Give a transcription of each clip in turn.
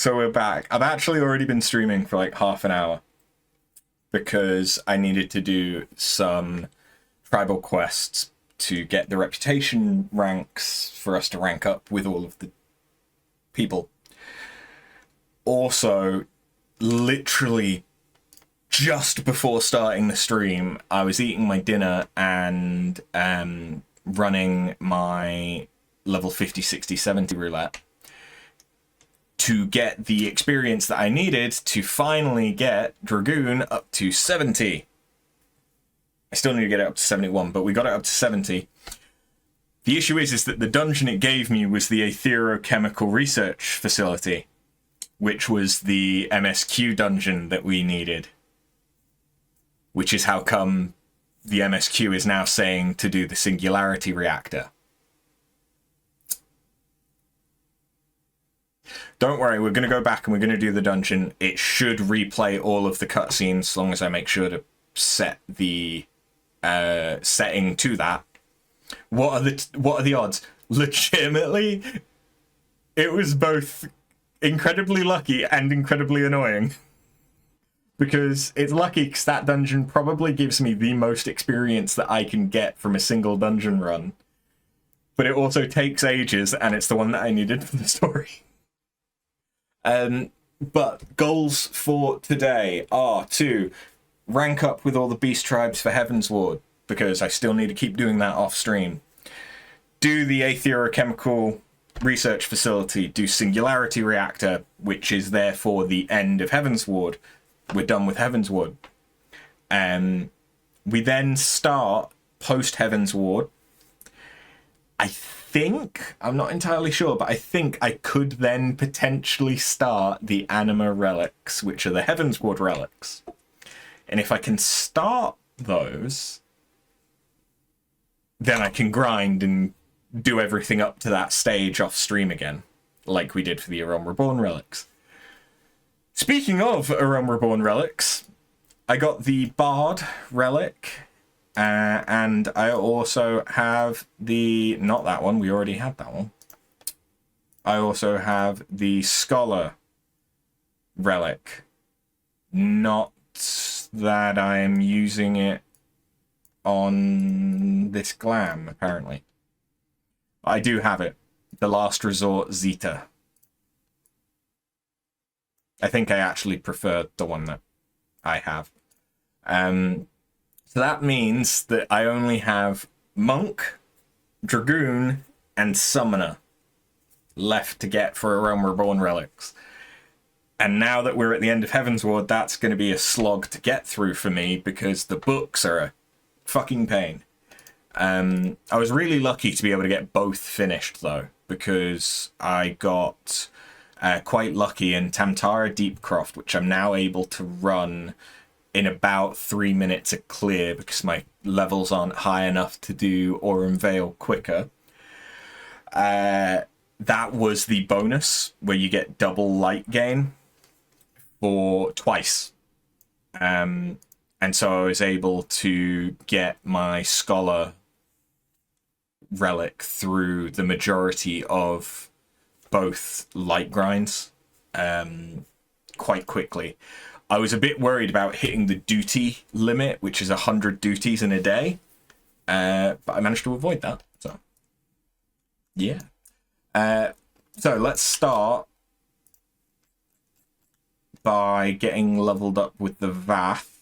So we're back. I've actually already been streaming for like half an hour because I needed to do some tribal quests to get the reputation ranks for us to rank up with all of the people. Also, literally just before starting the stream, I was eating my dinner and running my level 50, 60, 70 roulette to get the experience that I needed to finally get Dragoon up to 70. I still need to get it up to 71, but we got it up to 70. The issue is that the dungeon it gave me was the Aetherochemical Research Facility, which was the MSQ dungeon that we needed. Which is how come the MSQ is now saying to do the Singularity Reactor. Don't worry, we're going to go back and we're going to do the dungeon. It should replay all of the cutscenes as long as I make sure to set the setting to that. What are the odds? Legitimately, it was both incredibly lucky and incredibly annoying. Because it's lucky because that dungeon probably gives me the most experience that I can get from a single dungeon run. But it also takes ages, and it's the one that I needed for the story. But goals for today are to rank up with all the beast tribes for Heavensward, because I still need to keep doing that off stream. Do the Aetherochemical Research Facility, do Singularity Reactor, which is therefore the end of Heavensward. We're done with Heavensward. We then start post Heavensward. I think, I'm not entirely sure, but I think I could then potentially start the Anima Relics, which are the Heavensward relics. And if I can start those, then I can grind and do everything up to that stage off stream again, like we did for the A Realm Reborn relics. Speaking of A Realm Reborn relics, I got the Bard relic, and I also have the... not that one, we already had that one. I also have the Scholar relic. Not that I am using it on this glam, apparently. I do have it. The Last Resort Zeta. I think I actually prefer the one that I have. So that means that I only have Monk, Dragoon, and Summoner left to get for A Realm Reborn relics. And now that we're at the end of Heavensward, that's going to be a slog to get through for me because the books are a fucking pain. I was really lucky to be able to get both finished, though, because I got... quite lucky in Tamtara Deepcroft, which I'm now able to run in about 3 minutes a clear because my levels aren't high enough to do Aurum Vale quicker. That was the bonus where you get double light gain for twice. And so I was able to get my Scholar relic through the majority of both light grinds quite quickly. I was a bit worried about hitting the duty limit, which is 100 duties in a day, but I managed to avoid that. So, yeah. So let's start by getting leveled up with the Vath.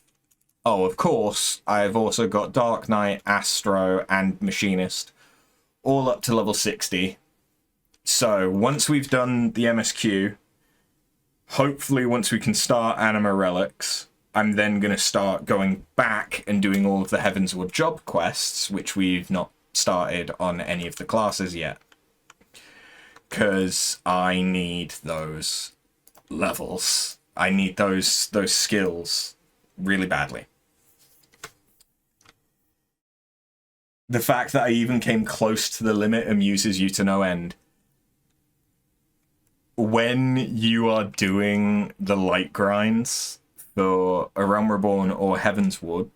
Oh, of course, I've also got Dark Knight, Astro, and Machinist, all up to level 60. So, once we've done the MSQ, hopefully once we can start Anima Relics, I'm then going to start going back and doing all of the Heavensward job quests, which we've not started on any of the classes yet. Because I need those levels. I need those skills really badly. The fact that I even came close to the limit amuses you to no end. When you are doing the light grinds for A Realm Reborn or Heavensward,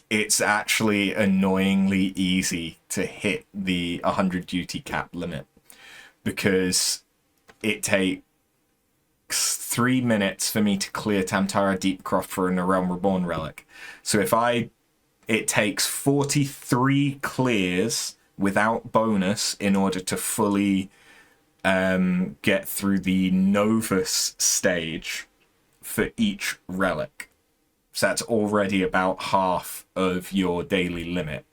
it's actually annoyingly easy to hit the 100 duty cap limit because it takes 3 minutes for me to clear Tamtara Deepcroft for an A Realm Reborn relic. So it takes 43 clears without bonus in order to fully get through the Novus stage for each relic. So that's already about half of your daily limit.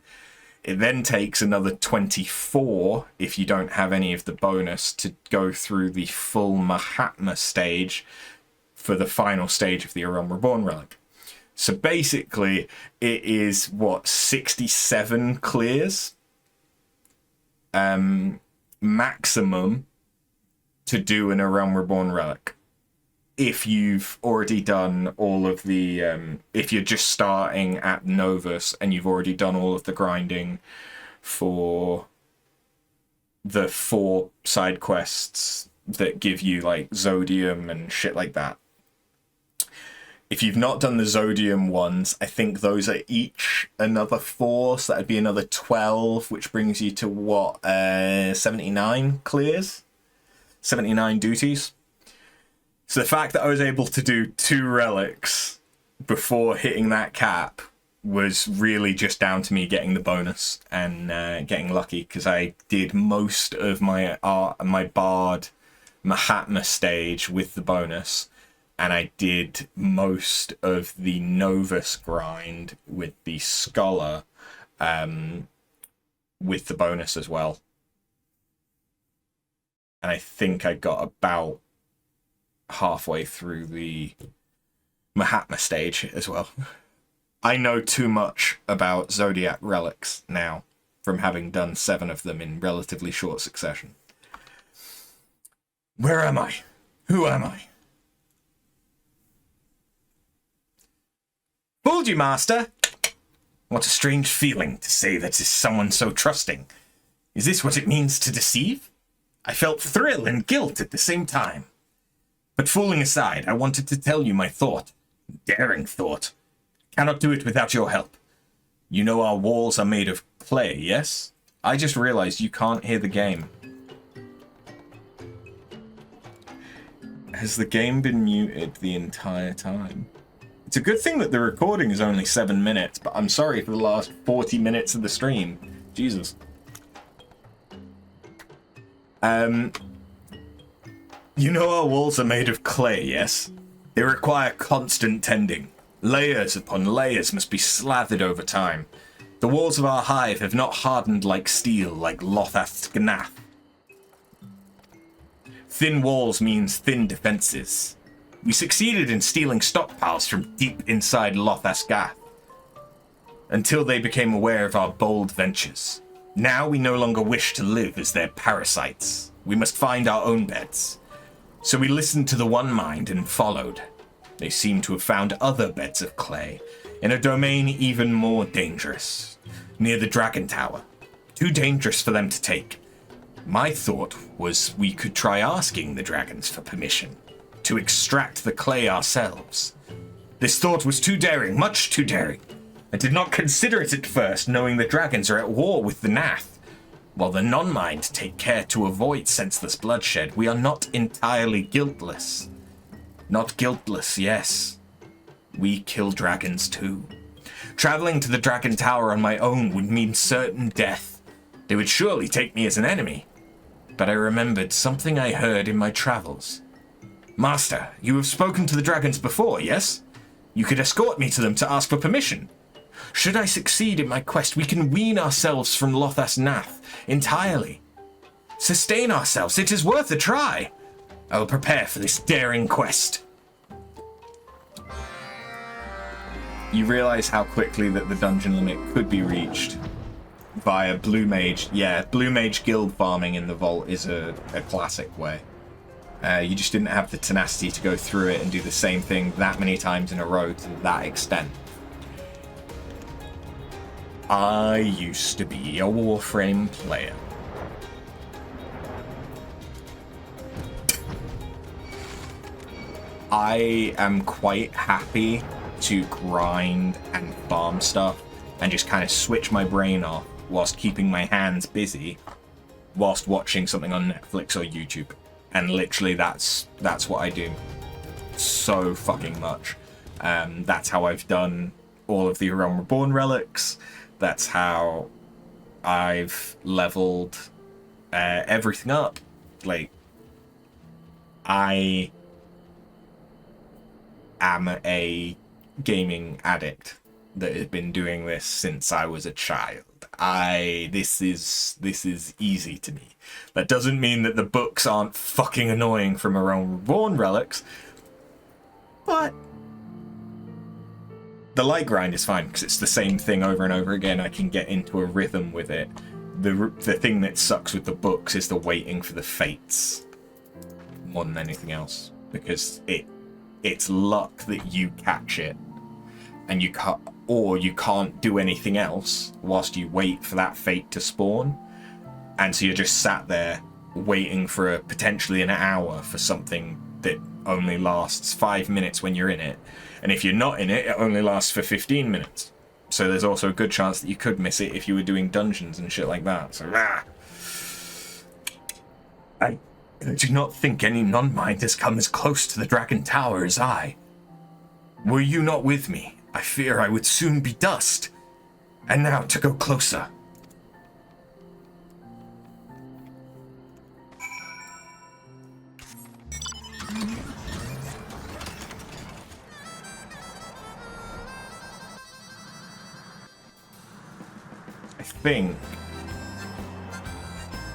It then takes another 24, if you don't have any of the bonus, to go through the full Mahatma stage for the final stage of the A Realm Reborn relic. So basically, it is, 67 clears? Maximum to do an A Realm Reborn relic. If you've already done all of the, if you're just starting at Novus and you've already done all of the grinding for the 4 side quests that give you like Zodium and shit like that. If you've not done the Zodium ones, I think those are each another 4, so that'd be another 12, which brings you to 79 clears? 79 duties? So the fact that I was able to do 2 relics before hitting that cap was really just down to me getting the bonus and getting lucky, because I did most of my Bard Mahatma stage with the bonus, and I did most of the Novus grind with the Scholar with the bonus as well. And I think I got about halfway through the Mahatma stage as well. I know too much about Zodiac relics now from having done 7 of them in relatively short succession. Where am I? Who am I? Fooled you, master! What a strange feeling to say that is someone so trusting. Is this what it means to deceive? I felt thrill and guilt at the same time. But fooling aside, I wanted to tell you my thought. Daring thought. Cannot do it without your help. You know our walls are made of clay, yes? I just realized you can't hear the game. Has the game been muted the entire time? It's a good thing that the recording is only 7 minutes, but I'm sorry for the last 40 minutes of the stream. Jesus. You know our walls are made of clay, yes? They require constant tending. Layers upon layers must be slathered over time. The walls of our hive have not hardened like steel, like Lothath's Gnath. Thin walls means thin defenses. We succeeded in stealing stockpiles from deep inside Lothath's Gnath, until they became aware of our bold ventures. Now we no longer wish to live as their parasites. We must find our own beds. So we listened to the One Mind and followed. They seem to have found other beds of clay, in a domain even more dangerous, near the Dragon Tower. Too dangerous for them to take. My thought was we could try asking the dragons for permission to extract the clay ourselves. This thought was too daring, much too daring. I did not consider it at first, knowing the dragons are at war with the Nath. While the non-mind take care to avoid senseless bloodshed, we are not entirely guiltless. Not guiltless, yes. We kill dragons too. Traveling to the Dragon Tower on my own would mean certain death. They would surely take me as an enemy. But I remembered something I heard in my travels. Master, you have spoken to the dragons before, yes? You could escort me to them to ask for permission. Should I succeed in my quest, we can wean ourselves from Lothath's Nath entirely. Sustain ourselves, it is worth a try. I will prepare for this daring quest. You realize how quickly that the dungeon limit could be reached via Blue Mage. Yeah, Blue Mage guild farming in the vault is a classic way. You just didn't have the tenacity to go through it and do the same thing that many times in a row to that extent. I used to be a Warframe player. I am quite happy to grind and farm stuff and just kind of switch my brain off whilst keeping my hands busy whilst watching something on Netflix or YouTube. And literally that's what I do so fucking much. That's how I've done all of the A Realm Reborn relics. That's how I've leveled everything up. Like, I am a gaming addict that has been doing this since I was a child. This is easy to me. That doesn't mean that the books aren't fucking annoying from A Realm Reborn relics, but the light grind is fine because it's the same thing over and over again. I can get into a rhythm with it. The thing that sucks with the books is the waiting for the fates more than anything else, because it's luck that you catch it and you can't do anything else whilst you wait for that fate to spawn, and so you're just sat there waiting for potentially an hour for something that only lasts 5 minutes when you're in it, and if you're not in it, it only lasts for 15 minutes. So there's also a good chance that you could miss it if you were doing dungeons and shit like that. So I do not think any non-mind has come as close to the Dragon Tower as I. Were you not with me, I fear I would soon be dust. And now to go closer. I think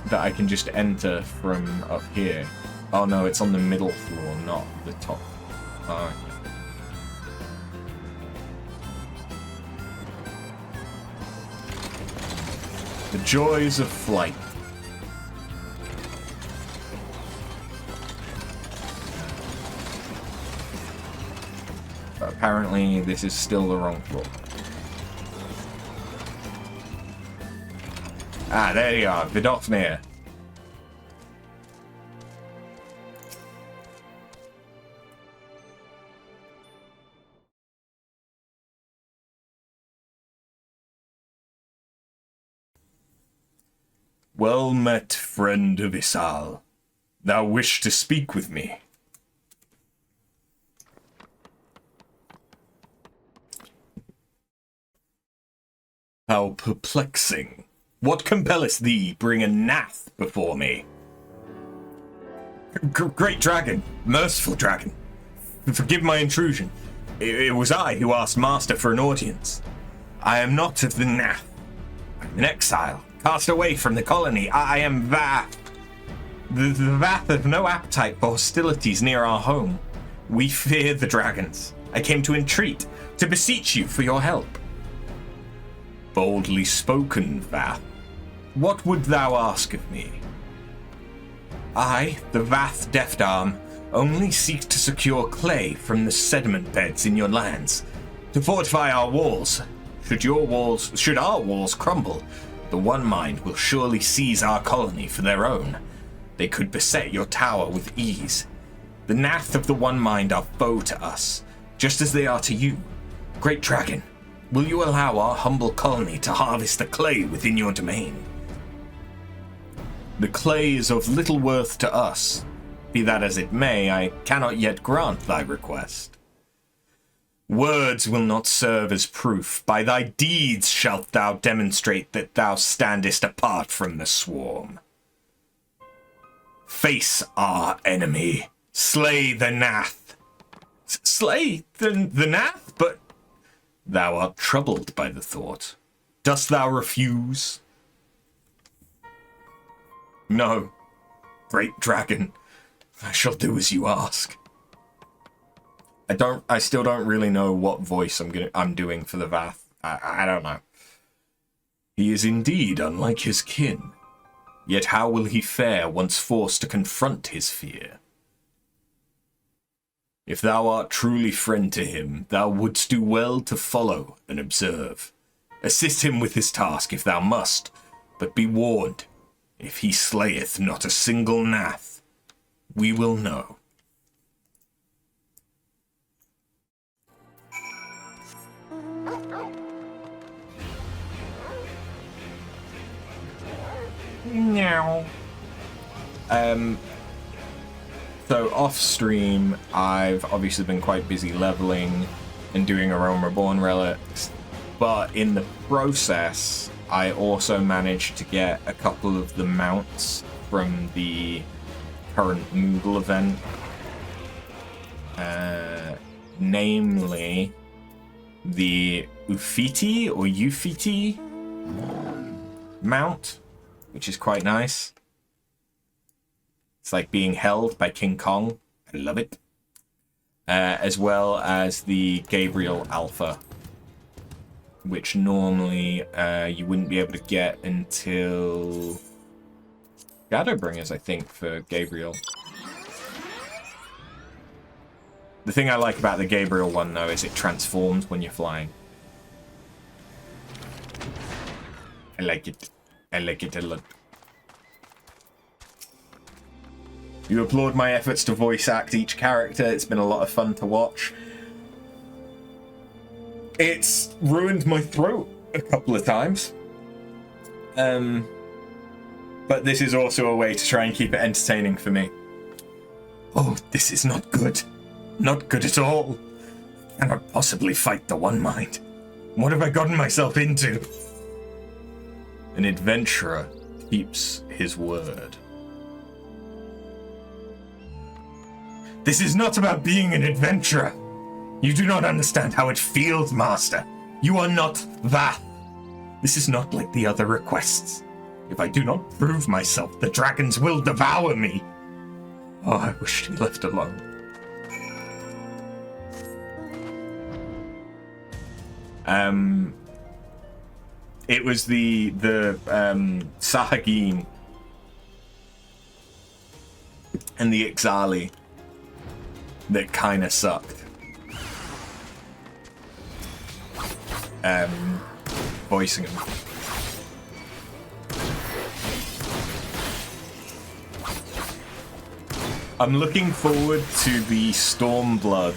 that I can just enter from up here. Oh no, it's on the middle floor, not the top. Okay. The joys of flight. But apparently this is still the wrong floor. Ah, there you are, Vidofnir. Well met, friend of Isal. Thou wish to speak with me? How perplexing. What compelleth thee bring a nath before me? Great dragon, merciful dragon, forgive my intrusion. It was I who asked Master for an audience. I am not of the nath. I'm an exile, cast away from the colony. I am Vath. The Vath have no appetite for hostilities near our home. We fear the dragons. I came to entreat, to beseech you for your help. Boldly spoken, Vath. What would thou ask of me? I, the Vath Deft Arm, only seek to secure clay from the sediment beds in your lands, to fortify our walls. Should our walls crumble, the One Mind will surely seize our colony for their own. They could beset your tower with ease. The Nath of the One Mind are foe to us, just as they are to you. Great Dragon, will you allow our humble colony to harvest the clay within your domain? The clay is of little worth to us. Be that as it may, I cannot yet grant thy request. Words will not serve as proof. By thy deeds shalt thou demonstrate that thou standest apart from the swarm. Face our enemy. Slay the Nath. Slay the Nath? But thou art troubled by the thought. Dost thou refuse? No, great dragon, I shall do as you ask. I still don't really know what voice I'm doing for the Vath. I don't know. He is indeed unlike his kin. Yet how will he fare once forced to confront his fear? If thou art truly friend to him, thou wouldst do well to follow and observe. Assist him with his task if thou must, but be warned. If he slayeth not a single Nath, we will know. No. So off stream, I've obviously been quite busy leveling and doing A Realm Reborn relics, but in the process, I also managed to get a couple of the mounts from the current Moodle event. Namely the Ufiti or Ufiti mount, which is quite nice. It's like being held by King Kong. I love it. As well as the Gabriel Alpha, which normally you wouldn't be able to get until Shadowbringers, I think, for Gabriel. The thing I like about the Gabriel one, though, is it transforms when you're flying. I like it. I like it a lot. You applaud my efforts to voice act each character. It's been a lot of fun to watch. It's ruined my throat a couple of times. But this is also a way to try and keep it entertaining for me. Oh, this is not good. Not good at all. I cannot possibly fight the One Mind. What have I gotten myself into? An adventurer keeps his word. This is not about being an adventurer. You do not understand how it feels, Master. You are not that. This is not like the other requests. If I do not prove myself, the dragons will devour me. Oh, I wish to be left alone. It was the Sahagin and the Ixali that kind of sucked. Voicing them. I'm looking forward to the Stormblood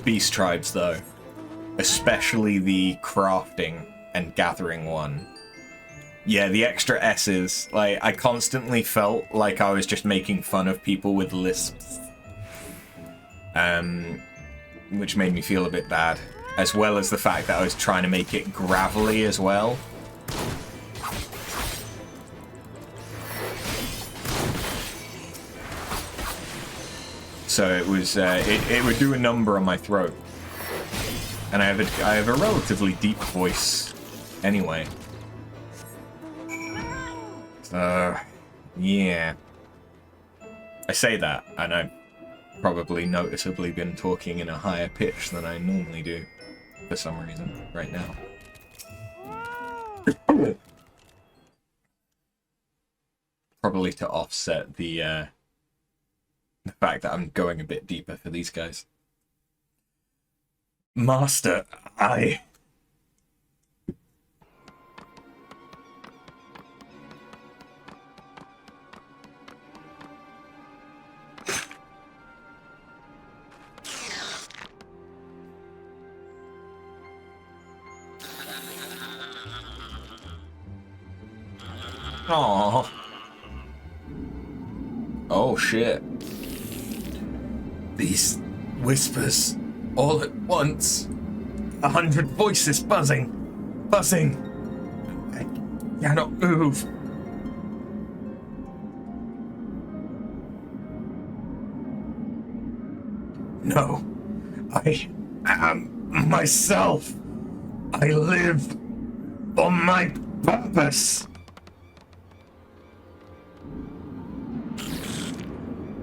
beast tribes, though. Especially the crafting and gathering one. Yeah, the extra S's. Like, I constantly felt like I was just making fun of people with lisps. Which made me feel a bit bad. As well as the fact that I was trying to make it gravelly as well. So it was, it would do a number on my throat. And I have a relatively deep voice anyway. So, yeah. I say that, and I've probably noticeably been talking in a higher pitch than I normally do, for some reason, right now. Probably to offset the fact that I'm going a bit deeper for these guys. Master, I... Aww. Oh shit. These whispers, all at once. 100 voices buzzing. Buzzing. I cannot move. No. I am myself. I live for my purpose.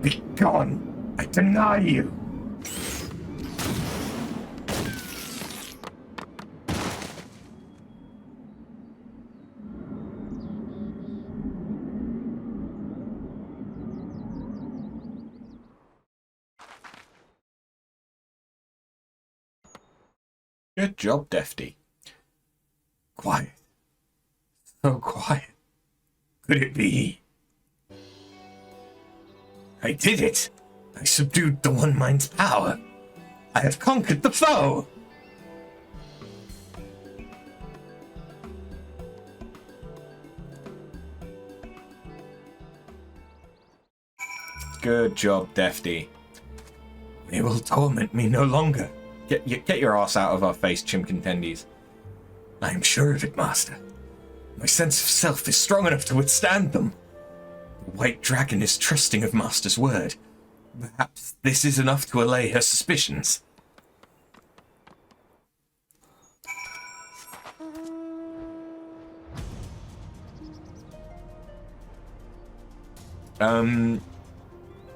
Be gone. I deny you. Good job, Defty. Quiet. So quiet. Could it be? I did it! I subdued the One Mind's power. I have conquered the foe! Good job, Defty. They will torment me no longer. Get your ass out of our face, Chimcontendies. I am sure of it, Master. My sense of self is strong enough to withstand them. The White Dragon is trusting of Master's word. Perhaps this is enough to allay her suspicions.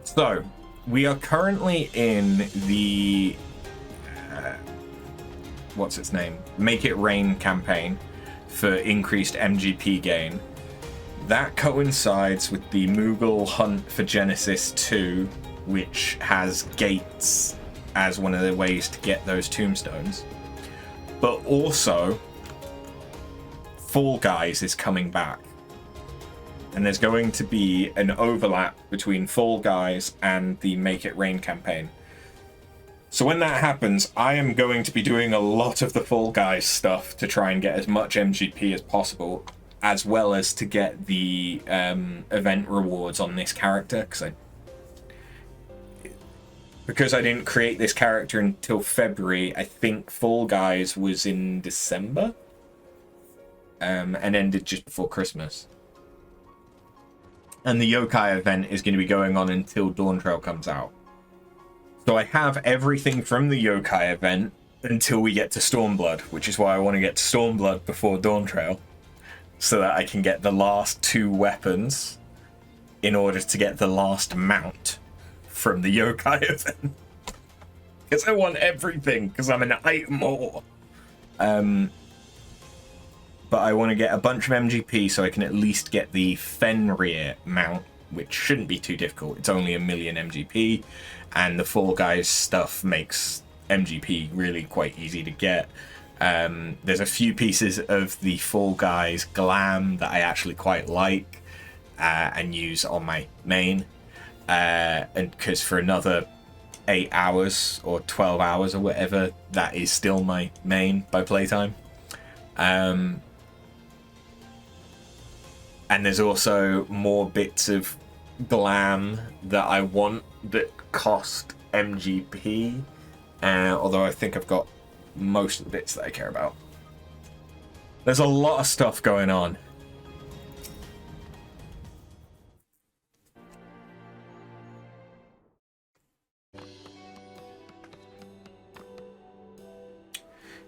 So, we are currently in the, what's its name? Make It Rain campaign for increased MGP gain. That coincides with the Moogle Hunt for Genesis 2, which has gates as one of the ways to get those tombstones. But also, Fall Guys is coming back. And there's going to be an overlap between Fall Guys and the Make It Rain campaign. So when that happens, I am going to be doing a lot of the Fall Guys stuff to try and get as much MGP as possible, as well as to get the event rewards on this character, because I didn't create this character until February. I think Fall Guys was in December, and ended just before Christmas. And the Yokai event is going to be going on until Dawn Trail comes out. So I have everything from the Yokai event until we get to Stormblood, which is why I want to get to Stormblood before Dawn Trail, so that I can get the last 2 weapons in order to get the last mount from the Yokai event. Because I want everything, because I'm an item whore. But I want to get a bunch of MGP so I can at least get the Fenrir mount, which shouldn't be too difficult. It's only 1 million MGP, and the Fall Guys stuff makes MGP really quite easy to get. There's a few pieces of the Fall Guys glam that I actually quite like and use on my main. And because for another 8 hours or 12 hours or whatever, that is still my main by playtime. And there's also more bits of glam that I want that cost MGP, although I think I've got most of the bits that I care about. There's a lot of stuff going on.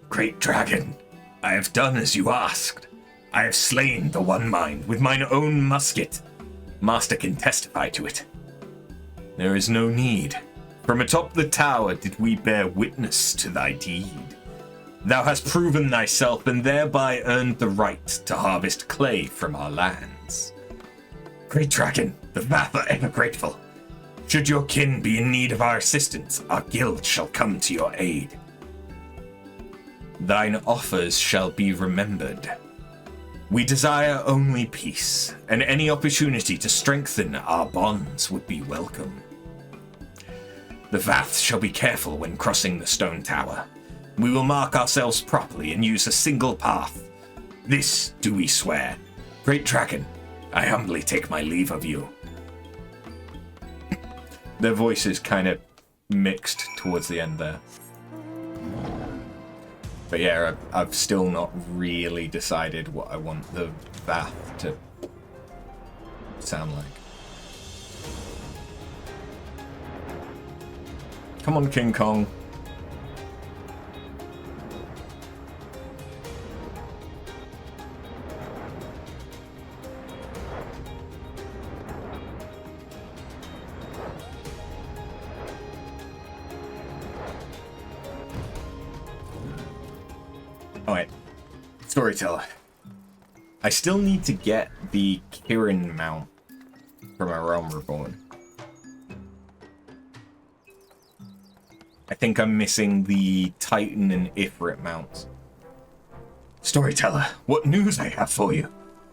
Great Dragon, I have done as you asked. I have slain the One Mind with mine own musket. Master can testify to it. There is no need. From atop the tower did we bear witness to thy deed. Thou hast proven thyself and thereby earned the right to harvest clay from our lands. Great Dragon, the Vath are ever grateful. Should your kin be in need of our assistance, our guild shall come to your aid. Thine offers shall be remembered. We desire only peace, and any opportunity to strengthen our bonds would be welcome. The Vath shall be careful when crossing the stone tower. We will mark ourselves properly and use a single path. This do we swear. Great Dragon, I humbly take my leave of you. Their voices kind of mixed towards the end there. But yeah, I've still not really decided what I want the Vath to sound like. Come on, King Kong. Alright, Storyteller. I still need to get the Kirin mount from A Realm Reborn. I think I'm missing the Titan and Ifrit mounts. Storyteller, what news I have for you.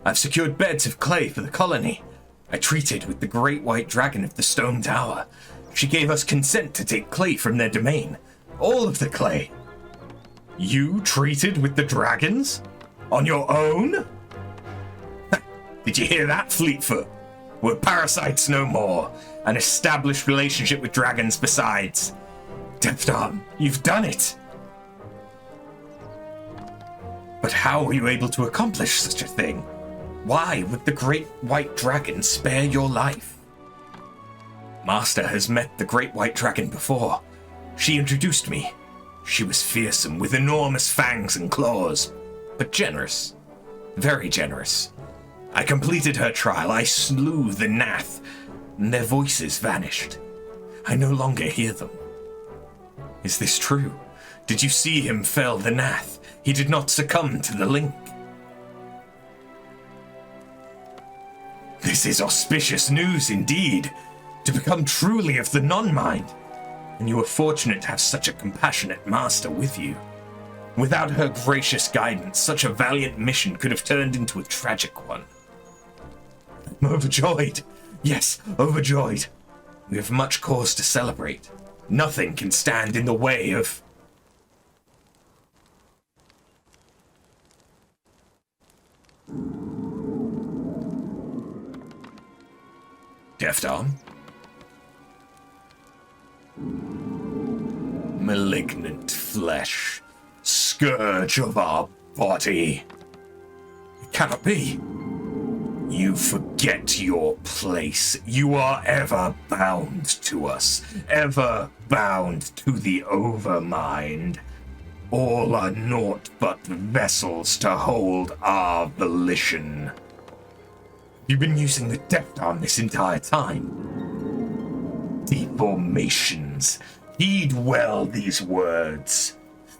I've secured beds of clay for the colony. I treated with the great white dragon of the stone tower. She gave us consent to take clay from their domain. All of the clay. You treated with the dragons? On your own? Did you hear that, Fleetfoot? We're parasites no more. An established relationship with dragons besides. Deft Arm, you've done it! But how were you able to accomplish such a thing? Why would the Great White Dragon spare your life? Master has met the Great White Dragon before. She introduced me. She was fearsome, with enormous fangs and claws, but generous. Very generous. I completed her trial. I slew the Nath, and their voices vanished. I no longer hear them. Is this true? Did you see him fell the Nath? He did not succumb to the link. This is auspicious news indeed, to become truly of the non-mind. And you are fortunate to have such a compassionate master with you. Without her gracious guidance, such a valiant mission could have turned into a tragic one. I'm overjoyed. Yes, overjoyed. We have much cause to celebrate. Nothing can stand in the way of... Deft Arm? Malignant flesh, scourge of our body. It cannot be. You forget your place. You are ever bound to us, ever bound to the Overmind. All are naught but vessels to hold our volition. You've been using the Deft Arm this entire time. Deformations. Heed well these words.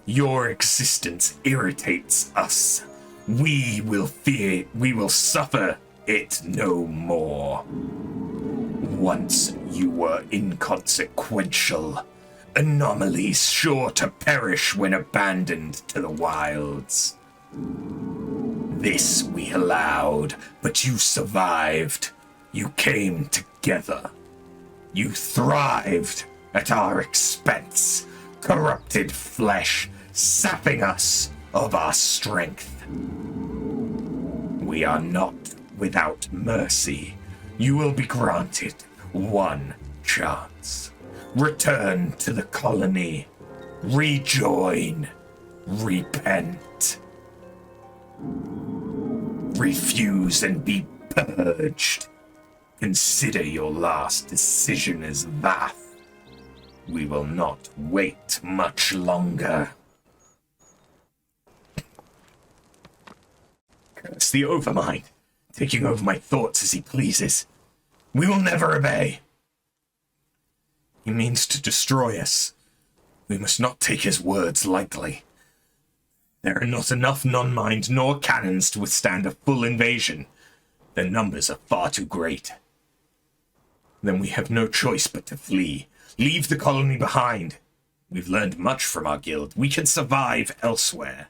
Your existence irritates us. We will suffer it no more. Once you were inconsequential, anomalies sure to perish when abandoned to the wilds. This we allowed, but you survived. You came together. You thrived at our expense, corrupted flesh, sapping us of our strength. We are not without mercy. You will be granted one chance. Return to the colony. Rejoin. Repent. Refuse and be purged. Consider your last decision as Vath. We will not wait much longer. Curse the Overmind, taking over my thoughts as he pleases. We will never obey. He means to destroy us. We must not take his words lightly. There are not enough non-mind nor cannons to withstand a full invasion. Their numbers are far too great. Then we have no choice but to flee. Leave the colony behind. We've learned much from our guild. We can survive elsewhere.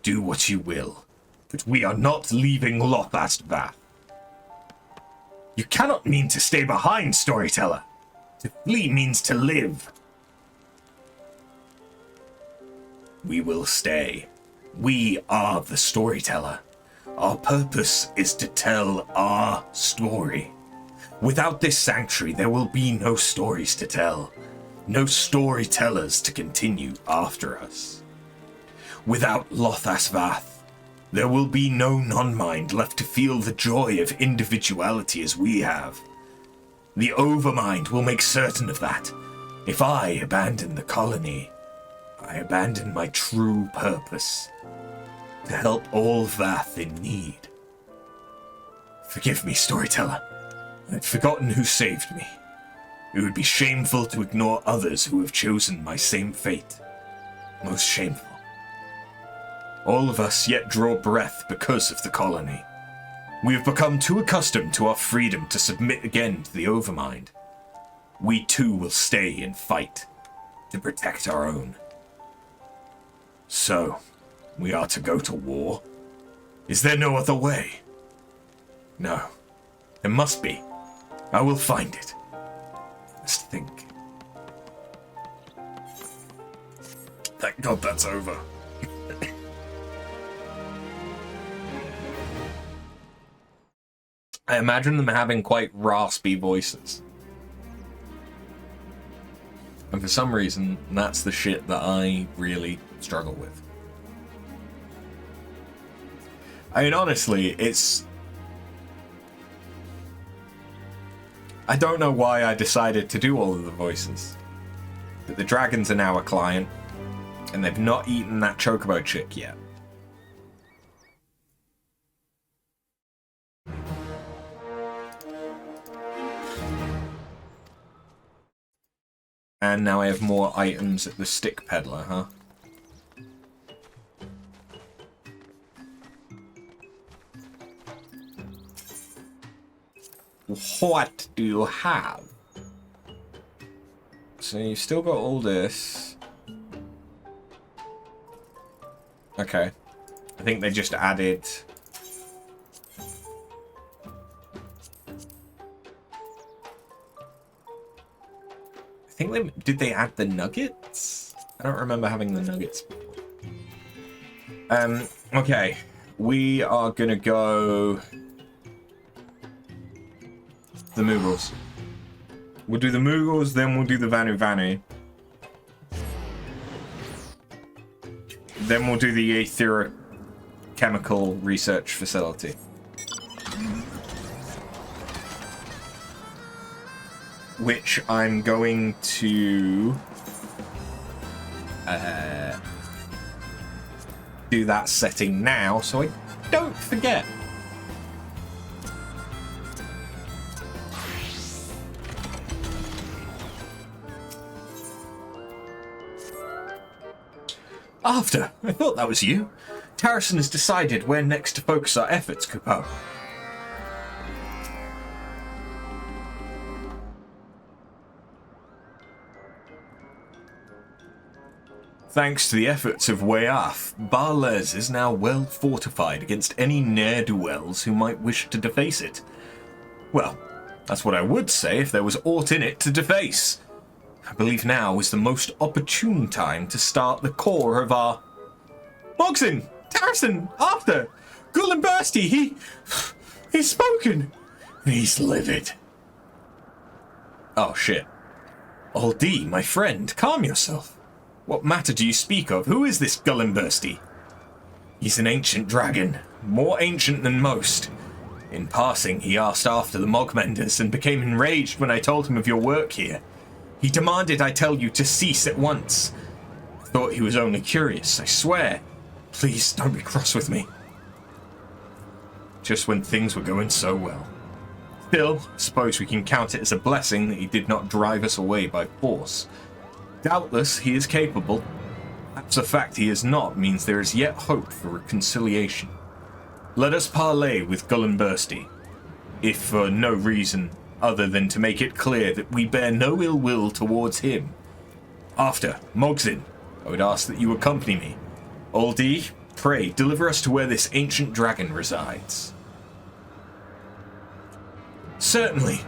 Do what you will, but we are not leaving Lothast Vath. You cannot mean to stay behind, storyteller. To flee means to live. We will stay. We are the storyteller. Our purpose is to tell our story. Without this sanctuary, there will be no stories to tell. No storytellers to continue after us. Without Lothas Vath, there will be no non-mind left to feel the joy of individuality as we have. The Overmind will make certain of that. If I abandon the colony, I abandon my true purpose, to help all Vath in need. Forgive me, storyteller. I'd forgotten who saved me. It would be shameful to ignore others who have chosen my same fate. Most shameful. All of us yet draw breath because of the colony. We have become too accustomed to our freedom to submit again to the Overmind. We too will stay and fight to protect our own. So, we are to go to war? Is there no other way? No. There must be. I will find it. I must think. Thank God that's over. I imagine them having quite raspy voices. And for some reason, that's the shit that I really struggle with. I mean, honestly, I don't know why I decided to do all of the voices. But the dragons are now a client, and they've not eaten that chocobo chick yet. And now I have more items at the stick peddler, huh? What do you have? So you've still got all this. Okay. I think they just added... I think they... Did they add the nuggets? I don't remember having the nuggets before. Okay. We are gonna go... the Moogles. We'll do the Moogles, then we'll do the Vanu Vanu. Then we'll do the Aetheric Chemical Research Facility. Which I'm going to... do that setting now, so I don't forget. After, I thought that was you. Tarrison has decided where next to focus our efforts, Kupo. Thanks to the efforts of Weaf, Barles is now well fortified against any ne'er-do-wells who might wish to deface it. Well, that's what I would say if there was aught in it to deface. I believe now is the most opportune time to start the core of our... Mogson! Tarrison! After! Gullenbursty! He's spoken! He's livid. Oh, shit. Aldi, my friend, calm yourself. What matter do you speak of? Who is this Gullenbursty? He's an ancient dragon, more ancient than most. In passing, he asked after the Mogmenders and became enraged when I told him of your work here. He demanded I tell you to cease at once. I thought he was only curious, I swear. Please don't be cross with me. Just when things were going so well. Still, I suppose we can count it as a blessing that he did not drive us away by force. Doubtless, he is capable. Perhaps the fact he is not means there is yet hope for reconciliation. Let us parley with Gullenbursty, if for no reason other than to make it clear that we bear no ill will towards him. After, Mogson, I would ask that you accompany me. Aldi, pray, deliver us to where this ancient dragon resides. Certainly.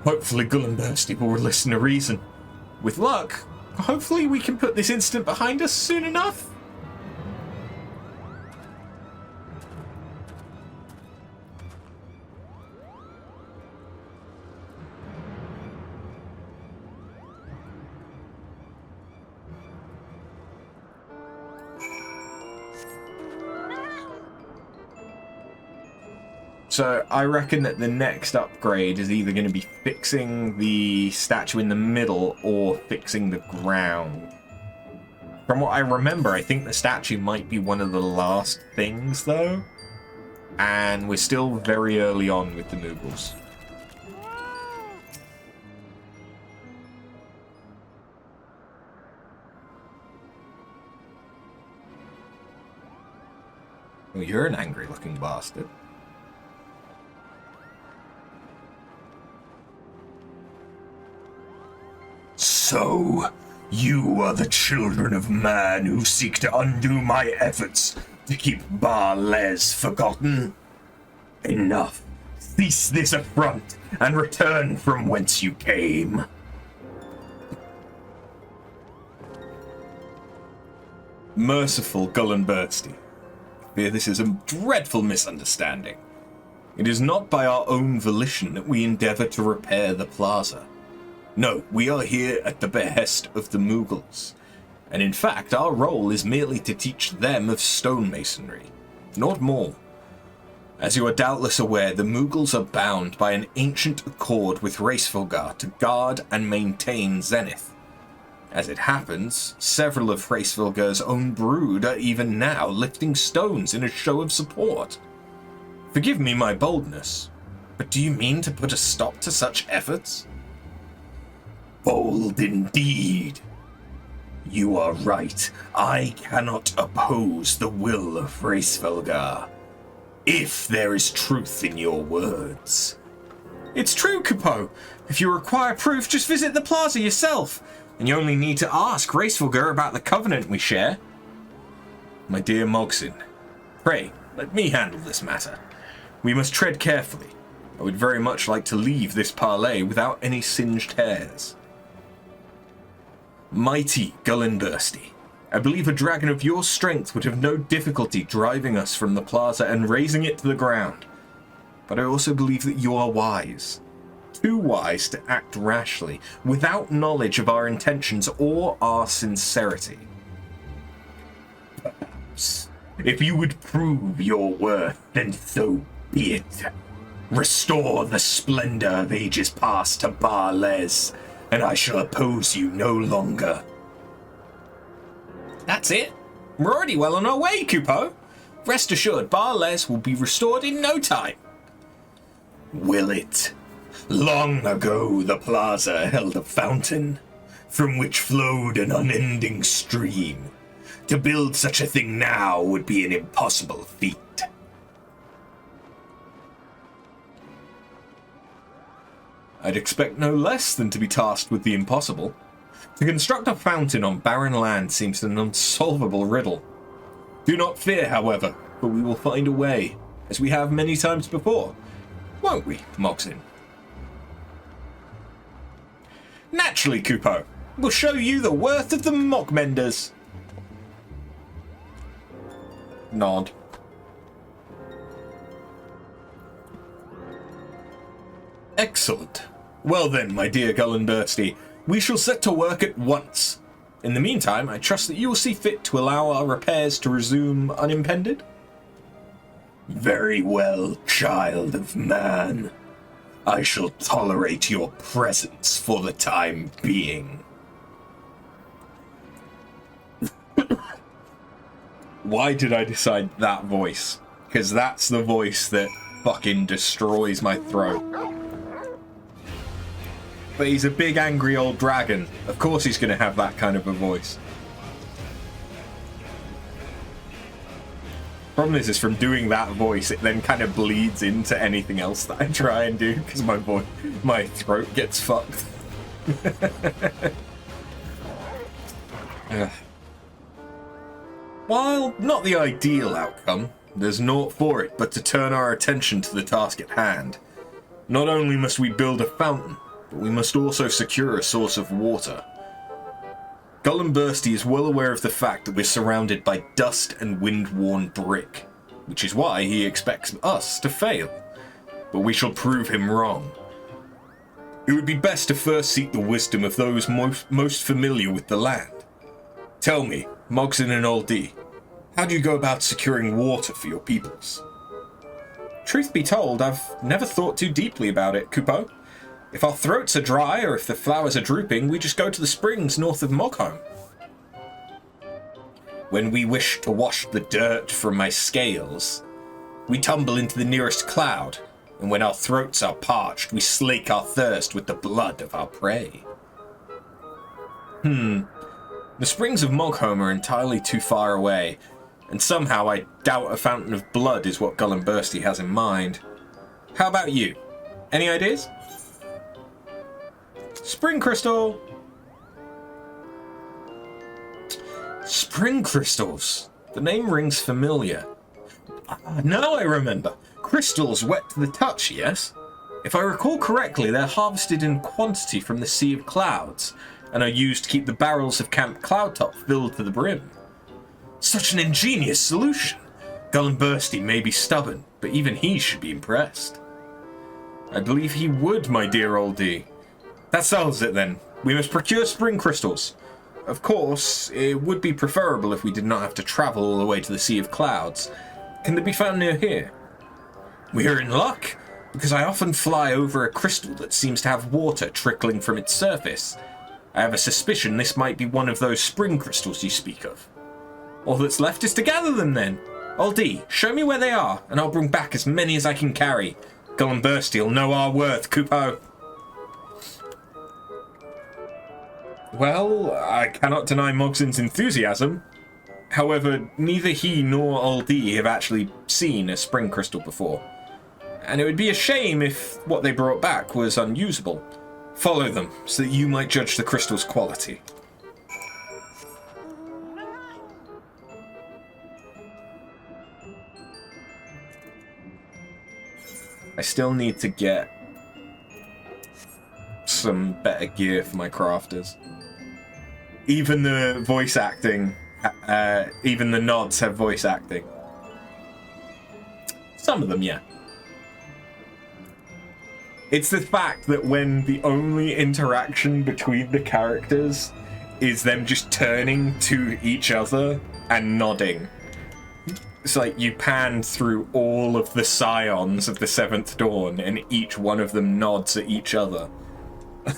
Hopefully Gullenbursty will listen to reason. With luck, hopefully we can put this incident behind us soon enough. So I reckon that the next upgrade is either going to be fixing the statue in the middle or fixing the ground. From what I remember, I think the statue might be one of the last things, though. And we're still very early on with the Moogles. Well, you're an angry-looking bastard. So, you are the children of man who seek to undo my efforts to keep Barles forgotten? Enough. Cease this affront and return from whence you came. Merciful Gullenbursty. I fear this is a dreadful misunderstanding. It is not by our own volition that we endeavor to repair the plaza. No, we are here at the behest of the Mughals, and in fact our role is merely to teach them of stonemasonry, not more. As you are doubtless aware, the Mughals are bound by an ancient accord with Hraesvelgar to guard and maintain Zenith. As it happens, several of Hraesvelgar's own brood are even now lifting stones in a show of support. Forgive me my boldness, but do you mean to put a stop to such efforts? Bold indeed. You are right. I cannot oppose the will of Hraesvelgar, if there is truth in your words. It's true, Kupo. If you require proof, just visit the plaza yourself. And you only need to ask Hraesvelgar about the covenant we share. My dear Mogson, pray, let me handle this matter. We must tread carefully. I would very much like to leave this parley without any singed hairs. Mighty Gullinbursty, I believe a dragon of your strength would have no difficulty driving us from the plaza and razing it to the ground. But I also believe that you are wise. Too wise to act rashly, without knowledge of our intentions or our sincerity. Perhaps, if you would prove your worth, then so be it. Restore the splendor of ages past to Barles, and I shall oppose you no longer. That's it. We're already well on our way, Kupo. Rest assured, Barles will be restored in no time. Will it? Long ago, the plaza held a fountain, from which flowed an unending stream. To build such a thing now would be an impossible feat. I'd expect no less than to be tasked with the impossible. To construct a fountain on barren land seems an unsolvable riddle. Do not fear, however, for we will find a way, as we have many times before. Won't we, Mogson? Naturally, Kupo. We'll show you the worth of the Mockmenders. Nod. Excellent. Well then, my dear Gullinbursty, we shall set to work at once. In the meantime, I trust that you will see fit to allow our repairs to resume unimpeded? Very well, child of man. I shall tolerate your presence for the time being. Why did I decide that voice? Because that's the voice that fucking destroys my throat. But he's a big angry old dragon. Of course he's going to have that kind of a voice. Problem is from doing that voice, it then kind of bleeds into anything else that I try and do, because my throat gets fucked. While not the ideal outcome, there's naught for it but to turn our attention to the task at hand. Not only must we build a fountain, but we must also secure a source of water. Gullinbursty is well aware of the fact that we're surrounded by dust and wind-worn brick, which is why he expects us to fail. But we shall prove him wrong. It would be best to first seek the wisdom of those most familiar with the land. Tell me, Mogson and Old D, how do you go about securing water for your peoples? Truth be told, I've never thought too deeply about it, Kupo. If our throats are dry or if the flowers are drooping, we just go to the springs north of Mogholm. When we wish to wash the dirt from my scales, we tumble into the nearest cloud, and when our throats are parched, we slake our thirst with the blood of our prey. The springs of Mogholm are entirely too far away, and somehow I doubt a fountain of blood is what Gullinbursty has in mind. How about you? Any ideas? Spring crystal! Spring crystals. The name rings familiar. Now I remember. Crystals wet to the touch, yes? If I recall correctly, they're harvested in quantity from the Sea of Clouds, and are used to keep the barrels of Camp Cloudtop filled to the brim. Such an ingenious solution! Gullenbursty may be stubborn, but even he should be impressed. I believe he would, my dear old D. That settles it then. We must procure spring crystals. Of course, it would be preferable if we did not have to travel all the way to the Sea of Clouds. Can they be found near here? We are in luck, because I often fly over a crystal that seems to have water trickling from its surface. I have a suspicion this might be one of those spring crystals you speak of. All that's left is to gather them then. Old D, show me where they are, and I'll bring back as many as I can carry. Gullenbursty'll know our worth, Kupo. Well, I cannot deny Mogzen's enthusiasm. However, neither he nor Old D have actually seen a spring crystal before. And it would be a shame if what they brought back was unusable. Follow them, so that you might judge the crystal's quality. I still need to get some better gear for my crafters. Even the voice acting, even the nods have voice acting. Some of them, yeah. It's the fact that when the only interaction between the characters is them just turning to each other and nodding. It's like you pan through all of the scions of the Seventh Dawn and each one of them nods at each other.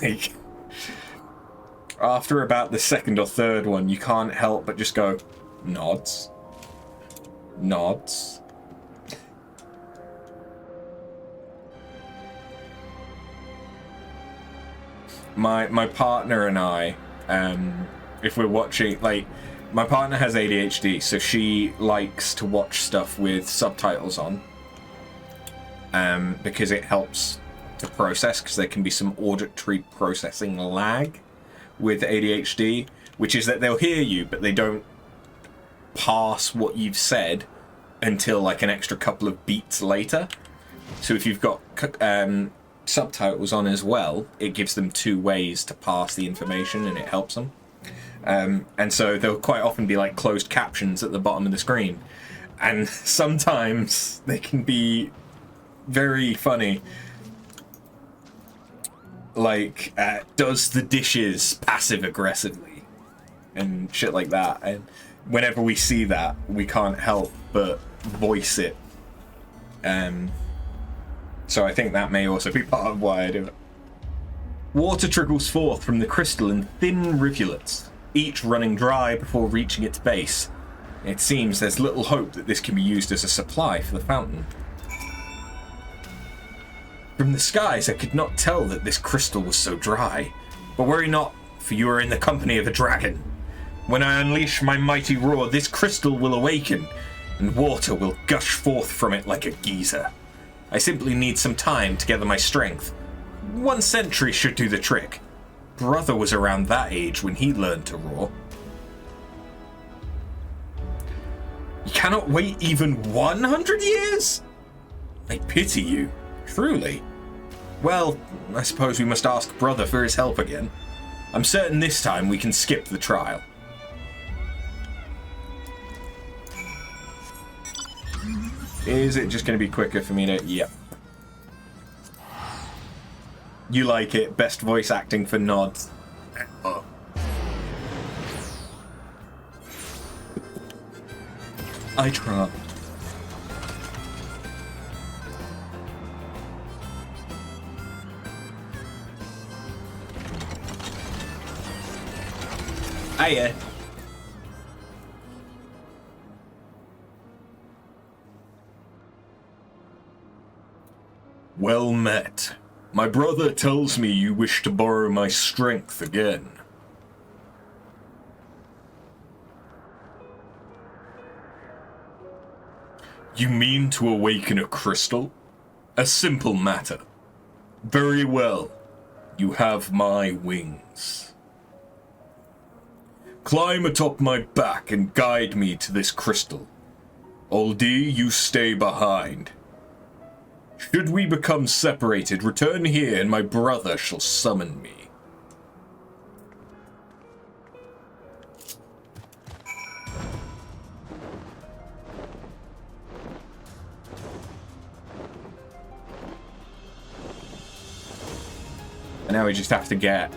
Like, after about the second or third one, you can't help but just go, nods. Nods. My partner and I, if we're watching, like, my partner has ADHD, so she likes to watch stuff with subtitles on, because it helps to process, because there can be some auditory processing lag with ADHD, which is that they'll hear you, but they don't pass what you've said until like an extra couple of beats later. So if you've got subtitles on as well, it gives them two ways to pass the information, and it helps them. And so there'll quite often be like closed captions at the bottom of the screen, and sometimes they can be very funny. Like, does the dishes passive aggressively and shit like that. And whenever we see that, we can't help but voice it. So I think that may also be part of why I do it. Water trickles forth from the crystal in thin rivulets, each running dry before reaching its base. It seems there's little hope that this can be used as a supply for the fountain. From the skies I could not tell that this crystal was so dry. But worry not, for you are in the company of a dragon. When I unleash my mighty roar, this crystal will awaken, and water will gush forth from it like a geyser. I simply need some time to gather my strength. 1 century should do the trick. Brother was around that age when he learned to roar. You cannot wait even 100 years? I pity you, truly. Well, I suppose we must ask Brother for his help again. I'm certain this time we can skip the trial. Is it just going to be quicker for me to... Yep. You like it. Best voice acting for nods. Oh. I try. Hiya. Well met. My brother tells me you wish to borrow my strength again. You mean to awaken a crystal? A simple matter. Very well. You have my wings. Climb atop my back and guide me to this crystal. Oldie, you stay behind. Should we become separated, return here and my brother shall summon me. Now we just have to get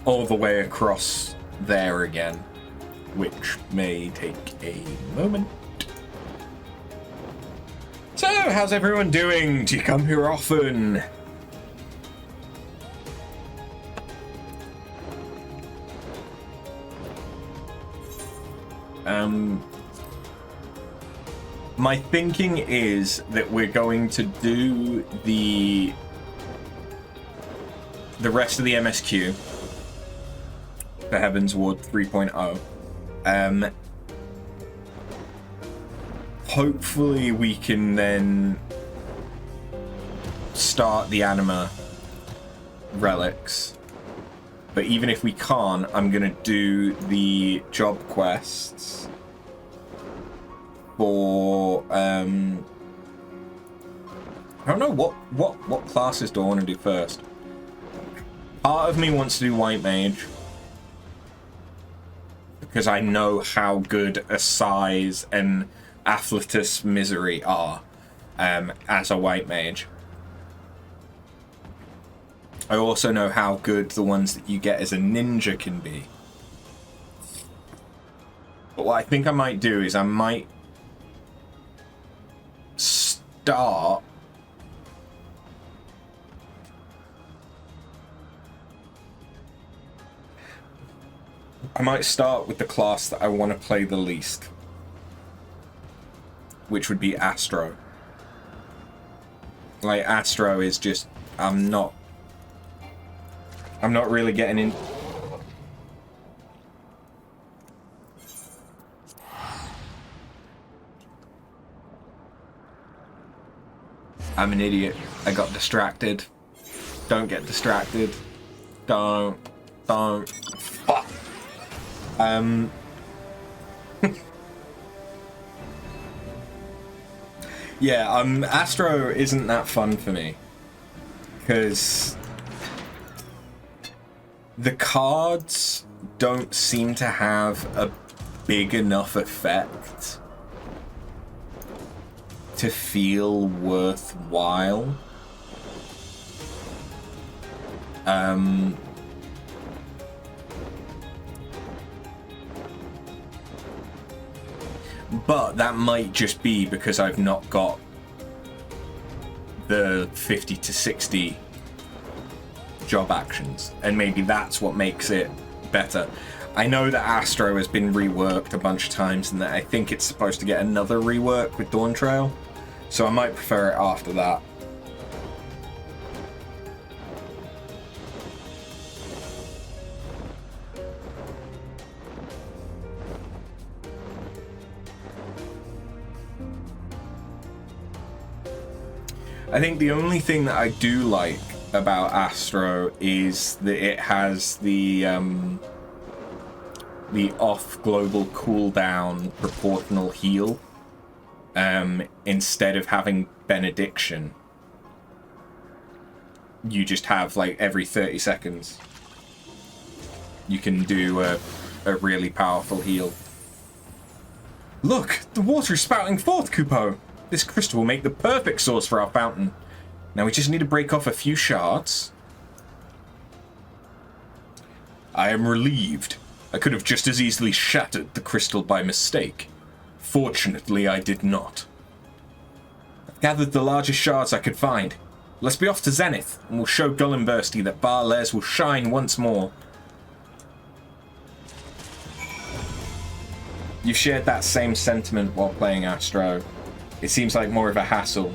all the way across there again, which may take a moment. So, how's everyone doing? Do you come here often? My thinking is that we're going to do the rest of the MSQ for Heavensward 3.0. Hopefully we can then start the anima relics. But even if we can't, I'm gonna do the job quests for I don't know what classes do I want to do first. Part of me wants to do White Mage because I know how good Assize and Afflatus Misery are as a White Mage. I also know how good the ones that you get as a ninja can be. But what I think I might do is I might start with the class that I want to play the least, which would be Astro. Like, Astro is just, I'm not really getting in. I'm an idiot. I got distracted. Don't get distracted. Don't. Fuck. Yeah, Astro isn't that fun for me. Because the cards don't seem to have a big enough effect to feel worthwhile. But that might just be because I've not got the 50 to 60 job actions, and maybe that's what makes it better. I know that Astro has been reworked a bunch of times, and that I think it's supposed to get another rework with Dawn Trail, so I might prefer it after that. I think the only thing that I do like about Astro is that it has the off global cooldown proportional heal instead of having benediction. You just have, like, every 30 seconds you can do a really powerful heal. Look, the water is spouting forth, Kupo. This crystal will make the perfect source for our fountain. Now we just need to break off a few shards. I am relieved. I could have just as easily shattered the crystal by mistake. Fortunately, I did not. I've gathered the largest shards I could find. Let's be off to Zenith, and we'll show Gullimbursty that Bar Les will shine once more. You've shared that same sentiment while playing Astro. It seems like more of a hassle.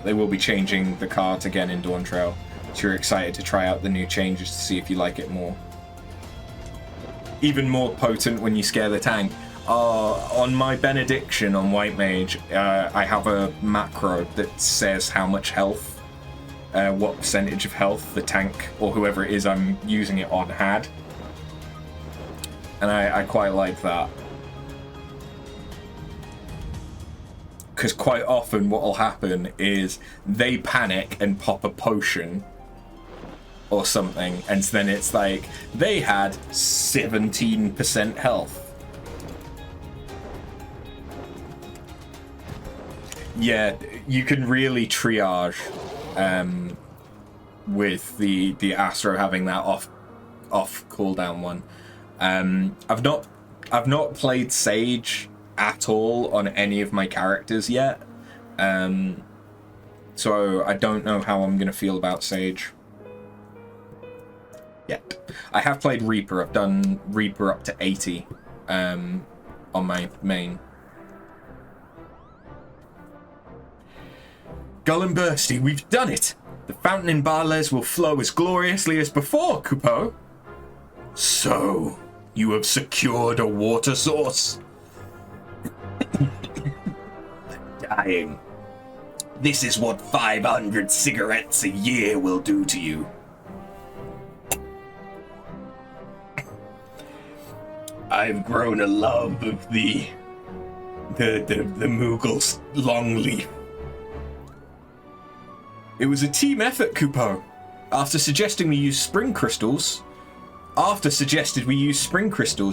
They will be changing the cards again in Dawn Trail, so you're excited to try out the new changes to see if you like it more. Even more potent when you scare the tank. On my benediction on White Mage, I have a macro that says how much health, what percentage of health the tank, or whoever it is I'm using it on, had. And I quite like that. Because quite often what will happen is they panic and pop a potion or something, and then it's like they had 17% health. Yeah, you can really triage with the Astro having that off cooldown one. I've not played Sage at all on any of my characters yet, so I don't know how I'm gonna feel about Sage yet. I have played Reaper. I've done Reaper up to 80 on my main. Gull and Bursty, we've done it! The fountain in Barles will flow as gloriously as before, Kupo. So, you have secured a water source? I'm dying. This is what 500 cigarettes a year will do to you. I've grown a love of the Moogle's longleaf. It was a team effort, Kupo. After suggested we use spring crystals,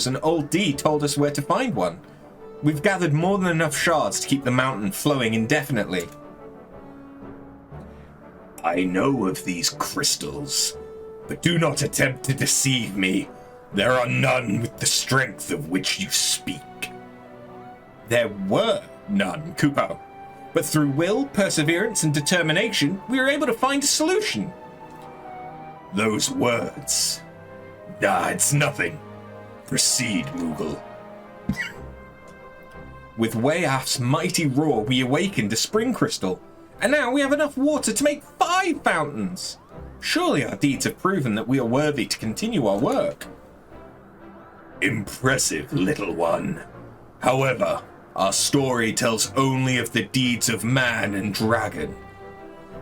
and Old D told us where to find one. We've gathered more than enough shards to keep the mountain flowing indefinitely. I know of these crystals, but do not attempt to deceive me. There are none with the strength of which you speak. There were none, Kupo. But through will, perseverance, and determination, we were able to find a solution. Those words. It's nothing. Proceed, Moogle. With Wayaf's mighty roar, we awakened a spring crystal, and now we have enough water to make 5 fountains. Surely our deeds have proven that we are worthy to continue our work. Impressive, little one. However, our story tells only of the deeds of man and dragon.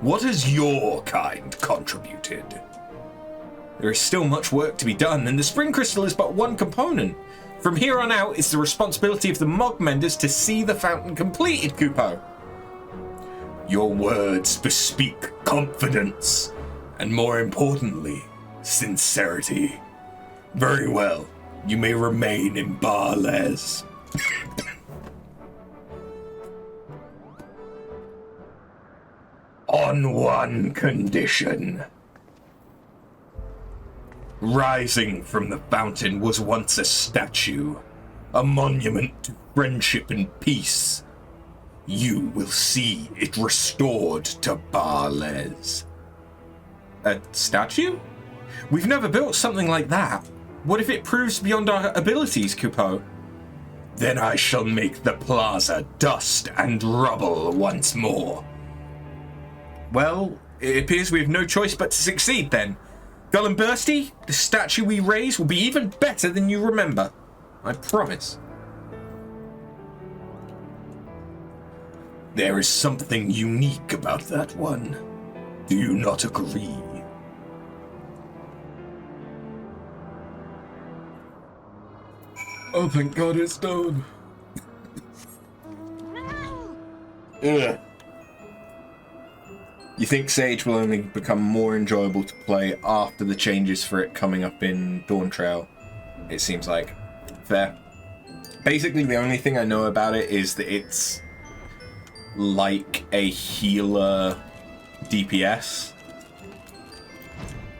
What has your kind contributed? There is still much work to be done, and the spring crystal is but one component. From here on out, it's the responsibility of the Mog Menders to see the fountain completed, Kupo. Your words bespeak confidence, and more importantly, sincerity. Very well, you may remain in Barles. On one condition. Rising from the fountain was once a statue, a monument to friendship and peace. You will see it restored to Barles. A statue? We've never built something like that. What if it proves beyond our abilities, Kupo? Then I shall make the plaza dust and rubble once more. Well, it appears we have no choice but to succeed then. Gull and Bursty, the statue we raise will be even better than you remember. I promise. There is something unique about that one. Do you not agree? Oh, thank God it's done. Ugh. You think Sage will only become more enjoyable to play after the changes for it coming up in Dawn Trail? It seems like. Fair. Basically, the only thing I know about it is that it's like a healer DPS.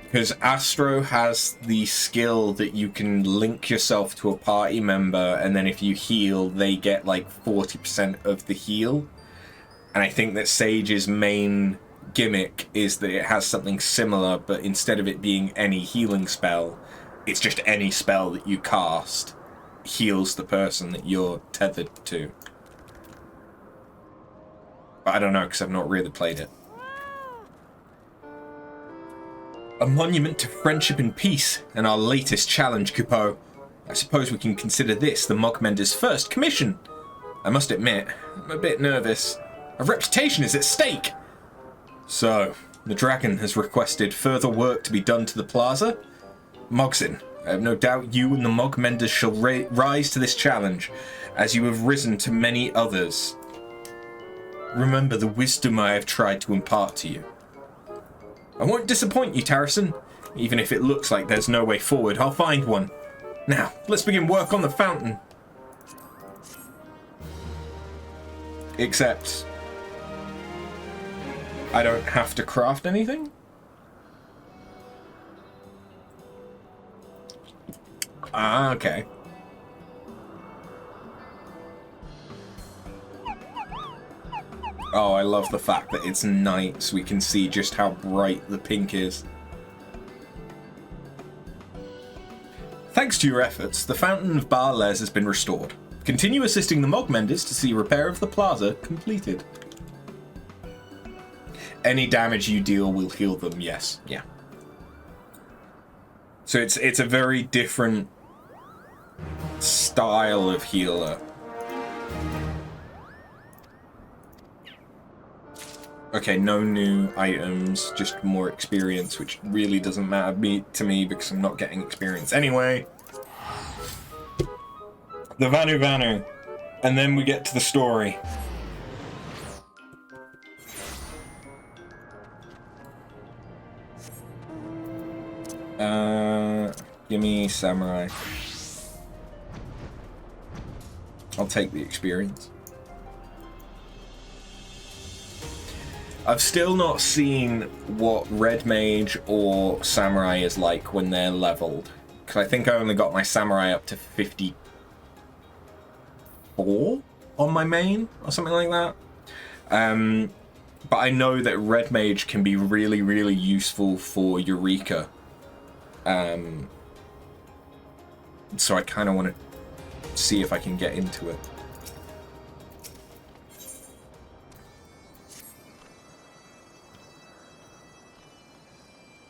Because Astro has the skill that you can link yourself to a party member, and then if you heal, they get like 40% of the heal. And I think that Sage's main gimmick is that it has something similar, but instead of it being any healing spell, it's just any spell that you cast heals the person that you're tethered to. But I don't know, because I've not really played it. A monument to friendship and peace, and our latest challenge, Kupo. I suppose we can consider this the Mogmender's first commission. I must admit, I'm a bit nervous. Our reputation is at stake! So, the dragon has requested further work to be done to the plaza. Mogsin, I have no doubt you and the Mogmenders shall rise to this challenge, as you have risen to many others. Remember the wisdom I have tried to impart to you. I won't disappoint you, Tarrison. Even if it looks like there's no way forward, I'll find one. Now, let's begin work on the fountain. Except I don't have to craft anything? Ah, okay. Oh, I love the fact that it's night, so we can see just how bright the pink is. Thanks to your efforts, the Fountain of Barles has been restored. Continue assisting the Mog Menders to see repair of the plaza completed. Any damage you deal will heal them, yes. Yeah. So it's a very different style of healer. Okay, no new items, just more experience, which really doesn't matter to me because I'm not getting experience anyway. The Vanu Vanu. And then we get to the story. Give me Samurai. I'll take the experience. I've still not seen what Red Mage or Samurai is like when they're leveled. Because I think I only got my Samurai up to 54 on my main, or something like that. But I know that Red Mage can be really, really useful for Eureka. So I kind of want to see if I can get into it.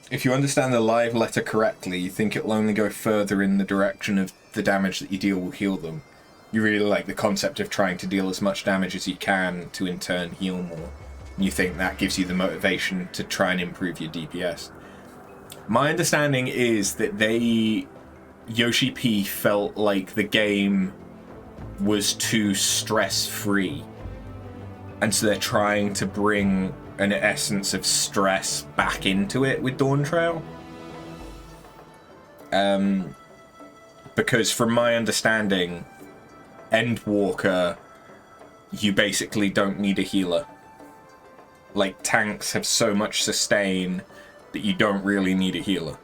If you understand the live letter correctly, you think it'll only go further in the direction of the damage that you deal will heal them. You really like the concept of trying to deal as much damage as you can to in turn heal more. And you think that gives you the motivation to try and improve your DPS. My understanding is that Yoshi P felt like the game was too stress-free. And so they're trying to bring an essence of stress back into it with Dawn Trail. Because from my understanding, Endwalker, you basically don't need a healer. Like, tanks have so much sustain that you don't really need a healer.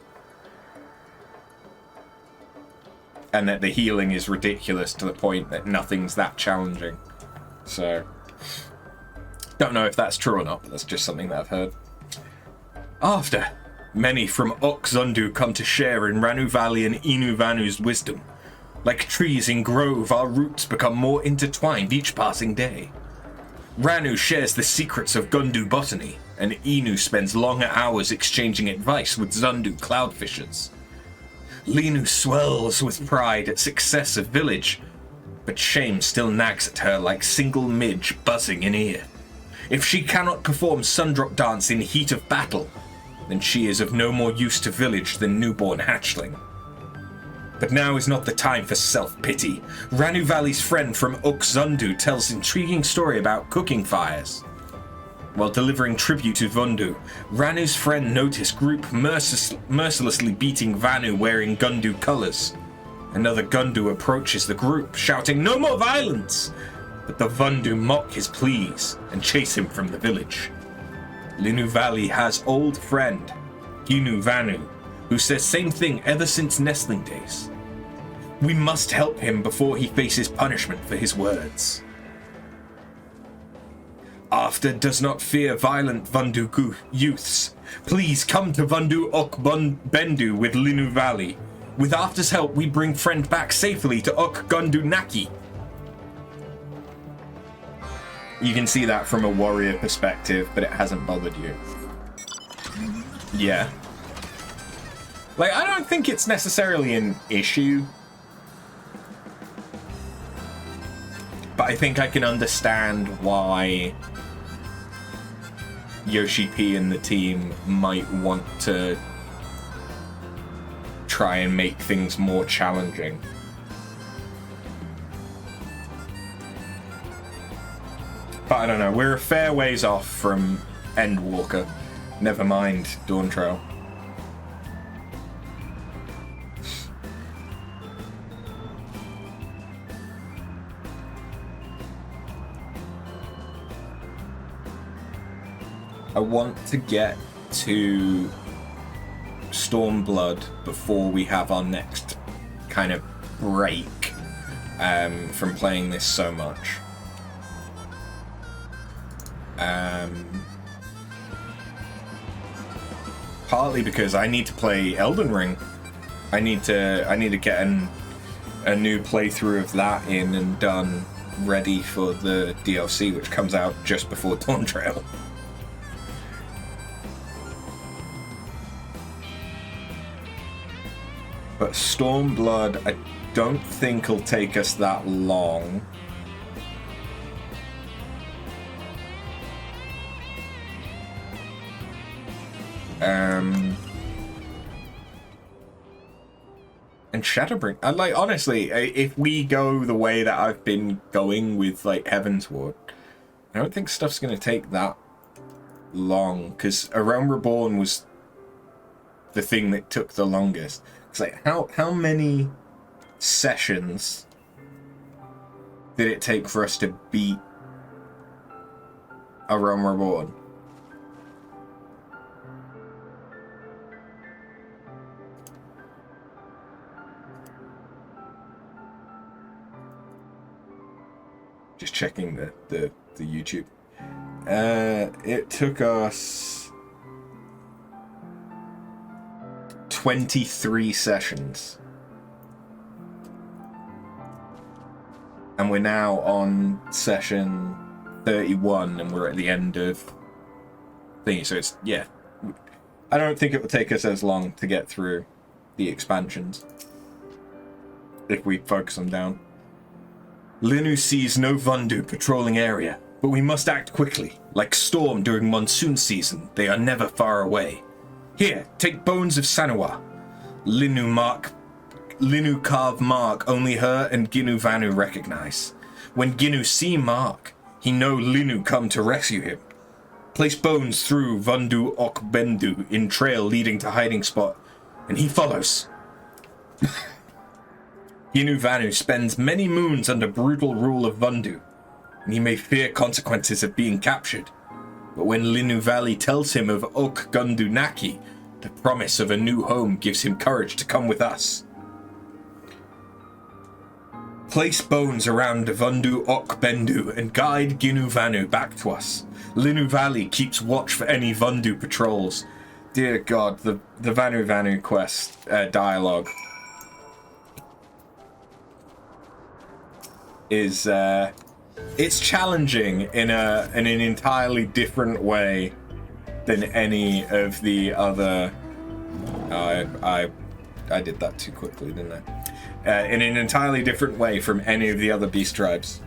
And that the healing is ridiculous to the point that nothing's that challenging. So, don't know if that's true or not, but that's just something that I've heard. After, many from Okzundu come to share in Ranu Valley and Inu Vanu's wisdom. Like trees in grove, our roots become more intertwined each passing day. Ranu shares the secrets of Gundu botany, and Inu spends longer hours exchanging advice with Zundu cloudfishers. Linu swells with pride at success of village, but shame still nags at her like single midge buzzing in ear. If she cannot perform Sundrop dance in heat of battle, then she is of no more use to village than newborn hatchling. But now is not the time for self-pity. Ranu Valley's friend from Okzundu tells intriguing story about cooking fires. While delivering tribute to Vundu, Ranu's friend noticed group mercilessly beating Vanu wearing Gundu colors. Another Gundu approaches the group, shouting, "No more violence!" But the Vundu mock his pleas and chase him from the village. Linu Valley has old friend, Inu Vanu, who says same thing ever since nestling days. We must help him before he faces punishment for his words. After does not fear violent Vundu youths. Please come to Vundu Ok Bendu with Linu Valley. With After's help, we bring friend back safely to Ok Gundu Naki. You can see that from a warrior perspective, but it hasn't bothered you. Yeah. Like, I don't think it's necessarily an issue. But I think I can understand why Yoshi P and the team might want to try and make things more challenging. But I don't know, we're a fair ways off from Endwalker. Never mind Dawn Trail. I want to get to Stormblood before we have our next kind of break from playing this so much. Partly because I need to play Elden Ring. I need to get a new playthrough of that in and done, ready for the DLC, which comes out just before Dawn Trail. But Stormblood, I don't think will take us that long. And Shadowbring, like, honestly, if we go the way that I've been going with, like, Heavensward, I don't think stuff's going to take that long, because A Realm Reborn was the thing that took the longest. It's like, how many sessions did it take for us to beat A Realm Reborn? Just checking the YouTube. It took us 23 sessions. And we're now on session 31, and we're at the end of thingy. So it's, yeah. I don't think it will take us as long to get through the expansions if we focus them down. Linu sees no Vundu patrolling area, but we must act quickly. Like storm during monsoon season, they are never far away. Here, take bones of Sanua. Linu carve mark only her and Ginu Vanu recognize. When Ginu see mark, he know Linu come to rescue him. Place bones through Vundu Okbendu in trail leading to hiding spot, and he follows. Ginu Vanu spends many moons under brutal rule of Vundu, and he may fear consequences of being captured. But when Linu Valley tells him of Ok Gundu Naki, the promise of a new home gives him courage to come with us. Place bones around Vundu Okbendu and guide Ginu Vanu back to us. Linu Valley keeps watch for any Vundu patrols. Dear God, the Vanu quest dialogue is it's challenging in an entirely different way than any of the other. I did that too quickly, didn't I? In an entirely different way from any of the other beast tribes,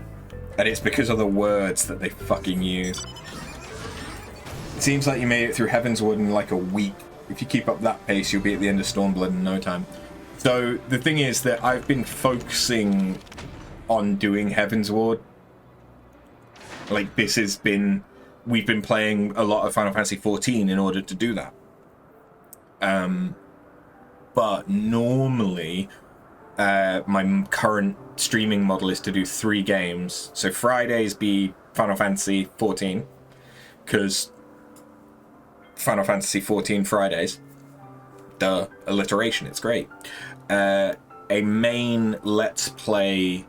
and it's because of the words that they fucking use. It seems like you made it through Heavensward in like a week. If you keep up that pace, you'll be at the end of Stormblood in no time. So the thing is that I've been focusing on doing Heavensward. Like, this has been... We've been playing a lot of Final Fantasy XIV in order to do that. But normally, my current streaming model is to do 3 games. So Fridays be Final Fantasy XIV, because Final Fantasy XIV Fridays. Duh, alliteration, it's great. A main Let's Play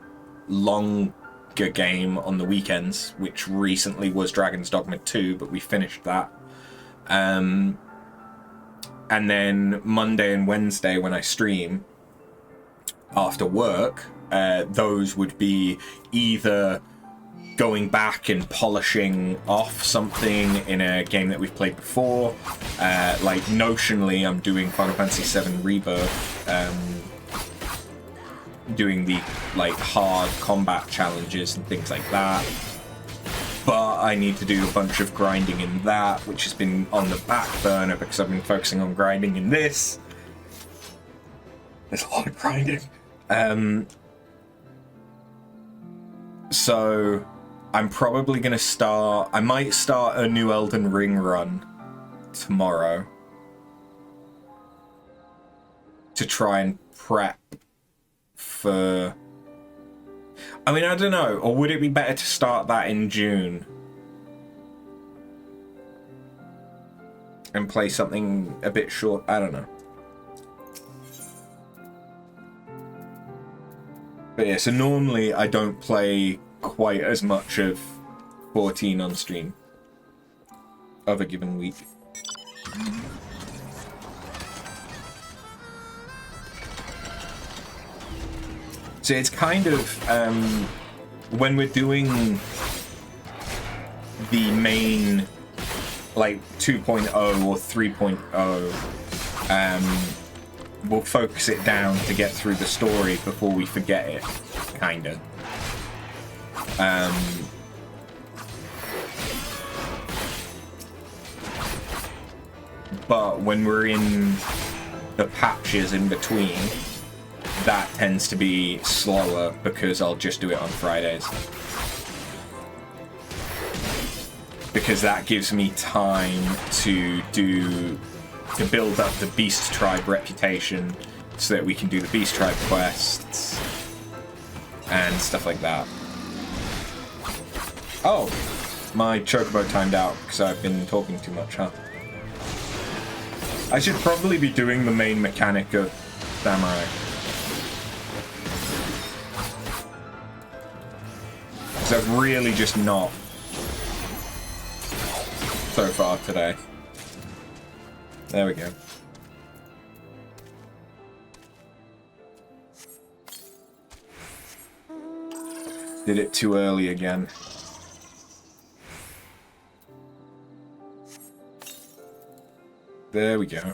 longer game on the weekends, which recently was Dragon's Dogma 2, but we finished that. And then Monday and Wednesday when I stream after work, those would be either going back and polishing off something in a game that we've played before. Like, notionally, I'm doing Final Fantasy VII Rebirth, doing the like hard combat challenges and things like that. But I need to do a bunch of grinding in that, which has been on the back burner because I've been focusing on grinding in this. There's a lot of grinding. So I'm probably going to start... I might start a new Elden Ring run tomorrow to try and prep for... I mean, I don't know. Or would it be better to start that in June and play something a bit short? I don't know. But yeah, so normally I don't play quite as much of 14 on stream of a given week. So it's kind of, when we're doing the main, like, 2.0 or 3.0, we'll focus it down to get through the story before we forget it, kinda. But when we're in the patches in between, that tends to be slower because I'll just do it on Fridays. Because that gives me time to build up the Beast Tribe reputation so that we can do the Beast Tribe quests and stuff like that. Oh, my chocobo timed out because I've been talking too much, huh? I should probably be doing the main mechanic of Samurai. Because I've really just not so far today. There we go. Did it too early again. There we go.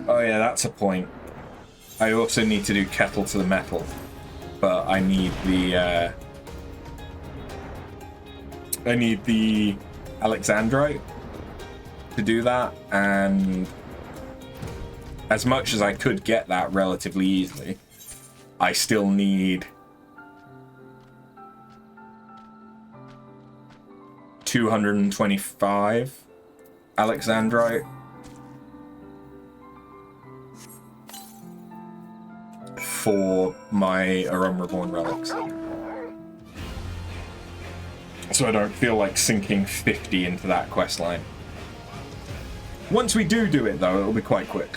Oh yeah, that's a point. I also need to do Kettle to the Metal, but I need the Alexandrite to do that, and as much as I could get that relatively easily, I still need 225 Alexandrite for my A Realm Reborn relics. So I don't feel like sinking 50 into that quest line. Once we do it though, it'll be quite quick,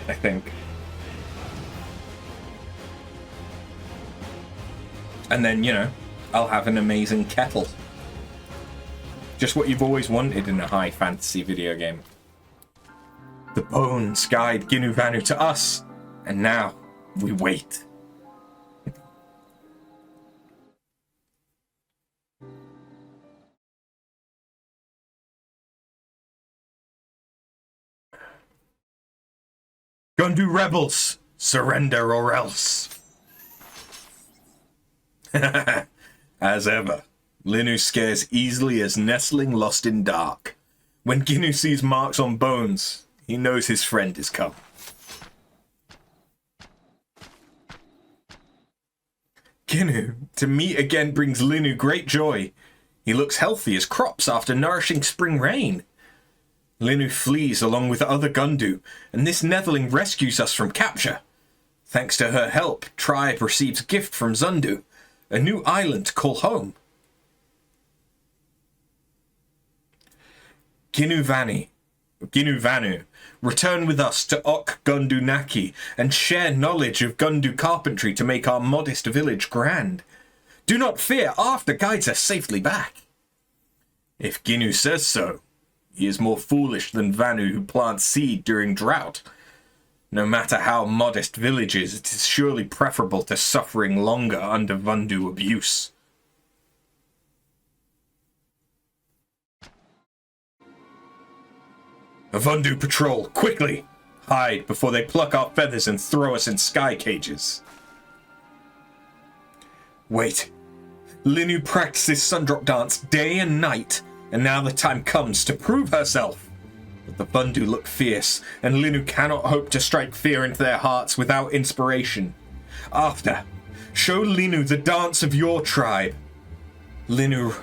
I think. And then, you know, I'll have an amazing kettle. Just what you've always wanted in a high fantasy video game. The bones guide Ginu Vanu to us, and now we wait. Gundu rebels, surrender or else. As ever, Linu scares easily as nestling lost in dark. When Ginu sees marks on bones, he knows his friend is come. Ginu, to meet again brings Linu great joy. He looks healthy as crops after nourishing spring rain. Linu flees along with other Gundu, and this Netherling rescues us from capture. Thanks to her help, Tribe receives gift from Zundu, a new island to call home. Ginu Vanu, return with us to Ok Gundu Naki and share knowledge of Gundu carpentry to make our modest village grand. Do not fear, After guides us safely back. If Ginu says so, he is more foolish than Vanu who plants seed during drought. No matter how modest villages, it is surely preferable to suffering longer under Vundu abuse. A Vundu patrol, quickly! Hide before they pluck our feathers and throw us in sky cages. Wait. Linu practices Sundrop dance day and night, and now the time comes to prove herself. But the Vundu look fierce, and Linu cannot hope to strike fear into their hearts without inspiration. After, show Linu the dance of your tribe. Linu,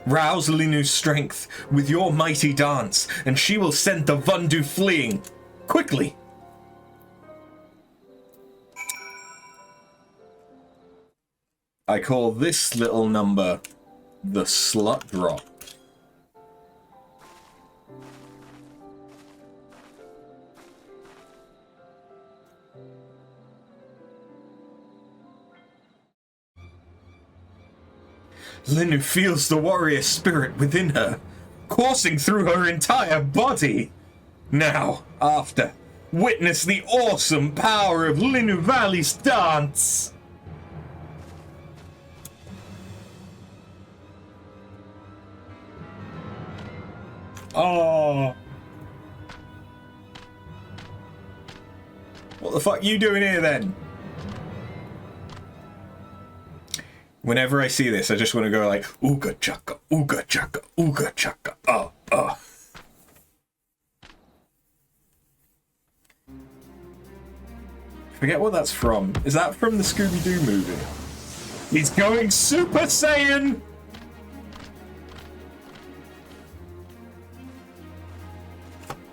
rouse Linu's strength with your mighty dance, and she will send the Vundu fleeing. Quickly! I call this little number the slut drop. Linu feels the warrior spirit within her, coursing through her entire body. Now, after, witness the awesome power of Linu Valley's dance. Oh. What the fuck you doing here then? Whenever I see this, I just want to go like, ooga chaka, ooga chaka, ooga chaka, oh, oh. Forget what that's from. Is that from the Scooby-Doo movie? He's going Super Saiyan!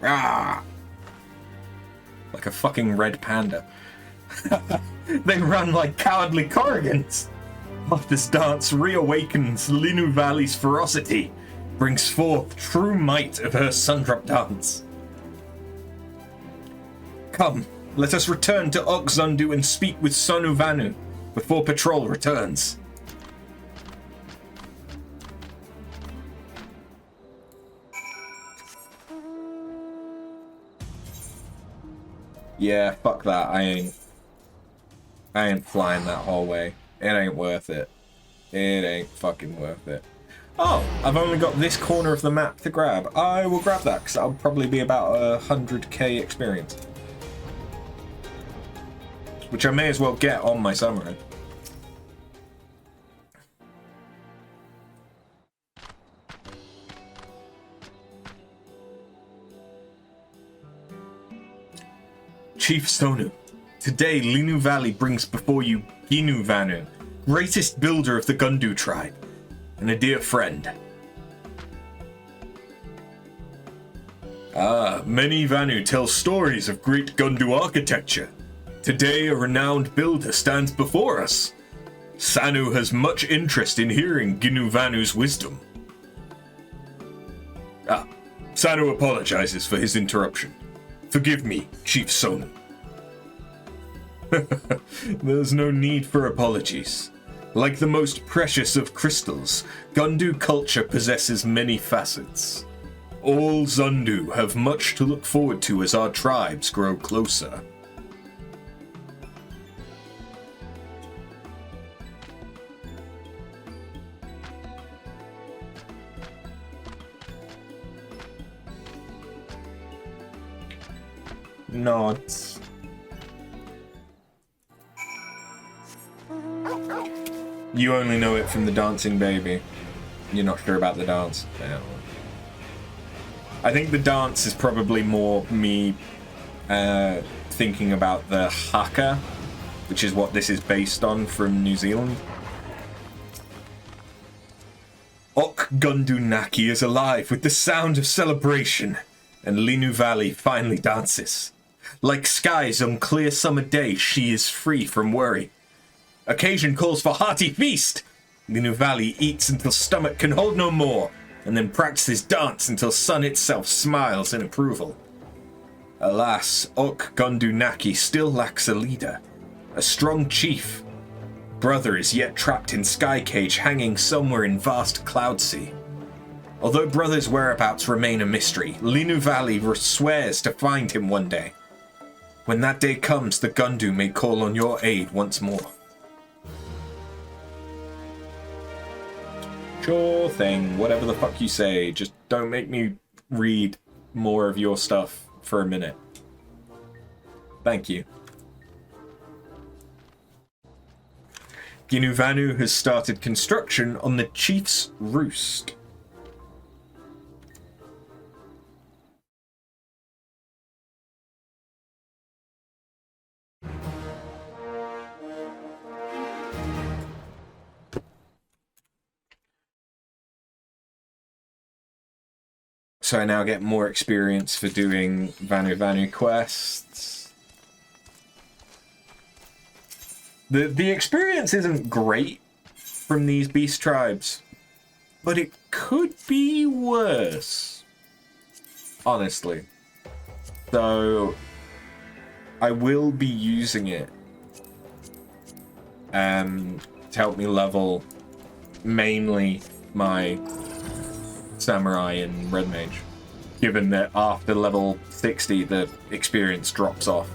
Ah! Like a fucking red panda. They run like cowardly Corrigans. This dance reawakens Linu Valley's ferocity, brings forth true might of her Sundrop dance. Come, let us return to Okzundu and speak with Sonu Vanu before patrol returns. Yeah, fuck that. I ain't flying that whole way. It ain't worth it. It ain't fucking worth it. Oh, I've only got this corner of the map to grab. I will grab that, because that'll probably be about 100k experience. Which I may as well get on my samurai. Chief Sonu, today Linu Valley brings before you Ginu Vanu, greatest builder of the Gundu tribe, and a dear friend. Many Vanu tell stories of great Gundu architecture. Today a renowned builder stands before us. Sanu has much interest in hearing Ginu Vanu's wisdom. Sanu apologizes for his interruption. Forgive me, Chief Sonu. There's no need for apologies. Like the most precious of crystals, Gundu culture possesses many facets. All Zundu have much to look forward to as our tribes grow closer. Nods. You only know it from the dancing baby. You're not sure about the dance. Yeah. I think the dance is probably more me thinking about the haka, which is what this is based on from New Zealand. Ok Gundu Naki is alive with the sound of celebration, and Linu Valley finally dances. Like skies on clear summer days, she is free from worry. Occasion calls for hearty feast. Linu Valley eats until stomach can hold no more, and then practices dance until sun itself smiles in approval. Alas, Ok Gundu Naki still lacks a leader, a strong chief. Brother is yet trapped in sky cage hanging somewhere in vast cloud sea. Although Brother's whereabouts remain a mystery, Linu Valley swears to find him one day. When that day comes, the Gundu may call on your aid once more. Sure thing, whatever the fuck you say, just don't make me read more of your stuff for a minute. Thank you. Ginu Vanu has started construction on the Chief's Roost. So I now get more experience for doing Vanu quests. The experience isn't great from these beast tribes. But it could be worse, honestly. So I will be using it to help me level mainly my samurai and red mage, given that after level 60 the experience drops off.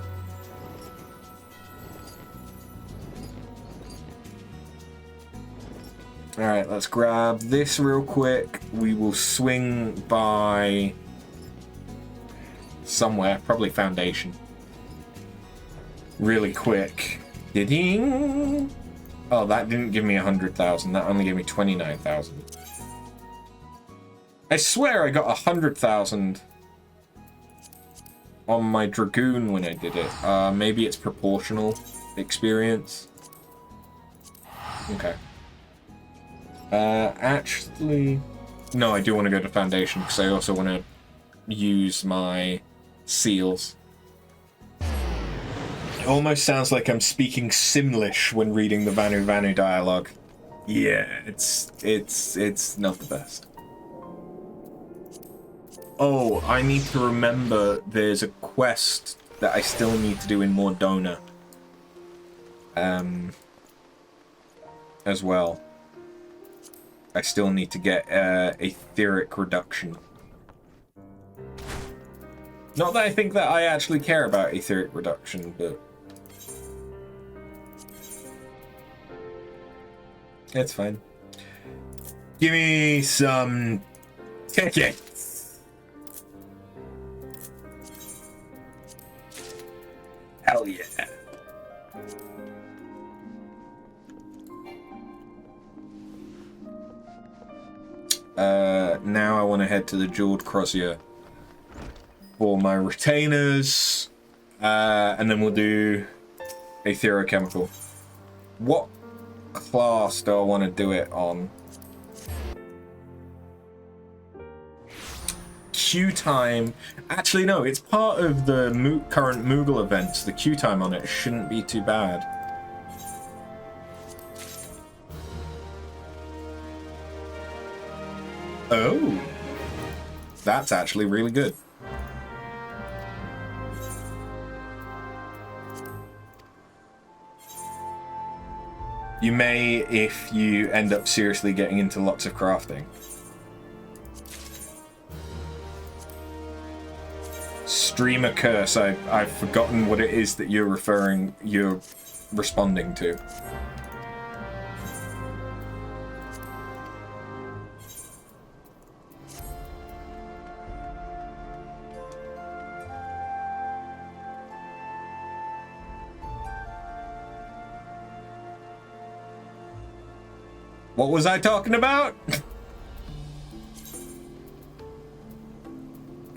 Alright, let's grab this real quick. We will swing by somewhere, probably Foundation. Really quick. Ding! Oh, that didn't give me 100,000. That only gave me 29,000. I swear I got 100,000 on my Dragoon when I did it. Maybe it's proportional experience. Okay. Actually, no, I do want to go to Foundation because I also want to use my seals. It almost sounds like I'm speaking Simlish when reading the Vanu Vanu dialogue. Yeah, it's not the best. Oh, I need to remember there's a quest that I still need to do in Mordona. As well. I still need to get etheric reduction. Not that I think that I actually care about etheric reduction, but it's fine. Give me some tickets. Hell yeah. Now I want to head to the Jeweled Crozier for my retainers, and then we'll do Aetherochemical. What class do I want to do it on? Queue time. Actually, no, it's part of the current Moogle events. The queue time on it shouldn't be too bad. Oh, that's actually really good. You may if you end up seriously getting into lots of crafting. Streamer curse. I've forgotten what it is that you're responding to. What was I talking about?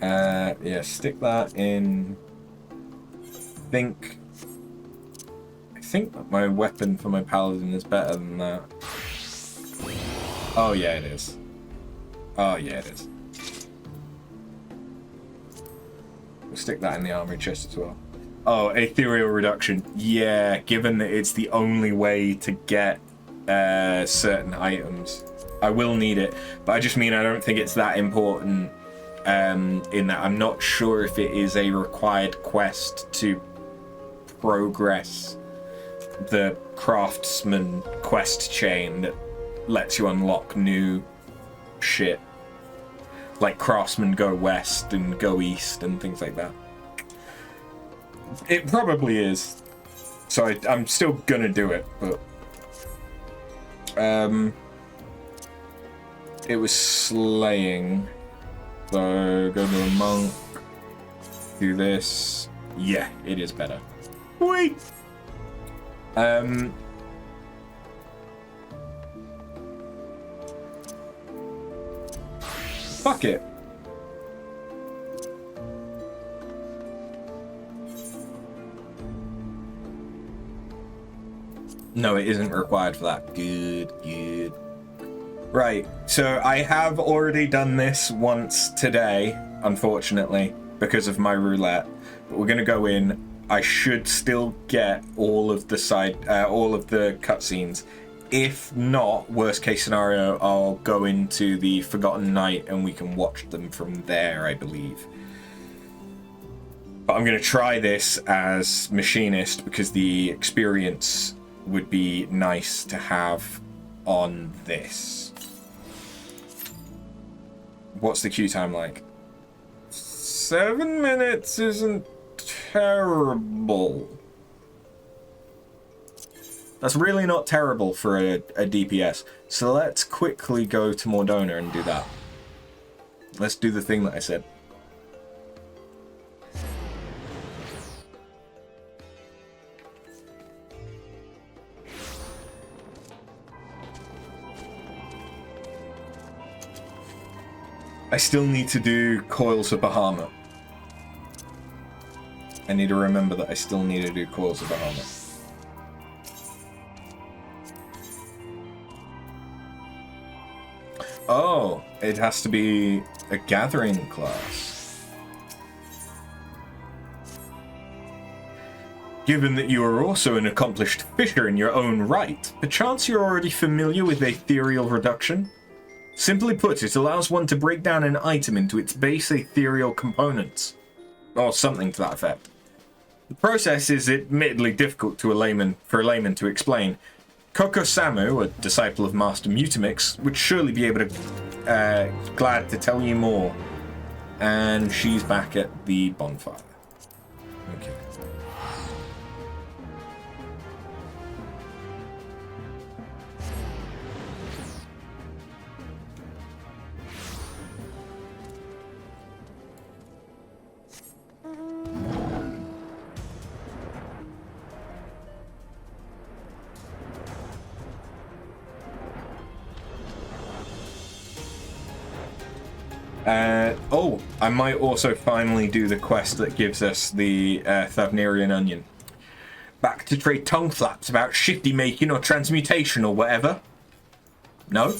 Yeah, stick that in. I think that my weapon for my paladin is better than that. Oh yeah, it is. Oh yeah, it is. We'll stick that in the armory chest as well. Oh, ethereal reduction. Yeah, given that it's the only way to get certain items. I will need it, but I just mean I don't think it's that important in that I'm not sure if it is a required quest to progress the craftsman quest chain that lets you unlock new shit. Like craftsmen go west and go east and things like that. It probably is. So I'm still gonna do it, but it was slaying. So go to a monk. Do this. Yeah, it is better. Wait. Fuck it. No, it isn't required for that. Good, good. Right, so I have already done this once today, unfortunately, because of my roulette. But we're gonna go in. I should still get all of the cutscenes If not, worst case scenario, I'll go into the Forgotten Night and we can watch them from there, I believe. But I'm going to try this as Machinist because the experience would be nice to have on this. What's the queue time like? 7 minutes isn't terrible. That's really not terrible for a DPS. So let's quickly go to Mordona and do that. Let's do the thing that I said. I still need to do Coils of Bahamut. I need to remember that I still need to do Coils of Bahamut. Oh, it has to be a gathering class. Given that you are also an accomplished fisher in your own right, perchance you're already familiar with ethereal reduction? Simply put, it allows one to break down an item into its base ethereal components. Or something to that effect. The process is admittedly difficult for a layman to explain. Koko Samu, a disciple of Master Mutamix, would surely be able to glad to tell you more. And she's back at the bonfire. Okay. Oh, I might also finally do the quest that gives us the Thavnerian Onion. Back to trade tongue flaps about shifty making or transmutation or whatever? No?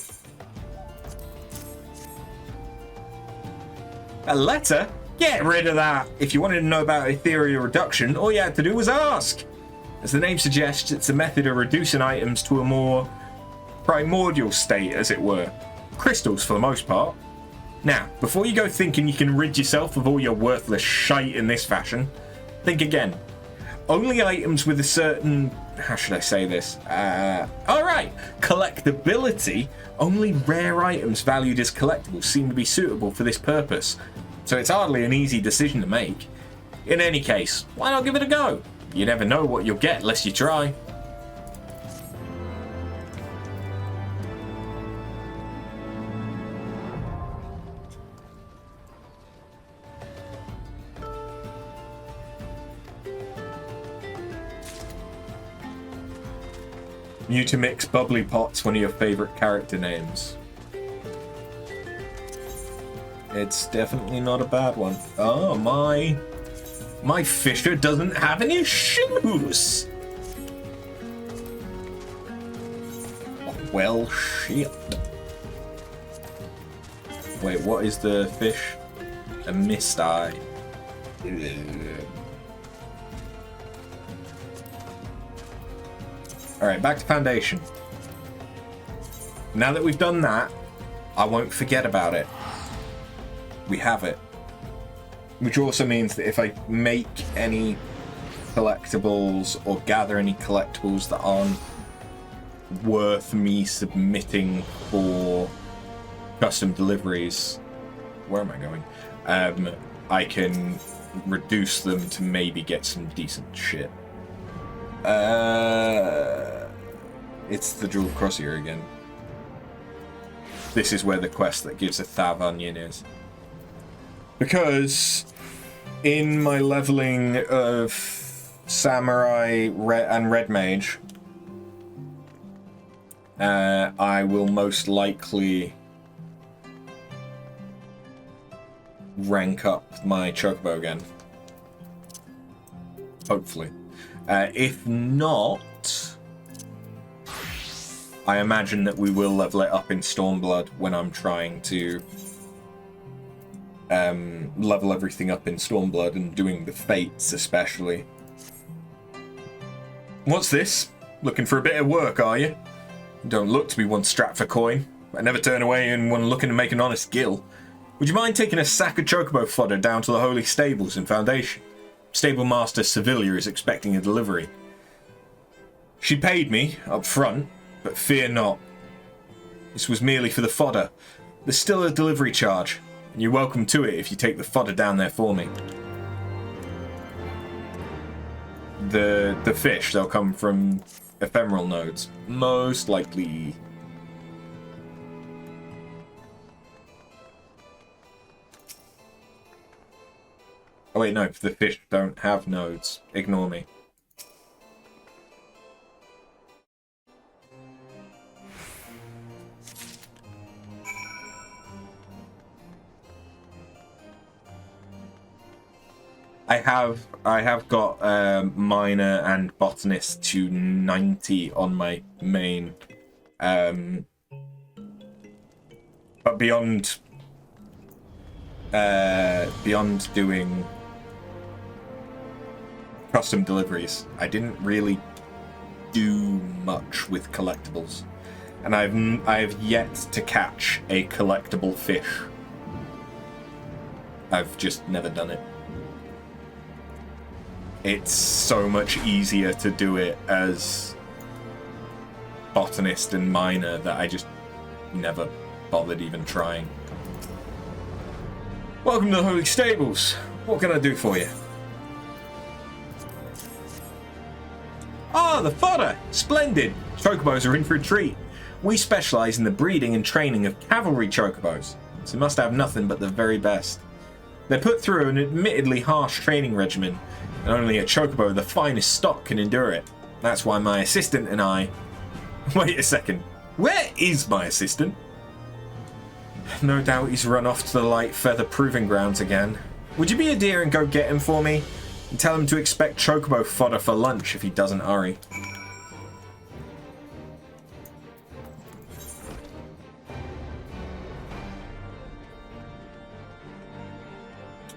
A letter? Get rid of that! If you wanted to know about ethereal reduction, all you had to do was ask! As the name suggests, it's a method of reducing items to a more primordial state, as it were. Crystals, for the most part. Now, before you go thinking you can rid yourself of all your worthless shite in this fashion, think again. Only items with a certain... how should I say this? Alright, collectability. Only rare items valued as collectibles seem to be suitable for this purpose, so it's hardly an easy decision to make. In any case, why not give it a go? You never know what you'll get unless you try. Mutamix Bubbly Pot's one of your favorite character names. It's definitely not a bad one. Oh, my fisher doesn't have any shoes. Well, shit. Wait, what is the fish? A mist eye. Alright, back to Foundation. Now that we've done that, I won't forget about it. We have it. Which also means that if I make any collectibles or gather any collectibles that aren't worth me submitting for custom deliveries, where am I going? I can reduce them to maybe get some decent shit. It's the Jewel Crossier again. This is where the quest that gives a Thav Onion is. Because in my leveling of Samurai and Red Mage, I will most likely rank up my Chocobo again. Hopefully. If not, I imagine that we will level it up in Stormblood when I'm trying to level everything up in Stormblood and doing the Fates especially. What's this? Looking for a bit of work, are you? Don't look to be one strapped for coin. I never turn away anyone looking to make an honest gill. Would you mind taking a sack of chocobo fodder down to the Holy Stables in Foundation? Stable Master Sevilla is expecting a delivery. She paid me, up front, but fear not. This was merely for the fodder. There's still a delivery charge, and you're welcome to it if you take the fodder down there for me. The fish, they'll come from ephemeral nodes. Most likely. Oh wait, no, the fish don't have nodes. Ignore me. I have got miner and botanist to 90 on my main, but beyond doing custom deliveries, I didn't really do much with collectibles, and I've yet to catch a collectible fish. I've just never done it. It's so much easier to do it as botanist and miner that I just never bothered even trying. Welcome to the Holy Stables. What can I do for you? Ah, the fodder! Splendid! Chocobos are in for a treat. We specialise in the breeding and training of cavalry chocobos, so must have nothing but the very best. They're put through an admittedly harsh training regimen, and only a chocobo of the finest stock can endure it. That's why my assistant and I... Wait a second. Where is my assistant? No doubt he's run off to the light feather proving grounds again. Would you be a dear and go get him for me? And tell him to expect chocobo fodder for lunch if he doesn't hurry.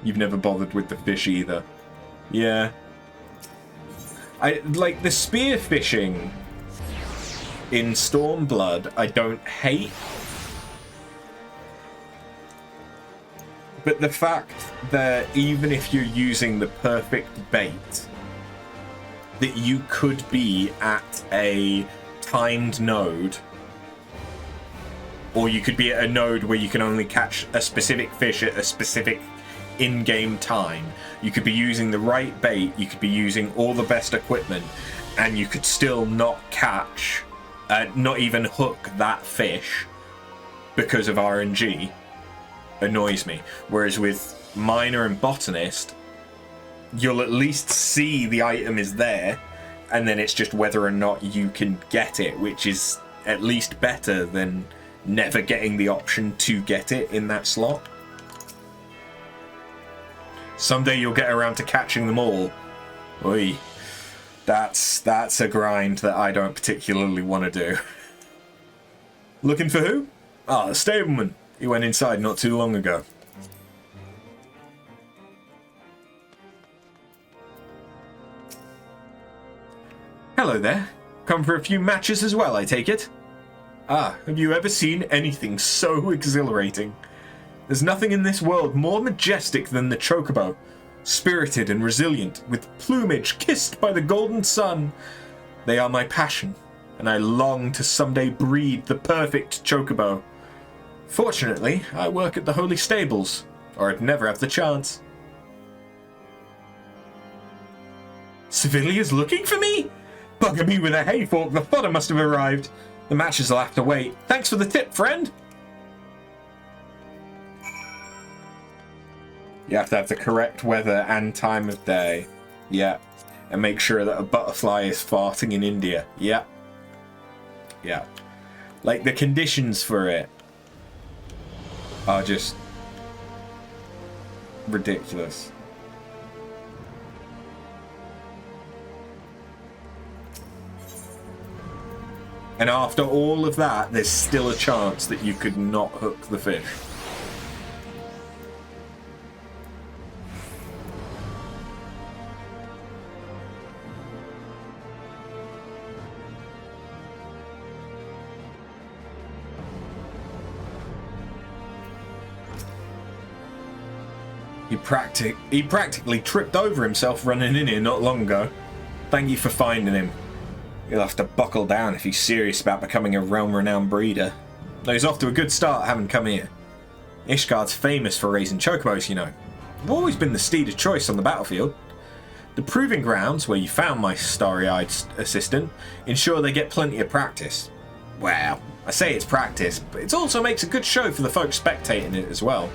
You've never bothered with the fish either. Yeah. I like the spear fishing in Stormblood, I don't hate. But the fact that even if you're using the perfect bait, that you could be at a timed node, or you could be at a node where you can only catch a specific fish at a specific in-game time. You could be using the right bait, you could be using all the best equipment, and you could still not catch, not even hook that fish because of RNG. Annoys me. Whereas with miner and botanist, you'll at least see the item is there, and then it's just whether or not you can get it, which is at least better than never getting the option to get it in that slot. Someday you'll get around to catching them all. Oy. That's a grind that I don't particularly want to do. Looking for who? Ah, the stableman. He went inside not too long ago. Hello there. Come for a few matches as well, I take it? Ah, have you ever seen anything so exhilarating? There's nothing in this world more majestic than the chocobo. Spirited and resilient, with plumage kissed by the golden sun. They are my passion, and I long to someday breed the perfect chocobo. Fortunately, I work at the Holy Stables, or I'd never have the chance. Civilia's looking for me? Bugger me with a hayfork, the fodder must have arrived. The matches will have to wait. Thanks for the tip, friend. You have to have the correct weather and time of day. Yeah. And make sure that a butterfly is farting in India. Yeah. Yeah. Like, the conditions for it are just ridiculous. And after all of that, there's still a chance that you could not hook the fish. He practically tripped over himself running in here not long ago. Thank you for finding him. He'll have to buckle down if he's serious about becoming a realm-renowned breeder. Though he's off to a good start having come here. Ishgard's famous for raising chocobos, you know. They've always been the steed of choice on the battlefield. The proving grounds, where you found my starry-eyed assistant, ensure they get plenty of practice. Well, I say it's practice, but it also makes a good show for the folks spectating it as well.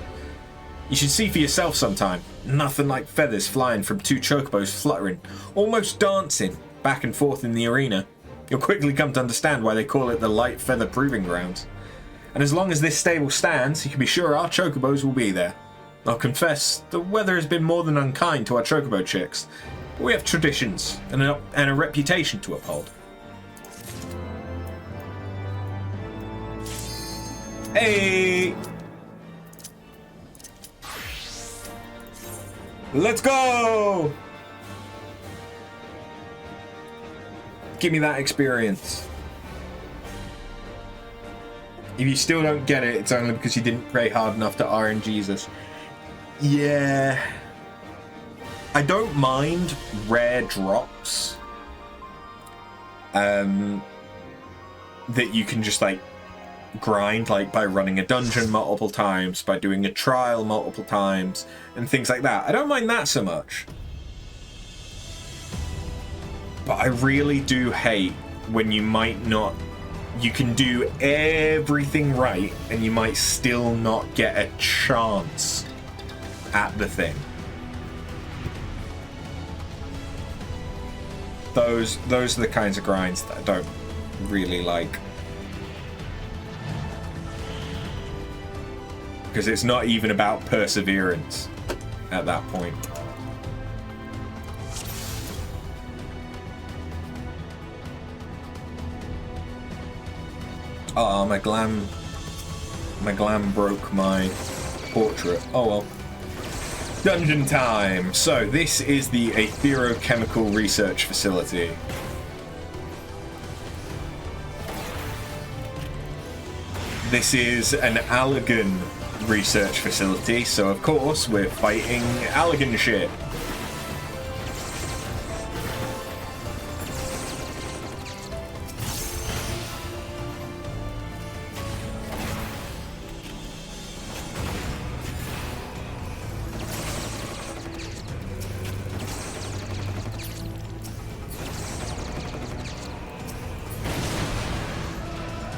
You should see for yourself sometime. Nothing like feathers flying from two chocobos fluttering, almost dancing, back and forth in the arena. You'll quickly come to understand why they call it the Light Feather Proving Grounds. And as long as this stable stands, you can be sure our chocobos will be there. I'll confess, the weather has been more than unkind to our chocobo chicks, but we have traditions and a reputation to uphold. Hey! Let's go! Give me that experience. If you still don't get it, it's only because you didn't pray hard enough to RNGesus. Yeah. I don't mind rare drops. That you can just like grind, like by running a dungeon multiple times, by doing a trial multiple times, and things like that. I don't mind that so much. But I really do hate when you might not... You can do everything right, and you might still not get a chance at the thing. Those are the kinds of grinds that I don't really like. Because it's not even about perseverance at that point. Oh, my glam broke my portrait. Oh well. Dungeon time! So, this is the Aetherochemical Research Facility. This is an Allagan research facility, so of course we're fighting Allagan shit.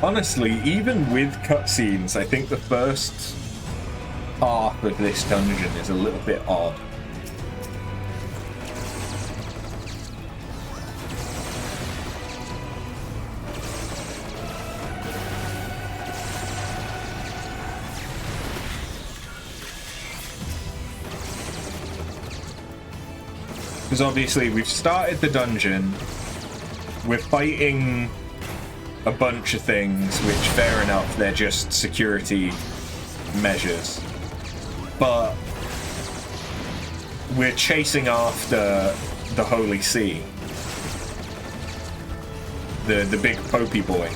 Honestly, even with cutscenes, I think the first half of this dungeon is a little bit odd. Because obviously we've started the dungeon, we're fighting a bunch of things, which fair enough, they're just security measures. But we're chasing after the Holy See. The big popey boy.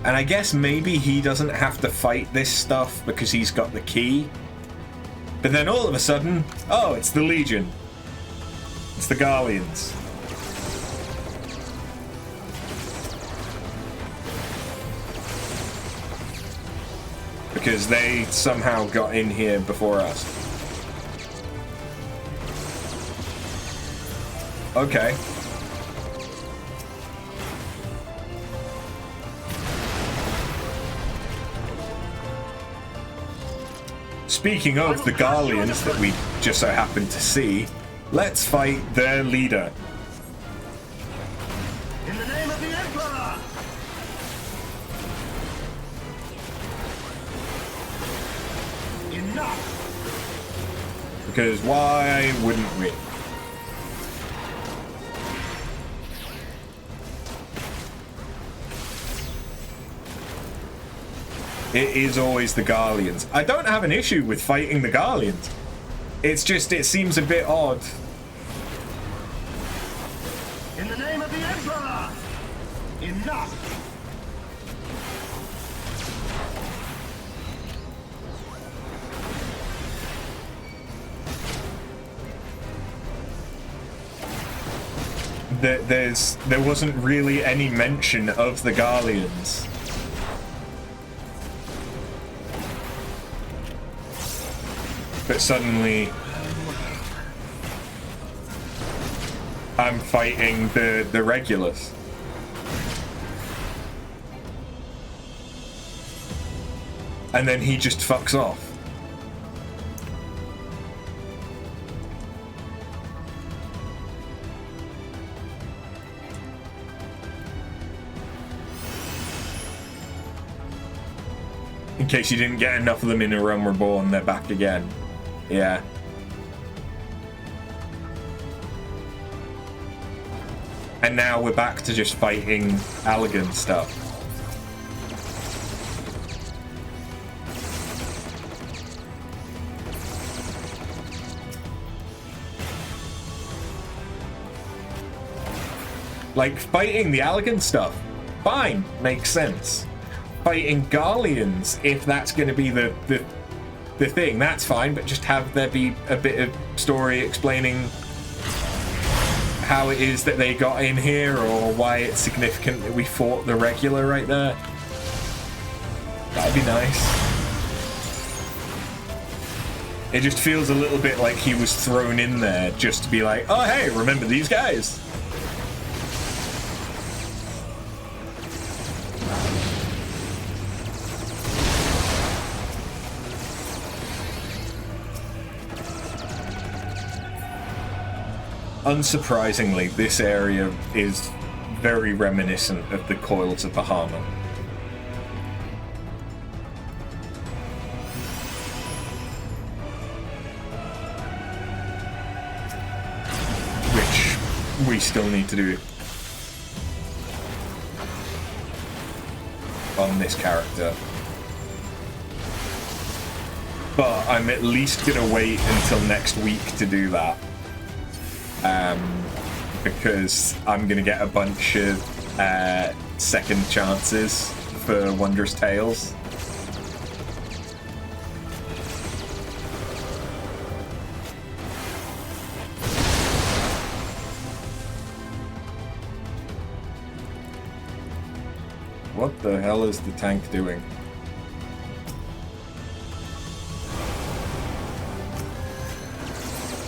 And I guess maybe he doesn't have to fight this stuff because he's got the key. But then all of a sudden, oh, it's the Legion. It's the Garleans. Because they somehow got in here before us. Okay. Speaking of the Garleans that we just so happened to see, let's fight their leader. In the name of the Emperor! Enough! Because why wouldn't we? It is always the Garleans. I don't have an issue with fighting the Garleans. It's just, it seems a bit odd. In the name of the Emperor! Enough! there wasn't really any mention of the Garleans. But suddenly I'm fighting the Regulus. And then he just fucks off. In case you didn't get enough of them in A Realm Reborn, they're back again. Yeah. And now we're back to just fighting Allagan stuff. Like, fighting the Allagan stuff, fine, makes sense. Fighting Garleans, if that's going to be the thing, that's fine, but just have there be a bit of story explaining how it is that they got in here, or why it's significant that we fought the regular right there. That'd be nice. It just feels a little bit like he was thrown in there just to be like, oh hey, remember these guys? Unsurprisingly, this area is very reminiscent of the Coils of Bahamut. Which we still need to do on this character. But I'm at least gonna wait until next week to do that. Because I'm gonna get a bunch of second chances for Wondrous Tales. What the hell is the tank doing?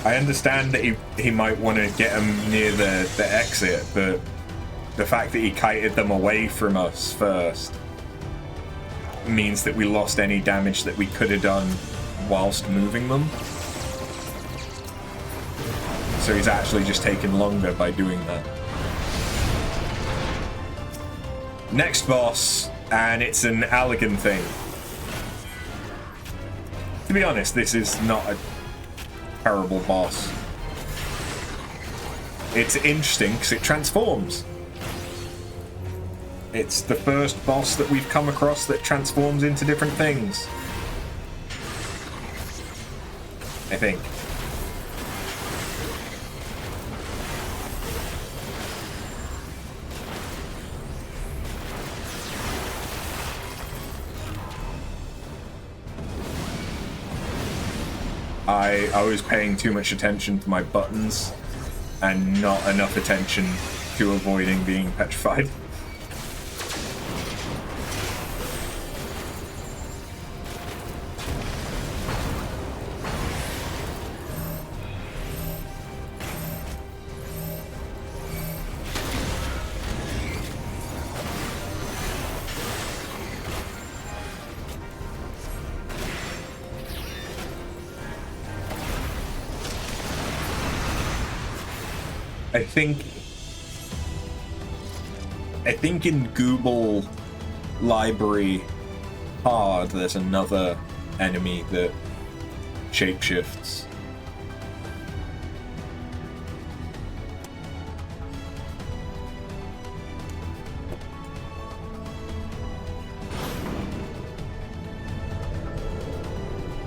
I understand that he might want to get them near the exit, but the fact that he kited them away from us first means that we lost any damage that we could have done whilst moving them. So he's actually just taken longer by doing that. Next boss, and it's an Allagan thing. To be honest, this is not a terrible boss. It's interesting because it transforms. It's the first boss that we've come across that transforms into different things, I think. I was paying too much attention to my buttons and not enough attention to avoiding being petrified. I think in Google Library Hard there's another enemy that shapeshifts.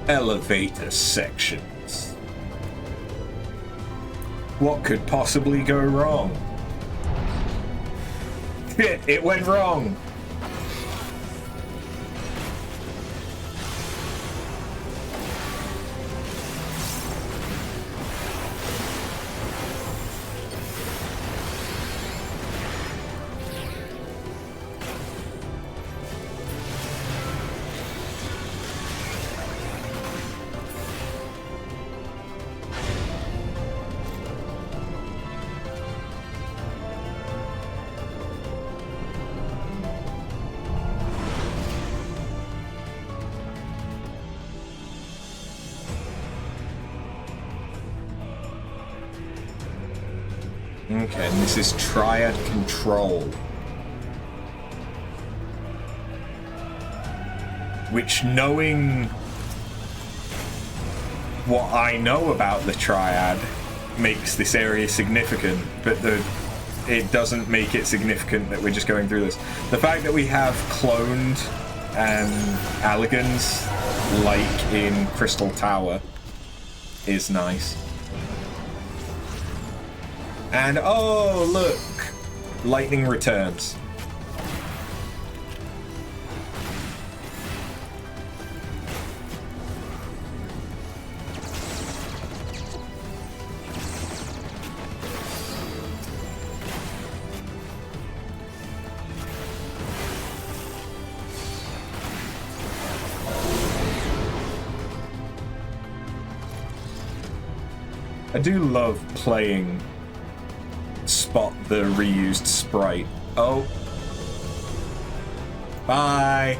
Elevator sections. What could possibly go wrong? Shit, it went wrong! Okay, and this is Triad Control. Which, knowing what I know about the Triad, makes this area significant, but it doesn't make it significant that we're just going through this. The fact that we have cloned Alligans, like in Crystal Tower, is nice. And oh look, lightning returns. I do love playing Spot the reused sprite. Oh. Bye.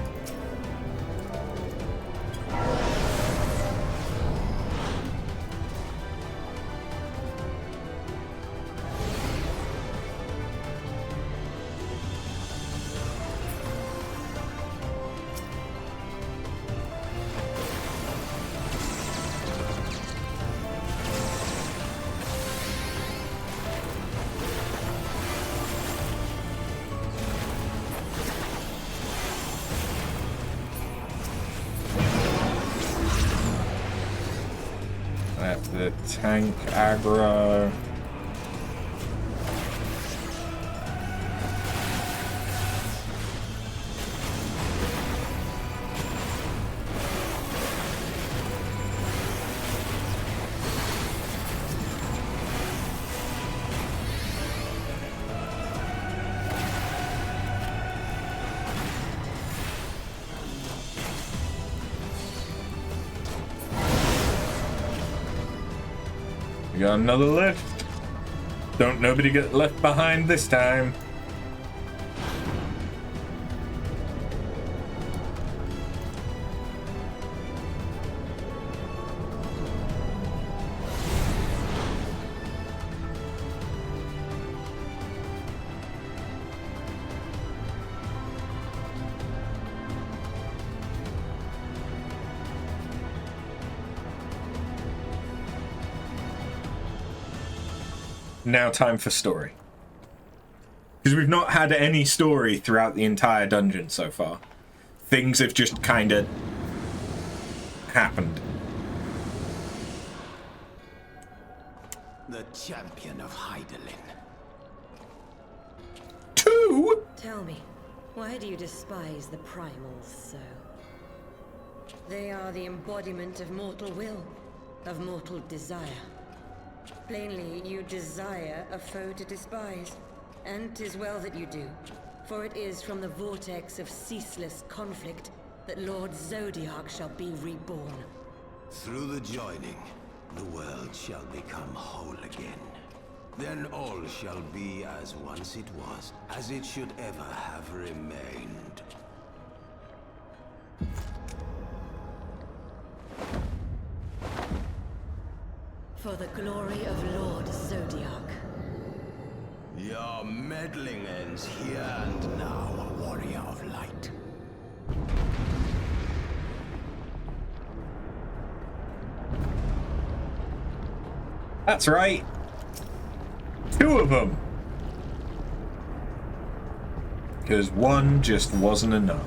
The tank aggro. We got another lift. Don't nobody get left behind this time. Now time for story. Because we've not had any story throughout the entire dungeon so far. Things have just kind of happened. The champion of Hydaelyn. Two? Tell me, why do you despise the primals so? They are the embodiment of mortal will, of mortal desire. Plainly, you desire a foe to despise. And 'tis well that you do, for it is from the vortex of ceaseless conflict that Lord Zodiac shall be reborn. Through the joining, the world shall become whole again. Then all shall be as once it was, as it should ever have remained. For the glory of Lord Zodiac. Your meddling ends here and now, warrior of light. That's right. Two of them. Because one just wasn't enough.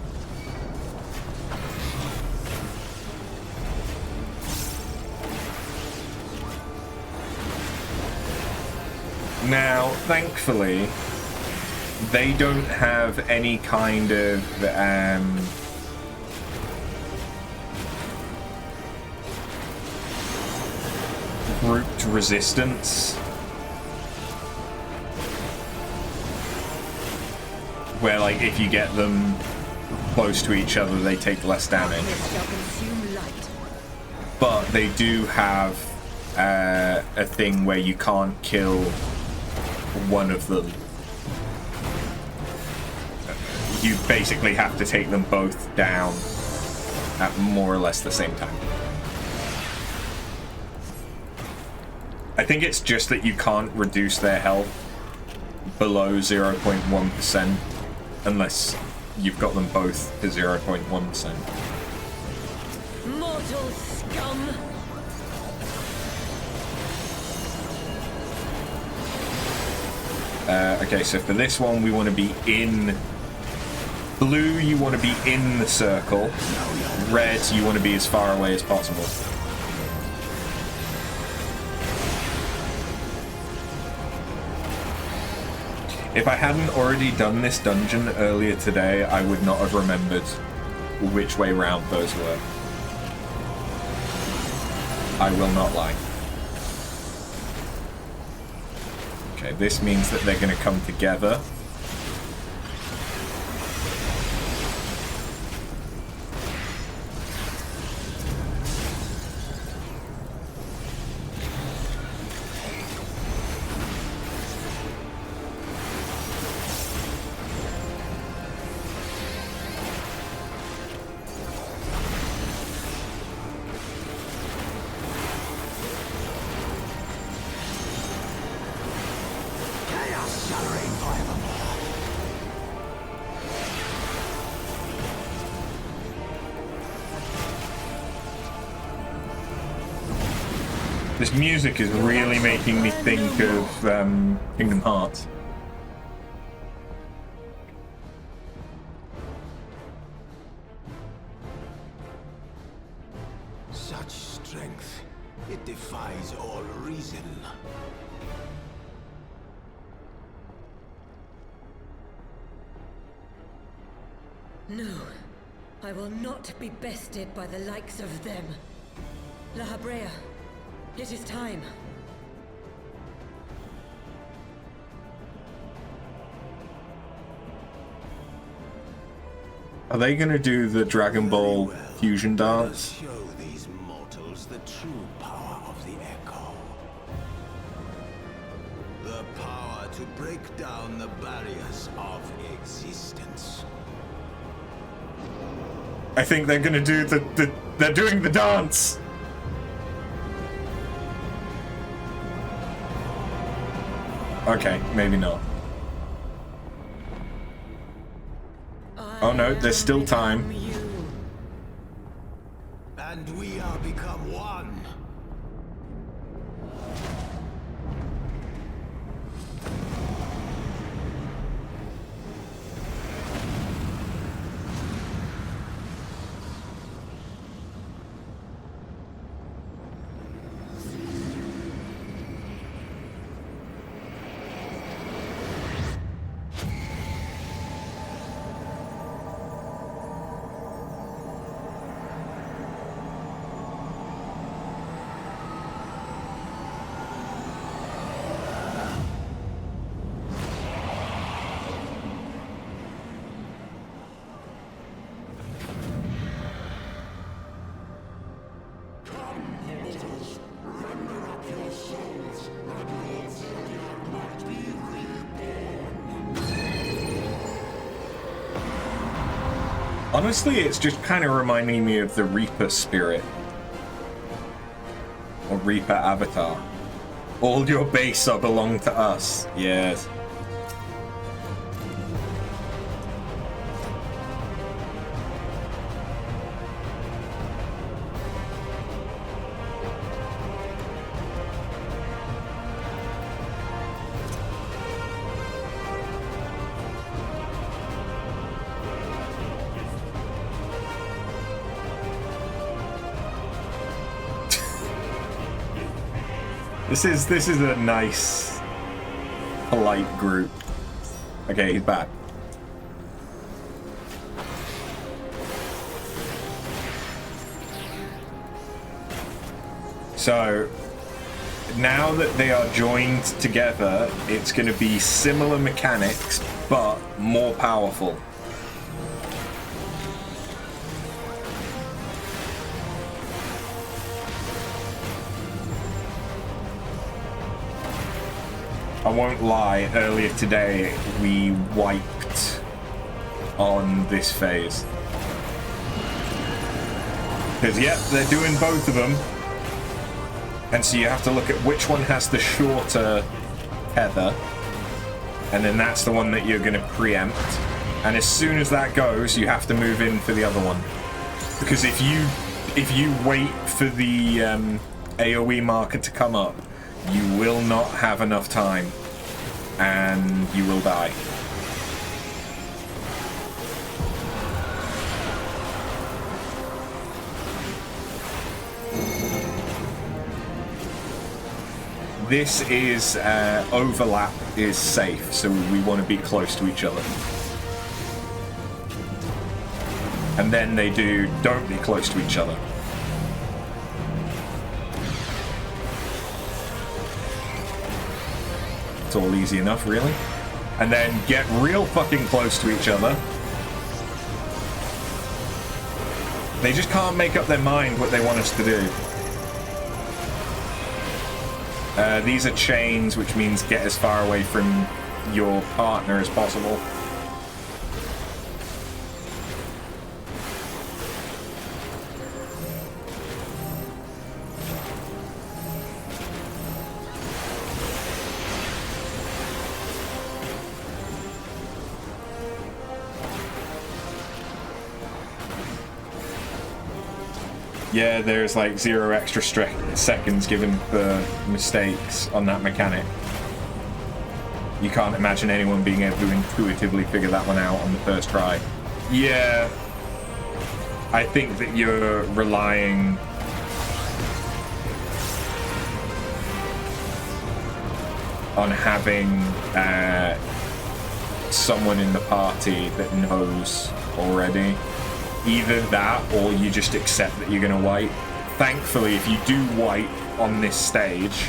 Now, thankfully, they don't have any kind of grouped resistance where, like, if you get them close to each other, they take less damage. But they do have a thing where you can't kill one of them. You basically have to take them both down at more or less the same time. I think it's just that you can't reduce their health below 0.1%, unless you've got them both to 0.1%. Mortal scum! Okay, so for this one, we want to be in... Blue, you want to be in the circle. Red, you want to be as far away as possible. If I hadn't already done this dungeon earlier today, I would not have remembered which way round those were. I will not lie. Okay, this means that they're going to come together. This music is really making me think of Kingdom Hearts. Such strength, it defies all reason. No, I will not be bested by the likes of them. La Habrea, it is time. Are they going to do the Dragon Ball fusion dance? Show these mortals the true power of the Echo. The power to break down the barriers of existence. I think they're going to do they're doing the dance. Okay, maybe not. Oh no, there's still time. And we are become one. Honestly, it's just kind of reminding me of the Reaper spirit. Or Reaper avatar. All your base are belong to us. Yes. This is a nice, polite group. Okay, he's back. So, now that they are joined together, it's going to be similar mechanics, but more powerful. I won't lie, earlier today we wiped on this phase. Because, yep, they're doing both of them. And so you have to look at which one has the shorter tether. and then that's the one that you're going to preempt. And as soon as that goes, you have to move in for the other one, because if you wait for the AoE marker to come up, you will not have enough time, and you will die. This is overlap is safe, so we want to be close to each other. And then they do don't be close to each other. It's all easy enough, really. And then get real fucking close to each other. They just can't make up their mind what they want us to do. These are chains, which means get as far away from your partner as possible. Yeah, there's like 0 extra seconds given for mistakes on that mechanic. You can't imagine anyone being able to intuitively figure that one out on the first try. Yeah, I think that you're relying on having someone in the party that knows already. Either that, or you just accept that you're going to wipe. Thankfully, if you do wipe on this stage,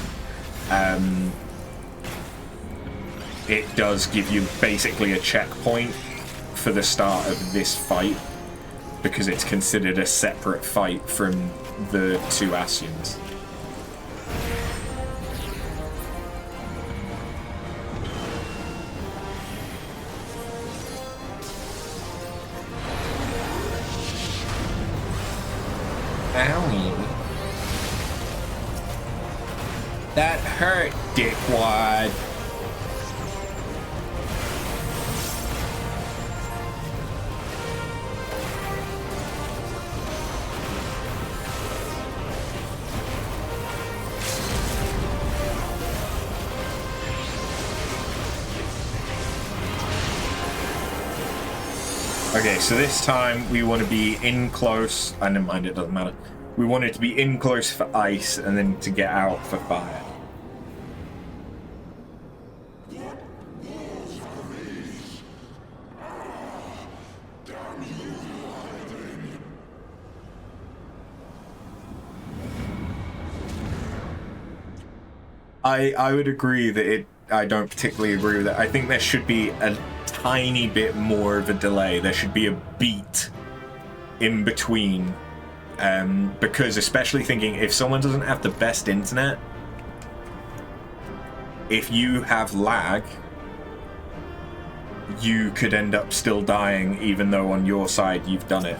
it does give you basically a checkpoint for the start of this fight, because it's considered a separate fight from the 2 Ascians. Owie. That hurt, dickwad. Okay, so this time we want to be in close. I never mind, it doesn't matter. We want it to be in close for ice and then to get out for fire. I would agree that I don't particularly agree with it. I think there should be a tiny bit more of a delay. There should be a beat in between, because especially thinking if someone doesn't have the best internet, if you have lag, you could end up still dying even though on your side you've done it.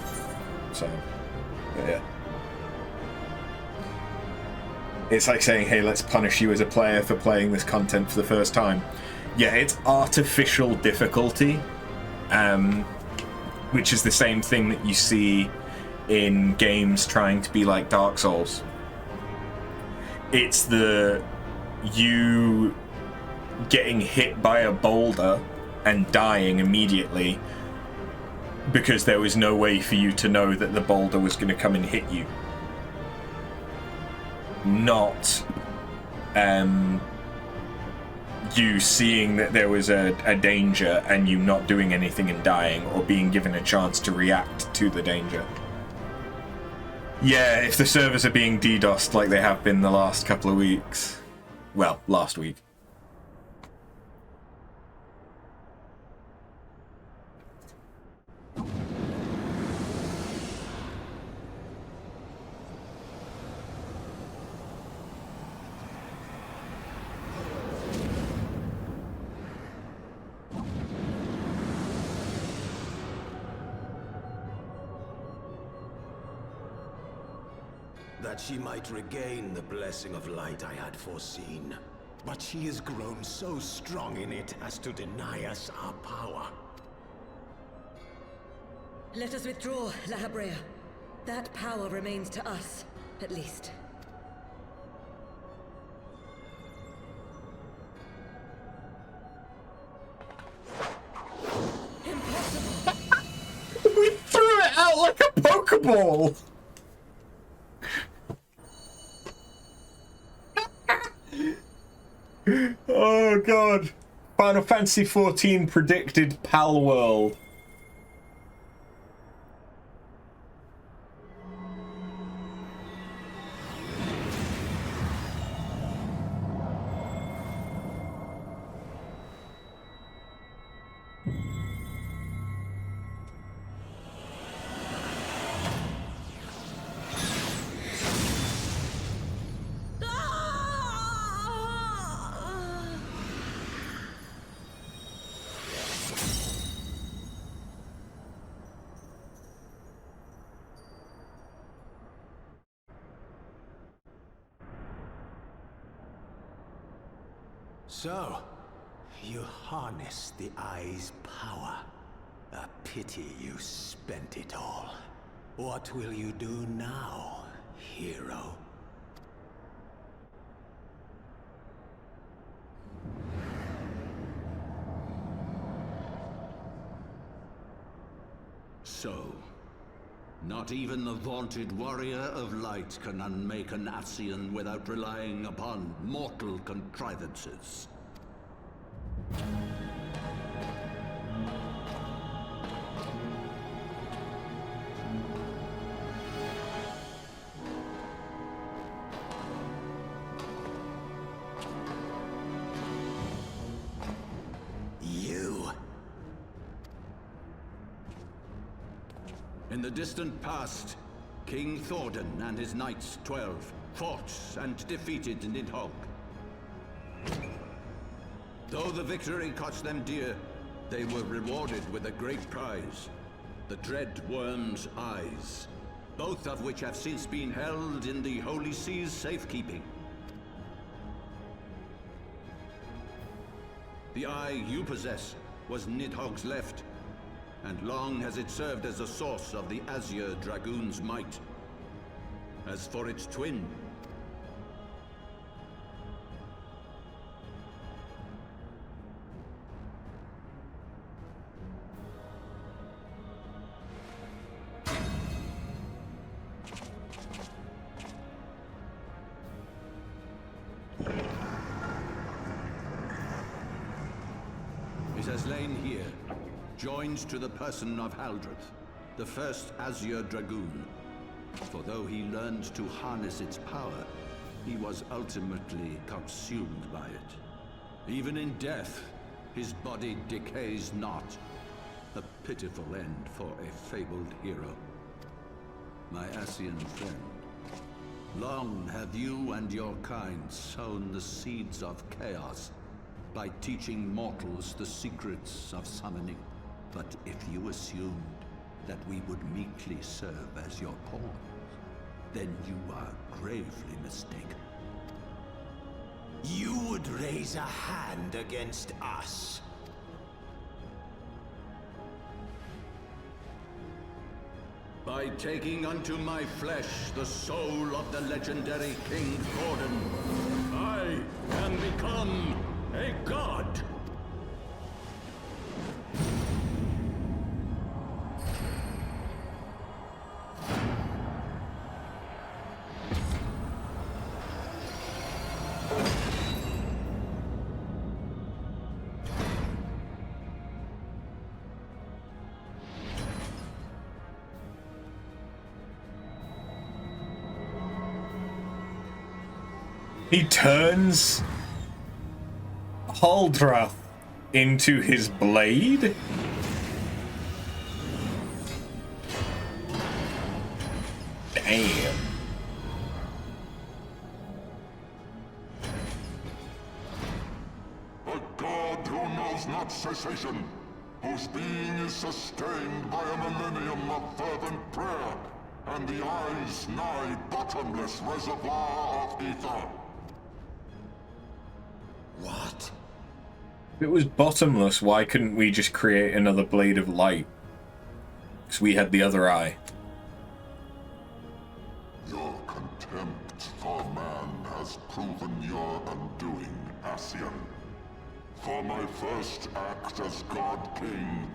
So yeah, it's like saying, hey, let's punish you as a player for playing this content for the first time. Yeah, it's artificial difficulty, which is the same thing that you see in games trying to be like Dark Souls. It's you getting hit by a boulder and dying immediately because there was no way for you to know that the boulder was going to come and hit you. Not you seeing that there was a danger and you not doing anything and dying, or being given a chance to react to the danger. Yeah, if the servers are being DDoSed like they have been the last couple of weeks. Well, last week. That she might regain the blessing of light I had foreseen. But she has grown so strong in it as to deny us our power. Let us withdraw, La Habrea. That power remains to us, at least. Impossible! We threw it out like a Pokeball! Oh god. Final Fantasy XIV predicted Pal World. So, you harness the eye's power. A pity you spent it all. What will you do now, hero? So, not even the vaunted warrior of light can unmake an Ascian without relying upon mortal contrivances. In the distant past, King Thordan and his knights 12 fought and defeated Nidhogg. Though the victory cost them dear, they were rewarded with a great prize, the Dread Worm's Eyes, both of which have since been held in the Holy See's safekeeping. The eye you possess was Nidhogg's left, and long has it served as a source of the Azure Dragoon's might. As for its twin, it has lain here, joined to the person of Haldreth, the first Azure Dragoon. For though he learned to harness its power, he was ultimately consumed by it. Even in death, his body decays not. A pitiful end for a fabled hero. My Ascian friend, long have you and your kind sown the seeds of chaos by teaching mortals the secrets of summoning. But if you assumed that we would meekly serve as your pawns, then you are gravely mistaken. You would raise a hand against us. By taking unto my flesh the soul of the legendary King Thordan, I can become a god! He turns Haldreth into his blade? Damn. A god who knows not cessation, whose being is sustained by a millennium of fervent prayer, and the eye's nigh bottomless reservoir of ether. If it was bottomless, why couldn't we just create another blade of light? Because we had the other eye. Your contempt for man has proven your undoing, Ascian. For my first act as God King,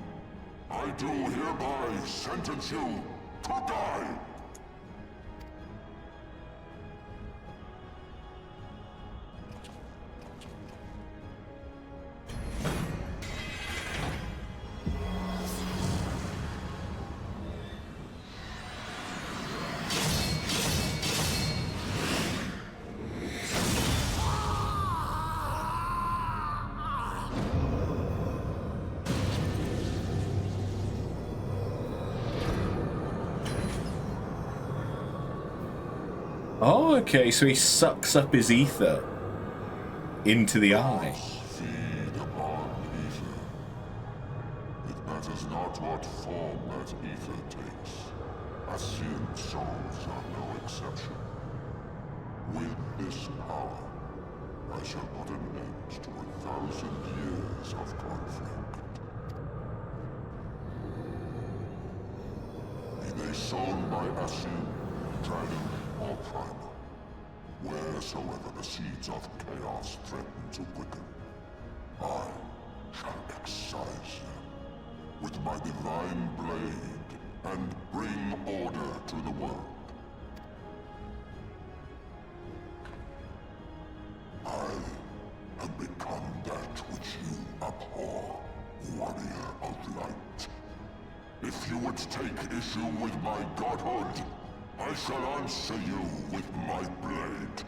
I do hereby sentence you to die! Oh, okay, so he sucks up his ether into the eye. Feed upon ether. It matters not what form that ether takes. Ascian souls are no exception. With this power, I shall put an end to 1,000 years of conflict. Be they sown by Ascian, dragon, or primal, wheresoever the seeds of chaos threaten to quicken, I shall excise them with my divine blade and bring order to the world. I have become that which you abhor, warrior of light. If you would take issue with my godhood, I shall answer you with my blade.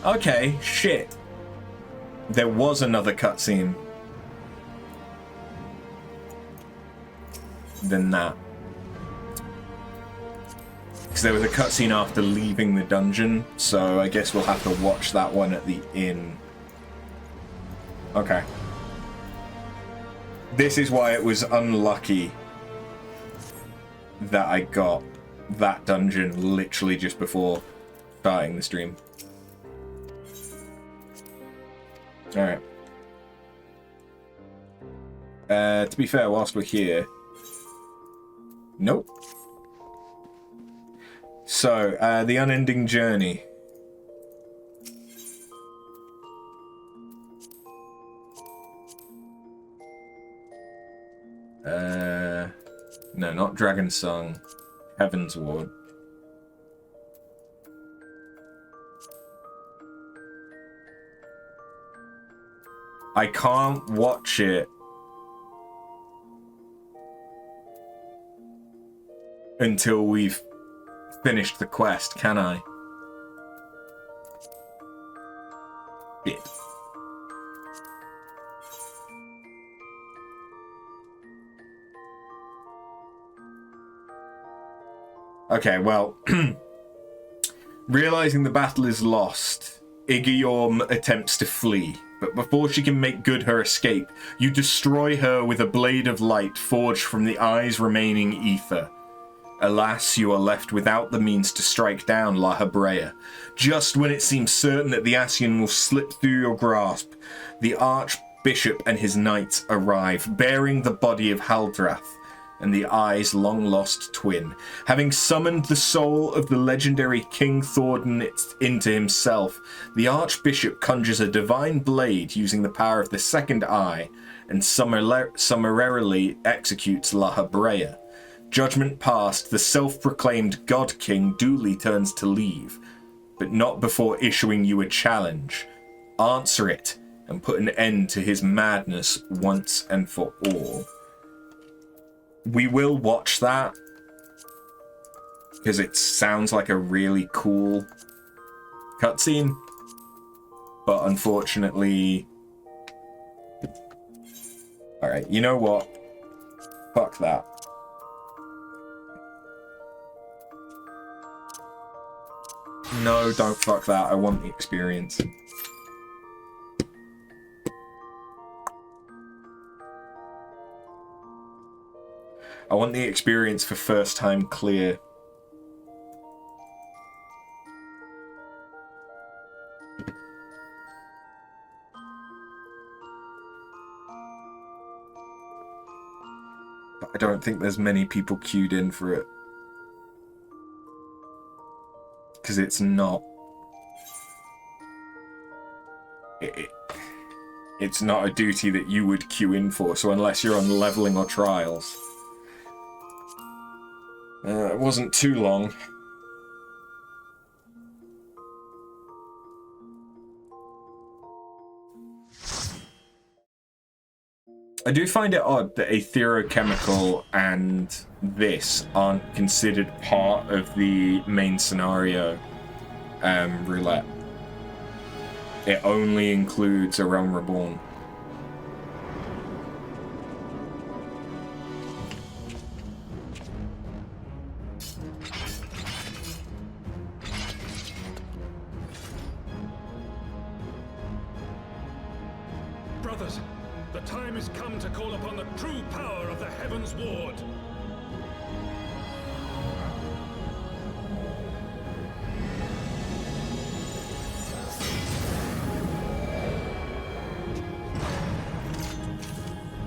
Okay, shit. There was another cutscene than that. Because there was a cutscene after leaving the dungeon, so I guess we'll have to watch that one at the inn. Okay. This is why it was unlucky that I got that dungeon literally just before starting the stream. Alright. To be fair, whilst we're here... Nope. So, the unending journey. No, not Dragonsong. Heavensward. I can't watch it until we've finished the quest, can I? Shit. Okay, well, realizing the battle is lost, Igiorm attempts to flee, but before she can make good her escape, you destroy her with a blade of light forged from the eye's remaining ether. Alas, you are left without the means to strike down La Habrea. Just when it seems certain that the Ascian will slip through your grasp, the Archbishop and his knights arrive, bearing the body of Haldrath and the Eye's long-lost twin. Having summoned the soul of the legendary King Thordan into himself, the Archbishop conjures a divine blade using the power of the second eye and summarily executes La Habrea. Judgment passed, the self-proclaimed God King duly turns to leave, but not before issuing you a challenge. Answer it, and put an end to his madness once and for all. We will watch that, because it sounds like a really cool cutscene, but unfortunately... Alright, you know what? Fuck that. No, don't fuck that. I want the experience. I want the experience for first time clear. But I don't think there's many people queued in for it. Because it's not... It's not a duty that you would queue in for, so unless you're on leveling or trials. It wasn't too long. I do find it odd that a therochemical and this aren't considered part of the main scenario roulette. It only includes A Realm Reborn. Brothers, the time has come to call upon the true power of the Heavensward.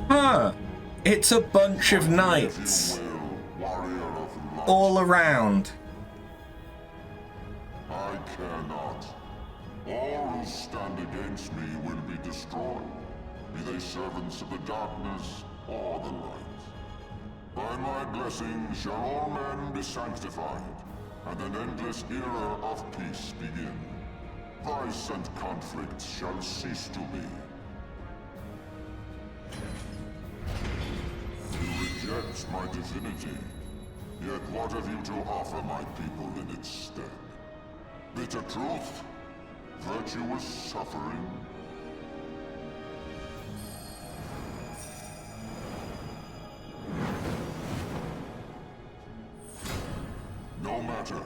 Huh. It's a bunch of knights. All around. I cannot. All who stand against me will be destroyed, be they servants of the darkness or the light. By my blessing shall all men be sanctified, and an endless era of peace begin. Vice and conflict shall cease to be. You reject my divinity, yet what have you to offer my people in its stead? Bitter truth? Virtuous suffering? No matter.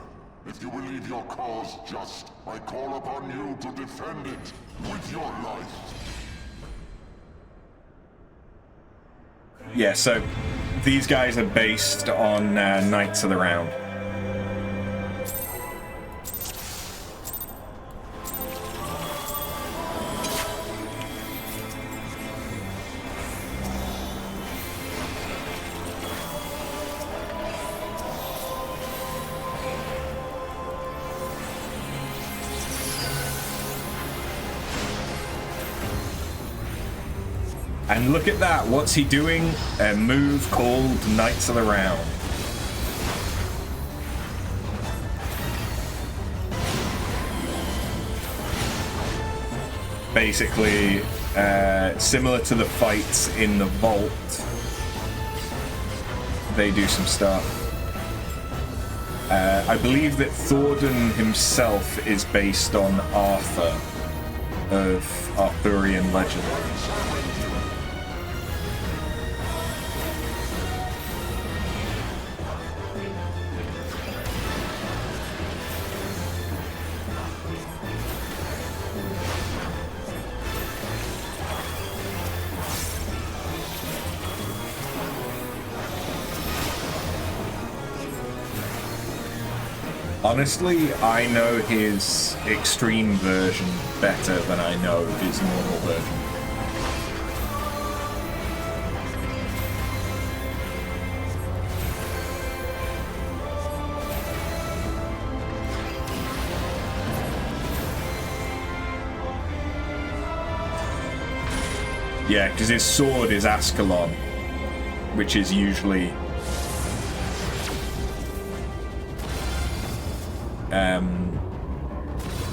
If you believe your cause just, I call upon you to defend it with your life. Yeah, so these guys are based on Knights of the Round. And look at that, what's he doing? A move called Knights of the Round. Basically, similar to the fights in the Vault, they do some stuff. I believe that Thordan himself is based on Arthur of Arthurian legend. Honestly, I know his extreme version better than I know his normal version. Yeah, because his sword is Ascalon, which is usually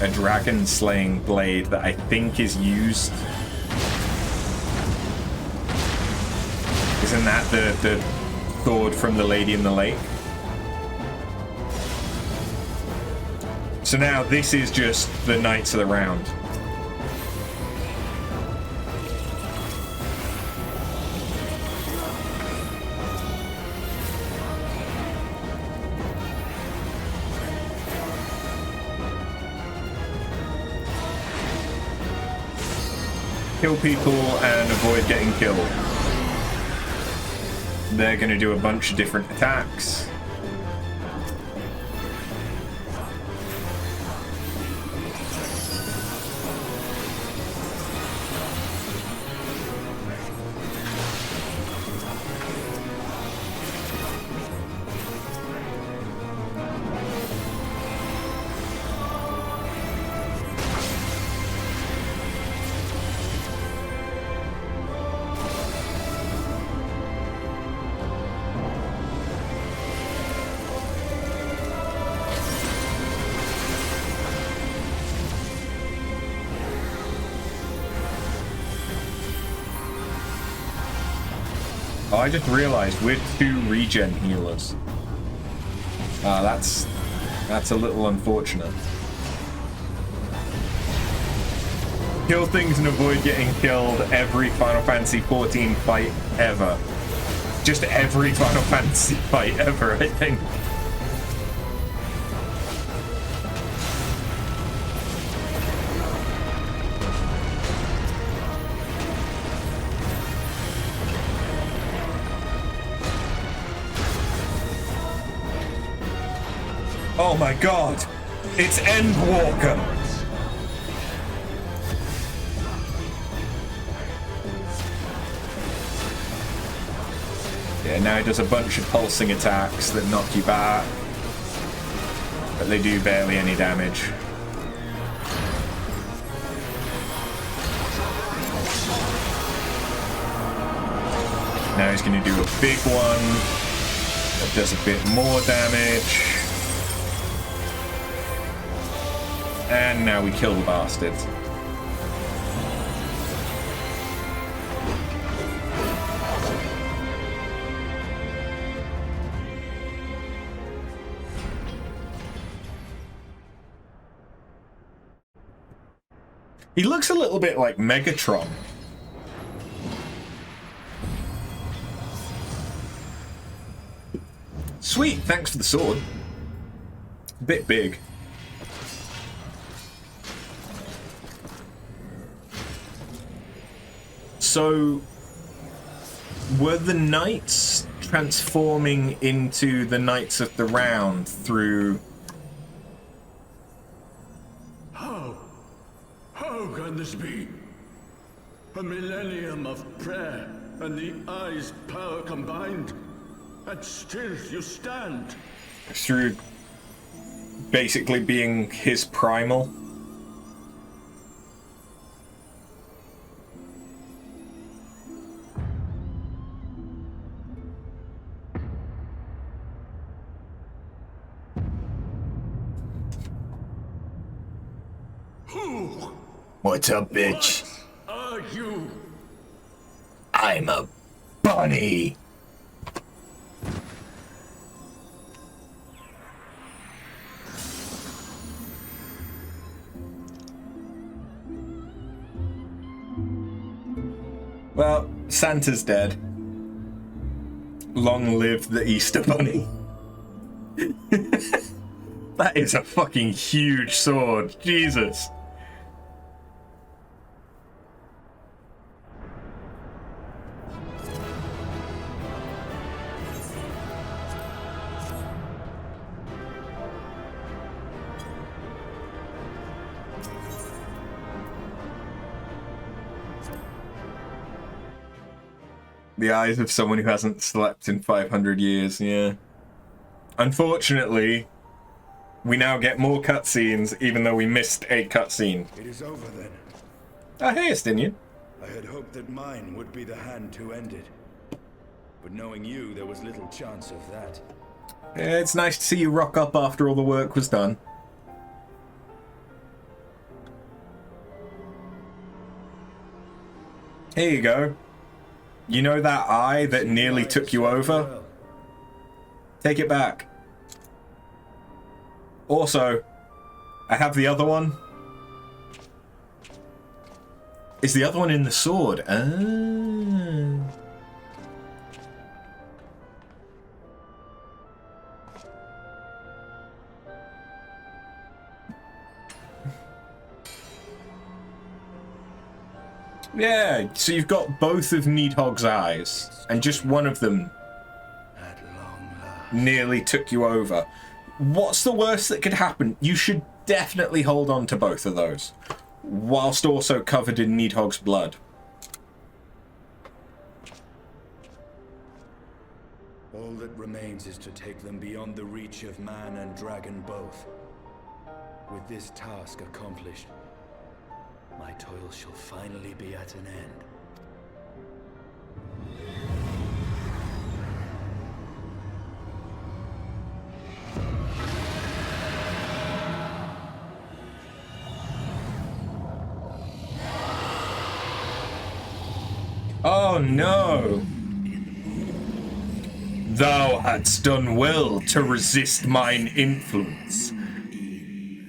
a dragon-slaying blade that I think is used. Isn't that the sword from the Lady in the Lake? So now this is just the Knights of the Round. kill people and avoid getting killed. They're going to do a bunch of different attacks. I just realized we're 2 regen healers. That's a little unfortunate. Kill things and avoid getting killed every Final Fantasy XIV fight ever. Just every Final Fantasy fight ever, I think. Oh my god! It's Endwalker! Yeah, now he does a bunch of pulsing attacks that knock you back. But they do barely any damage. Now he's going to do a big one that does a bit more damage. And now we kill the bastard. He looks a little bit like Megatron. Sweet, thanks for the sword. A bit big. So, were the knights transforming into the Knights of the Round through... How can this be? A millennium of prayer and the eye's power combined, and still you stand. Through basically being his primal? What's up, bitch? What are you? I'm a bunny. Well, Santa's dead. Long live the Easter Bunny. That is a fucking huge sword. Jesus. The eyes of someone who hasn't slept in 500 years, yeah. Unfortunately, we now get more cutscenes, even though we missed a cutscene. It is over then. Oh, hey, Estinian. I had hoped that mine would be the hand to end it. But knowing you, there was little chance of that. Yeah, it's nice to see you rock up after all the work was done. Here you go. You know that eye that nearly took you over? Take it back. Also, I have the other one. Is the other one in the sword? Ah. Yeah, so you've got both of Needhog's eyes, and just one of them At long last. nearly took you over. What's the worst that could happen? You should definitely hold on to both of those, whilst also covered in Needhog's blood. All that remains is to take them beyond the reach of man and dragon both. With this task accomplished, my toil shall finally be at an end. Oh no! Thou hadst done well to resist mine influence.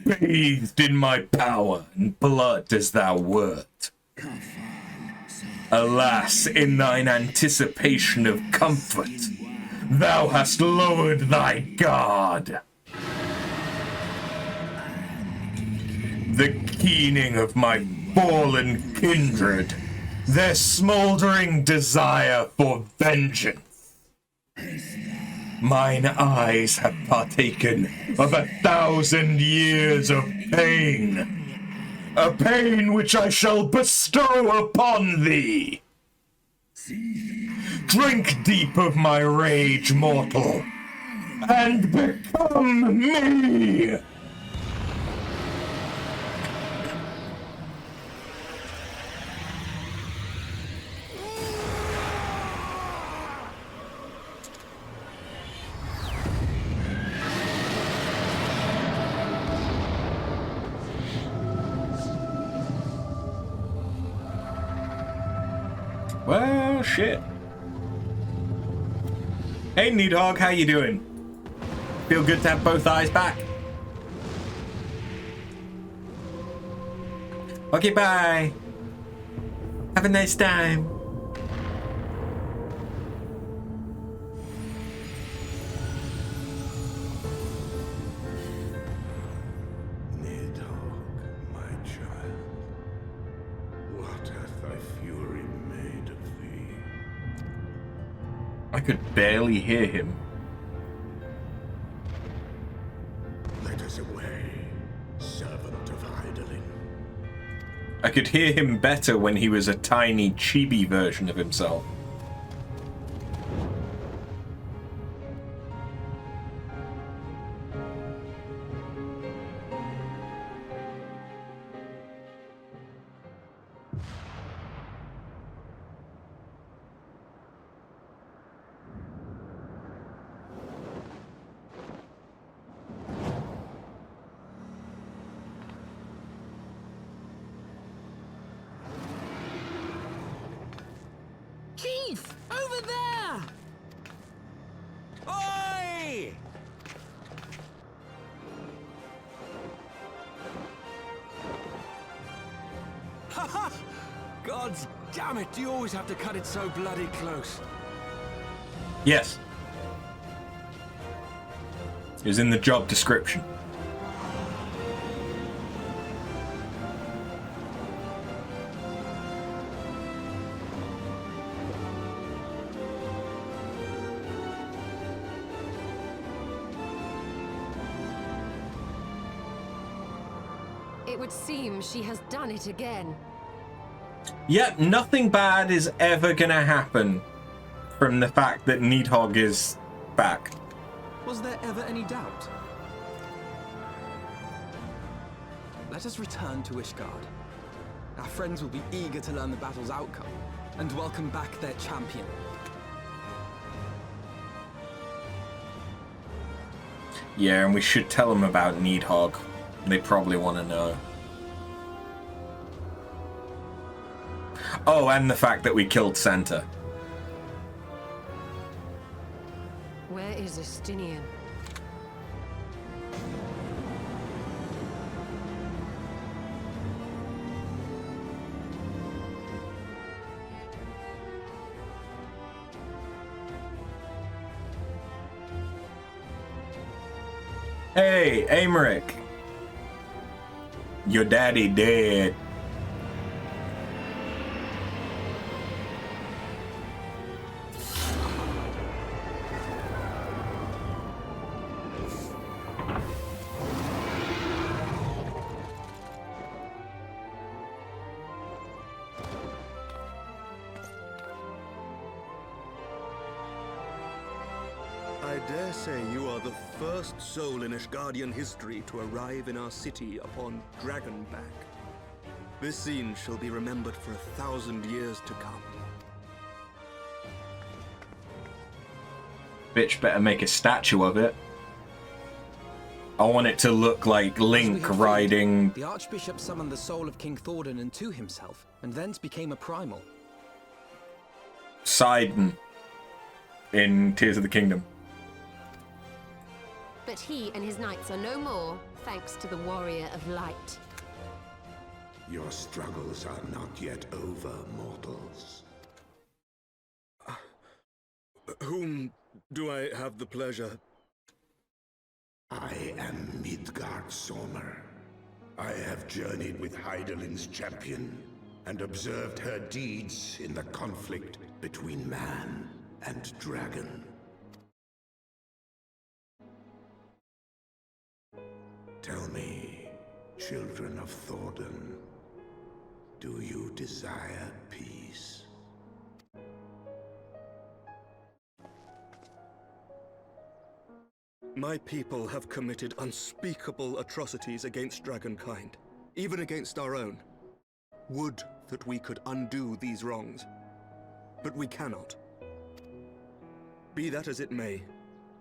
Bathed in my power and blood as thou wert. Alas, in thine anticipation of comfort, thou hast lowered thy guard. The keening of my fallen kindred, their smouldering desire for vengeance. Mine eyes have partaken of 1,000 years of pain. A pain which I shall bestow upon thee. Drink deep of my rage, mortal, and become me! Well, shit. Hey, Needhog, how you doing? Feel good to have both eyes back? Okay, bye. Have a nice time. I could barely hear him. Let us away, servant of Hydaelyn. I could hear him better when he was a tiny chibi version of himself. Chief! Over there! Oi! Haha! Gods damn it, do you always have to cut it so bloody close? Yes. It was in the job description. It would seem she has done it again. Yep, nothing bad is ever gonna happen from the fact that Needhog is back. Was there ever any doubt? Let us return to Ishgard. Our friends will be eager to learn the battle's outcome and welcome back their champion. Yeah, and we should tell them about Needhog. They probably want to know. Oh, and the fact that we killed Santa. Where is Estinian? Hey, Amaric. Your daddy dead. say you are the first soul in Ishgardian history to arrive in our city upon Dragonback. This scene shall be remembered for 1,000 years to come. Bitch better make a statue of it. I want it to look like Link riding... The Archbishop summoned the soul of King Thordan into himself, and thence became a primal. Sidon in Tears of the Kingdom. But he and his knights are no more, thanks to the Warrior of Light. Your struggles are not yet over, mortals. Whom do I have the pleasure? I am Midgard Sormer. I have journeyed with Hydaelyn's champion and observed her deeds in the conflict between man and dragon. Tell me, children of Thordan, do you desire peace? My people have committed unspeakable atrocities against dragonkind, even against our own. Would that we could undo these wrongs, but we cannot. Be that as it may,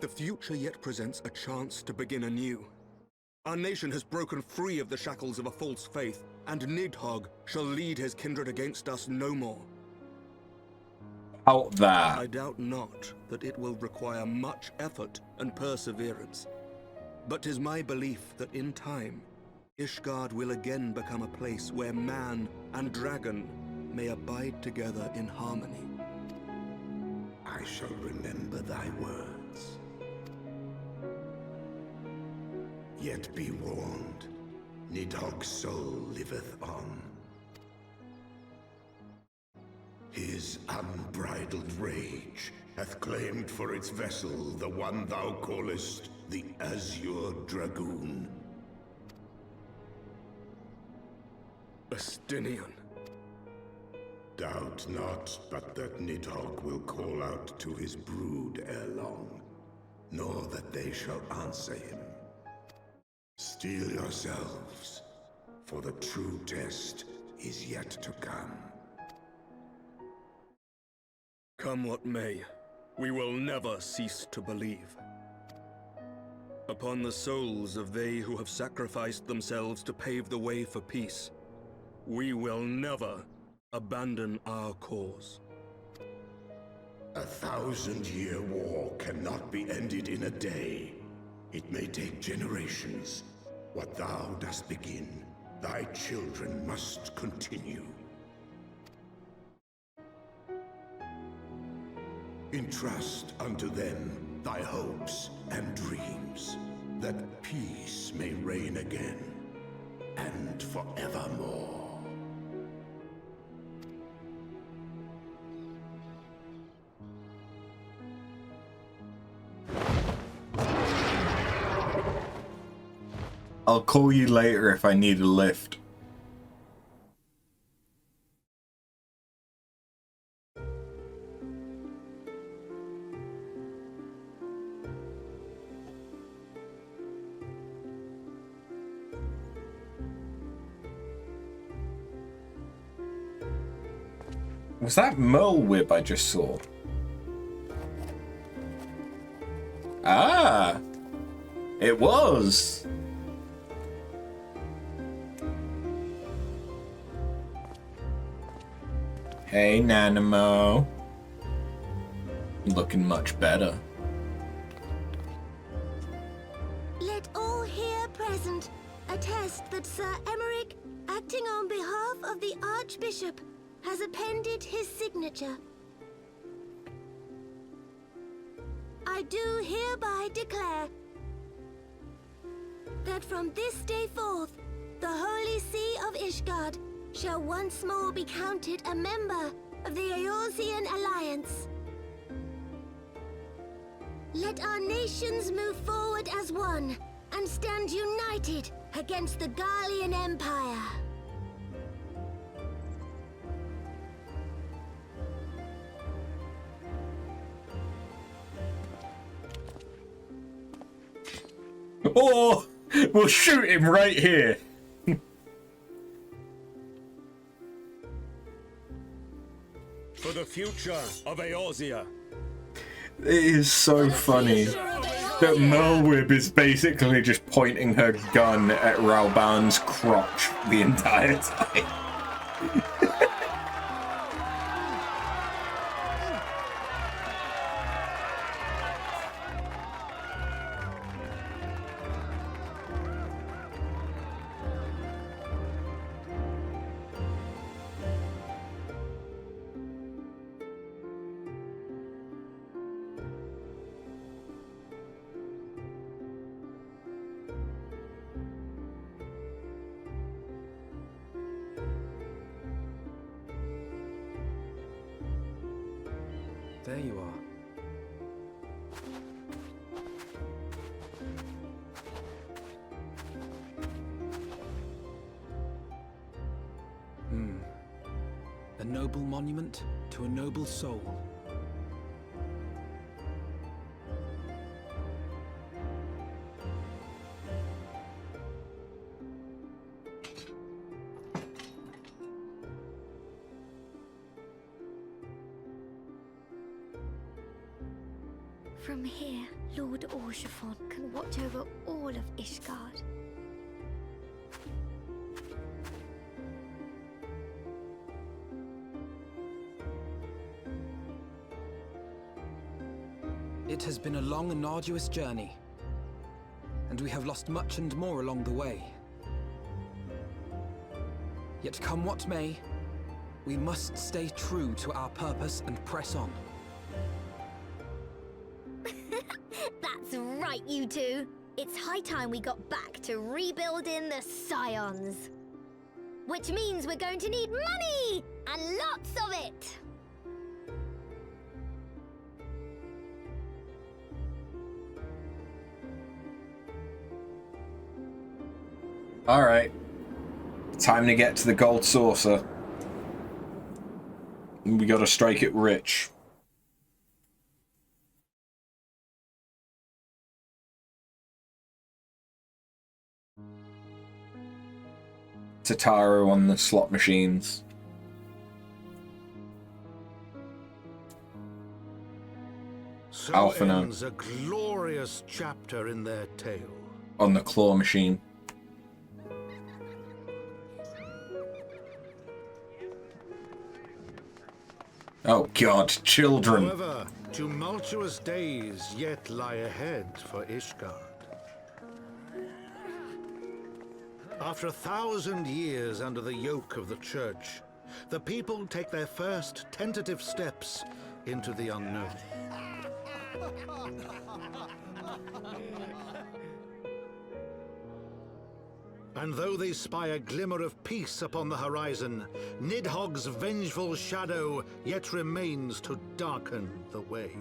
the future yet presents a chance to begin anew. Our nation has broken free of the shackles of a false faith, and Nidhogg shall lead his kindred against us no more. Out there. I doubt not that it will require much effort and perseverance, but 'tis my belief that in time, Ishgard will again become a place where man and dragon may abide together in harmony. I shall remember thy words. Yet be warned, Nidhogg's soul liveth on. His unbridled rage hath claimed for its vessel the one thou callest the Azure Dragoon. Estinian. Doubt not but that Nidhogg will call out to his brood ere long, nor that they shall answer him. Steel yourselves, for the true test is yet to come. Come what may, we will never cease to believe. Upon the souls of they who have sacrificed themselves to pave the way for peace, we will never abandon our cause. 1,000-year war cannot be ended in a day. It may take generations. What thou dost begin, thy children must continue. Entrust unto them thy hopes and dreams, that peace may reign again, and forevermore. I'll call you later if I need a lift. Was that Merle Whip I just saw? Ah! It was! Hey, Nanamo. Looking much better. Let all here present attest that Sir Emmerich, acting on behalf of the Archbishop, has appended his signature. I do hereby declare that from this day forth, the Holy See of Ishgard shall once more be counted a member of the Eorzean Alliance. Let our nations move forward as one and stand united against the Garlean Empire. Or we'll shoot him right here. For the future of Eorzea. It is so funny that Merlwyb is basically just pointing her gun at Ralban's crotch the entire time. There you are. A noble monument to a noble soul. From here, Lord Orshafon can watch over all of Ishgard. It has been a long and arduous journey, and we have lost much and more along the way. Yet come what may, we must stay true to our purpose and press on. That's right, you two. It's high time we got back to rebuilding the Scions. Which means we're going to need money! And lots of it! Alright. Time to get to the gold saucer. We gotta strike it rich. Tataru on the slot machines. So Alphinaud ends a glorious chapter in their tale. on the claw machine. Oh god, children. However, tumultuous days yet lie ahead for Ishgard. After 1,000 years under the yoke of the Church, the people take their first tentative steps into the unknown. And though they spy a glimmer of peace upon the horizon, Nidhogg's vengeful shadow yet remains to darken the way.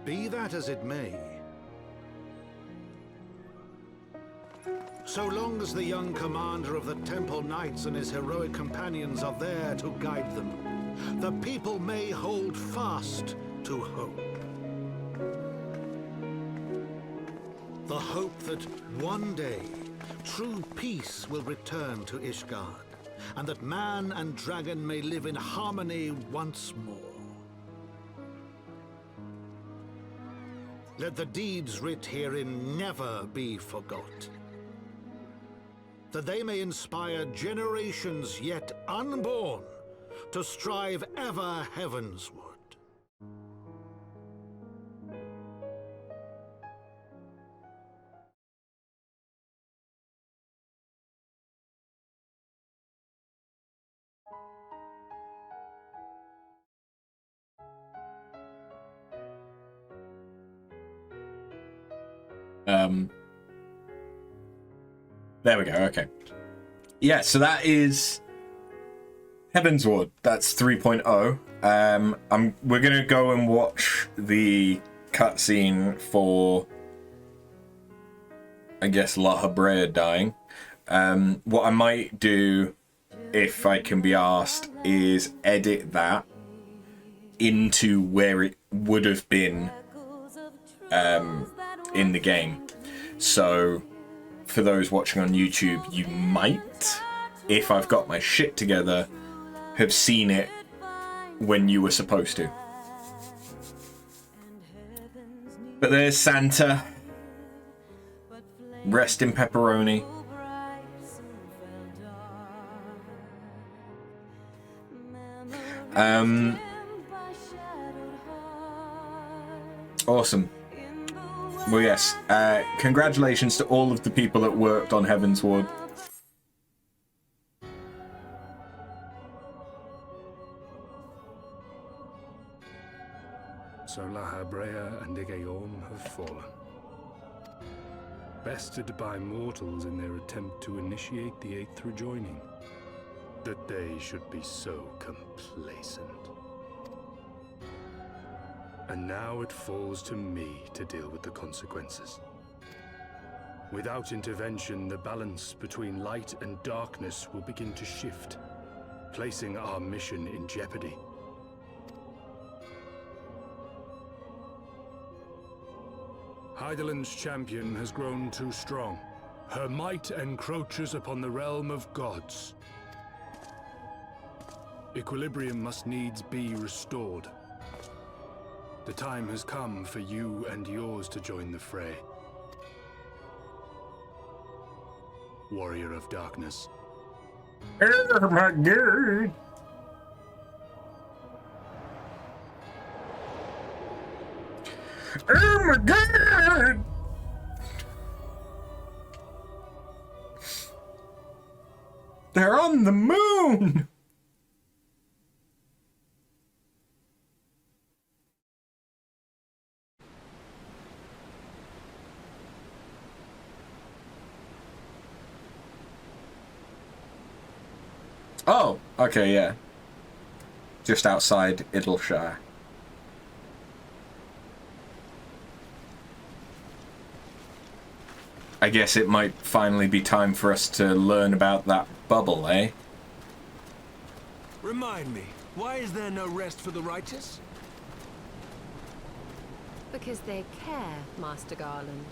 Be that as it may, so long as the young commander of the Temple Knights and his heroic companions are there to guide them, the people may hold fast to hope. The hope that one day true peace will return to Ishgard, and that man and dragon may live in harmony once more. Let the deeds writ herein never be forgot, that they may inspire generations yet unborn to strive ever heavensward. There we go, okay. Yeah, so that is Heavensward. That's 3.0. We're gonna go and watch the cutscene for, I guess, La Habrea dying. What I might do, if I can be asked, is edit that into where it would have been in the game. So for those watching on YouTube, you might, if I've got my shit together, have seen it when you were supposed to. But there's Santa. Rest in pepperoni. Awesome. Well, yes. Congratulations to all of the people that worked on Heavensward. So La Habrea and Igaeorm have fallen. Bested by mortals in their attempt to initiate the Eighth rejoining. That they should be so complacent. And now it falls to me to deal with the consequences. Without intervention, the balance between light and darkness will begin to shift, placing our mission in jeopardy. Hydaelyn's champion has grown too strong. Her might encroaches upon the realm of gods. Equilibrium must needs be restored. The time has come for you and yours to join the fray. Warrior of Darkness. Oh my god! Oh my god! They're on the moon! Oh, okay, yeah. Just outside Idleshire. I guess it might finally be time for us to learn about that bubble, eh? Remind me, why is there no rest for the righteous? Because they care, Master Garland.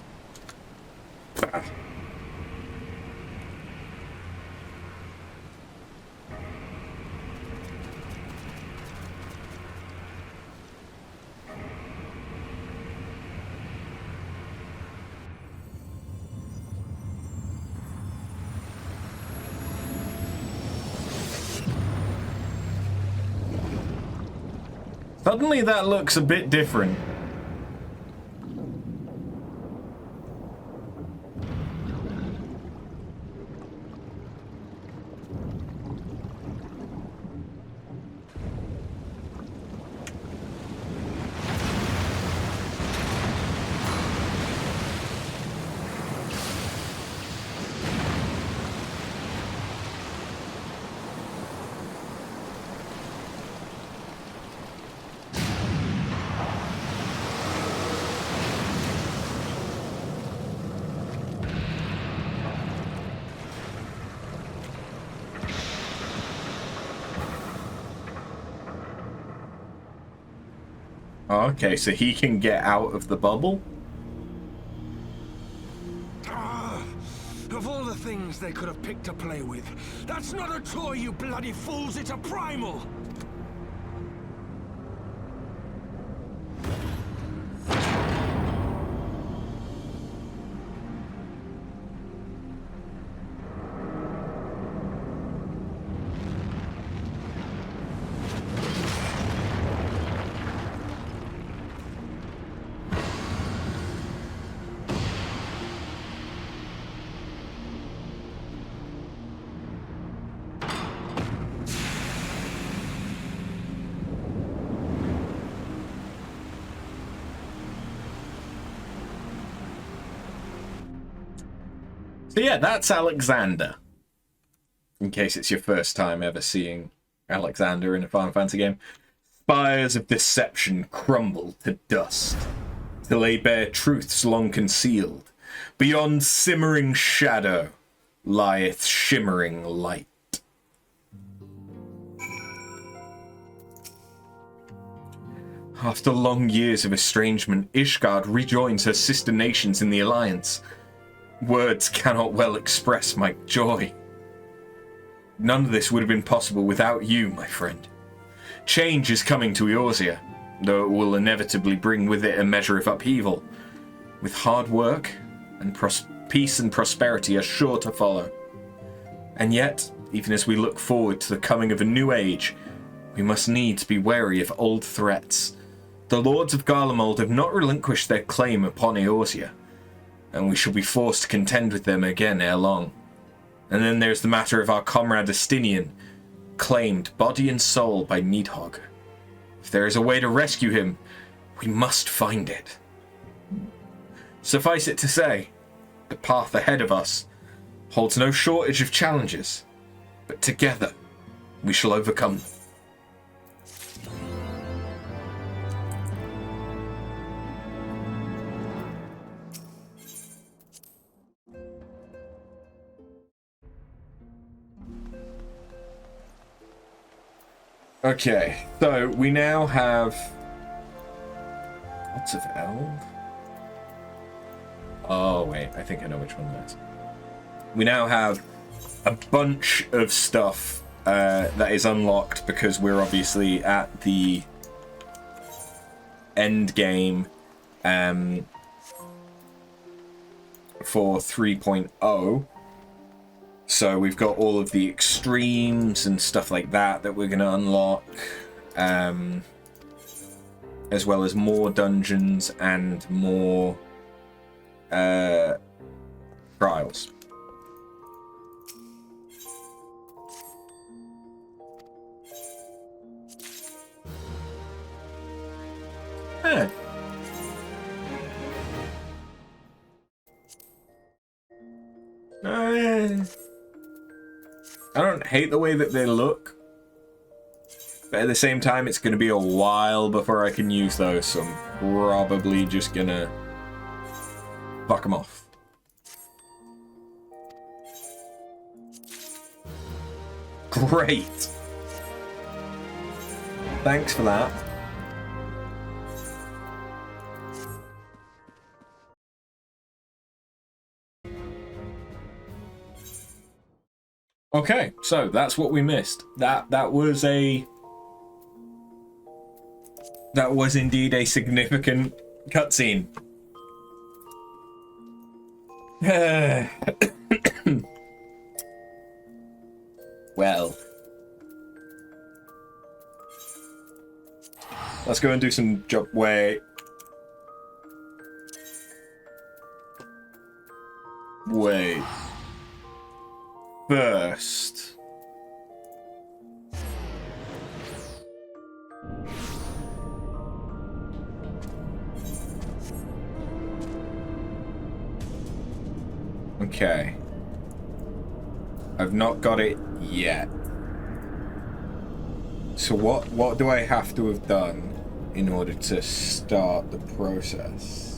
Suddenly that looks a bit different. Okay, so he can get out of the bubble? Of all the things they could have picked to play with, that's not a toy, you bloody fools, it's a primal! So yeah, that's Alexander. In case it's your first time ever seeing Alexander in a Final Fantasy game. Spires of deception crumble to dust, till they bear truths long concealed. Beyond simmering shadow lieth shimmering light. After long years of estrangement, Ishgard rejoins her sister nations in the Alliance. Words cannot well express my joy. None of this would have been possible without you, my friend. Change is coming to Eorzea, though it will inevitably bring with it a measure of upheaval. With hard work, and peace and prosperity are sure to follow. And yet, even as we look forward to the coming of a new age, we must needs be wary of old threats. The Lords of Garlemald have not relinquished their claim upon Eorzea, and we shall be forced to contend with them again ere long. And then there's the matter of our comrade Estinian, claimed body and soul by Needhogg. If there is a way to rescue him, we must find it. Suffice it to say, the path ahead of us holds no shortage of challenges, but together we shall overcome them. Okay, so we now have lots of Eld. Oh wait, I think I know which one that is. We now have a bunch of stuff that is unlocked because we're obviously at the end game for 3.0. So we've got all of the extremes and stuff like that we're going to unlock, as well as more dungeons and more trials. Huh. I don't hate the way that they look, but at the same time it's going to be a while before I can use those, so I'm probably just going to fuck them off. Great! Thanks for that. Okay, so that's what we missed. That was indeed a significant cutscene. Well, let's go and do some job. Wait. First. Okay. I've not got it yet. So what do I have to have done in order to start the process?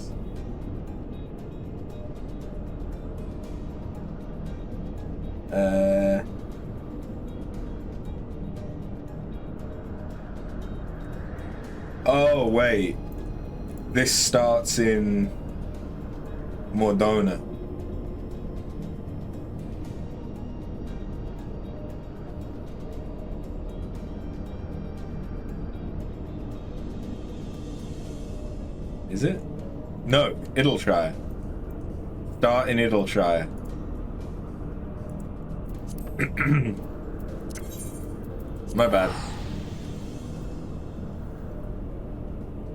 Oh, wait. This starts in Mordona. Is it? No, Idleshire. Start in Idleshire. My bad.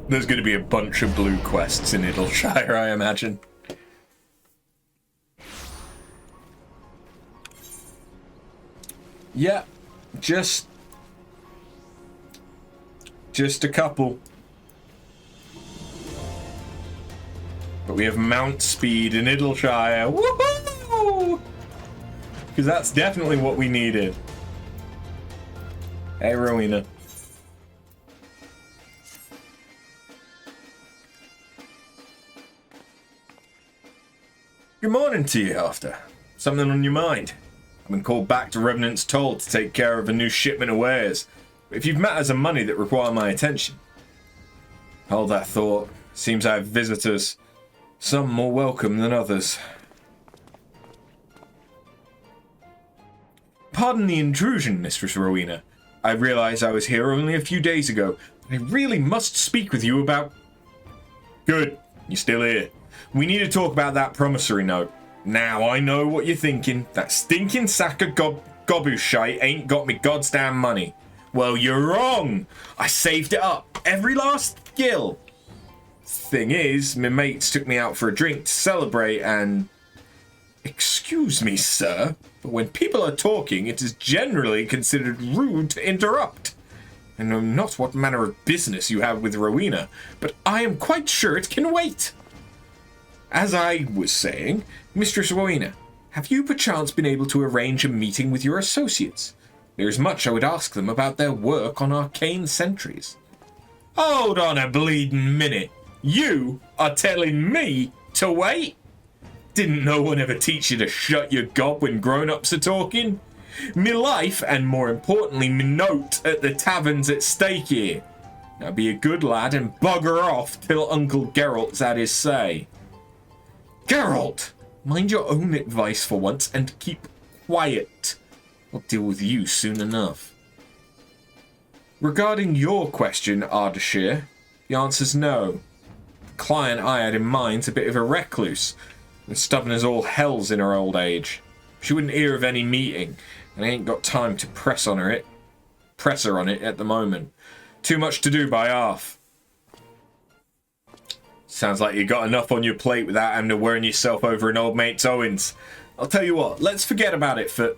There's going to be a bunch of blue quests in Idleshire, I imagine. Yeah, just a couple. But we have Mount Speed in Idleshire. Woohoo! Because that's definitely what we needed. Hey, Rowena. Good morning to you, After. Something on your mind? I've been called back to Revenant's Toll to take care of a new shipment of wares. But if you've matters of money that require my attention... Hold that thought. Seems I have visitors. Some more welcome than others. Pardon the intrusion, Mistress Rowena. I realize I was here only a few days ago. I really must speak with you about... Good. You're still here. We need to talk about that promissory note. Now I know what you're thinking. That stinking sack of gobu shite ain't got me goddamn money. Well, you're wrong. I saved it up. Every last gill. Thing is, my mates took me out for a drink to celebrate and... Excuse me, sir, but when people are talking, it is generally considered rude to interrupt. I know not what manner of business you have with Rowena, but I am quite sure it can wait. As I was saying, Mistress Rowena, have you perchance been able to arrange a meeting with your associates? There is much I would ask them about their work on arcane sentries. Hold on a bleeding minute. You are telling me to wait? Didn't no one ever teach you to shut your gob when grown-ups are talking? Me life, and more importantly, me note at the tavern's at stake here. Now be a good lad and bugger off till Uncle Geralt's had his say. Geralt! Mind your own advice for once and keep quiet. I'll deal with you soon enough. Regarding your question, Ardashir, the answer's no. The client I had in mind's a bit of a recluse, and stubborn as all hells in her old age. She wouldn't hear of any meeting, and I ain't got time to press her on it at the moment. Too much to do by half. Sounds like you got enough on your plate without having to worry yourself over an old mate's owings. I'll tell you what, let's forget about it for...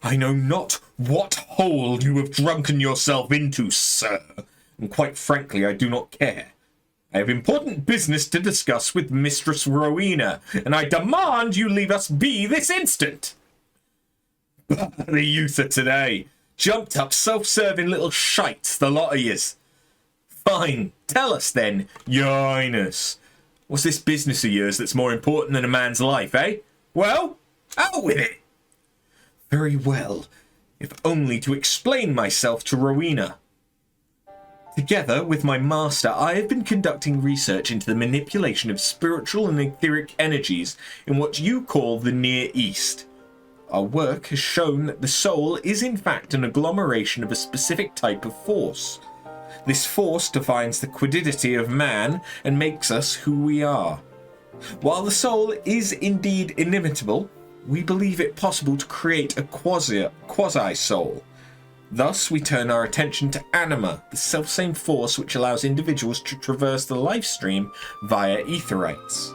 I know not what hole you have drunken yourself into, sir, and quite frankly, I do not care. I have important business to discuss with Mistress Rowena, and I demand you leave us be this instant. The youth of today. Jumped up, self-serving little shites, the lot of yous. Fine, tell us then, your highness. What's this business of yours that's more important than a man's life, eh? Well, out with it. Very well, if only to explain myself to Rowena. Together with my master, I have been conducting research into the manipulation of spiritual and etheric energies in what you call the Near East. Our work has shown that the soul is in fact an agglomeration of a specific type of force. This force defines the quiddity of man and makes us who we are. While the soul is indeed inimitable, we believe it possible to create a quasi-soul. Thus, we turn our attention to anima, the selfsame force which allows individuals to traverse the life stream via etherites.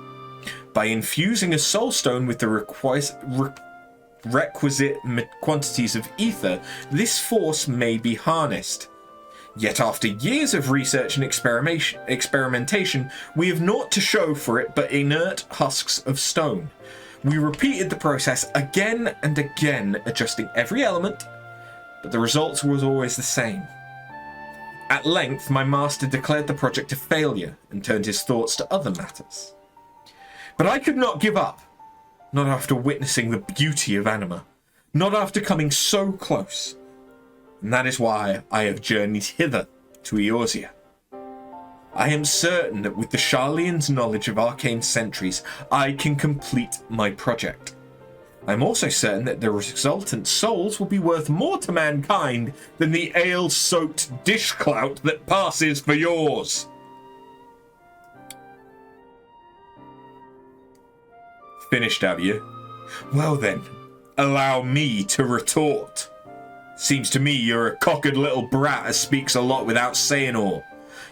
By infusing a soul stone with the requisite quantities of ether, this force may be harnessed. Yet after years of research and experimentation, we have naught to show for it but inert husks of stone. We repeated the process again and again, adjusting every element, but the result was always the same. At length, my master declared the project a failure and turned his thoughts to other matters. But I could not give up, not after witnessing the beauty of anima, not after coming so close. And that is why I have journeyed hither to Eorzea. I am certain that with the Sharlayan's knowledge of arcane sentries, I can complete my project. I am also certain that the resultant souls will be worth more to mankind than the ale-soaked dish clout that passes for yours. Finished, have you? Well then, allow me to retort. Seems to me you're a cocked little brat as speaks a lot without saying all.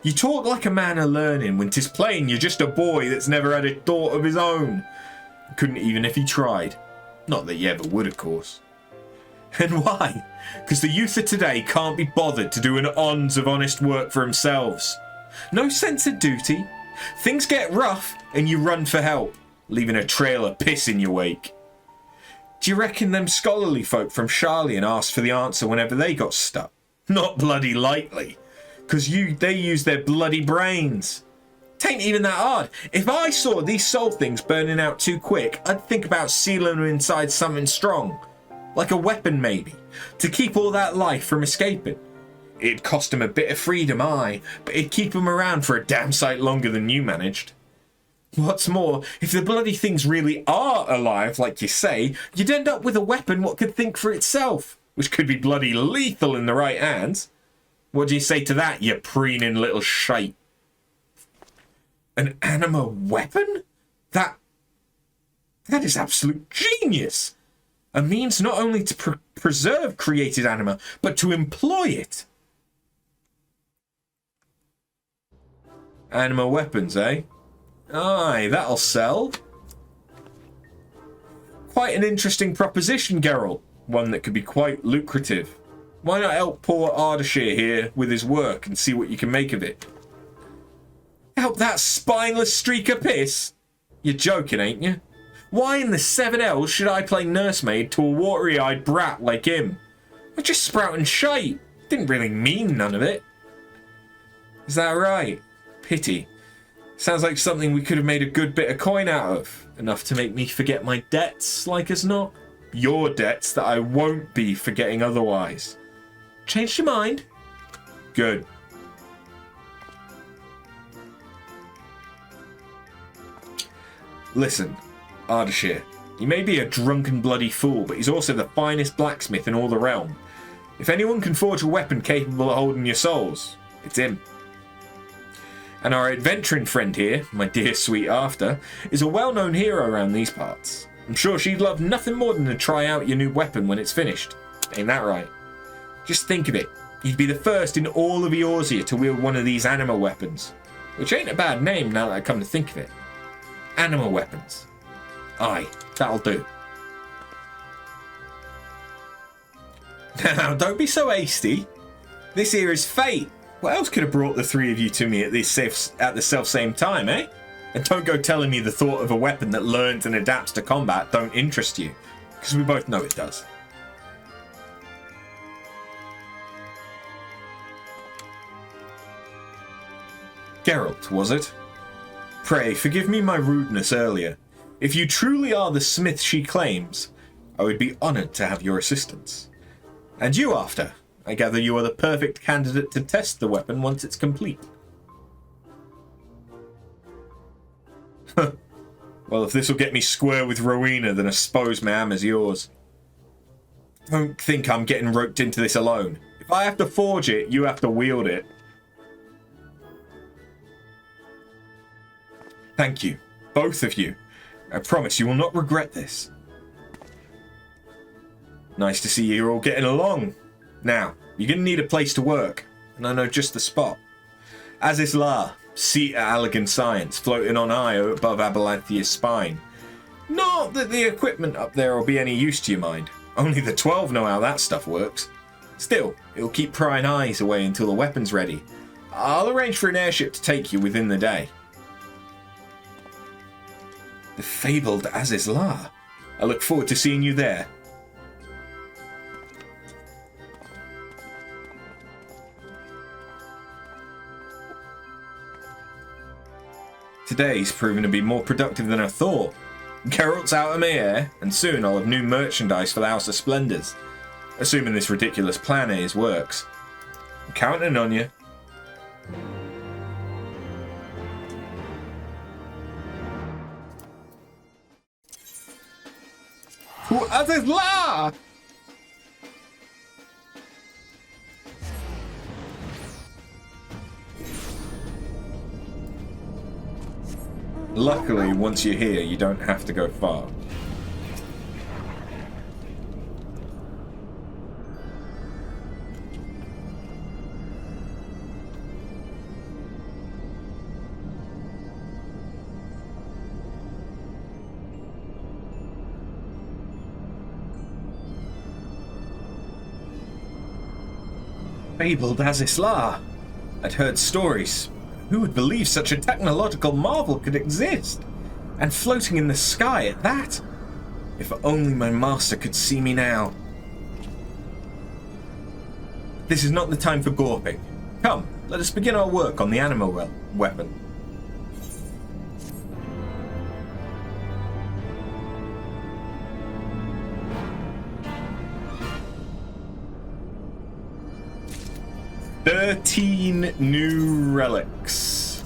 You talk like a man of learning when 'tis plain you're just a boy that's never had a thought of his own. Couldn't even if he tried. Not that you ever would, of course. And why? Because the youth of today can't be bothered to do an ons of honest work for themselves. No sense of duty. Things get rough and you run for help, leaving a trail of piss in your wake. Do you reckon them scholarly folk from Sharlayan asked for the answer whenever they got stuck? Not bloody likely. Because they use their bloody brains. Tain't even that hard. If I saw these soul things burning out too quick, I'd think about sealing them inside something strong. Like a weapon maybe. To keep all that life from escaping. It'd cost him a bit of freedom, aye, but it'd keep him around for a damn sight longer than you managed. What's more, if the bloody things really are alive, like you say, you'd end up with a weapon what could think for itself, which could be bloody lethal in the right hands. What do you say to that, you preening little shite? An anima weapon? That is absolute genius! A means not only to preserve created anima, but to employ it. Anima weapons, eh? Aye, that'll sell. Quite an interesting proposition, Geralt. One that could be quite lucrative. Why not help poor Ardashir here with his work and see what you can make of it? Help that spineless streak of piss? You're joking, ain't you? Why in the 7Ls should I play nursemaid to a watery-eyed brat like him? I'm just sprouting shite. Didn't really mean none of it. Is that right? Pity. Sounds like something we could have made a good bit of coin out of. Enough to make me forget my debts, like as not. Your debts that I won't be forgetting otherwise. Changed your mind? Good. Listen, Ardashir, he may be a drunken bloody fool, but he's also the finest blacksmith in all the realm. If anyone can forge a weapon capable of holding your souls, it's him. And our adventuring friend here, my dear sweet After, is a well-known hero around these parts. I'm sure she'd love nothing more than to try out your new weapon when it's finished. Ain't that right? Just think of it. You'd be the first in all of Eorzea to wield one of these anima weapons. Which ain't a bad name now that I come to think of it. Anima weapons. Aye, that'll do. Now, don't be so hasty. This here is fate. What else could have brought the three of you to me at the self-same time, eh? And don't go telling me the thought of a weapon that learns and adapts to combat don't interest you, because we both know it does. Geralt, was it? Pray, forgive me my rudeness earlier. If you truly are the smith she claims, I would be honoured to have your assistance. And you, After? I gather you are the perfect candidate to test the weapon once it's complete. Well, if this will get me square with Rowena, then I suppose my hammer's yours. Don't think I'm getting roped into this alone. If I have to forge it, you have to wield it. Thank you, both of you. I promise you will not regret this. Nice to see you're all getting along. Now, you're going to need a place to work, and I know just the spot. Azizlar, seat at Allegan Science, floating on high above Abalanthia's spine. Not that the equipment up there will be any use to your mind. Only the 12 know how that stuff works. Still, it'll keep prying eyes away until the weapon's ready. I'll arrange for an airship to take you within the day. The fabled Azizlar. I look forward to seeing you there. Today's proven to be more productive than I thought. Geralt's out of my hair, and soon I'll have new merchandise for the House of Splendors. Assuming this ridiculous plan of his works. I'm counting on you. What is la? Luckily, once you're here, you don't have to go far. Fabled Azizlar. I'd heard stories. Who would believe such a technological marvel could exist? And floating in the sky at that? If only my master could see me now. This is not the time for gawping. Come, let us begin our work on the anima weapon. 13 new relics.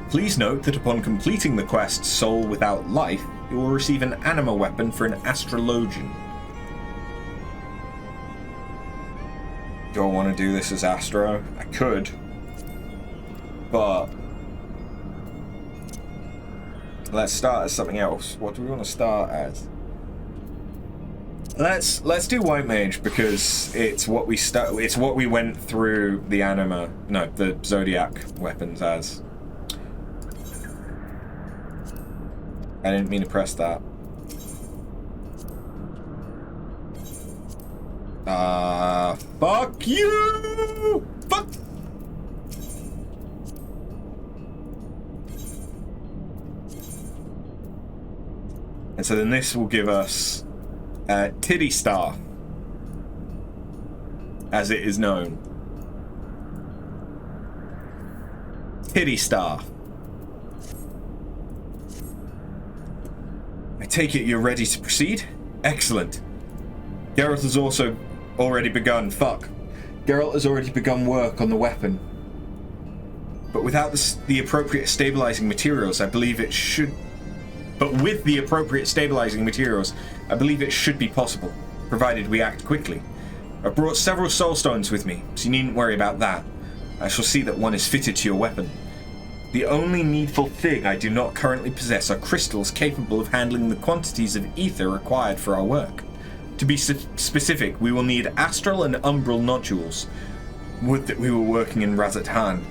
Please note that upon completing the quest Soul Without Life, you will receive an anima weapon for an astrologian. Do I want to do this as Astro? I could. But let's start as something else. What do we want to start as? Let's do White Mage because it's what we went through the anima, no, the Zodiac weapons as. I didn't mean to press that. Fuck you! Fuck! And so then this will give us Titty Star, as it is known. Titty Star. I take it you're ready to proceed? Excellent. Geralt has also already begun. Geralt has already begun work on the weapon. But without the appropriate stabilizing materials, I believe it should... But with the appropriate stabilizing materials, I believe it should be possible, provided we act quickly. I've brought several soul stones with me, so you needn't worry about that. I shall see that one is fitted to your weapon. The only needful thing I do not currently possess are crystals capable of handling the quantities of ether required for our work. To be specific, we will need astral and umbral nodules. Would that we were working in Razat-Han.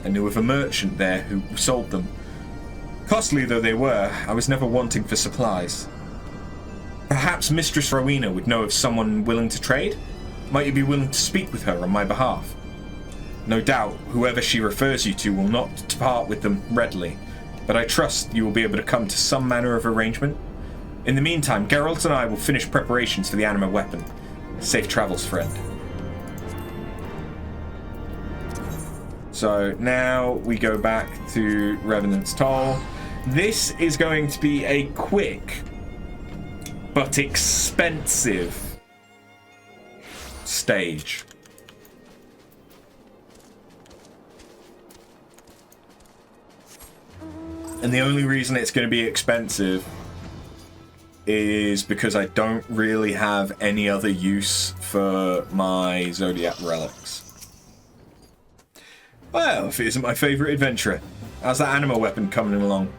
I knew of a merchant there who sold them. Costly though they were, I was never wanting for supplies. Perhaps Mistress Rowena would know of someone willing to trade? Might you be willing to speak with her on my behalf? No doubt, whoever she refers you to will not part with them readily, but I trust you will be able to come to some manner of arrangement. In the meantime, Geralt and I will finish preparations for the anima weapon. Safe travels, friend. So now we go back to Revenant's Toll. This is going to be a quick but expensive stage. And the only reason it's going to be expensive is because I don't really have any other use for my Zodiac relics. Well, if it isn't my favourite adventurer. How's that anima weapon coming along?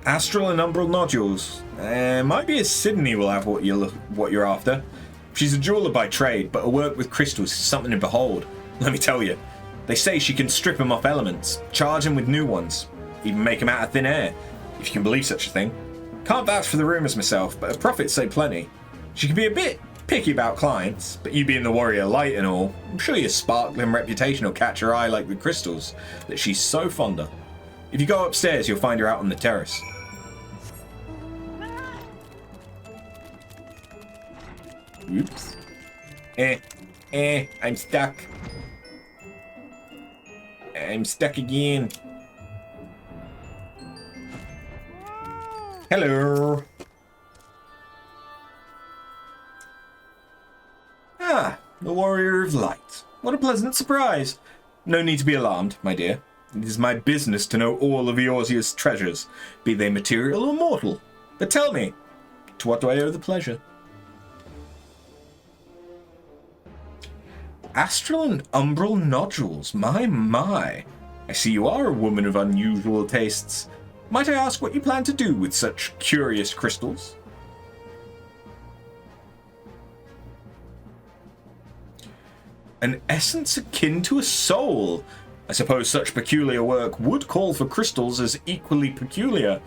Astral and umbral nodules. Might be as Sydney will have what you're after. She's a jeweler by trade, but her work with crystals is something to behold. Let me tell you. They say she can strip them off elements, charge them with new ones, even make them out of thin air, if you can believe such a thing. Can't vouch for the rumours myself, but her profits say plenty. She can be a bit picky about clients, but you being the warrior light and all, I'm sure your sparkling reputation will catch her eye like the crystals that she's so fond of. If you go upstairs, you'll find her out on the terrace. Oops. I'm stuck. I'm stuck again. Hello. Ah, the Warrior of Light. What a pleasant surprise. No need to be alarmed, my dear. It is my business to know all of Eorzea's treasures, be they material or mortal. But tell me, to what do I owe the pleasure? Astral and umbral nodules, my. I see you are a woman of unusual tastes. Might I ask what you plan to do with such curious crystals? An essence akin to a soul. I suppose such peculiar work would call for crystals as equally peculiar.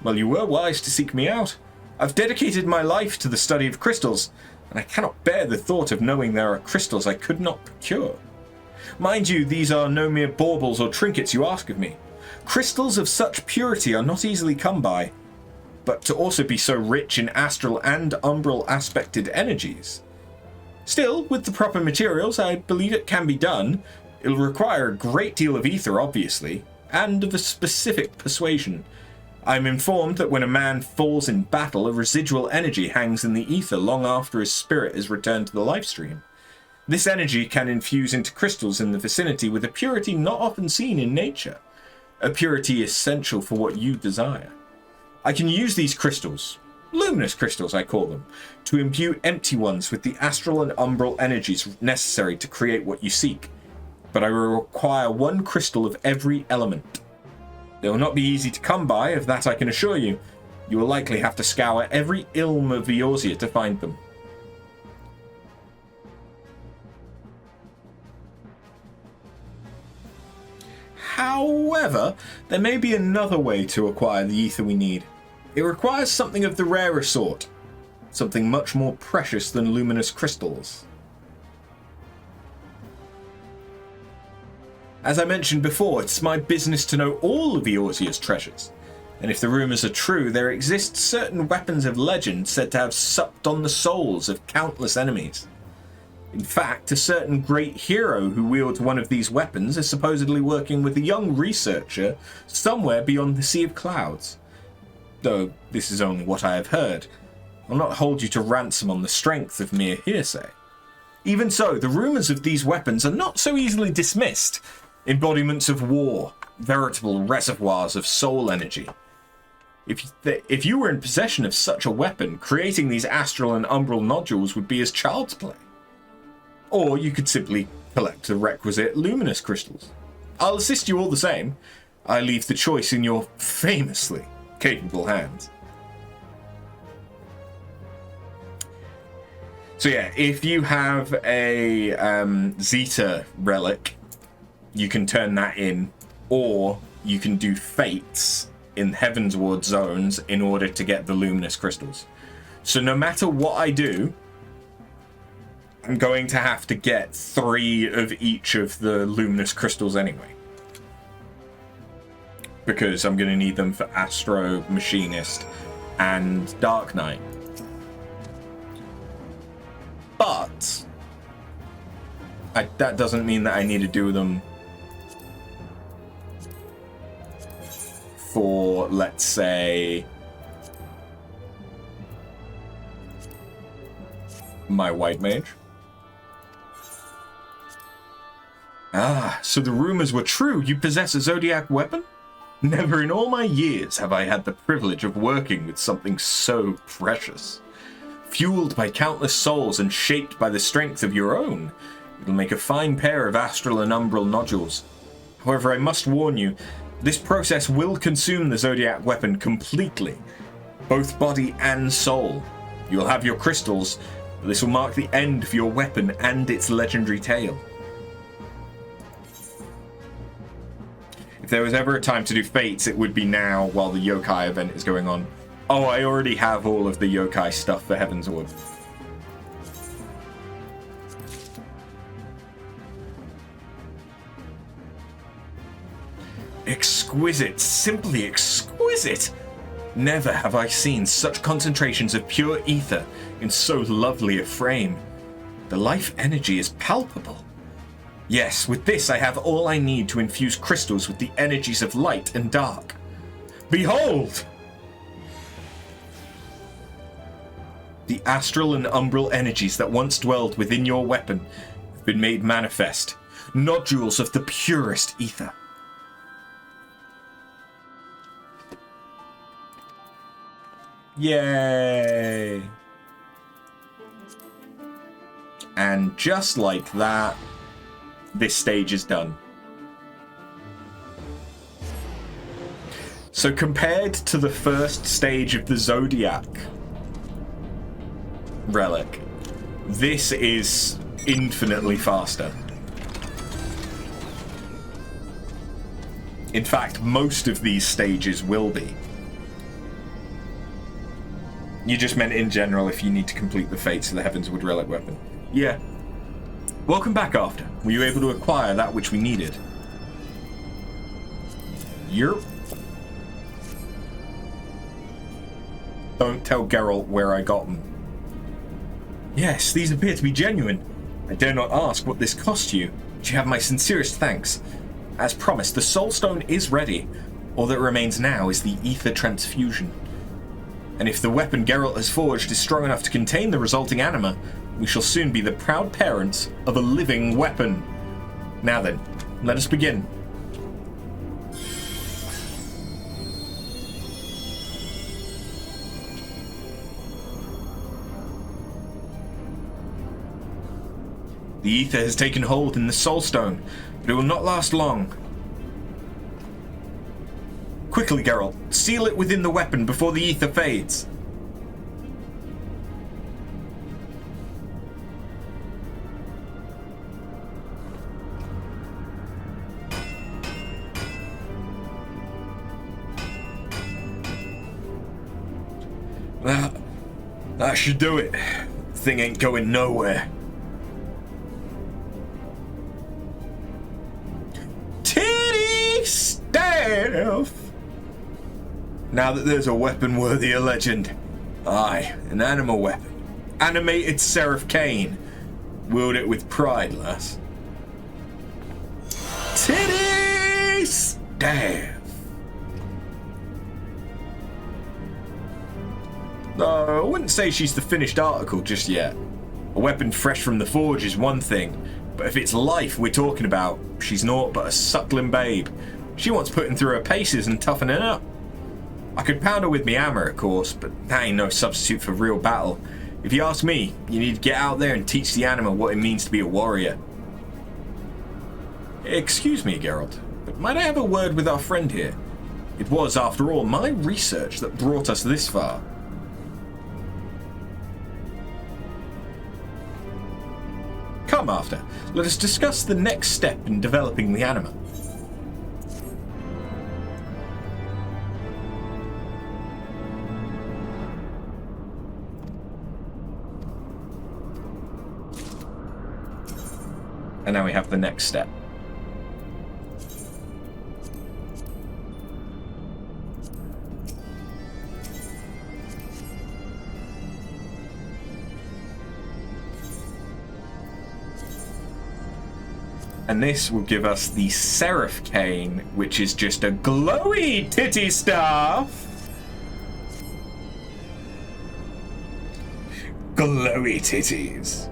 Well, you were wise to seek me out. I've dedicated my life to the study of crystals, and I cannot bear the thought of knowing there are crystals I could not procure. Mind you, these are no mere baubles or trinkets you ask of me. Crystals of such purity are not easily come by, but to also be so rich in astral and umbral aspected energies. Still, with the proper materials, I believe it can be done. It'll require a great deal of ether, obviously, and of a specific persuasion. I'm informed that when a man falls in battle, a residual energy hangs in the ether long after his spirit is returned to the lifestream. This energy can infuse into crystals in the vicinity with a purity not often seen in nature, a purity essential for what you desire. I can use these crystals, luminous crystals I call them, to imbue empty ones with the astral and umbral energies necessary to create what you seek, but I will require one crystal of every element. They will not be easy to come by, of that I can assure you. You will likely have to scour every ilm of Eorzea to find them. However, there may be another way to acquire the ether we need. It requires something of the rarer sort, something much more precious than luminous crystals. As I mentioned before, it's my business to know all of Eorzea's treasures, and if the rumours are true, there exist certain weapons of legend said to have supped on the souls of countless enemies. In fact, a certain great hero who wields one of these weapons is supposedly working with a young researcher somewhere beyond the Sea of Clouds. Though this is only what I have heard. I'll not hold you to ransom on the strength of mere hearsay. Even so, the rumours of these weapons are not so easily dismissed. Embodiments of war, veritable reservoirs of soul energy. If you were in possession of such a weapon, creating these astral and umbral nodules would be as child's play. Or you could simply collect the requisite luminous crystals. I'll assist you all the same. I leave the choice in your famously capable hands. So yeah, if you have a Zeta relic, you can turn that in, or you can do fates in Heavensward zones in order to get the luminous crystals. So no matter what I do, I'm going to have to get 3 of each of the luminous crystals anyway, because I'm going to need them for Astro, Machinist, and Dark Knight. But that doesn't mean that I need to do them for, let's say, my White Mage. Ah, so the rumors were true. You possess a Zodiac weapon? Never in all my years have I had the privilege of working with something so precious. Fueled by countless souls and shaped by the strength of your own, it'll make a fine pair of astral and umbral nodules. However, I must warn you, this process will consume the Zodiac weapon completely, both body and soul. You'll have your crystals, but this will mark the end of your weapon and its legendary tale. If there was ever a time to do fates, it would be now while the yokai event is going on. Oh, I already have all of the yokai stuff for Heavensward. Exquisite, simply exquisite! Never have I seen such concentrations of pure ether in so lovely a frame. The life energy is palpable. Yes, with this I have all I need to infuse crystals with the energies of light and dark. Behold! The astral and umbral energies that once dwelled within your weapon have been made manifest. Nodules of the purest ether. Yay! And just like that, this stage is done. So compared to the first stage of the Zodiac relic, this is infinitely faster. In fact, most of these stages will be. You just meant in general if you need to complete the fates of the Heavensward relic weapon. Yeah. Welcome back, After. Were you able to acquire that which we needed? Yerp. Don't tell Geralt where I got them. Yes, these appear to be genuine. I dare not ask what this cost you, but you have my sincerest thanks. As promised, the Soul Stone is ready. All that remains now is the ether transfusion. And if the weapon Geralt has forged is strong enough to contain the resulting anima, we shall soon be the proud parents of a living weapon. Now then, let us begin. The ether has taken hold in the Soul Stone, but it will not last long. Quickly, Geralt, seal it within the weapon before the ether fades. That should do it. Thing ain't going nowhere. Titty staff! Now that there's a weapon worthy a legend. Aye, an animal weapon. Animated Seraph Cain. Wield it with pride, lass. Titty staff! No, I wouldn't say she's the finished article just yet. A weapon fresh from the forge is one thing, but if it's life we're talking about, she's naught but a suckling babe. She wants putting through her paces and toughening up. I could pound her with me hammer, of course, but that ain't no substitute for real battle. If you ask me, you need to get out there and teach the anima what it means to be a warrior. Excuse me, Geralt, but might I have a word with our friend here? It was, after all, my research that brought us this far. Come after, let us discuss the next step in developing the anima. And now we have the next step. And this will give us the Seraph Cane, which is just a glowy titty staff. Glowy titties.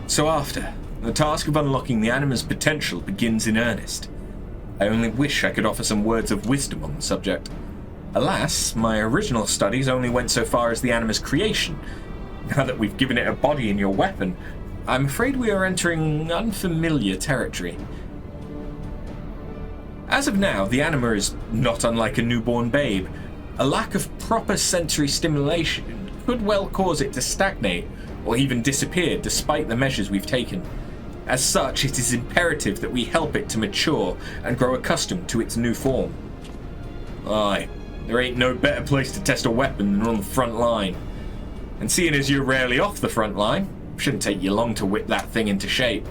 So after, the task of unlocking the anima's potential begins in earnest. I only wish I could offer some words of wisdom on the subject. Alas, my original studies only went so far as the anima's creation. Now that we've given it a body in your weapon, I'm afraid we are entering unfamiliar territory. As of now, the anima is not unlike a newborn babe. A lack of proper sensory stimulation could well cause it to stagnate or even disappear despite the measures we've taken. As such, it is imperative that we help it to mature and grow accustomed to its new form. Aye, there ain't no better place to test a weapon than on the front line. And seeing as you're rarely off the front line, shouldn't take you long to whip that thing into shape.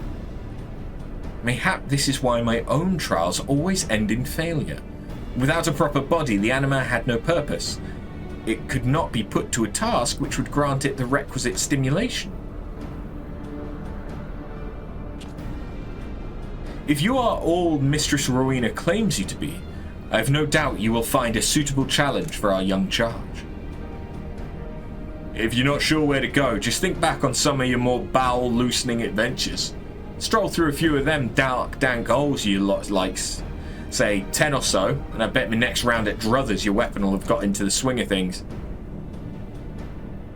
Mayhap this is why my own trials always end in failure. Without a proper body, the anima had no purpose. It could not be put to a task which would grant it the requisite stimulation. If you are all Mistress Rowena claims you to be, I have no doubt you will find a suitable challenge for our young charge. If you're not sure where to go, just think back on some of your more bowel-loosening adventures. Stroll through a few of them dark, dank holes you lot likes. Say 10 or so, and I bet my next round at Druthers your weapon will have got into the swing of things.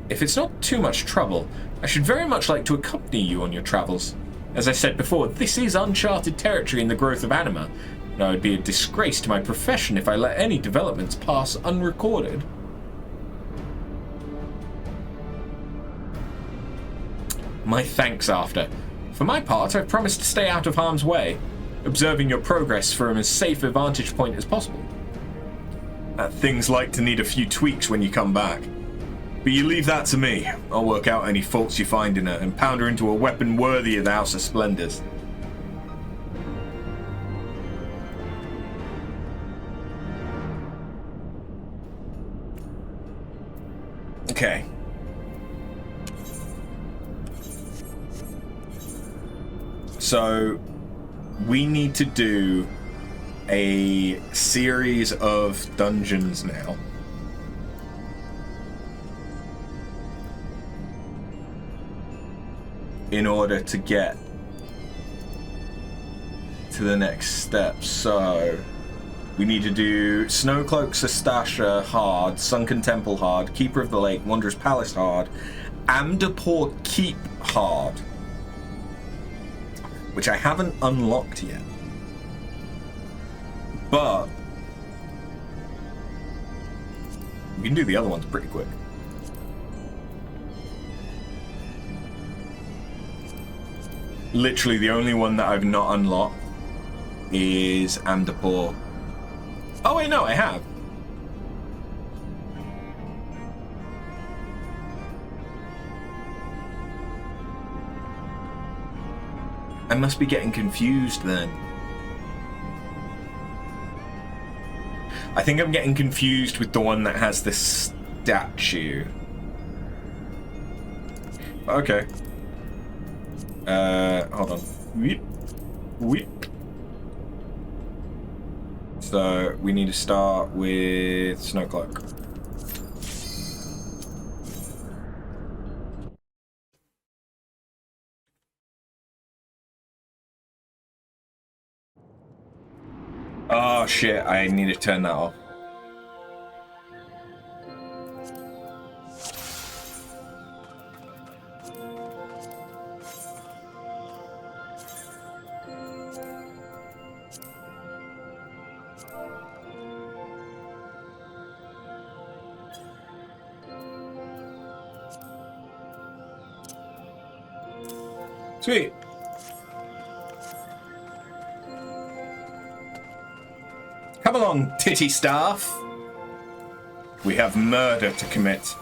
If it's not too much trouble, I should very much like to accompany you on your travels. As I said before, this is uncharted territory in the growth of anima, and it would be a disgrace to my profession if I let any developments pass unrecorded. My thanks after. For my part, I've promised to stay out of harm's way, observing your progress from as safe a vantage point as possible. That thing's like to need a few tweaks when you come back. But you leave that to me. I'll work out any faults you find in her and pound her into a weapon worthy of the House of Splendors. Okay. So, we need to do a series of dungeons now. In order to get to the next step. So we need to do Snowcloak Sestasha hard, Sunken Temple hard, Keeper of the Lake, Wanderer's Palace hard, Amdapor Keep hard, which I haven't unlocked yet. But we can do the other ones pretty quick. Literally the only one that I've not unlocked is Amdapor. Oh wait, no, I have. I must be getting confused then. I think I'm getting confused with the one that has the statue. Okay. Hold on. Weep. Weep. So we need to start with Snowcloak. Oh shit, I need to turn that off. Sweet. Come along, titty staff. We have murder to commit.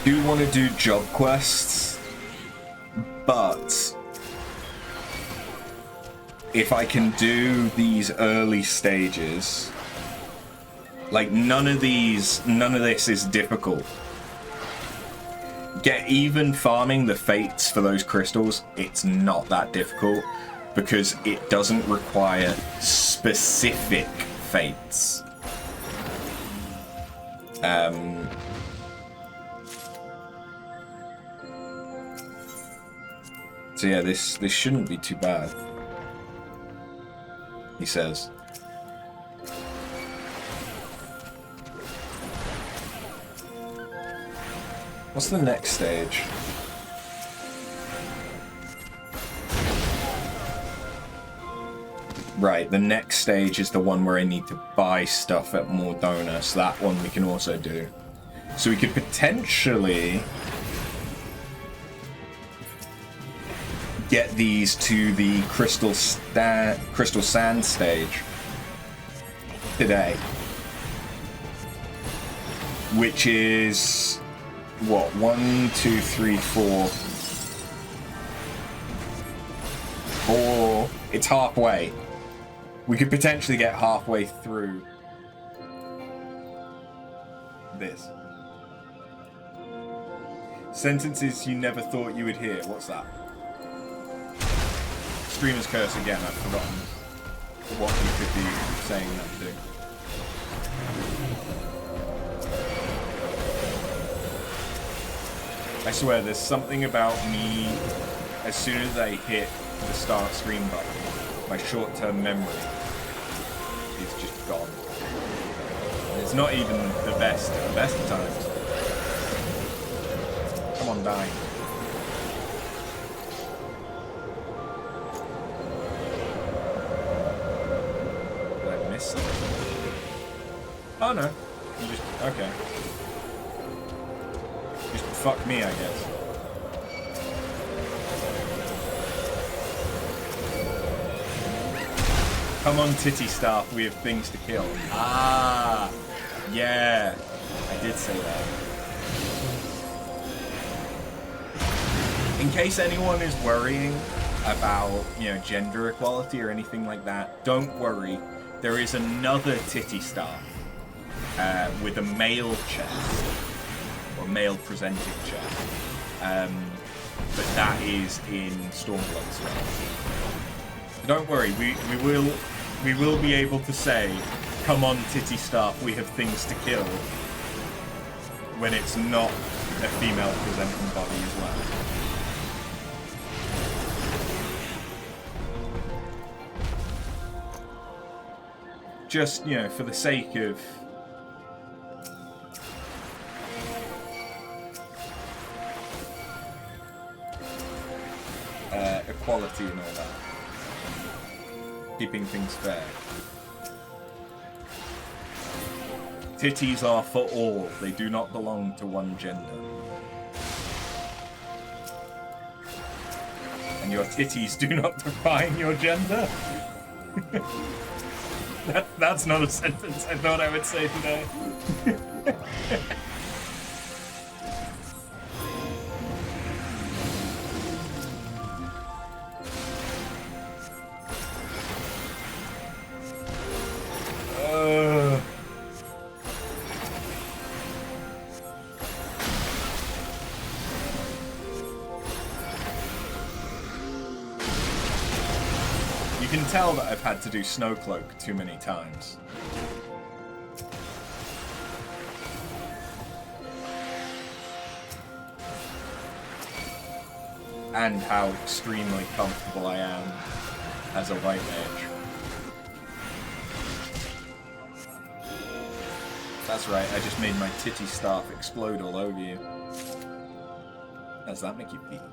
Do want to do job quests, but if I can do these early stages, like none of this is difficult. Get even farming the fates for those crystals, it's not that difficult because it doesn't require specific fates. So yeah, this shouldn't be too bad, he says. What's the next stage? Right, the next stage is the one where I need to buy stuff at Mordona, so that one we can also do. So we could potentially get these to the Crystal Sand stage today. Which is... what? 1, 2, 3, 4. 4. It's halfway. We could potentially get halfway through this. Sentences you never thought you would hear. What's that? Streamer's curse again. I've forgotten what you could be saying that to. I swear, there's something about me, as soon as I hit the start screen button, my short-term memory is just gone. And it's not even the best of times. Come on, die. Did I miss something? Oh no. You just... okay. Just fuck me, I guess. Come on, titty staff, we have things to kill. Ah, yeah, I did say that. In case anyone is worrying about, gender equality or anything like that, don't worry. There is another titty staff with a male chest. or male presenting chest. But that is in Stormblood's realm. So don't worry, we will be able to say, "Come on, titty staff, we have things to kill," when it's not a female presenting body as well. Just, you know, for the sake of equality and all that. Keeping things fair. Titties are for all. They do not belong to one gender. And your titties do not define your gender. That's not a sentence I thought I would say today. You can tell that I've had to do Snowcloak too many times. And how extremely comfortable I am as a white mage. That's right, I just made my titty staff explode all over you. How does that make you feel?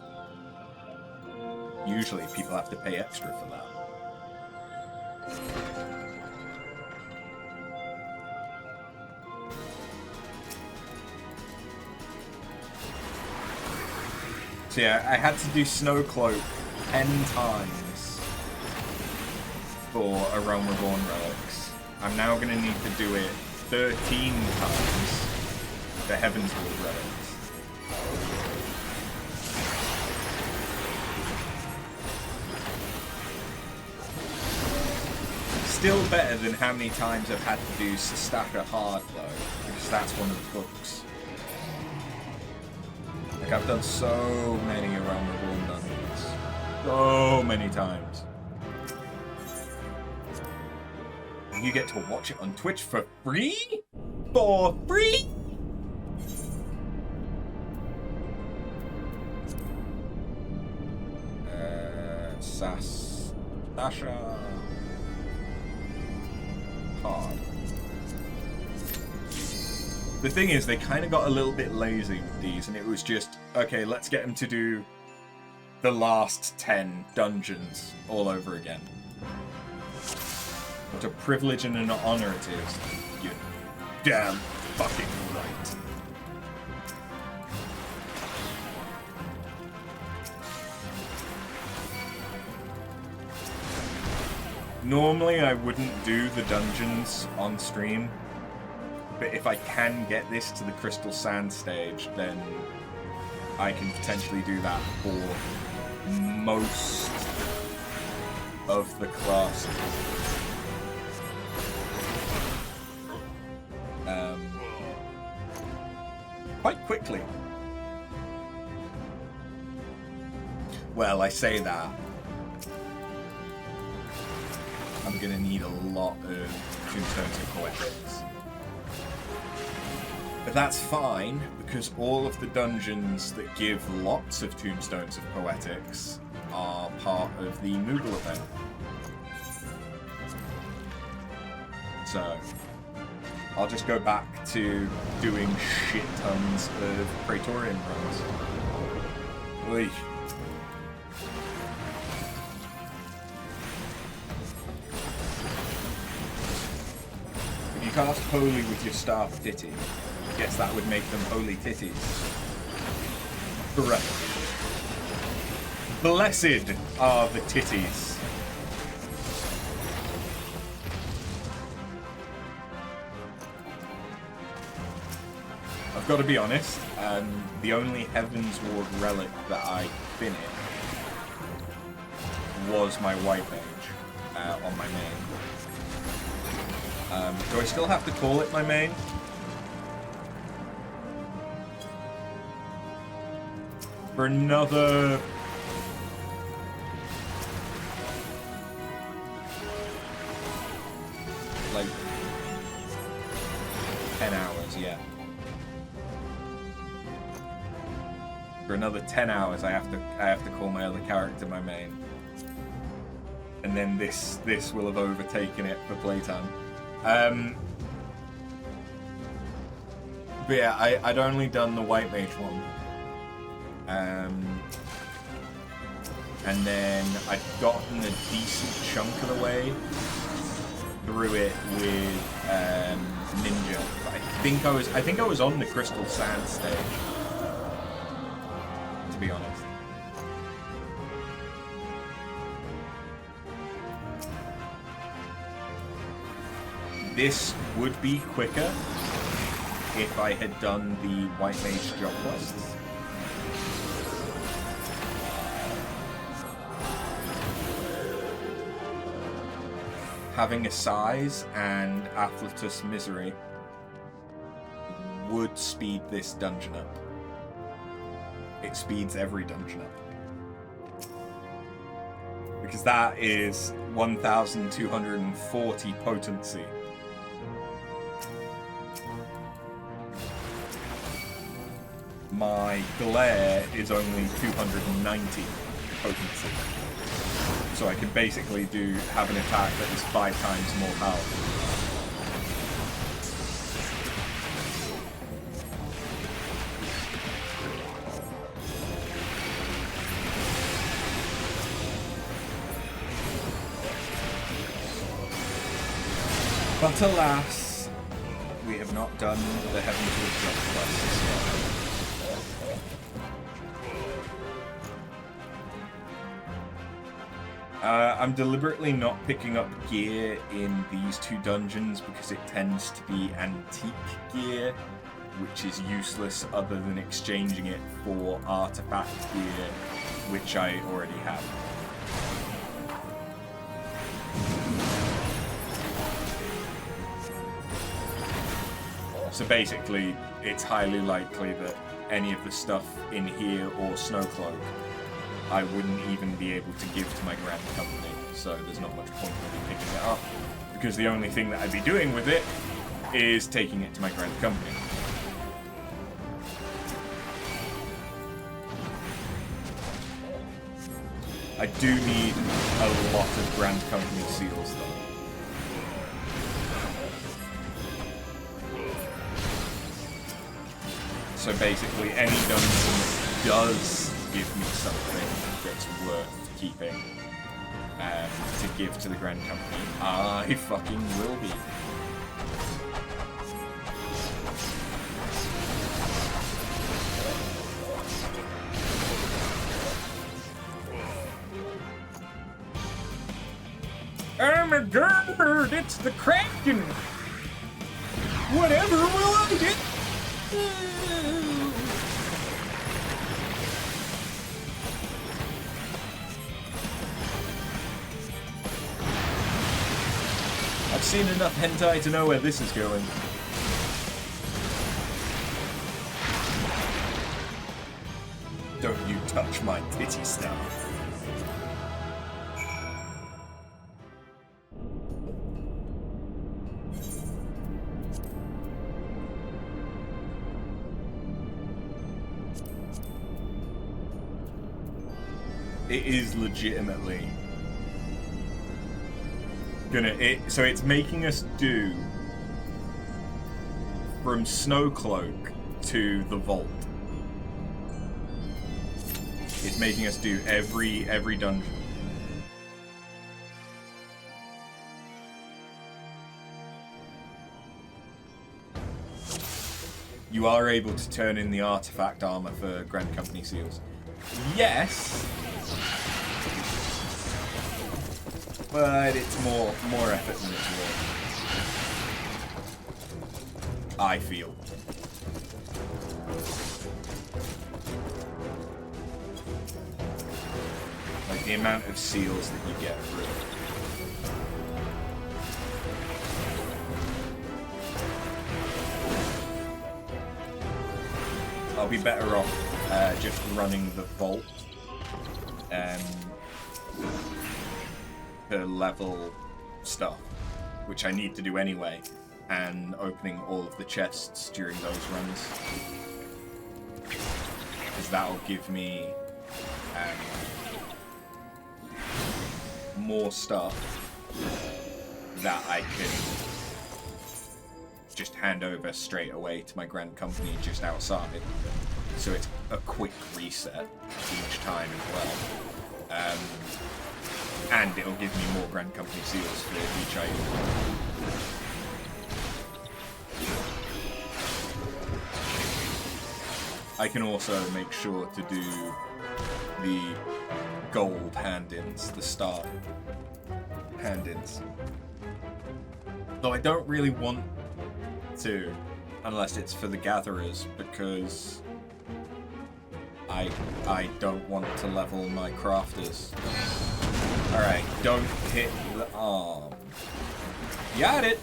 Usually people have to pay extra for that. So yeah, I had to do Snowcloak 10 times for A Realm Reborn relics. I'm now going to need to do it 13 times for Heavensward relics. Still better than how many times I've had to do Sestaka Hard though, because that's one of the books. Like, I've done so many A Realm Reborn dungeons. So many times. And you get to watch it on Twitch for free? For free? Sasha Hard. The thing is, they kind of got a little bit lazy with these, and it was just, okay, let's get them to do the last 10 dungeons all over again. What a privilege and an honor it is. You're damn fucking right. Normally, I wouldn't do the dungeons on stream. But if I can get this to the Crystal Sand stage, then I can potentially do that for most of the classes. Quite quickly. Well, I say that. I'm gonna need a lot of Tombstones and Poetics. But that's fine, because all of the dungeons that give lots of Tombstones of Poetics are part of the Moogle event. So, I'll just go back to doing shit tons of Praetorian runs. Oy. If you cast Holy with your staff titty, I guess that would make them holy titties. Correct. Blessed are the titties. I've got to be honest, the only Heavensward relic that I finished was my white mage on my main. Do I still have to call it my main? for another... like 10 hours, yeah. For another 10 hours, I have to call my other character my main, and then this will have overtaken it for playtime. But yeah, I'd only done the White Mage one, and then I'd gotten a decent chunk of the way through it with Ninja. But I think I was on the Crystal Sand stage, to be honest. This would be quicker if I had done the White Mage job quests. Having a size and Afflatus Misery would speed this dungeon up. It speeds every dungeon up. Because that is 1,240 potency. My glare is only 290 potency. So I can basically have an attack that is 5 times more powerful. But alas, we have not done the Heavensward job quests yet. I'm deliberately not picking up gear in these 2 dungeons because it tends to be antique gear, which is useless other than exchanging it for artifact gear, which I already have. So basically, it's highly likely that any of the stuff in here or Snowcloak I wouldn't even be able to give to my Grand Company, so there's not much point in me picking it up, because the only thing that I'd be doing with it is taking it to my Grand Company. I do need a lot of Grand Company seals, though. So basically, any dungeon that does give me something that's worth keeping to give to the Grand Company, I fucking will be. Oh my god, it's the Kraken! Whatever will I get? I've seen enough hentai to know where this is going. Don't you touch my titty stuff. It is legitimately so it's making us do from Snowcloak to the Vault. It's making us do every dungeon. You are able to turn in the artifact armor for Grand Company seals. Yes, but it's more effort than it's worth, I feel. Like the amount of seals that you get for it. I'll be better off just running the vault per level stuff, which I need to do anyway, and opening all of the chests during those runs, because that'll give me more stuff that I can just hand over straight away to my Grand Company just outside, so it's a quick reset each time as well. And it'll give me more Grand Company seals for each item. I can also make sure to do the gold hand-ins, the start hand-ins. Though I don't really want to, unless it's for the gatherers, because I don't want to level my crafters. Alright, don't hit the arm. Got it!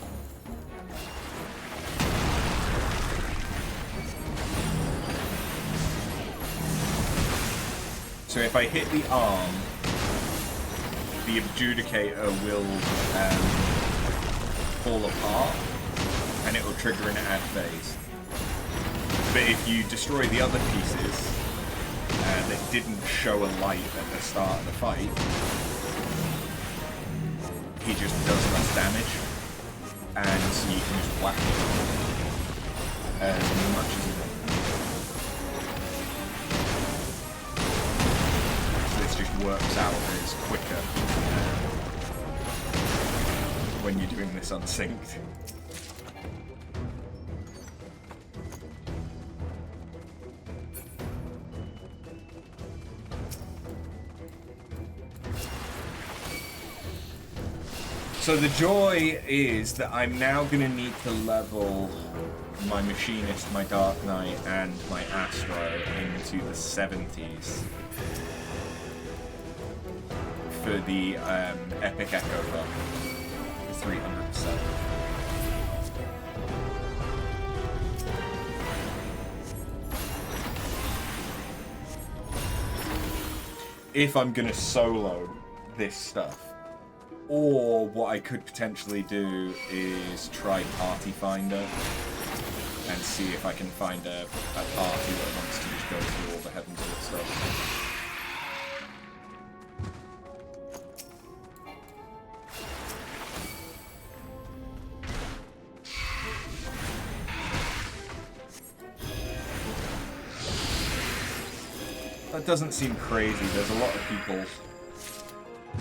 So if I hit the arm, the adjudicator will fall apart, and it will trigger an add phase. But if you destroy the other pieces that didn't show a light at the start of the fight, he just does less damage, and so you can just whack him as much as you want. So this just works out that it's quicker when you're doing this unsynced. So the joy is that I'm now going to need to level my Machinist, my Dark Knight, and my Astro into the 70s for the Epic Echo buff, 300%. If I'm going to solo this stuff. Or what I could potentially do is try Party Finder and see if I can find a party that wants to just go through all the Heavensward stuff. That doesn't seem crazy. There's a lot of people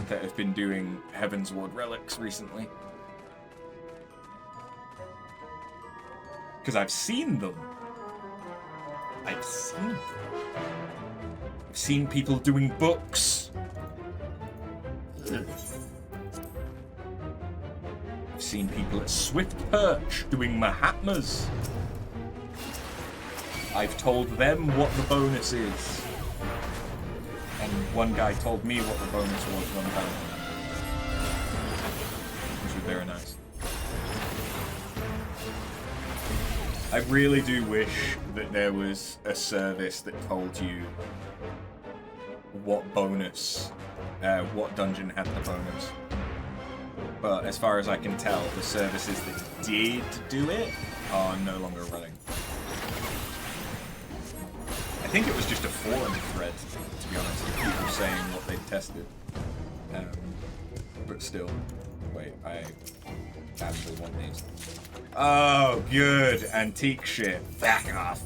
that have been doing Heavensward relics recently. Because I've seen them. I've seen people doing books. I've seen people at Swift Perch doing Mahatmas. I've told them what the bonus is. And one guy told me what the bonus was one time. Which was very nice. I really do wish that there was a service that told you what bonus, what dungeon had the bonus. But as far as I can tell, the services that did do it are no longer running. I think it was just a forum thread, to be honest, of people saying what they'd tested. But still. Wait, I actually want these. Oh, good. Antique shit. Back off.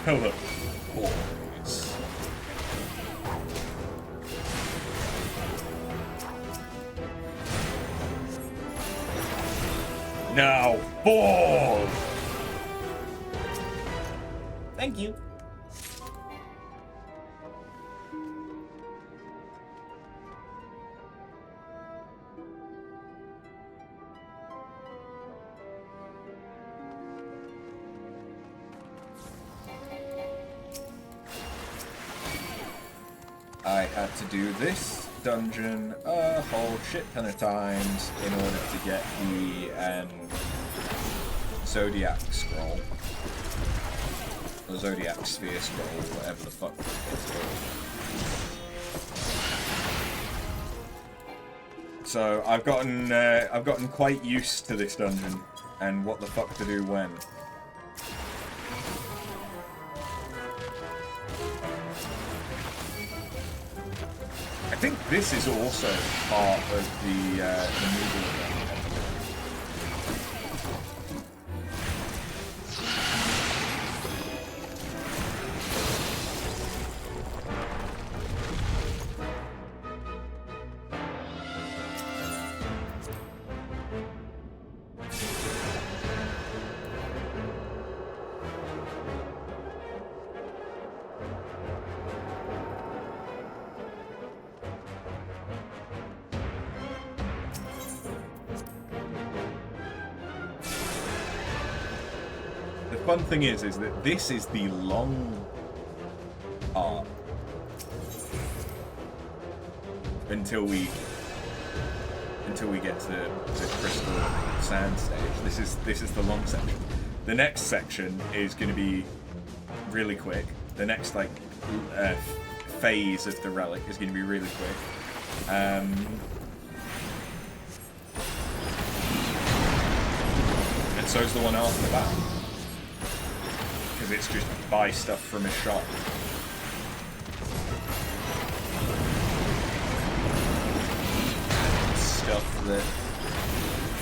Hello. Boys. Now, balls! Thank you. I had to do this dungeon a whole shit ton of times in order to get the Zodiac Scroll. The Zodiac Sphere Scroll, whatever the fuck it's called. So I've gotten quite used to this dungeon and what the fuck to do when. I think this is also part of the movie. Fun thing is that this is the long arc until we get to the Crystal Sand stage. This is the long section. The next section is going to be really quick. The next phase of the relic is going to be really quick. And so is the one after that. Because it's just buy stuff from a shop. Stuff that,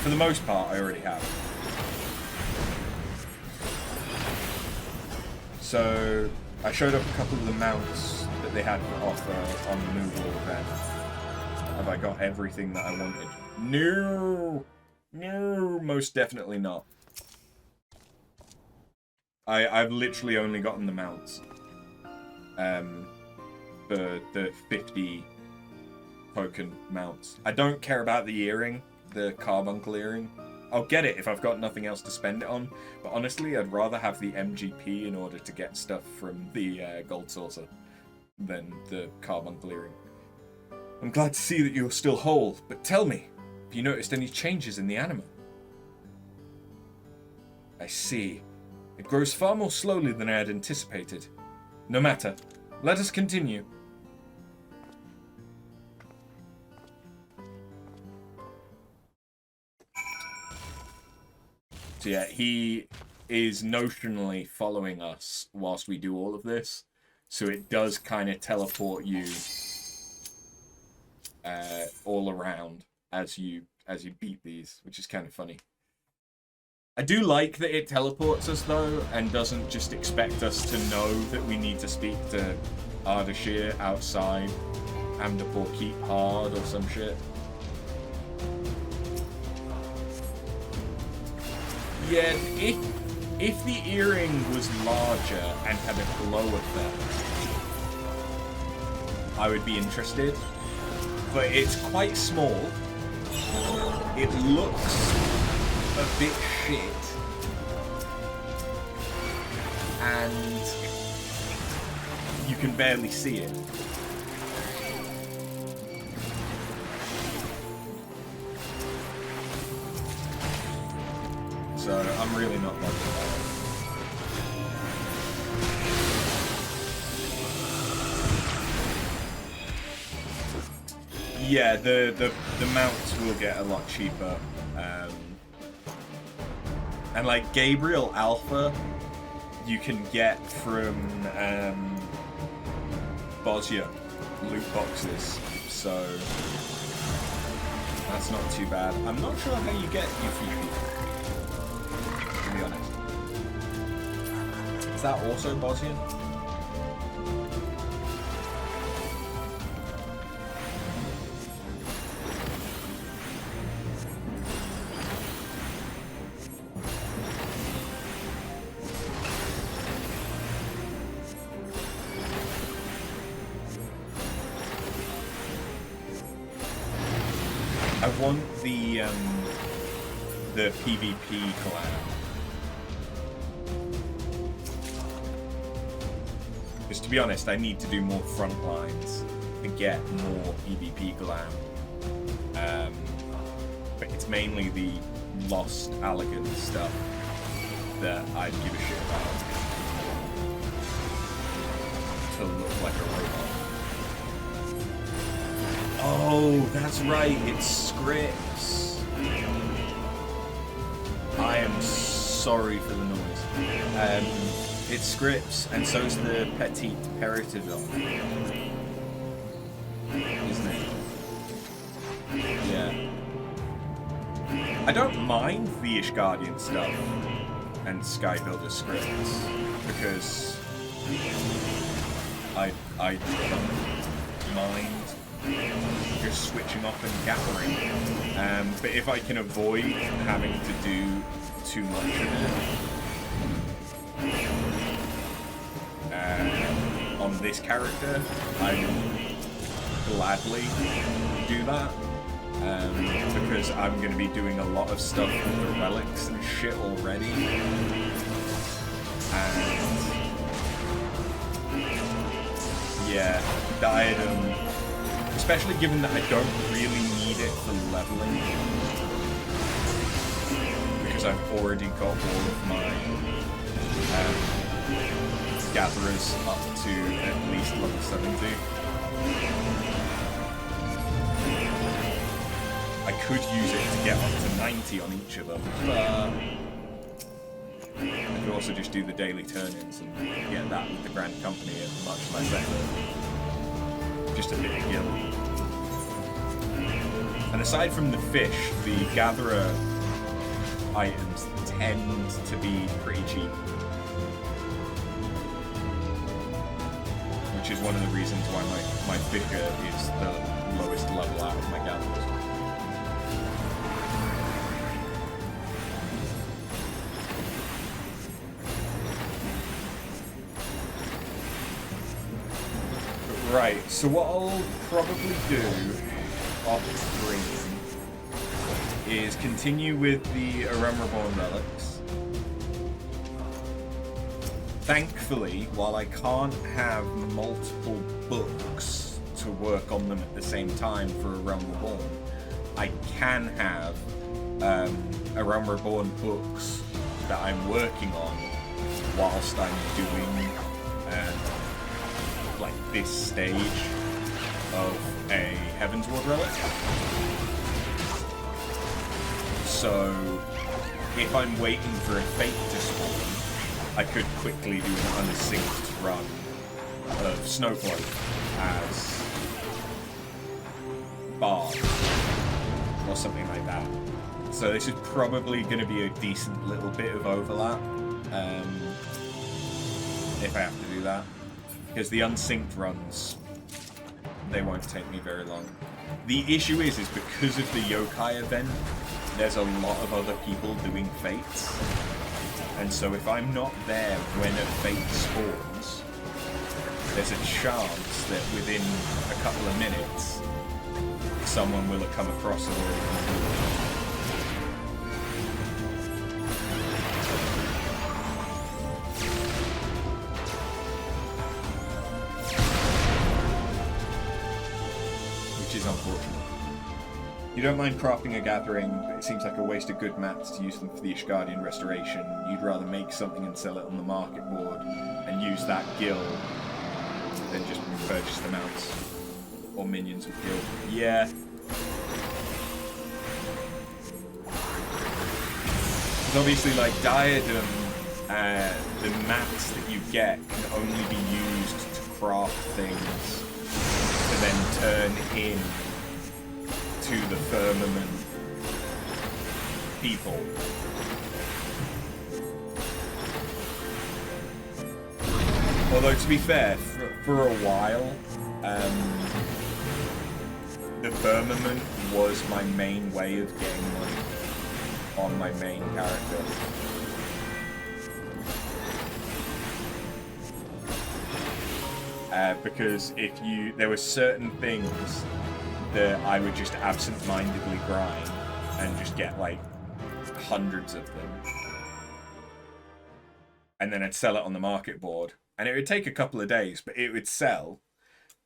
for the most part, I already have. So, I showed up a couple of the mounts that they had to offer on the Moogle event. Have I got everything that I wanted? No! No, most definitely not. I've literally only gotten the mounts. For the 50 token mounts. I don't care about the earring, the carbuncle earring. I'll get it if I've got nothing else to spend it on, but honestly, I'd rather have the MGP in order to get stuff from the gold saucer than the carbuncle earring. I'm glad to see that you're still whole, but tell me, have you noticed any changes in the animal? I see. It grows far more slowly than I had anticipated. No matter. Let us continue. So yeah, he is notionally following us whilst we do all of this. So it does kind of teleport you all around as you beat these, which is kind of funny. I do like that it teleports us, though, and doesn't just expect us to know that we need to speak to Ardashir outside Amdapor Keep Hard or some shit. Yeah, if the earring was larger and had a glow effect, I would be interested. But it's quite small. It looks a bit shit, and you can barely see it. So I'm really not bothered about it. Yeah, the mounts will get a lot cheaper. And like Gabriel Alpha, you can get from Bosnia loot boxes, so that's not too bad. I'm not sure how you get Yuffie, to be honest. Is that also Bosnian? I want the PvP collab. Because to be honest, I need to do more front lines. to get more PvP glam. But it's mainly the Lost Allegan stuff that I'd give a shit about. To look like a robot. Oh, that's right, it's scripts. I am sorry for the noise. It's scripts, and so is the Petite Peritodon. Isn't it? Yeah. I don't mind the Ishgardian stuff and Skybuilder scripts, because I don't mind just switching off and gathering. But if I can avoid having to do too much of it on this character, I will gladly do that. Because I'm going to be doing a lot of stuff with the relics and shit already. And yeah, Diadem, especially given that I don't really need it for leveling, because I've already got all of my gatherers up to at least level 70. I could use it to get up to 90 on each of them, but I could also just do the daily turn-ins and get that with the Grand Company at much less effort. Just a bit of guild. And aside from the fish, the gatherer items tend to be pretty cheap. Which is one of the reasons why my figure is the lowest level out of my gatherers. Right, so what I'll probably do off screen is continue with the A Realm Reborn relics. Thankfully, while I can't have multiple books to work on them at the same time for A Realm Reborn, I can have A Realm Reborn books that I'm working on whilst I'm doing like this stage of a Heavensward relic. So if I'm waiting for a fate to spawn, I could quickly do an unsynced run of Snowcloak as Bard or something like that. So this is probably going to be a decent little bit of overlap if I have to do that. Because the unsynced runs, they won't take me very long. The issue is because of the yokai event, there's a lot of other people doing fates. And so if I'm not there when a fate spawns, there's a chance that within a couple of minutes, someone will have come across it already completed. Unfortunate. You don't mind crafting a gathering, but it seems like a waste of good mats to use them for the Ishgardian restoration. You'd rather make something and sell it on the market board and use that gil than just purchase the mounts or minions with gil. Yeah. Because obviously, like Diadem, the mats that you get can only be used to craft things to then turn in to the firmament people. Although to be fair, for a while, the firmament was my main way of getting money on my main character. Because there were certain things that I would just absent-mindedly grind and just get like hundreds of them. And then I'd sell it on the market board. And it would take a couple of days, but it would sell.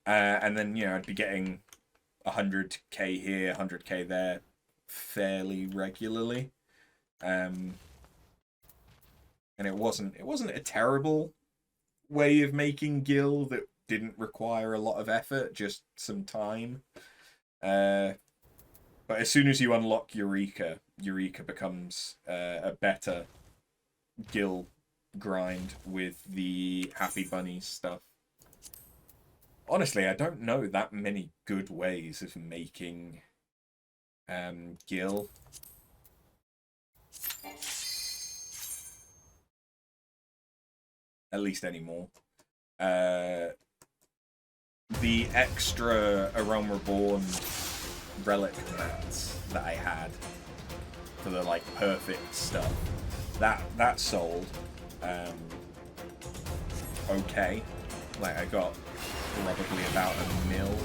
And then, you know, I'd be getting 100k here, 100k there fairly regularly. And it wasn't a terrible way of making gil that didn't require a lot of effort, just some time. But as soon as you unlock Eureka becomes a better gil grind with the Happy Bunnies stuff. Honestly, I don't know that many good ways of making gil. At least anymore. The extra A Realm Reborn relic mats that I had for the like perfect stuff, that sold okay. Like I got probably about $1 mil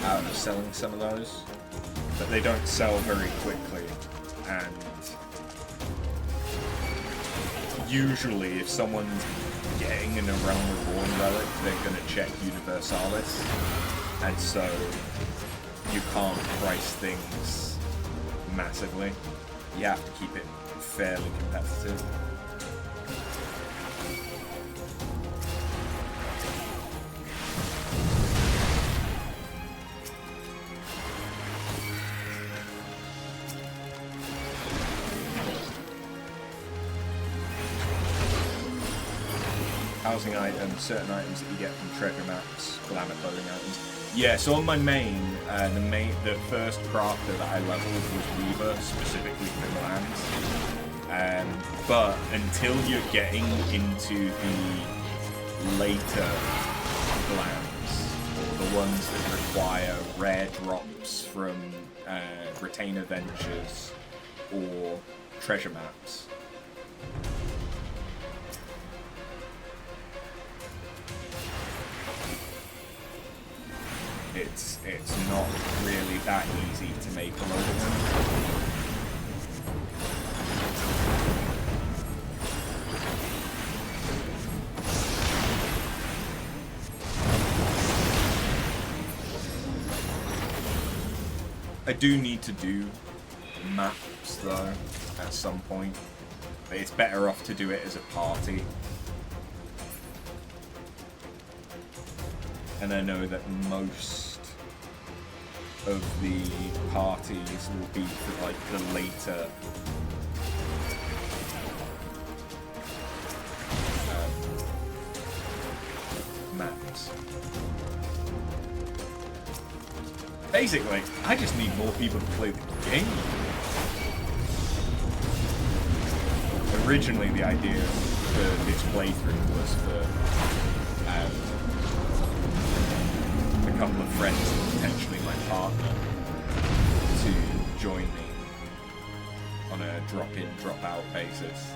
out of selling some of those, but they don't sell very quickly, and usually if someone's getting an A Realm Reborn relic, they're going to check Universalis, and so you can't price things massively. You have to keep it fairly competitive. Housing items, certain items that you get from treasure maps, glamour clothing items. Yeah, so on my main, the first crafter that I leveled was Weaver, specifically for glands. But until you're getting into the later glands, or the ones that require rare drops from retainer ventures or treasure maps, it's not really that easy to make a load of them. I do need to do maps though at some point, but it's better off to do it as a party. And I know that most of the parties will be for like the later maps. Basically, I just need more people to play the game. Originally, the idea for this playthrough was for a couple of friends and potentially my partner to join me on a drop-in, drop-out basis.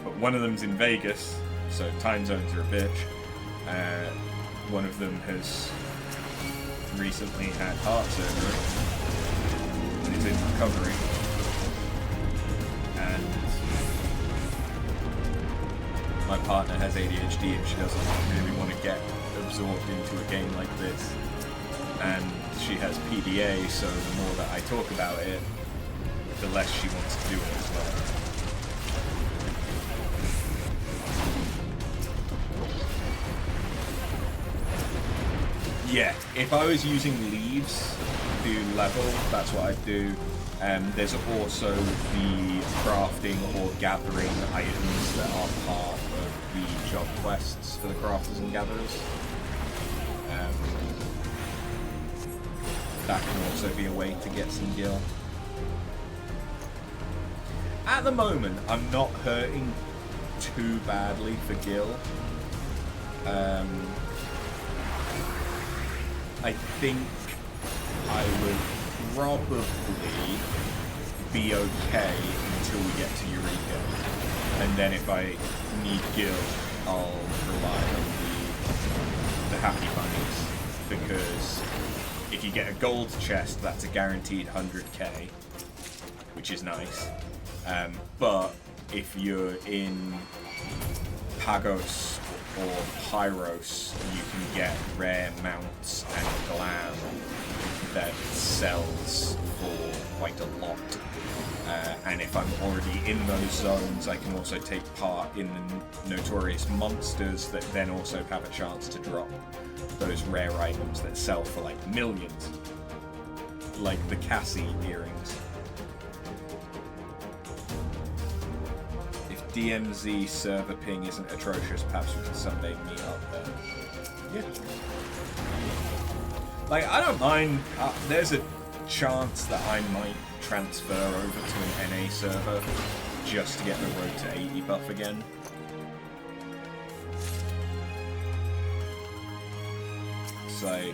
But one of them's in Vegas, so time zones are a bitch. One of them has recently had heart surgery and is in recovery. And my partner has ADHD and she doesn't really want to get absorbed into a game like this, and she has PDA, so the more that I talk about it, the less she wants to do it as well. Yeah, if I was using leaves to level, that's what I'd do. There's also the crafting or gathering items that are part of the job quests for the crafters and gatherers. That can also be a way to get some gil. At the moment, I'm not hurting too badly for gil. I think I would probably be okay until we get to Eureka. And then if I need gil, I'll rely on the Happy Bunnies, because if you get a gold chest, that's a guaranteed 100k, which is nice. But if you're in Pagos or Pyros, you can get rare mounts and glam that sells for quite a lot. And if I'm already in those zones, I can also take part in the notorious monsters that then also have a chance to drop those rare items that sell for like millions. Like the Cassie earrings. If DMZ server ping isn't atrocious, perhaps we can someday meet up there. Yeah. Like, I don't mind. There's a chance that I might transfer over to an NA server just to get the road to 80 buff again. So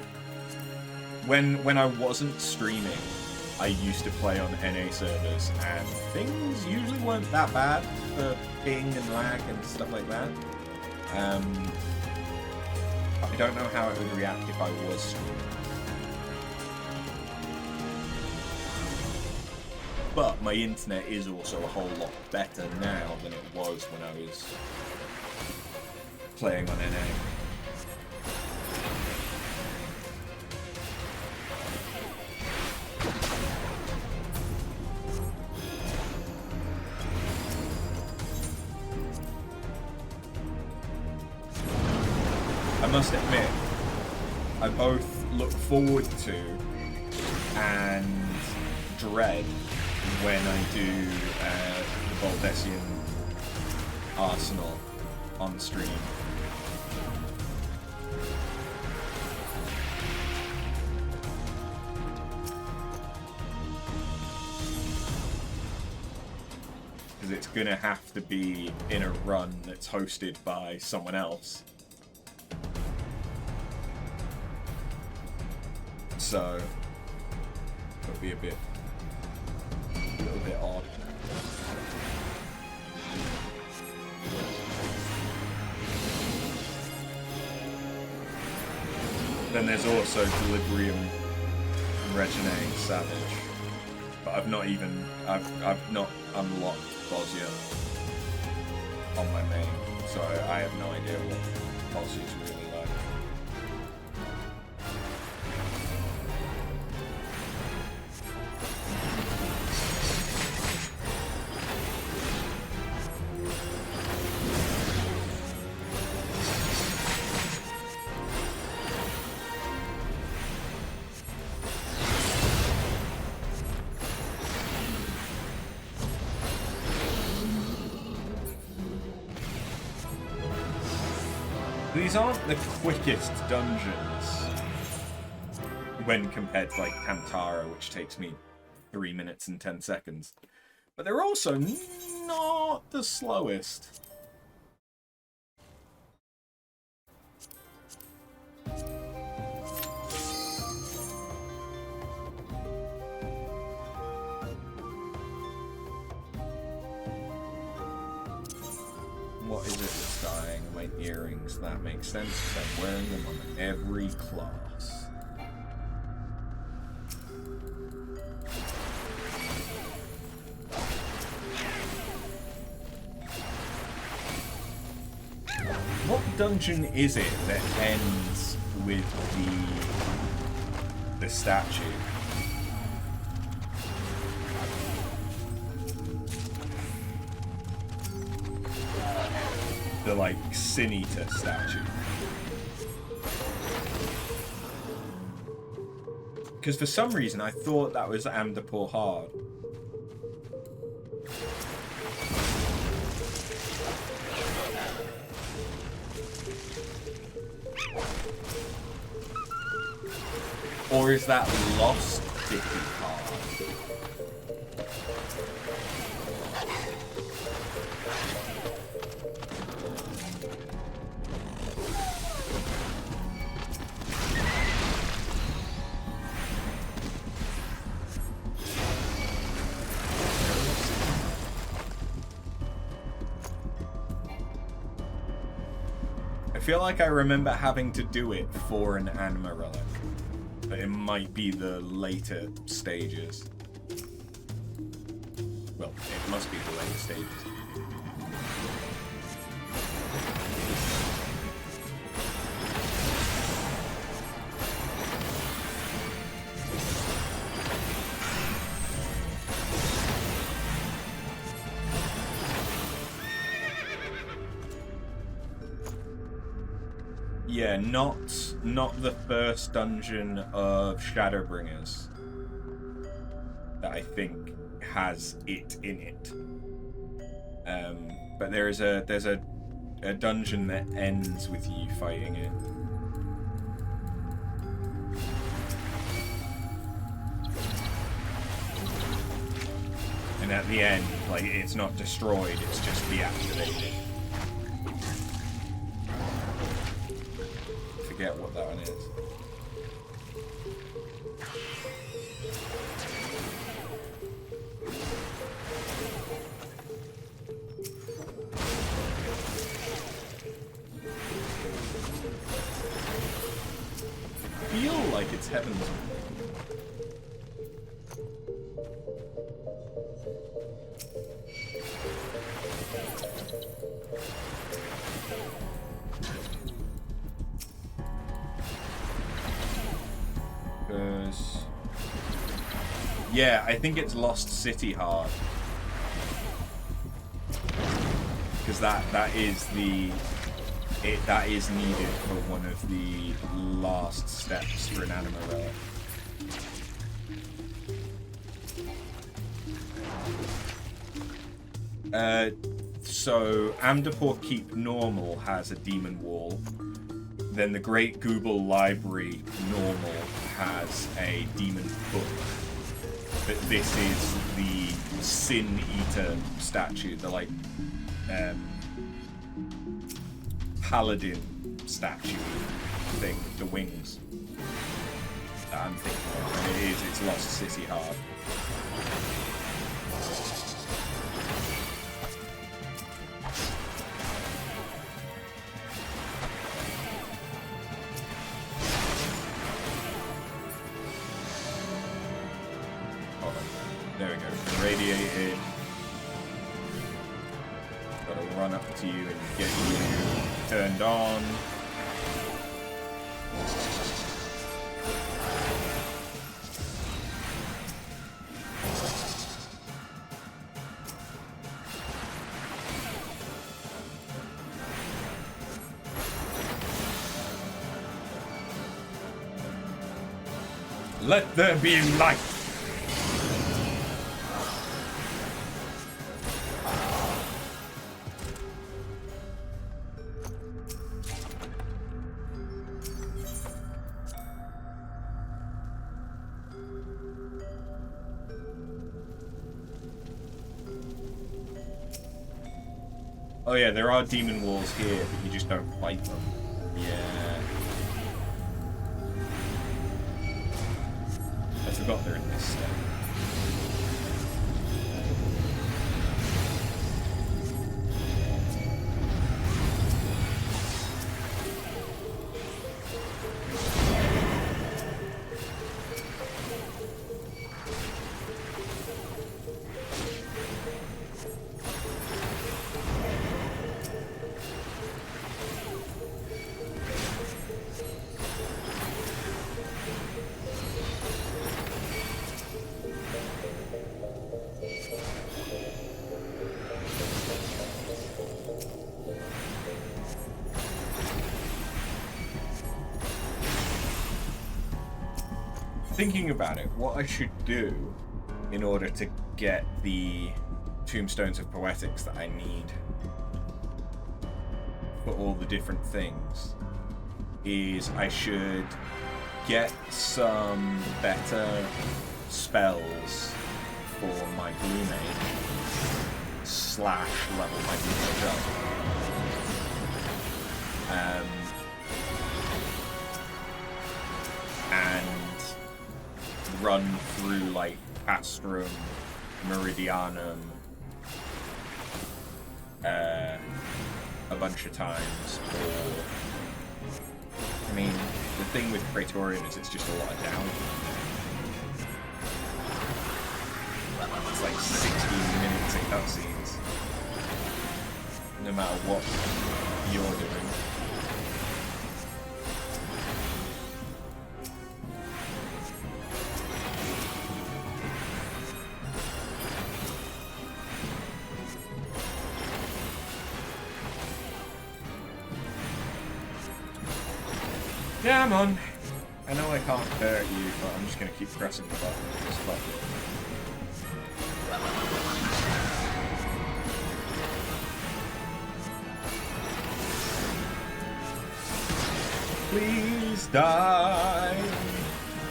when I wasn't streaming, I used to play on NA servers, and things usually weren't that bad for ping and lag and stuff like that. I don't know how it would react if I was streaming. But my internet is also a whole lot better now than it was when I was playing on NA. I must admit, I both look forward to and dread when I do the Baldessian Arsenal on stream. Because it's gonna have to be in a run that's hosted by someone else. So it'll be a little bit odd. Then there's also Delirium and Regine Savage, but I've not unlocked Bosnia on my main, so I have no idea what Bosnia's really like. These aren't the quickest dungeons when compared to like Kantara, which takes me 3 minutes and 10 seconds. But they're also not the slowest. What is it that's dying? My earrings. That makes sense because I'm wearing them on every class. What dungeon is it that ends with the statue? The like Sin Eater statue. Because for some reason I thought that was Amdapur Hard. Or is that Lost Dicky Hard? I feel like I remember having to do it for an anima relic. But it might be the later stages. Well, it must be the later stages. Yeah, not the first dungeon of Shadowbringers that I think has it in it. But there's a dungeon that ends with you fighting it. And at the end, like, it's not destroyed, it's just deactivated. Forget what that one is. Feel like it's Heavensward. Yeah, I think it's Lost City hard. Because that is needed for one of the last steps for an anima relic. So Amdapor Keep Normal has a demon wall. Then the Great Google Library Normal has a demon book. But this is the Sin Eater statue, the like paladin statue thing with the wings that I'm thinking of. And it's Lost City hard. There we go. Radiated. Gotta run up to you and get you turned on. Let there be light. Oh yeah, there are demon walls here, but you just don't fight them. Yeah. I forgot they're in this set. Thinking about it, what I should do in order to get the Tombstones of Poetics that I need for all the different things is I should get some better spells for my Blue Mage / level my Blue Mage up. And run through like Pastrum, Meridianum, a bunch of times, or I mean, the thing with Praetorian is it's just a lot of down. It's like 16 minutes of cutscenes, no matter what you're doing. Come on. I know I can't hurt you, but I'm just going to keep pressing the button. Just fuck it. Please die,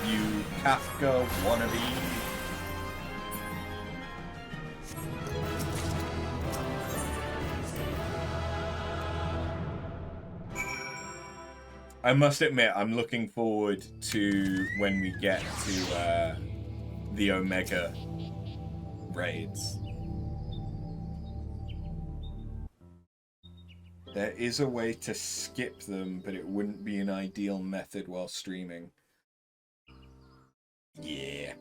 you Kafka wannabe. I must admit, I'm looking forward to when we get to the Omega raids. There is a way to skip them, but it wouldn't be an ideal method while streaming. Yeah.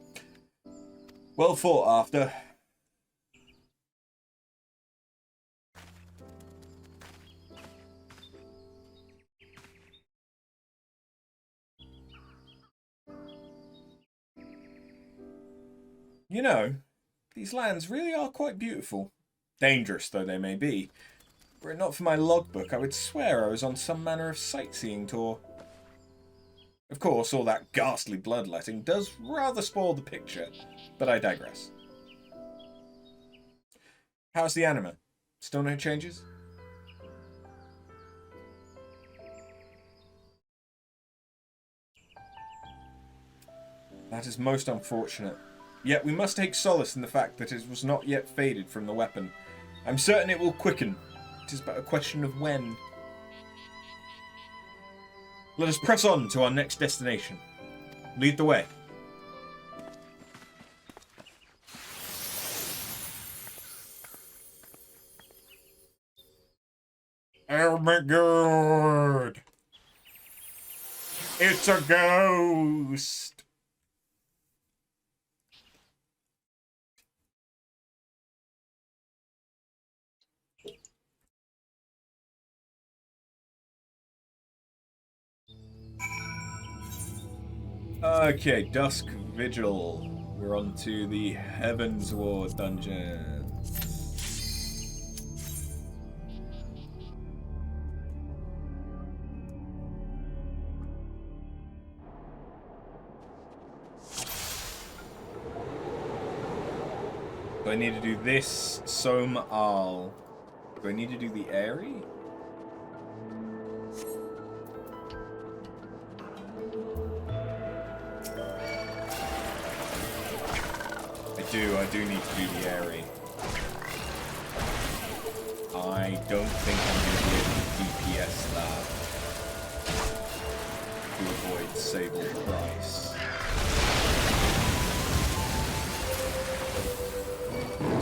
Well thought after. You know, these lands really are quite beautiful. Dangerous though they may be. Were it not for my logbook, I would swear I was on some manner of sightseeing tour. Of course, all that ghastly bloodletting does rather spoil the picture, but I digress. How's the anime? Still no changes? That is most unfortunate. Yet we must take solace in the fact that it was not yet faded from the weapon. I'm certain it will quicken. It is but a question of when. Let us press on to our next destination. Lead the way. Oh my god! It's a ghost! Okay, Dusk Vigil. We're on to the Heavensward dungeons. Do I need to do this? Som Al. Do I need to do the Airy? I do need to do the Airy. I don't think I'm going to be able to DPS that to avoid Sable Price.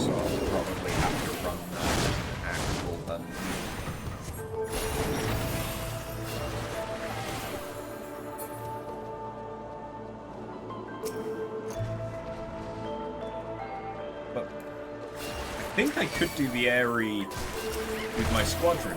So I'll probably have to run that as an actual dungeon. I think I could do the Airy with my squadron.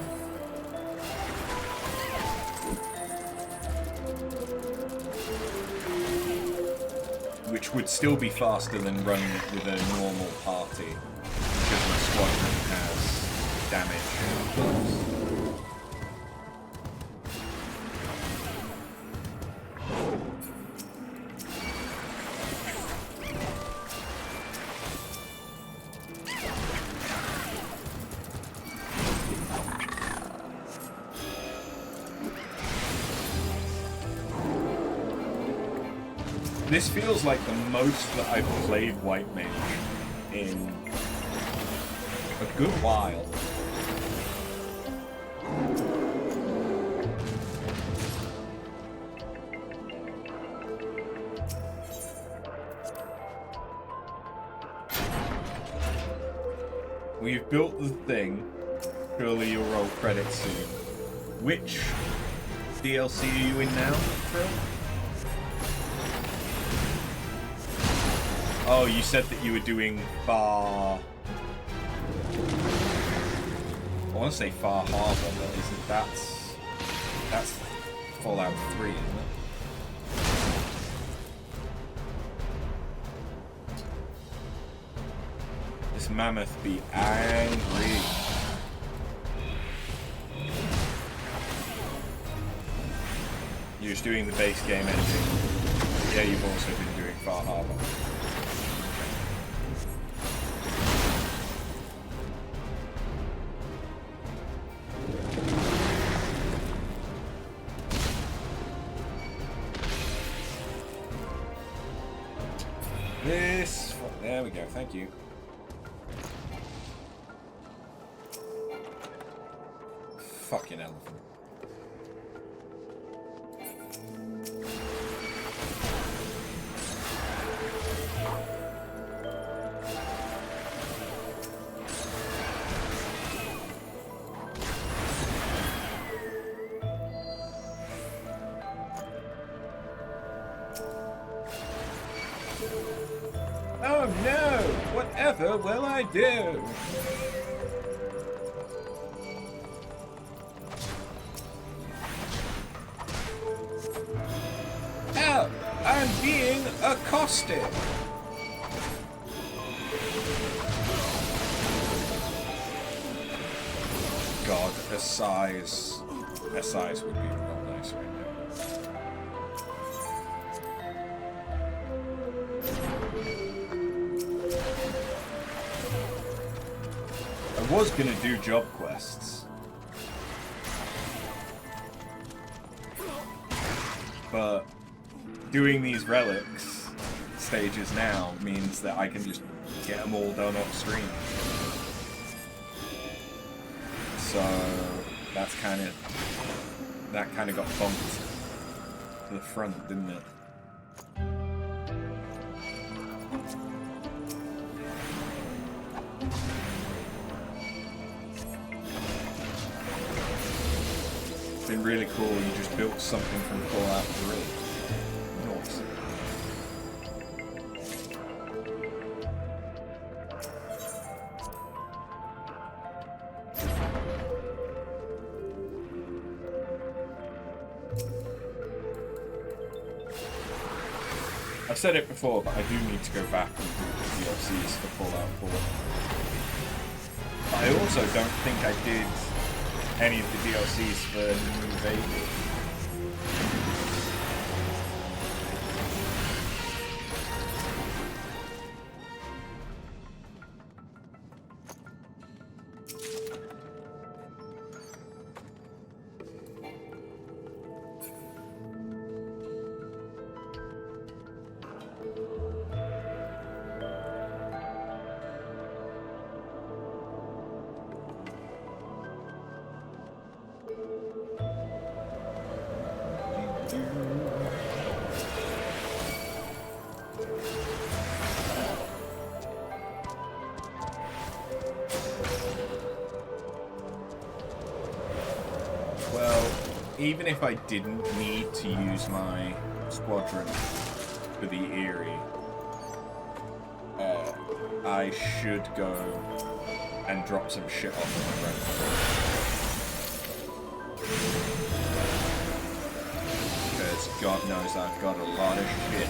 Which would still be faster than running it with a normal party. Because my squadron has damage. This feels like the most that I've played White Mage in a good while. We've built the thing. Surely you'll roll credits soon. Which DLC are you in now, Phil? Oh, you said that you were doing Far... I want to say Far Harbor, but isn't that's Fallout 3, isn't it? This mammoth be angry. You're just doing the base game ending. Yeah, you've also been doing Far Harbor. There we go, thank you. Fucking elephant. Oh no! Whatever will I do? Help! I'm being accosted! God, a size would be real nice right now. I was gonna do job quests, but doing these relics stages now means that I can just get them all done off stream. So that kind of got bumped to the front, didn't it? It's been really cool. You just built something from Fallout 3. Nice. I've said it before, but I do need to go back and do the DLCs for Fallout 4. But I also don't think I did any of the DLCs for New Vegas. Even if I didn't need to use my squadron for the Eerie, I should go and drop some shit off on my friend. Because God knows I've got a lot of shit.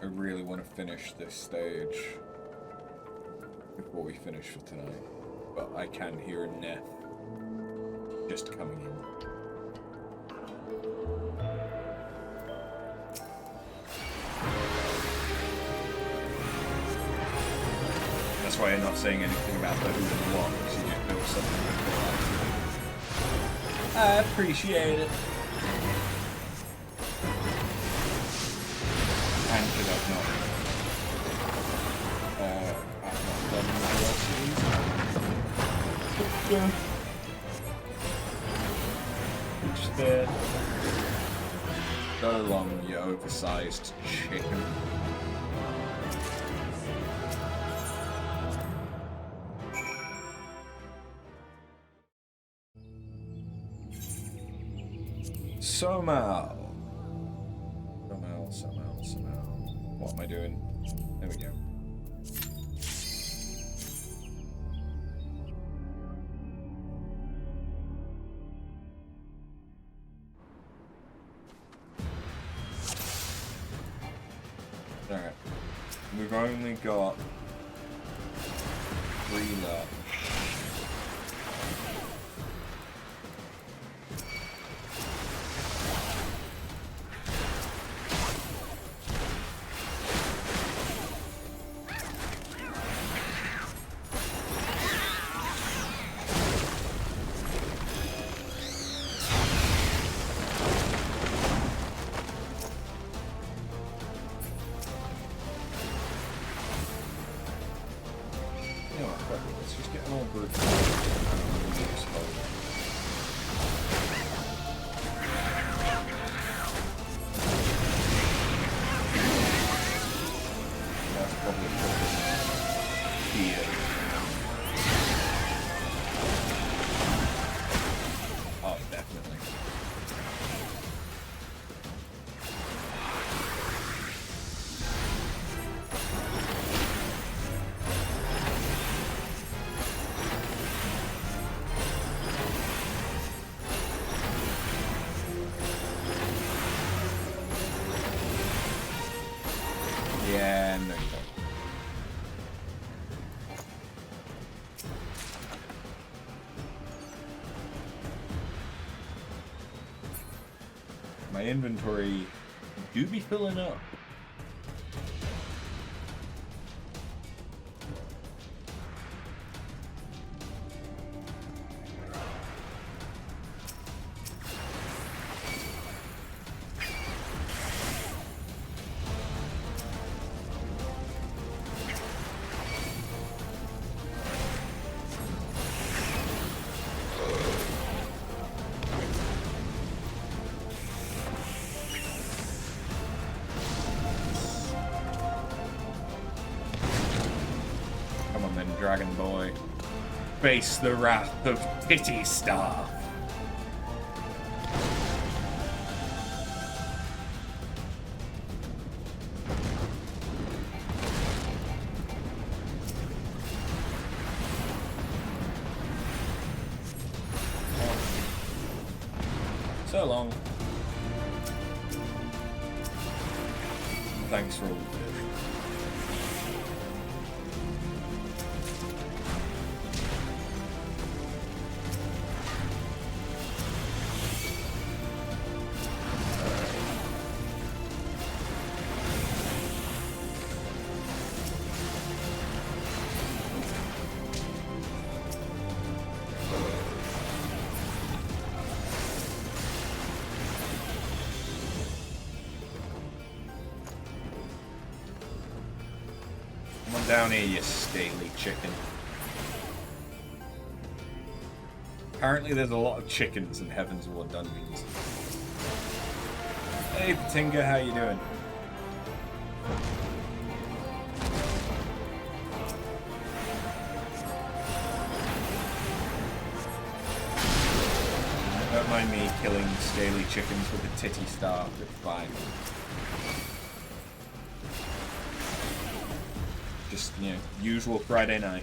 I really want to finish this stage before we finish for tonight, but I can hear a Neth just coming in. that's why you're not saying anything about the who and what, because you just built something before. I appreciate it. And because I've not done anything else. Just there. Go along, you oversized chicken. Somehow. What am I doing? There we go. Alright. We've only got 3 left. Yeah, no, you don't. My inventory do be filling up. Dragon Boy. Face the wrath of Pity Star. So long. Thanks for all the fish. Down here, you stately chicken. Apparently there's a lot of chickens in Heavensward dungeons. Hey Patinga, how you doing? Don't mind me killing scaly chickens with a titty star, it's fine. Just, you know, usual Friday night.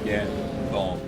get bombed.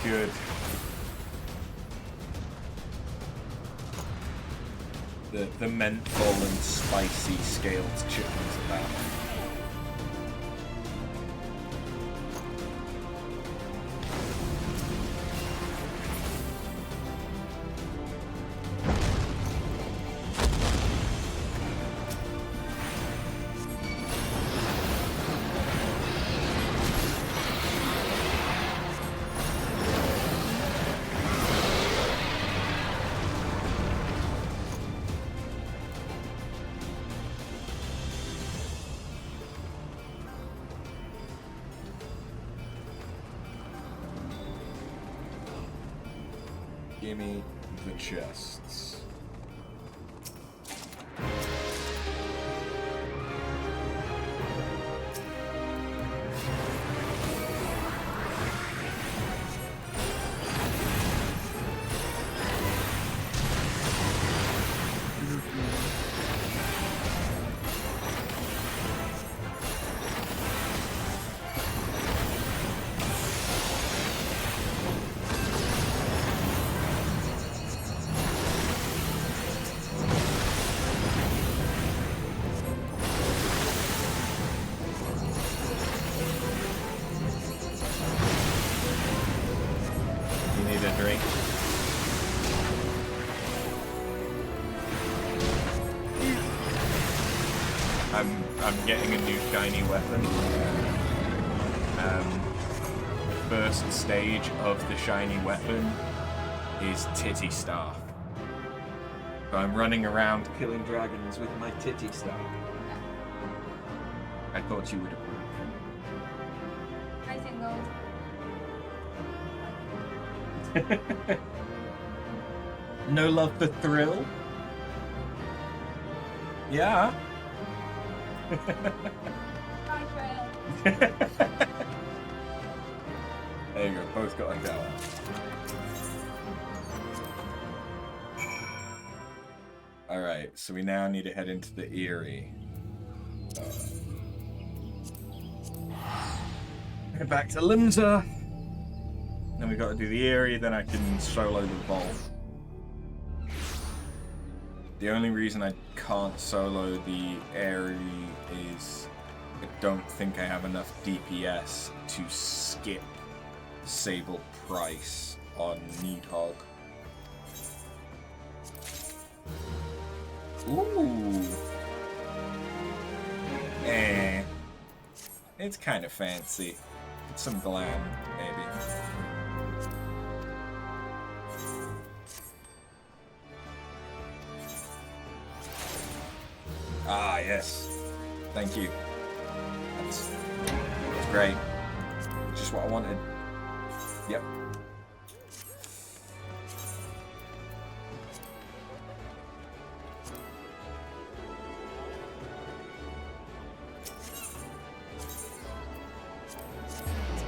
Good. The menthol and spicy scaled chickens about. Gimme the chests. I'm getting a new shiny weapon. The first stage of the shiny weapon is Titty Staff. So I'm running around killing dragons with my Titty Staff. I thought you would approve. Hi, single. No love for thrill? Yeah. There you go, both got a go. Alright, so we now need to head into the Eyrie. Head back to Limsa. Then we got to do the Eyrie, then I can solo the Vault. The only reason I can't solo the Eyrie is I don't think I have enough DPS to skip Sable Price on Needhog. Ooh. It's kind of fancy. It's some glam, maybe. Ah, yes. Thank you. That's great. Just what I wanted. Yep.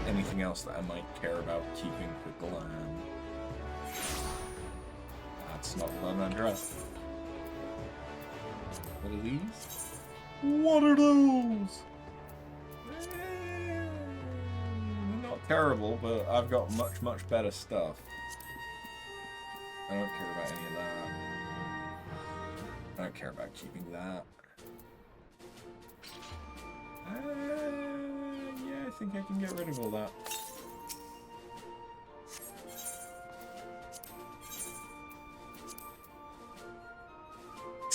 Anything else that I might care about keeping for glam? That's not what I'm undressed. What are these? What are those? Not terrible, but I've got much, much better stuff. I don't care about any of that. I don't care about keeping that. Yeah, I think I can get rid of all that.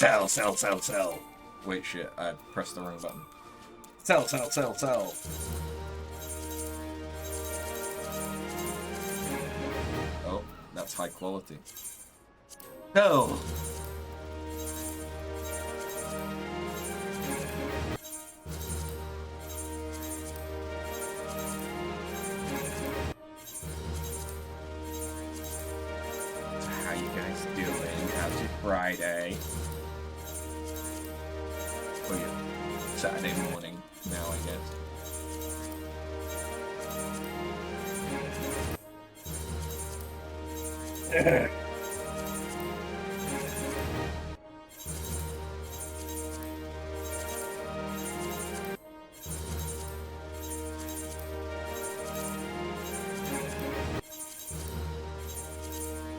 Sell, sell, sell, sell. Wait, shit, I pressed the wrong button. Sell, sell, sell, sell. Oh, that's high quality. No! How you guys doing? How's your Friday? Oh yeah, Saturday morning now, I guess.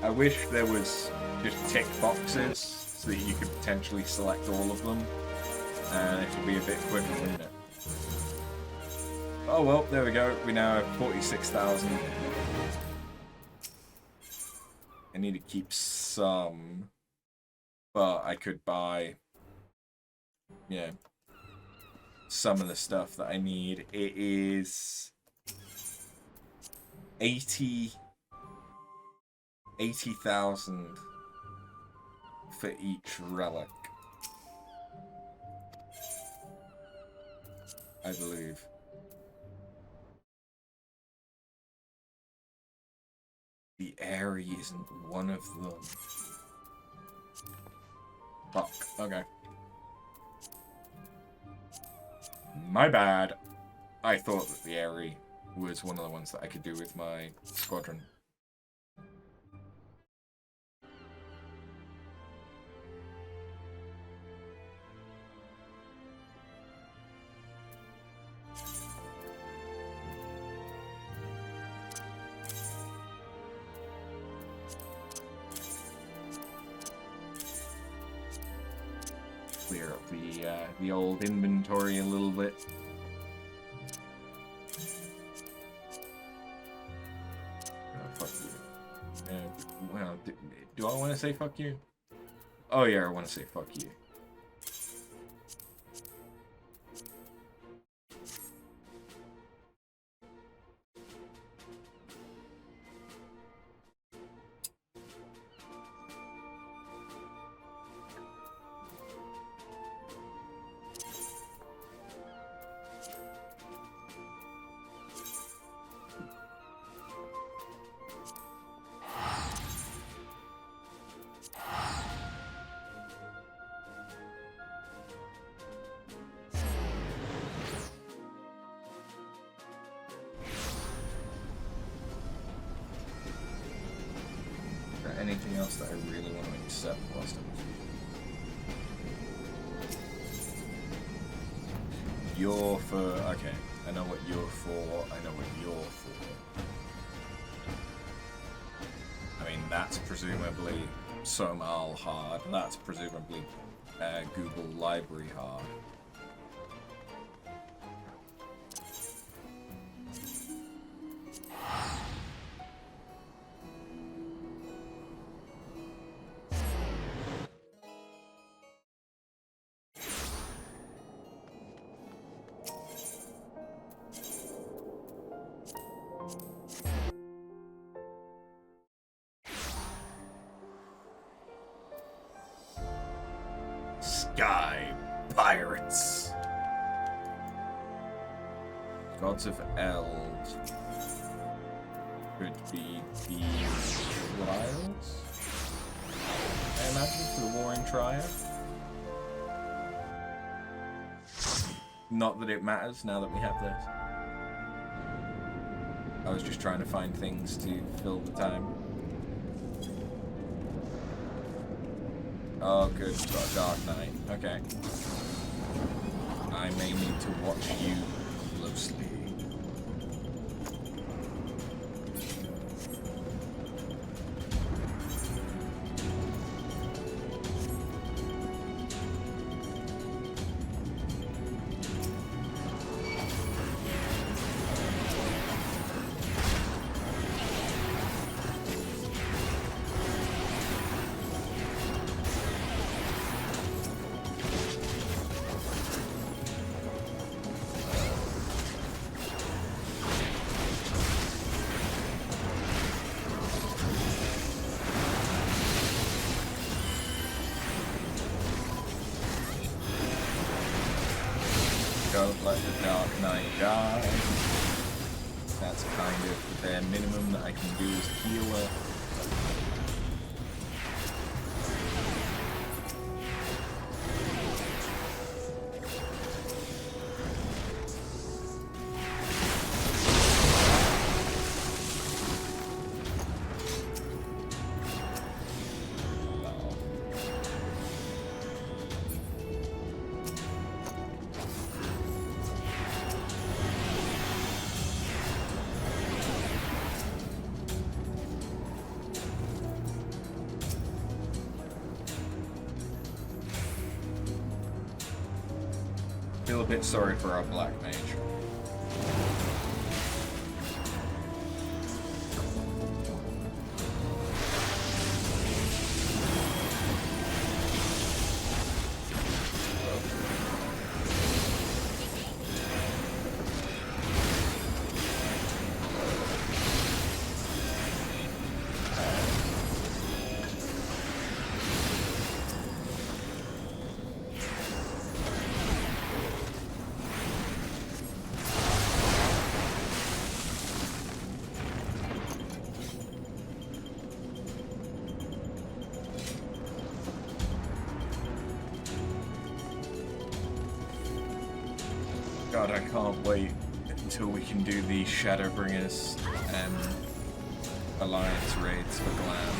I wish there was just tick boxes so that you could potentially select all of them, and it would be a bit quicker, wouldn't it? Oh well, there we go. We now have 46,000. I need to keep some, but I could buy, yeah, some of the stuff that I need. It is 80,000 for each relic, I believe. The Airy isn't one of them. Fuck. Okay. My bad. I thought that the Airy was one of the ones that I could do with my squadron. Clear up the old inventory a little bit. Fuck you. Well, do I want to say fuck you? Oh yeah, I want to say fuck you. Anything else that I really want to accept whilst I'm here? You're for... Okay, I know what you're for, I know what you're for. I mean, that's presumably Somal hard, that's presumably Google Library hard. Gods of Eld could be the Trials, I imagine, for the Warring Triad. Not that it matters now that we have this. I was just trying to find things to fill the time. Oh good, we've got a Dark Knight. Okay. I may need to watch you closely. don't let the Dark Knight die. That's kind of the bare minimum that I can do as a healer. Feel a bit sorry for our black mage. God, I can't wait until we can do the Shadowbringers Alliance raids for Glam.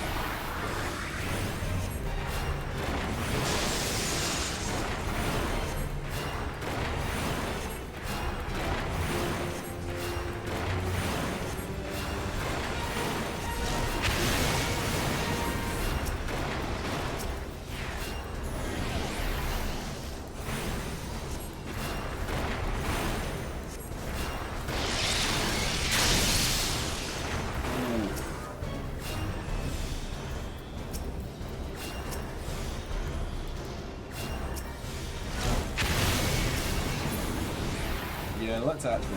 Yeah, let's actually.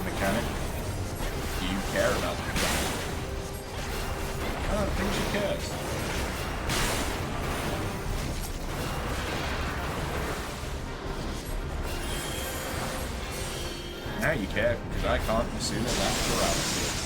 Mechanic. Do you care about the mechanic? I don't think she cares. Now you care, because I can't pursue that paralysis.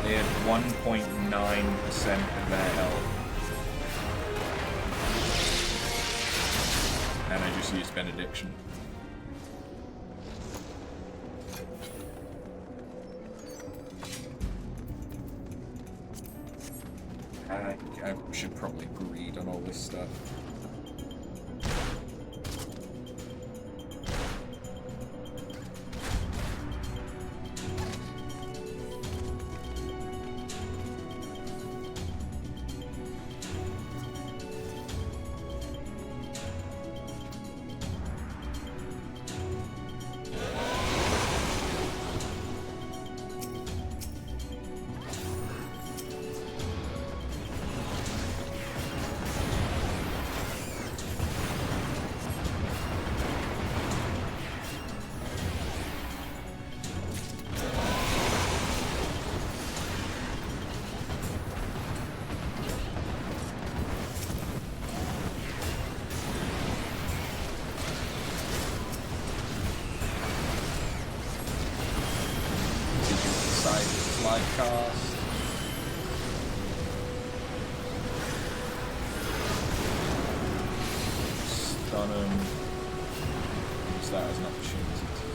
They had 1.9% of their health. And I just used Benediction. I should probably greed on all this stuff. Slide cast. Stun him. Use that as an opportunity to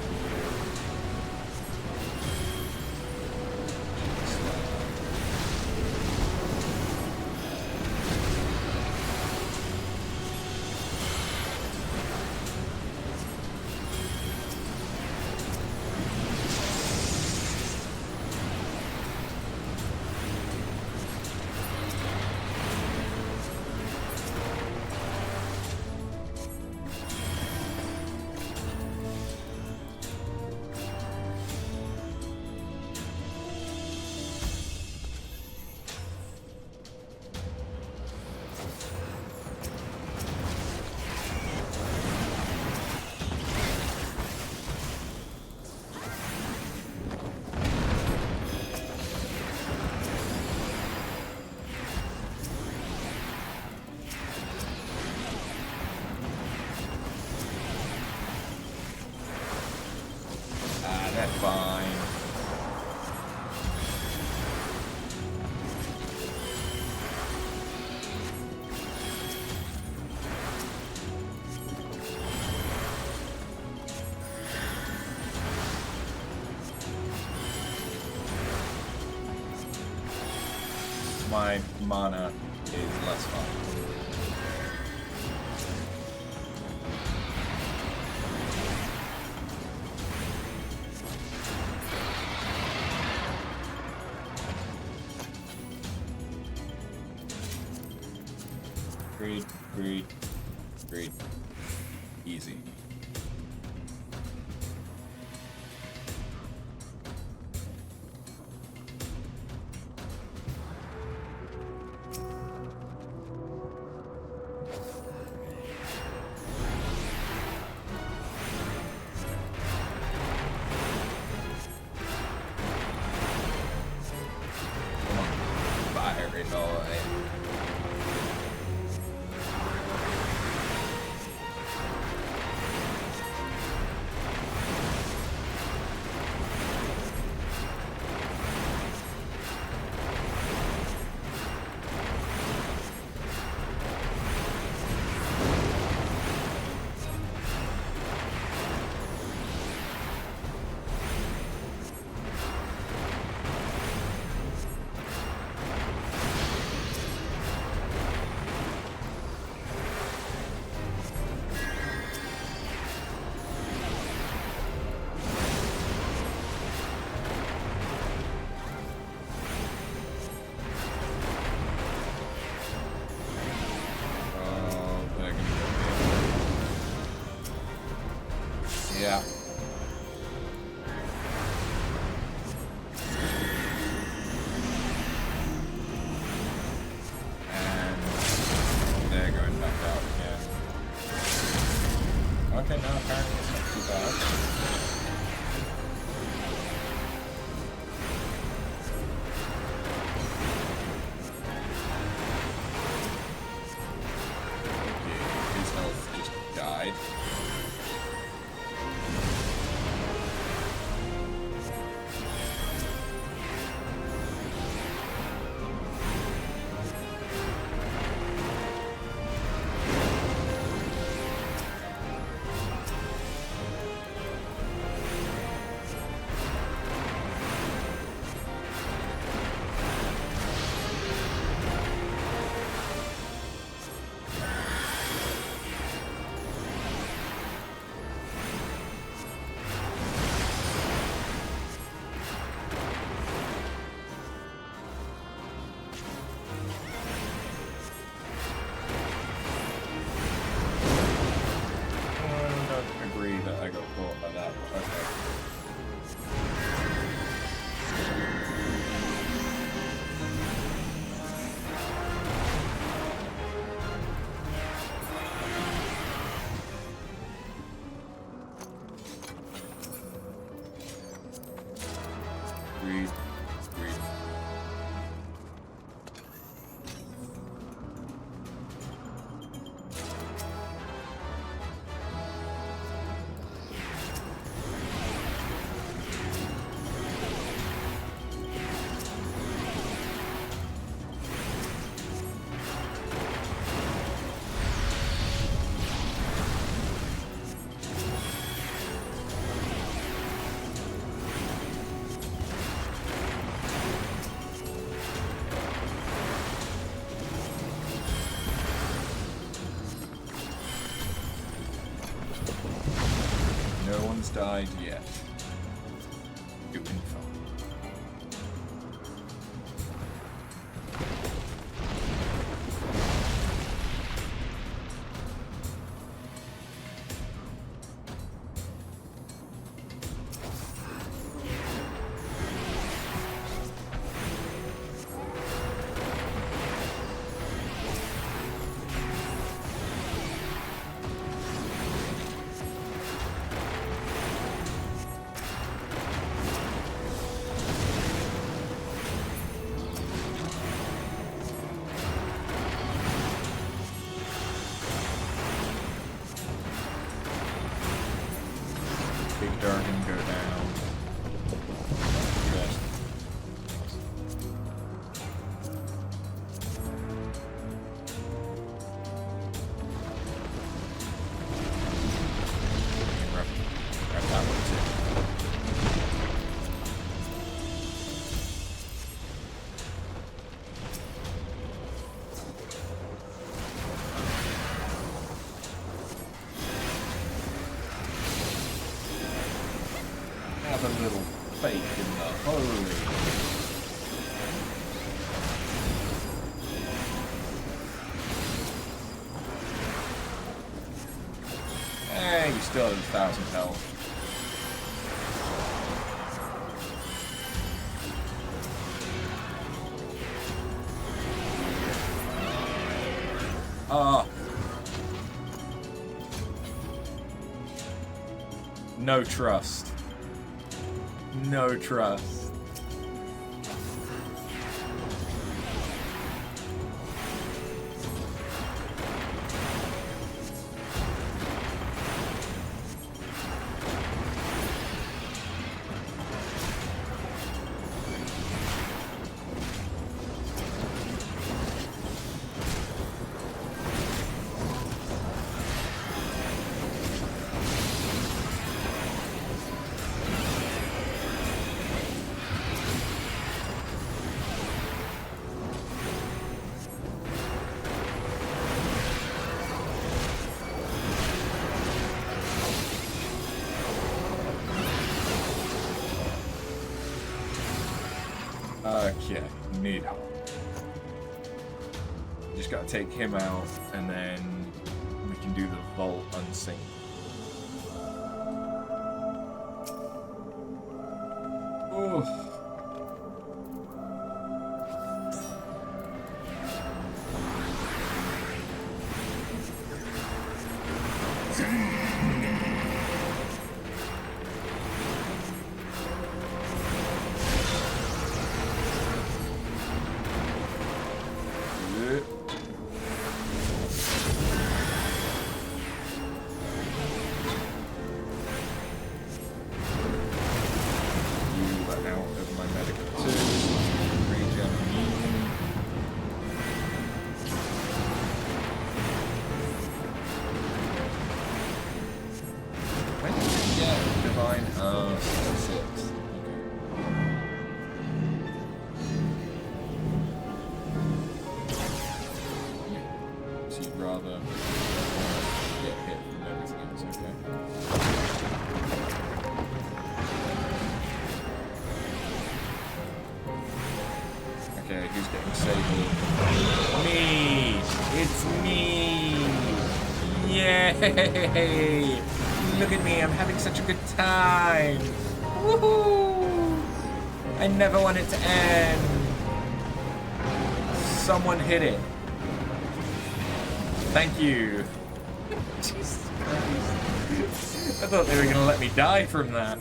my mana is less fun. Great. Easy. Come on, fire it all right. Yeah. And they're going back out again. Okay, no, apparently it's not too bad. His health just died. Agreed. No one's died yet. Doing fine. little fake in the hole. Hey, you still have 1,000 health. No trust. No trust. Okay, need help. Just gotta take him out, and then we can do the vault unsync. Oh. Yay! Look at me, I'm having such a good time! Woohoo! I never want it to end! Someone hit it. Thank you. Jesus Christ. I thought they were gonna let me die from that.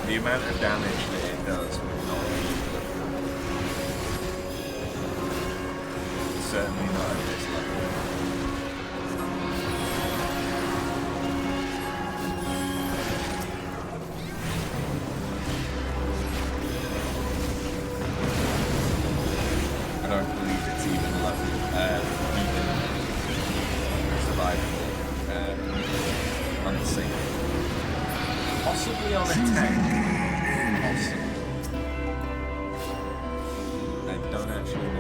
The amount of damage that it does will not be certainly not at this level. I don't believe it's even level, even survivable, unsafe. Possibly on a tank. Possibly. I don't actually know.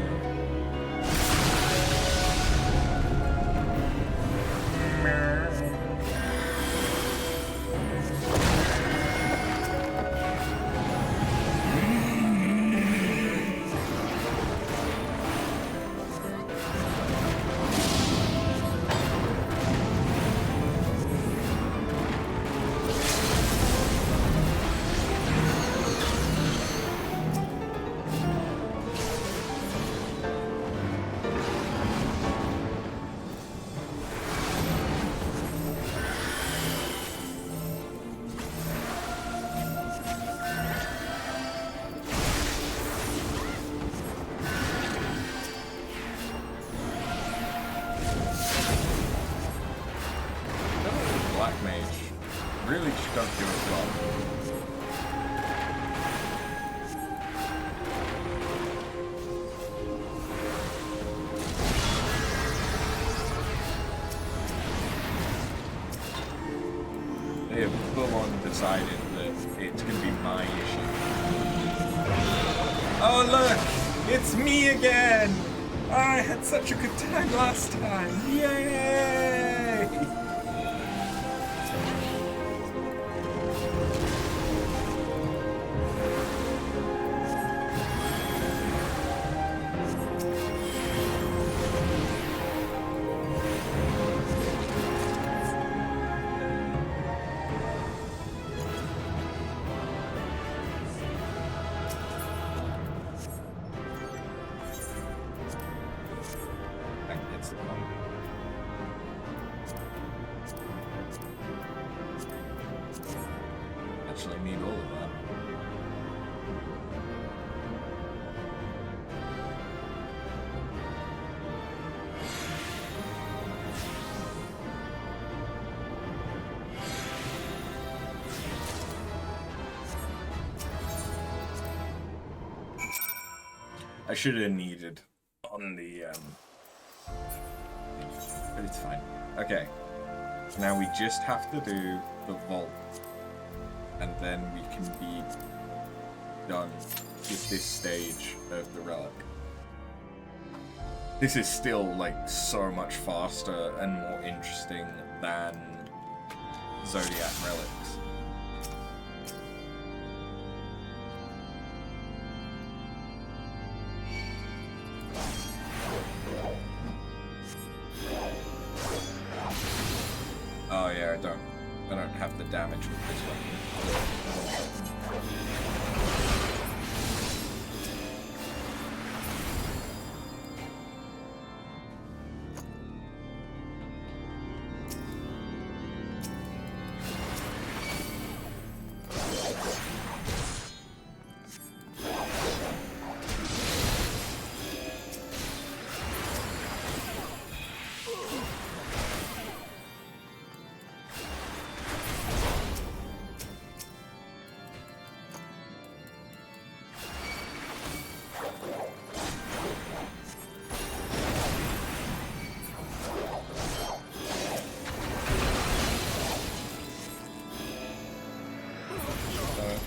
Really just don't do it well. They have full on decided that it's going to be my issue. Oh look! It's me again! I had such a good time last time. Yay! Actually need all of that. I should have needed on the but it's fine. Okay. Now we just have to do the vault. And then we can be done with this stage of the relic. This is still like so much faster and more interesting than Zodiac relics. Oh yeah, I don't have the damage with this one.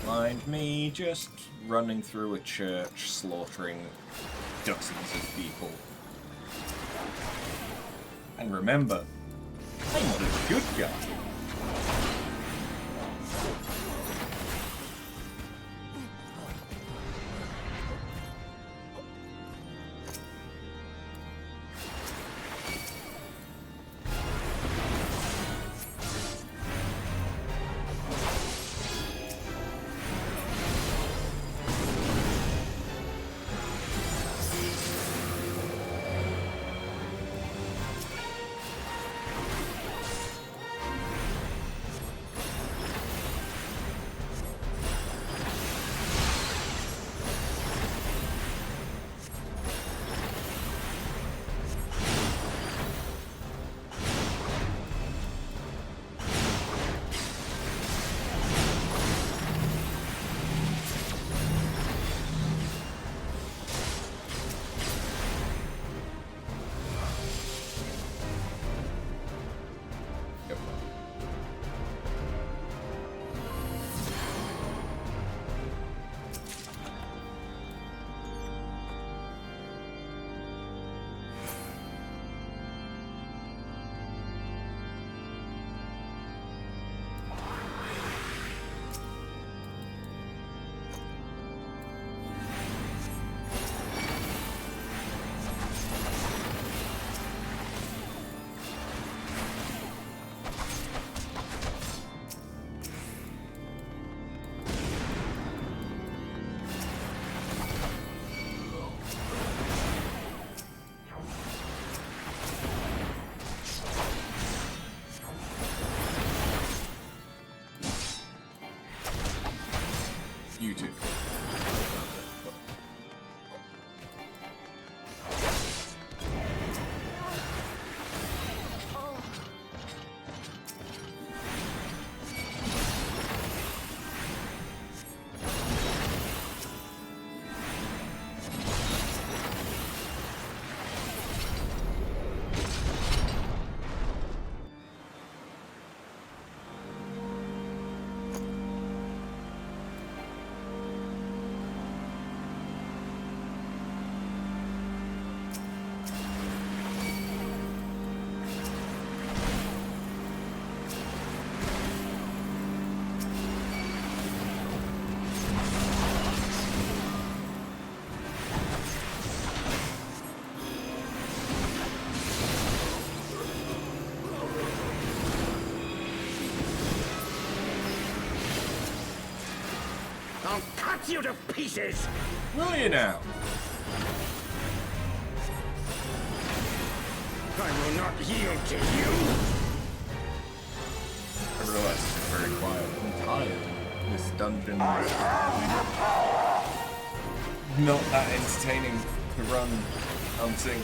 Mind me just running through a church, slaughtering dozens of people. And remember, I'm the good guy. cut you to pieces! Will you now? I will not yield to you! Nevertheless, it's very quiet. I'm tired. This dungeon is not that entertaining to run unseen.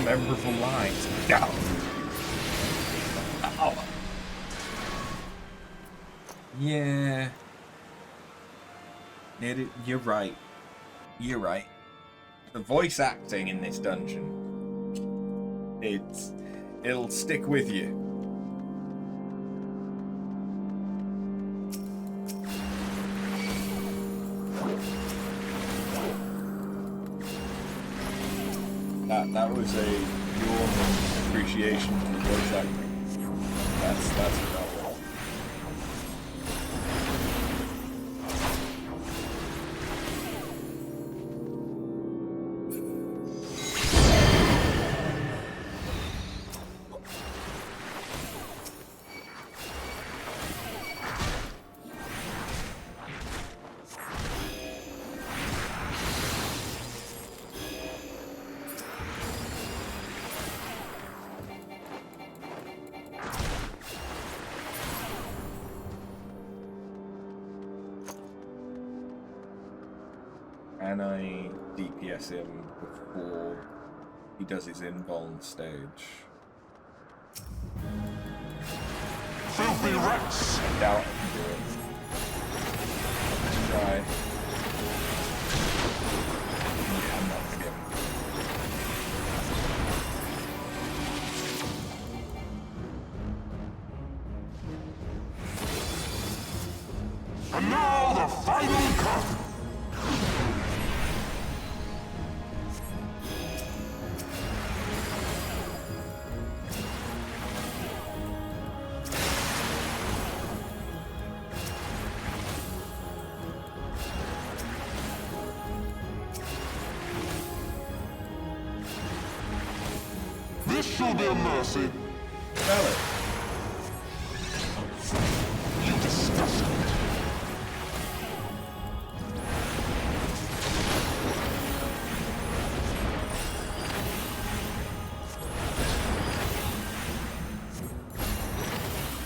Memorable lines. Down. Ow. Yeah. You're right. You're right. The voice acting in this dungeon, it'll stick with you. That was a warm appreciation for the voice acting. That's what that was. Can I DPS him before he does his invuln stage? Filthy rats! I doubt I can do it. Let's try. Yeah, I'm not gonna get him. And now the final cut! This shall be a mercy. Tell it. You disgust me.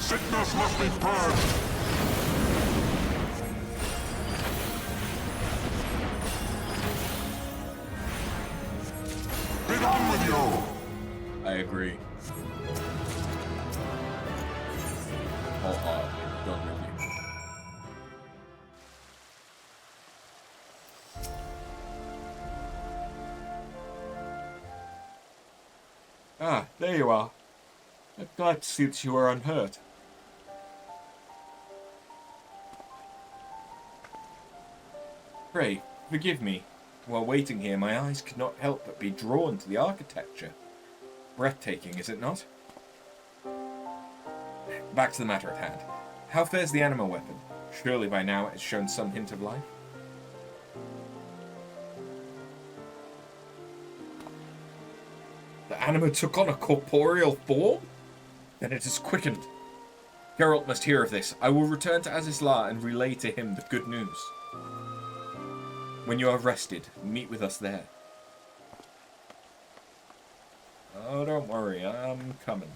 Sickness must be purged. Be gone with you. I agree. Wholeheartedly done with you. Ah, there you are. I'm glad to see that you are unhurt. Pray, forgive me. While waiting here, my eyes could not help but be drawn to the architecture. Breathtaking, is it not? Back to the matter at hand. How fares the animal weapon? Surely by now it has shown some hint of life. The anima took on a corporeal form? Then it is quickened. Geralt must hear of this. I will return to Azizlar and relay to him the good news. When you are rested, meet with us there. Oh, don't worry, I'm coming.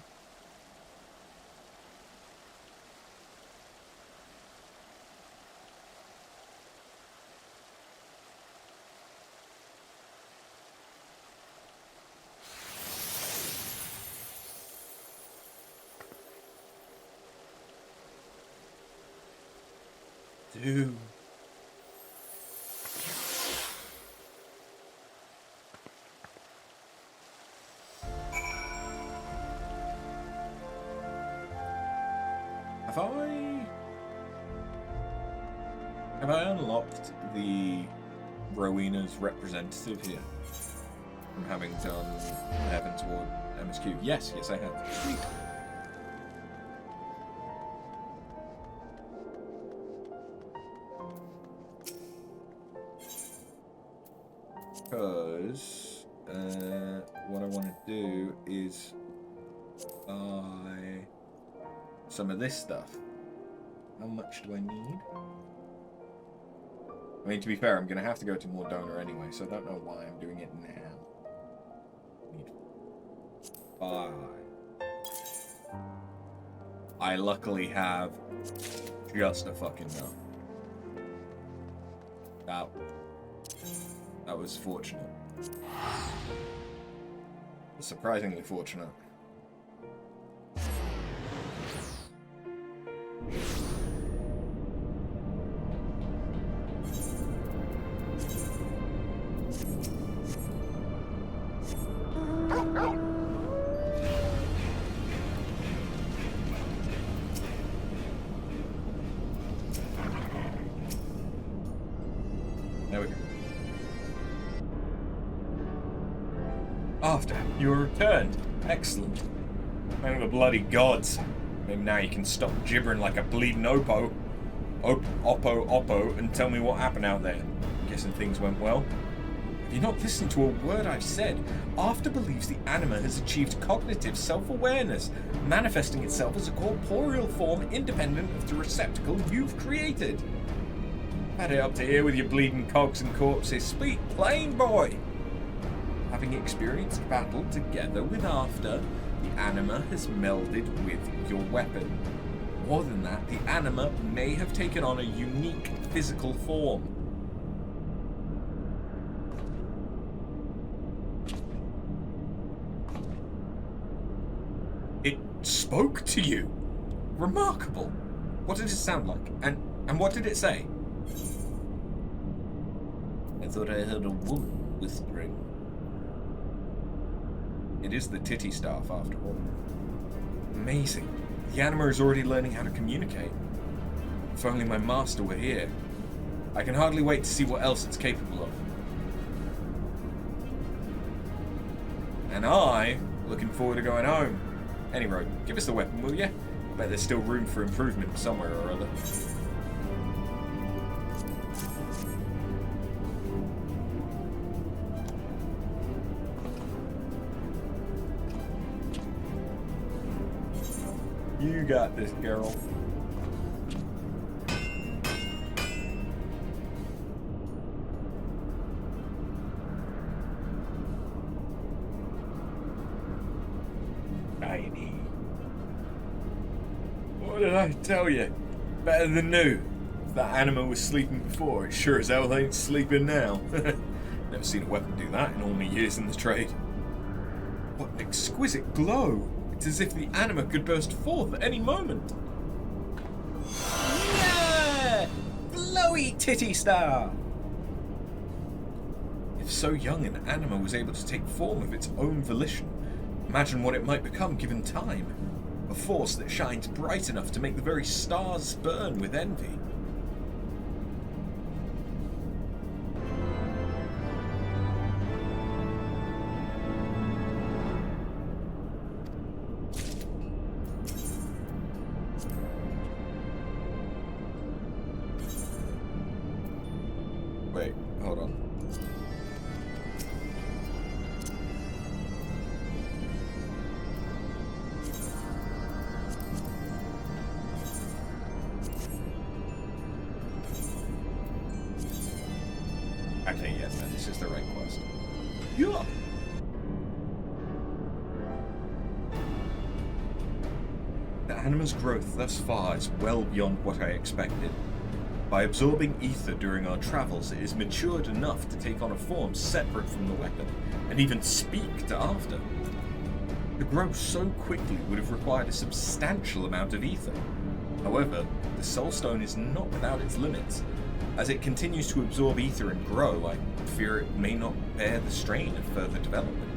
do? Have I unlocked the Rowena's representative here? From having done Heavensward MSQ? Yes, I have. Sweet. Because what I want to do is buy some of this stuff. How much do I need? I mean, to be fair, I'm going to have to go to more donor anyway, so I don't know why I'm doing it now. Need 5. I luckily have just a fucking enough. That was fortunate. Surprisingly fortunate. There we go. After you were returned. Excellent. Thank the bloody gods. Maybe now you can stop gibbering like a bleeding Oppo, and tell me what happened out there. Guessing things went well. Have you not listened to a word I've said? After believes the anima has achieved cognitive self-awareness, manifesting itself as a corporeal form independent of the receptacle you've created. Had it up to here with your bleeding cogs and corpses. Speak plain, boy! Having experienced battle together with After, the anima has melded with your weapon. More than that, the anima may have taken on a unique physical form. It spoke to you. Remarkable. What did it sound like? And what did it say? I thought I heard a woman whispering. It is the titty staff, after all. Amazing. The anima is already learning how to communicate. If only my master were here. I can hardly wait to see what else it's capable of. And looking forward to going home. Anyway, give us the weapon, will ya? I bet there's still room for improvement somewhere or other. You got this, girl. Tiny. What did I tell you? Better than new. If that anima was sleeping before, it sure as hell ain't sleeping now. Never seen a weapon do that in all my years in the trade. What an exquisite glow! It's as if the anima could burst forth at any moment. Yeah! Glowy titty star! If so young an anima was able to take form of its own volition, imagine what it might become given time. A force that shines bright enough to make the very stars burn with envy. Wait, hold on. Okay, yes, then this is the right quest. Yeah. The anima's growth thus far is well beyond what I expected. By absorbing ether during our travels, it is matured enough to take on a form separate from the weapon, and even speak to After. To grow so quickly would have required a substantial amount of ether. However, the Soul Stone is not without its limits. As it continues to absorb ether and grow, I fear it may not bear the strain of further development.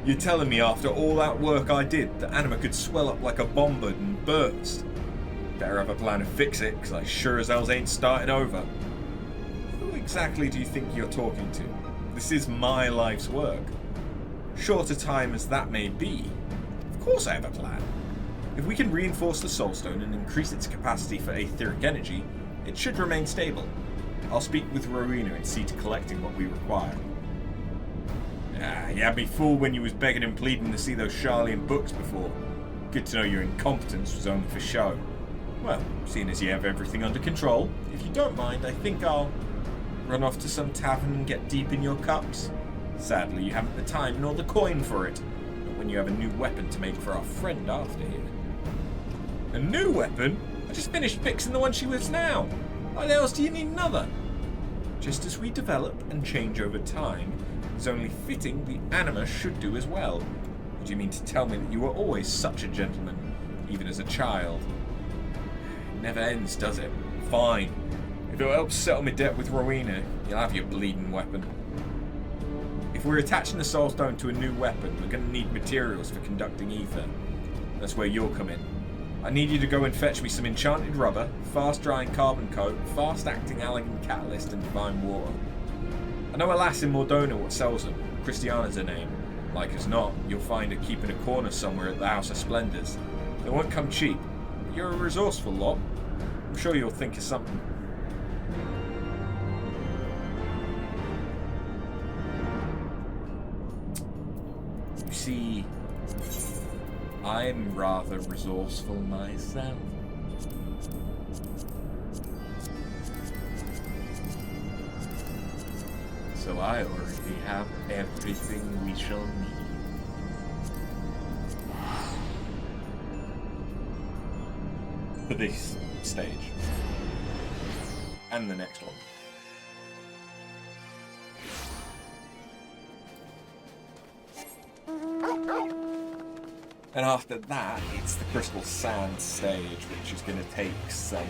You're telling me after all that work I did, that Anima could swell up like a bomb bud and burst? Better have a plan to fix it, because I sure as hell ain't starting over. Who exactly do you think you're talking to? This is my life's work. Short a time as that may be, of course I have a plan. If we can reinforce the Soul Stone and increase its capacity for etheric energy, it should remain stable. I'll speak with Rowena and see to collecting what we require. You had me fooled when you was begging and pleading to see those Charlian books before. Good to know your incompetence was only for show. Well, seeing as you have everything under control, if you don't mind, I think I'll run off to some tavern and get deep in your cups. Sadly, you haven't the time nor the coin for it. But when you have a new weapon to make for our friend after here. A new weapon? I just finished fixing the one she was now. Why the else do you need another? Just as we develop and change over time, it's only fitting the Anima should do as well. Do you mean to tell me that you were always such a gentleman, even as a child? It never ends, does it? Fine. If it'll help settle my debt with Rowena, you'll have your bleeding weapon. If we're attaching the Soul Stone to a new weapon, we're going to need materials for conducting ether. That's where you'll come in. I need you to go and fetch me some enchanted rubber, fast-drying carbon coat, fast-acting allergen catalyst, and divine water. I know a lass in Mordona what sells them. Christiana's her name. Like as not, you'll find her keeping a corner somewhere at the House of Splendors. They won't come cheap. But you're a resourceful lot. I'm sure you'll think of something. You see, I'm rather resourceful myself. So I already have everything we shall need. For this stage. And the next one. And after that, it's the Crystal Sand stage, which is going to take some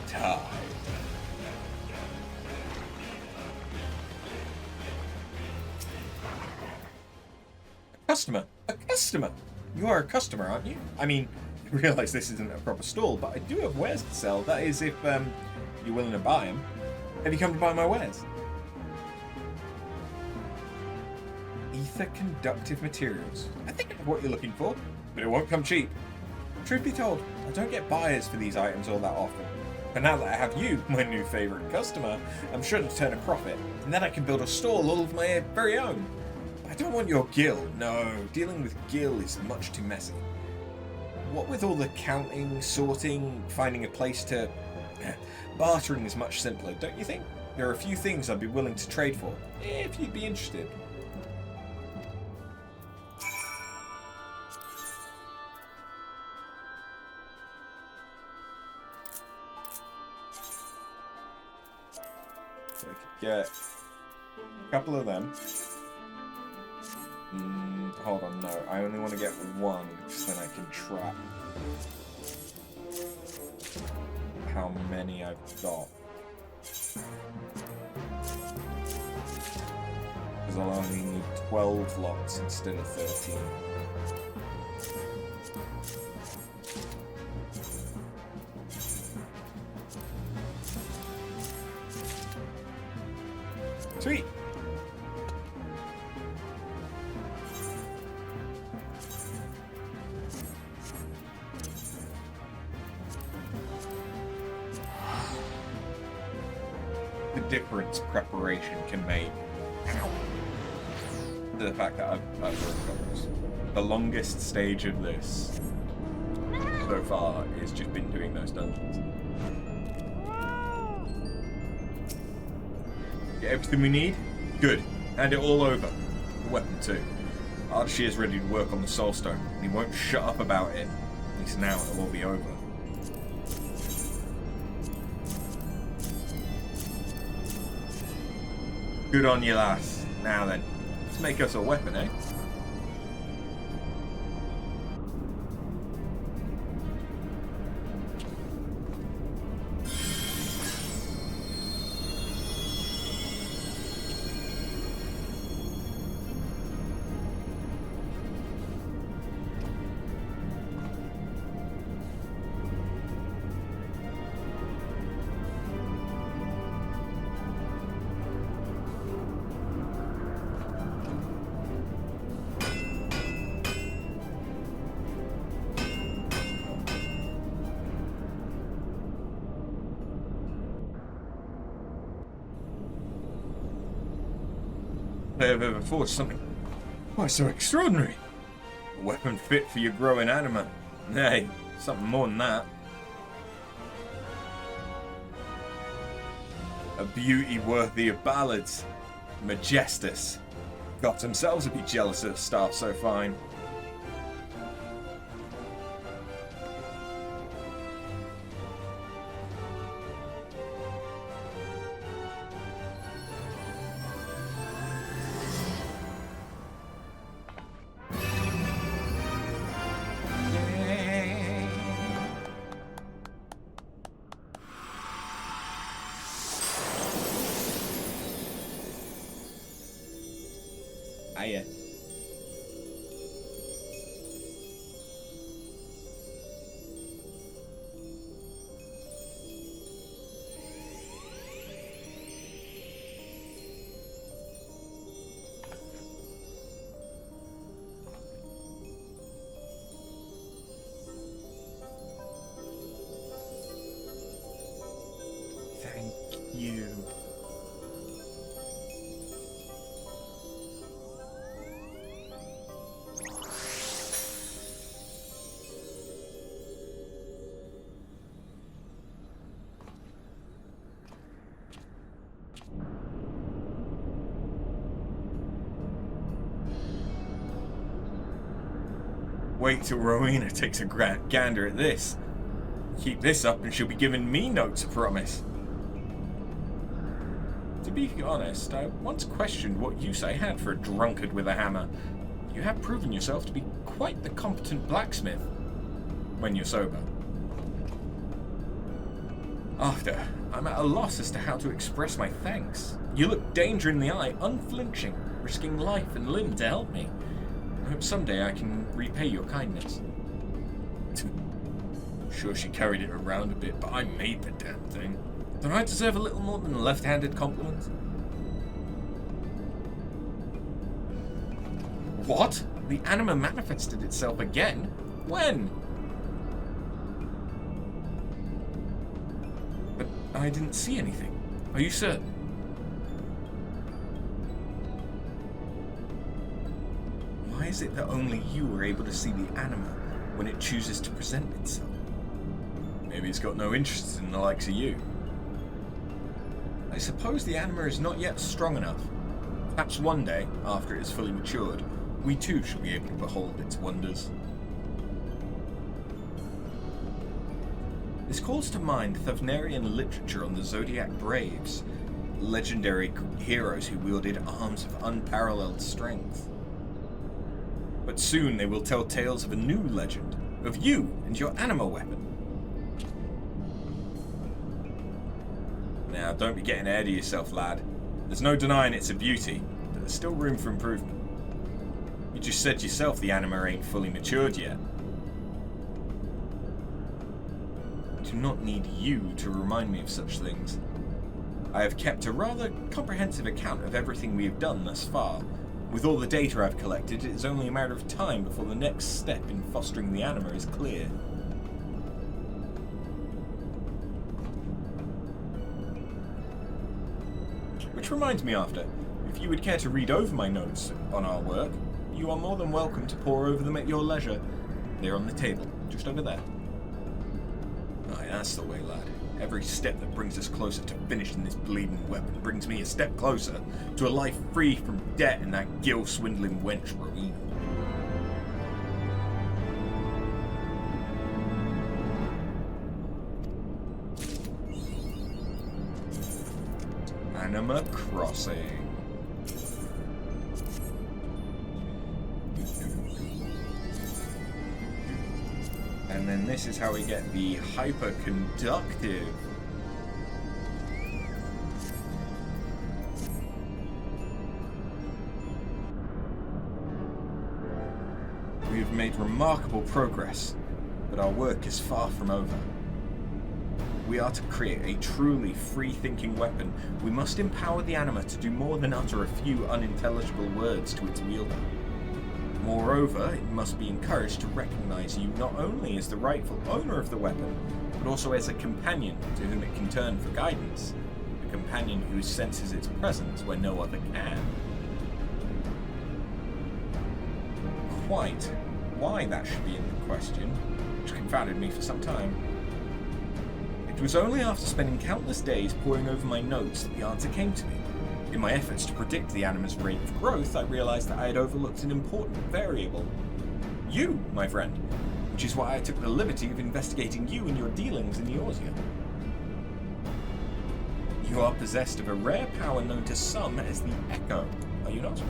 time. A customer! You are a customer, aren't you? I mean, I realise this isn't a proper stall, but I do have wares to sell. That is, if you're willing to buy them. Have you come to buy my wares? Ether conductive materials. I think I know what you're looking for, but it won't come cheap. Truth be told, I don't get buyers for these items all that often. But now that I have you, my new favourite customer, I'm sure to turn a profit, and then I can build a stall all of my very own. I don't want your gil. No, dealing with gil is much too messy. What with all the counting, sorting, finding a place to... bartering is much simpler, don't you think? There are a few things I'd be willing to trade for, if you'd be interested. So I could get a couple of them. Hold on, no. I only want to get one, because then I can track how many I've got. Because I'll only need 12 lots instead of 13. Sweet! Difference preparation can make. The fact that I've worked on the longest stage of this so far is just been doing those dungeons. Get everything we need? Good. Hand it all over. The weapon too. Archie is ready to work on the Soul Stone, and he won't shut up about it. At least now it'll all be over. Good on you, lass. Now then, let's make us a weapon, eh? I have ever forged something quite so extraordinary. A weapon fit for your growing anima. Nay, something more than that. A beauty worthy of ballads. Majestus. Gods themselves would be jealous of staff so fine. Hiya. Thank you. Wait till Rowena takes a gander at this. Keep this up and she'll be giving me notes of promise. To be honest, I once questioned what use I had for a drunkard with a hammer. You have proven yourself to be quite the competent blacksmith. When you're sober. After, I'm at a loss as to how to express my thanks. You look danger in the eye, unflinching, risking life and limb to help me. I hope someday I can repay your kindness. Sure she carried it around a bit, but I made the damn thing. Don't I deserve a little more than a left-handed compliment? What? The anima manifested itself again? When? But I didn't see anything. Are you certain? Why is it that only you are able to see the anima when it chooses to present itself? Maybe it's got no interest in the likes of you. I suppose the anima is not yet strong enough. Perhaps one day, after it is fully matured, we too shall be able to behold its wonders. This calls to mind Thavnarian literature on the Zodiac Braves, legendary heroes who wielded arms of unparalleled strength. But soon they will tell tales of a new legend, of you and your anima weapon. Now, don't be getting ahead of yourself, lad. There's no denying it's a beauty, but there's still room for improvement. You just said yourself the anima ain't fully matured yet. I do not need you to remind me of such things. I have kept a rather comprehensive account of everything we have done thus far. With all the data I've collected, it is only a matter of time before the next step in fostering the anima is clear. Which reminds me, after, if you would care to read over my notes on our work, you are more than welcome to pore over them at your leisure. They're on the table, just over there. Aye, that's the way, lad. Every step that brings us closer to finishing this bleeding weapon brings me a step closer to a life free from debt and that gill-swindling wench, Rowena. Anima Crossing. And then this is how we get the hyperconductive. We have made remarkable progress, but our work is far from over. We are to create a truly free-thinking weapon. We must empower the anima to do more than utter a few unintelligible words to its wielder. Moreover, it must be encouraged to recognize you not only as the rightful owner of the weapon, but also as a companion to whom it can turn for guidance. A companion who senses its presence where no other can. quite why that should be in the question, which confounded me for some time. It was only after spending countless days poring over my notes that the answer came to me. In my efforts to predict the anima's rate of growth, I realized that I had overlooked an important variable. You, my friend, which is why I took the liberty of investigating you and your dealings in Eorzea. You are possessed of a rare power known to some as the Echo, are you not?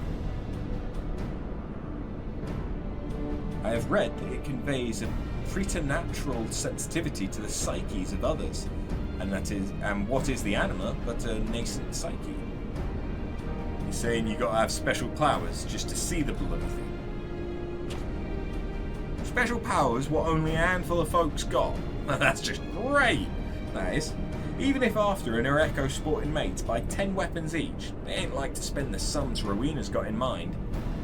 I have read that it conveys a preternatural sensitivity to the psyches of others, and what is the anima but a nascent psyche? You're saying you gotta have special powers just to see the bloody thing? Special powers what only a handful of folks got? That's just great, that is. Even if after and her Echo sporting mates buy 10 weapons each, they ain't like to spend the sums Rowena's got in mind,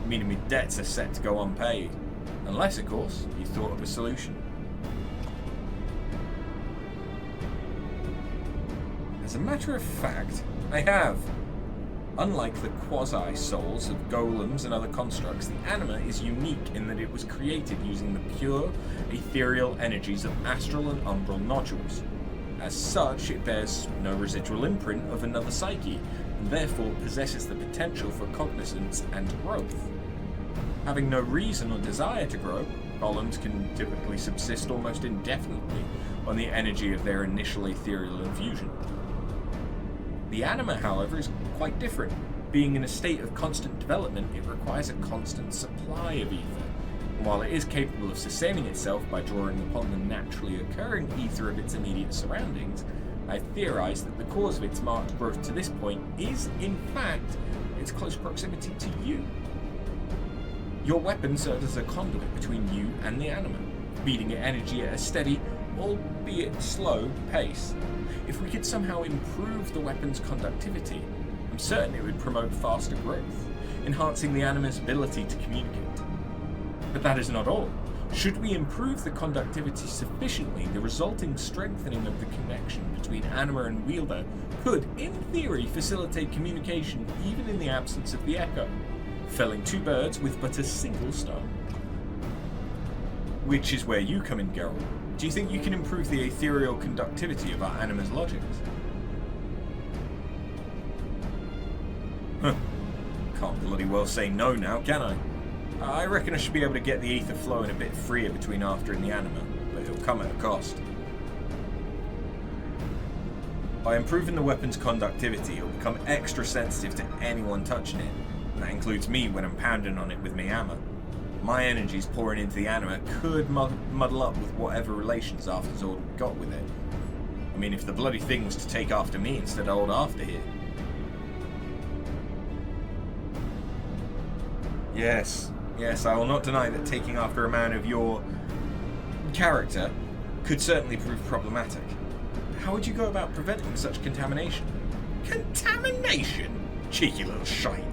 meaning my debts are set to go unpaid. Unless, of course, you thought of a solution. As a matter of fact, I have. Unlike the quasi-souls of golems and other constructs, the anima is unique in that it was created using the pure, ethereal energies of astral and umbral nodules. As such, it bears no residual imprint of another psyche, and therefore possesses the potential for cognizance and growth. Having no reason or desire to grow, golems can typically subsist almost indefinitely on the energy of their initial ethereal infusion. The anima, however, is quite different. Being in a state of constant development, it requires a constant supply of ether. And while it is capable of sustaining itself by drawing upon the naturally occurring ether of its immediate surroundings, I theorize that the cause of its marked growth to this point is, in fact, its close proximity to you. Your weapon serves as a conduit between you and the anima, feeding it energy at a steady, albeit slow, pace. If we could somehow improve the weapon's conductivity, I'm certain it would promote faster growth, enhancing the anima's ability to communicate. But that is not all. Should we improve the conductivity sufficiently, the resulting strengthening of the connection between anima and wielder could, in theory, facilitate communication even in the absence of the Echo, felling two birds with but a single stone. Which is where you come in, Geralt. Do you think you can improve the ethereal conductivity of our anima's logics? Huh. Can't bloody well say no now, can I? I reckon I should be able to get the ether flowing a bit freer between after and the anima, but it'll come at a cost. By improving the weapon's conductivity, it'll become extra sensitive to anyone touching it, and that includes me when I'm pounding on it with my hammer. My energies pouring into the anima could muddle up with whatever relations Arthur's already got with it. I mean, if the bloody thing was to take after me instead of old Arthur here. Yes, I will not deny that taking after a man of your character could certainly prove problematic. How would you go about preventing such contamination? Contamination? Cheeky little shite.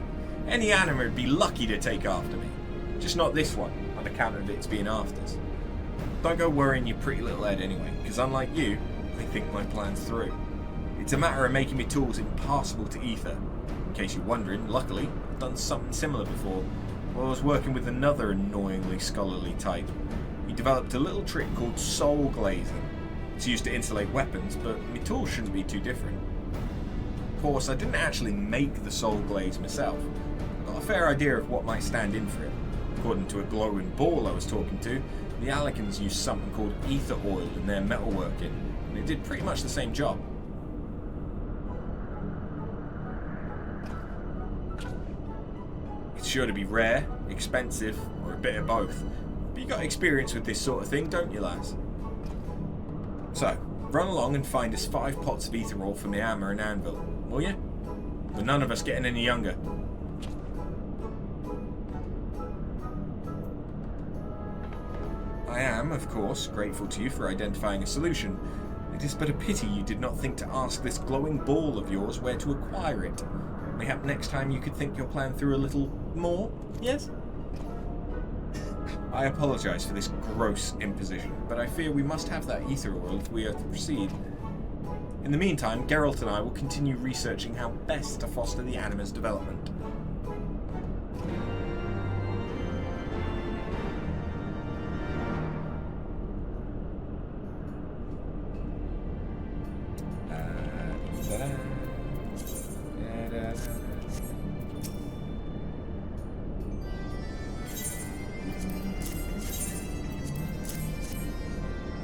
Any anima would be lucky to take after me. Just not this one, on account of its being afters. Don't go worrying your pretty little head anyway, because unlike you, I think my plan's through. It's a matter of making my tools impassable to ether. In case you're wondering, luckily, I've done something similar before. While I was working with another annoyingly scholarly type. He developed a little trick called soul glazing. It's used to insulate weapons, but my tools shouldn't be too different. Of course, I didn't actually make the soul glaze myself. I got a fair idea of what might stand in for it. According to a glowing ball I was talking to, the Alicans used something called ether oil in their metalworking, and it did pretty much the same job. It's sure to be rare, expensive, or a bit of both. But you got experience with this sort of thing, don't you, lads? So, run along and find us 5 pots of ether oil for my hammer and anvil, will you? We're none of us getting any younger. I am, of course, grateful to you for identifying a solution. It is but a pity you did not think to ask this glowing ball of yours where to acquire it. Mayhap next time you could think your plan through a little more, yes? I apologise for this gross imposition, but I fear we must have that ether oil if we are to proceed. In the meantime, Geralt and I will continue researching how best to foster the anima's development.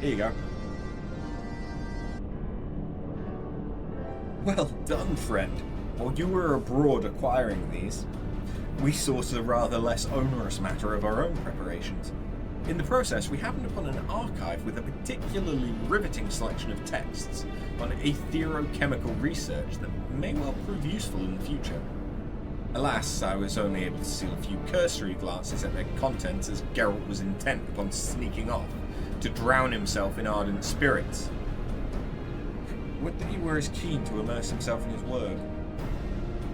Here you go. Well done, friend. While you were abroad acquiring these, we sorted a rather less onerous matter of our own preparations. In the process, we happened upon an archive with a particularly riveting selection of texts on aetherochemical research that may well prove useful in the future. Alas, I was only able to steal a few cursory glances at their contents as Geralt was intent upon sneaking off to drown himself in ardent spirits. Would that he were as keen to immerse himself in his work.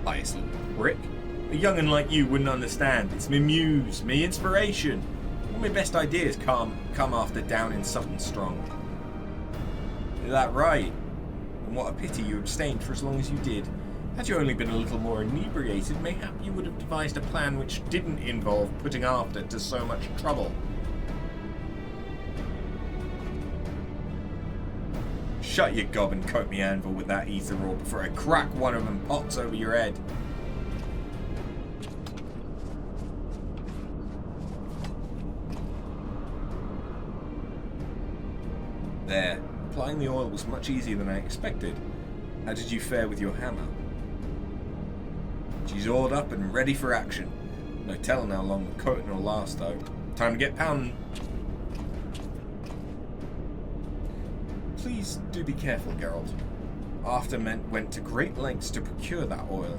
Biased little prick. A young'un like you wouldn't understand. It's me muse, me inspiration. All my best ideas come after downing something strong. Is that right? And what a pity you abstained for as long as you did. Had you only been a little more inebriated, mayhap you would have devised a plan which didn't involve putting after to so much trouble. Shut your gob and coat me anvil with that ether ore before I crack one of them pots over your head. There. Applying the oil was much easier than I expected. How did you fare with your hammer? She's oiled up and ready for action. No telling how long the coating will last, though. Time to get pounding. Please do be careful, Geralt. Afterment went to great lengths to procure that oil.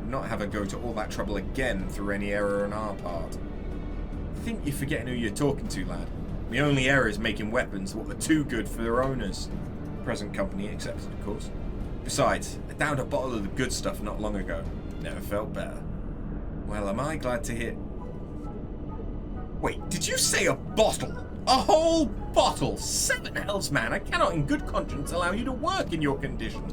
Not have her go to all that trouble again through any error on our part. I think you're forgetting who you're talking to, lad. The only error is making weapons what are too good for their owners. Present company accepted, of course. Besides, I downed a bottle of the good stuff not long ago. Never felt better. Well, am I glad to hear... Wait, did you say a bottle? A whole bottle? 7 hells, man. I cannot in good conscience allow you to work in your condition.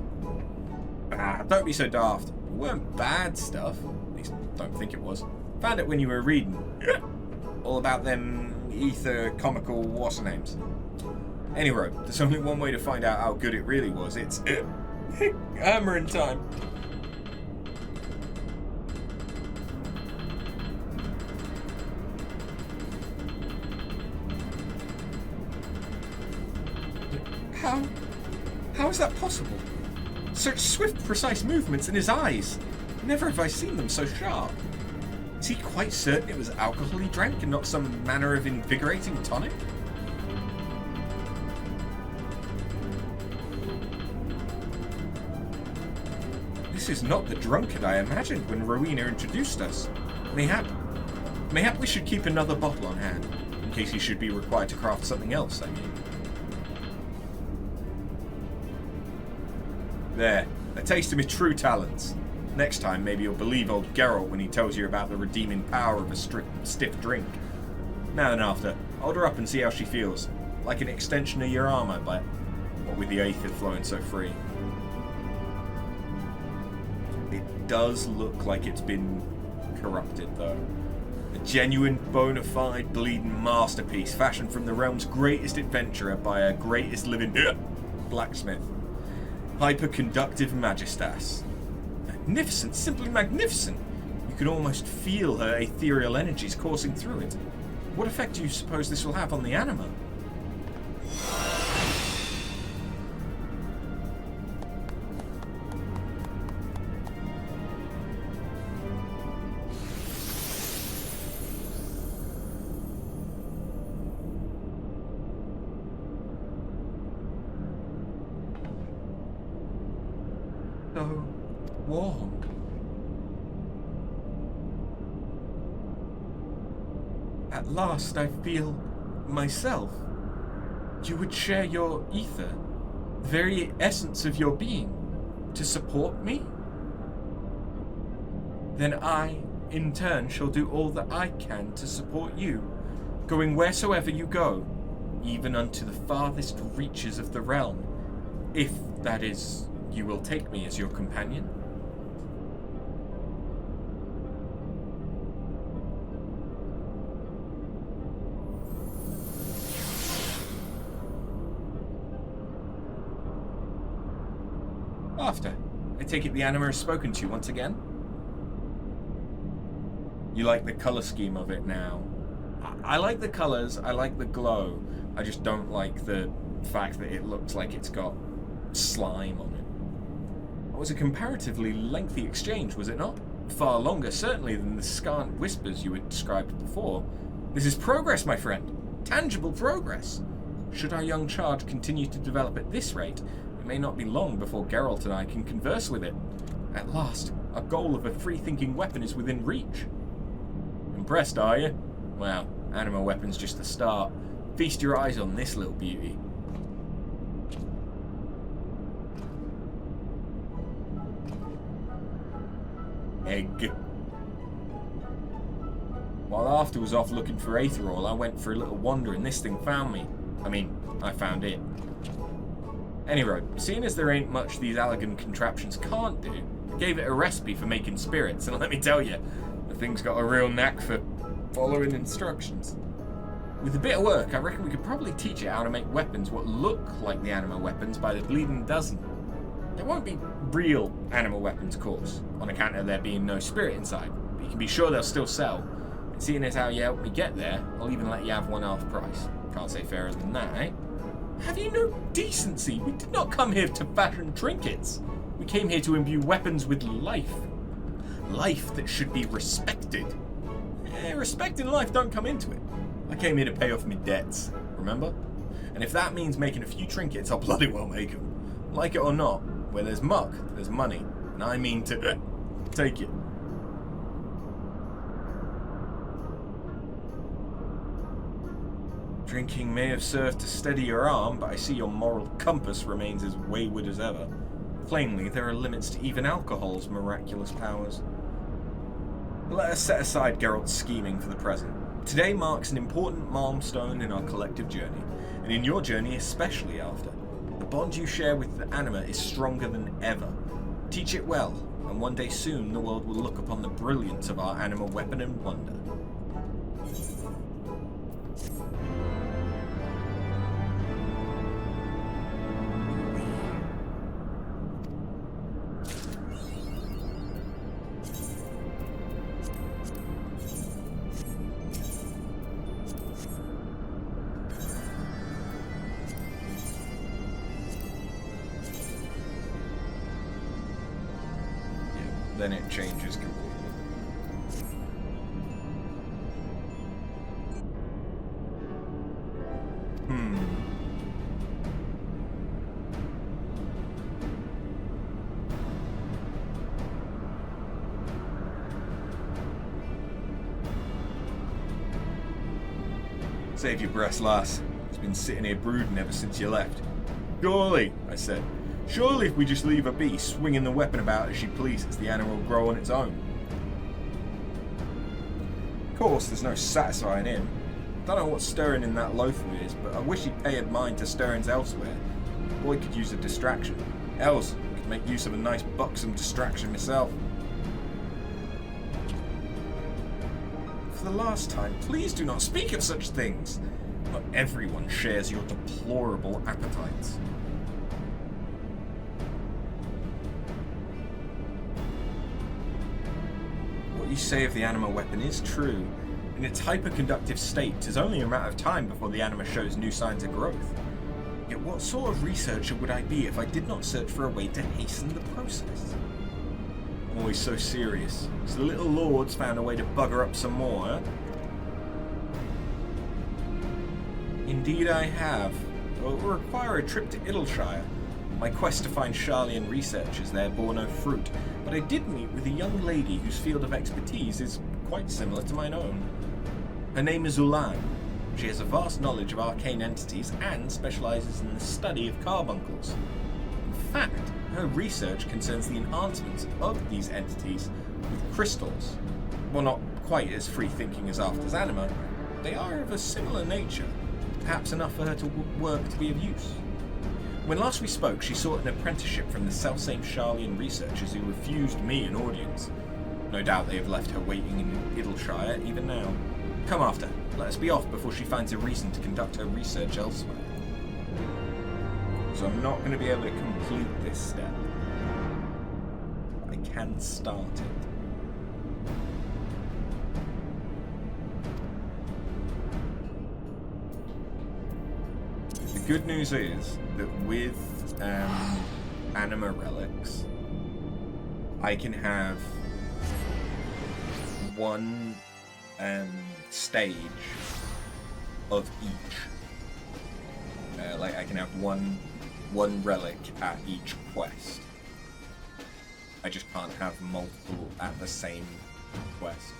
Ah, don't be so daft. It weren't bad stuff. At least, don't think it was. Found it when you were reading. All about them ether comical what's-names. Anyway, there's only one way to find out how good it really was. It's... hammering time. How is that possible? Such swift, precise movements in his eyes. Never have I seen them so sharp. Is he quite certain it was alcohol he drank and not some manner of invigorating tonic? This is not the drunkard I imagined when Rowena introduced us. Mayhap we should keep another bottle on hand, in case he should be required to craft something else, I mean. There, a taste of his true talents. Next time, maybe you'll believe old Geralt when he tells you about the redeeming power of a stiff drink. Now and after, hold her up and see how she feels. Like an extension of your arm, I bet. What with the aether flowing so free. It does look like it's been corrupted, though. A genuine, bona fide, bleeding masterpiece fashioned from the realm's greatest adventurer by a greatest living blacksmith. Hyperconductive Magistas. Magnificent, simply magnificent. You can almost feel her ethereal energies coursing through it. What effect do you suppose this will have on the anima? So warm. At last I feel myself. You would share your ether, the very essence of your being, to support me? Then I, in turn, shall do all that I can to support you, going wheresoever you go, even unto the farthest reaches of the realm, if, that is, you will take me as your companion. After, I take it the anima has spoken to you once again? You like the color scheme of it now? I like the colors, I like the glow, I just don't like the fact that it looks like it's got slime on it. It was a comparatively lengthy exchange, was it not? Far longer, certainly, than the scant whispers you had described before. This is progress, my friend. Tangible progress. Should our young charge continue to develop at this rate, it may not be long before Geralt and I can converse with it. At last, our goal of a free-thinking weapon is within reach. Impressed, are you? Well, anima weapon's just the start. Feast your eyes on this little beauty. Egg. While After was off looking for Aetherol, I went for a little wander and this thing found me. I mean, I found it. Anyway, seeing as there ain't much these elegant contraptions can't do, I gave it a recipe for making spirits, and let me tell you, the thing's got a real knack for following instructions. With a bit of work, I reckon we could probably teach it how to make weapons what look like the anima weapons by the bleeding dozen. There won't be real anima weapons, of course, on account of there being no spirit inside, but you can be sure they'll still sell. And seeing as how you helped me get there, I'll even let you have one half price. Can't say fairer than that, eh? Have you no decency? We did not come here to fashion trinkets. We came here to imbue weapons with life. Life that should be respected. Respect and life don't come into it. I came here to pay off my debts, remember? And if that means making a few trinkets, I'll bloody well make them. Like it or not, where there's muck, there's money. And I mean to take it. Drinking may have served to steady your arm, but I see your moral compass remains as wayward as ever. Plainly, there are limits to even alcohol's miraculous powers. But let us set aside Geralt's scheming for the present. Today marks an important milestone in our collective journey, and in your journey especially, After. The bond you share with the anima is stronger than ever. Teach it well, and one day soon the world will look upon the brilliance of our anima weapon and wonder. Then it changes completely. Save your breath, lass. It's been sitting here brooding ever since you left. Surely, I said. Surely if we just leave her be, swinging the weapon about as she pleases, the animal will grow on its own. Of course, there's no satisfying him. Don't know what's stirring in that loaf of his, but I wish he'd pay mind to stirrings elsewhere. The boy could use a distraction. Else, I could make use of a nice buxom distraction myself. For the last time, please do not speak of such things. Not everyone shares your deplorable appetites. What you say of the anima weapon is true. In its hyperconductive state, it is only a matter of time before the anima shows new signs of growth. Yet what sort of researcher would I be if I did not search for a way to hasten the process? Always so serious. So the little lord's found a way to bugger up some more, huh? Indeed I have. Though it will require a trip to Idleshire. My quest to find Sharlayan researchers there bore no fruit, but I did meet with a young lady whose field of expertise is quite similar to mine own. Her name is Ulan. She has a vast knowledge of arcane entities and specializes in the study of carbuncles. In fact, her research concerns the enhancements of these entities with crystals. While not quite as free-thinking as After's anima, they are of a similar nature, perhaps enough for her to work to be of use. When last we spoke, she sought an apprenticeship from the selfsame Sharlayan researchers who refused me an audience. No doubt they have left her waiting in Idleshire even now. Come After, let us be off before she finds a reason to conduct her research elsewhere. So I'm not going to be able to complete this step. I can start it. good news is that with anima relics, I can have one stage of each. Like I can have one relic at each quest. I just can't have multiple at the same quest.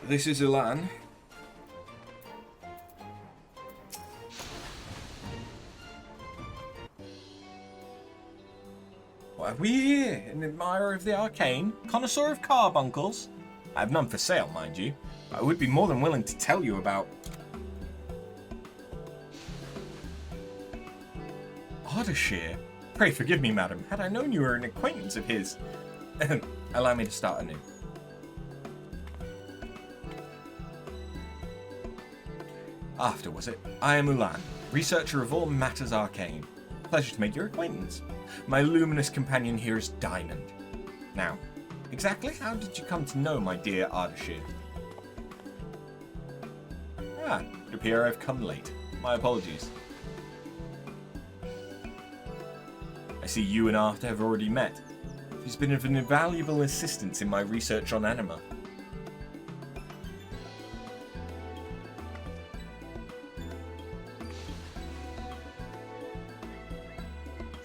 This is Ulan. What have we here? An admirer of the arcane? Connoisseur of carbuncles? I have none for sale, mind you. I would be more than willing to tell you about... Ardashir? Pray forgive me, madam. Had I known you were an acquaintance of his... Allow me to start anew. After, was it? I am Ulan, researcher of all matters arcane. Pleasure to make your acquaintance. My luminous companion here is Diamond. Now, exactly how did you come to know my dear Ardashir? Ah, it appears I've come late. My apologies. I see you and Arthur have already met. She's been of an invaluable assistance in my research on anima.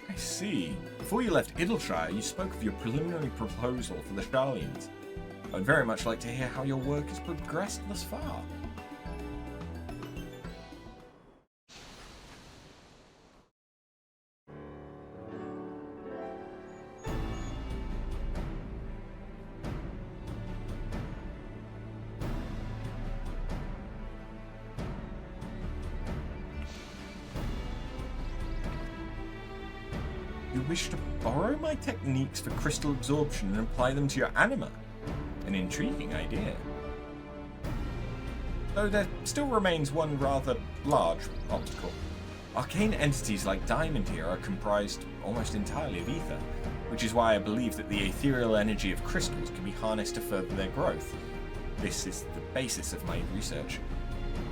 I see. Before you left Idleshire, you spoke of your preliminary proposal for the Sharlians. I'd very much like to hear how your work has progressed thus far. You wish to borrow my techniques for crystal absorption and apply them to your anima? An intriguing idea. Though there still remains one rather large obstacle. Arcane entities like Diamond here are comprised almost entirely of ether, which is why I believe that the ethereal energy of crystals can be harnessed to further their growth. This is the basis of my research.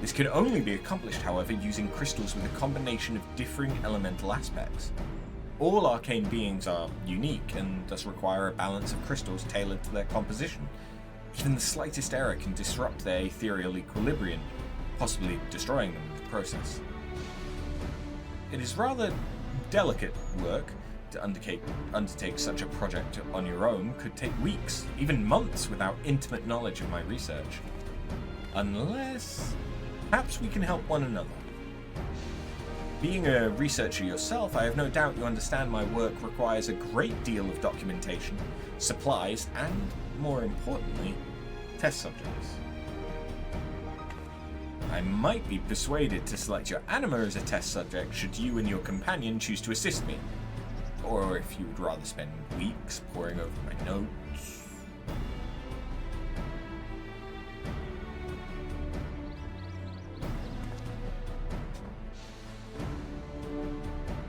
This can only be accomplished, however, using crystals with a combination of differing elemental aspects. All arcane beings are unique and thus require a balance of crystals tailored to their composition. Even the slightest error can disrupt their ethereal equilibrium, possibly destroying them in the process. It is rather delicate work. To undertake such a project on your own could take weeks, even months, without intimate knowledge of my research. Unless... perhaps we can help one another. Being a researcher yourself, I have no doubt you understand my work requires a great deal of documentation, supplies, and, more importantly, test subjects. I might be persuaded to select your anima as a test subject should you and your companion choose to assist me. Or if you would rather spend weeks poring over my notes.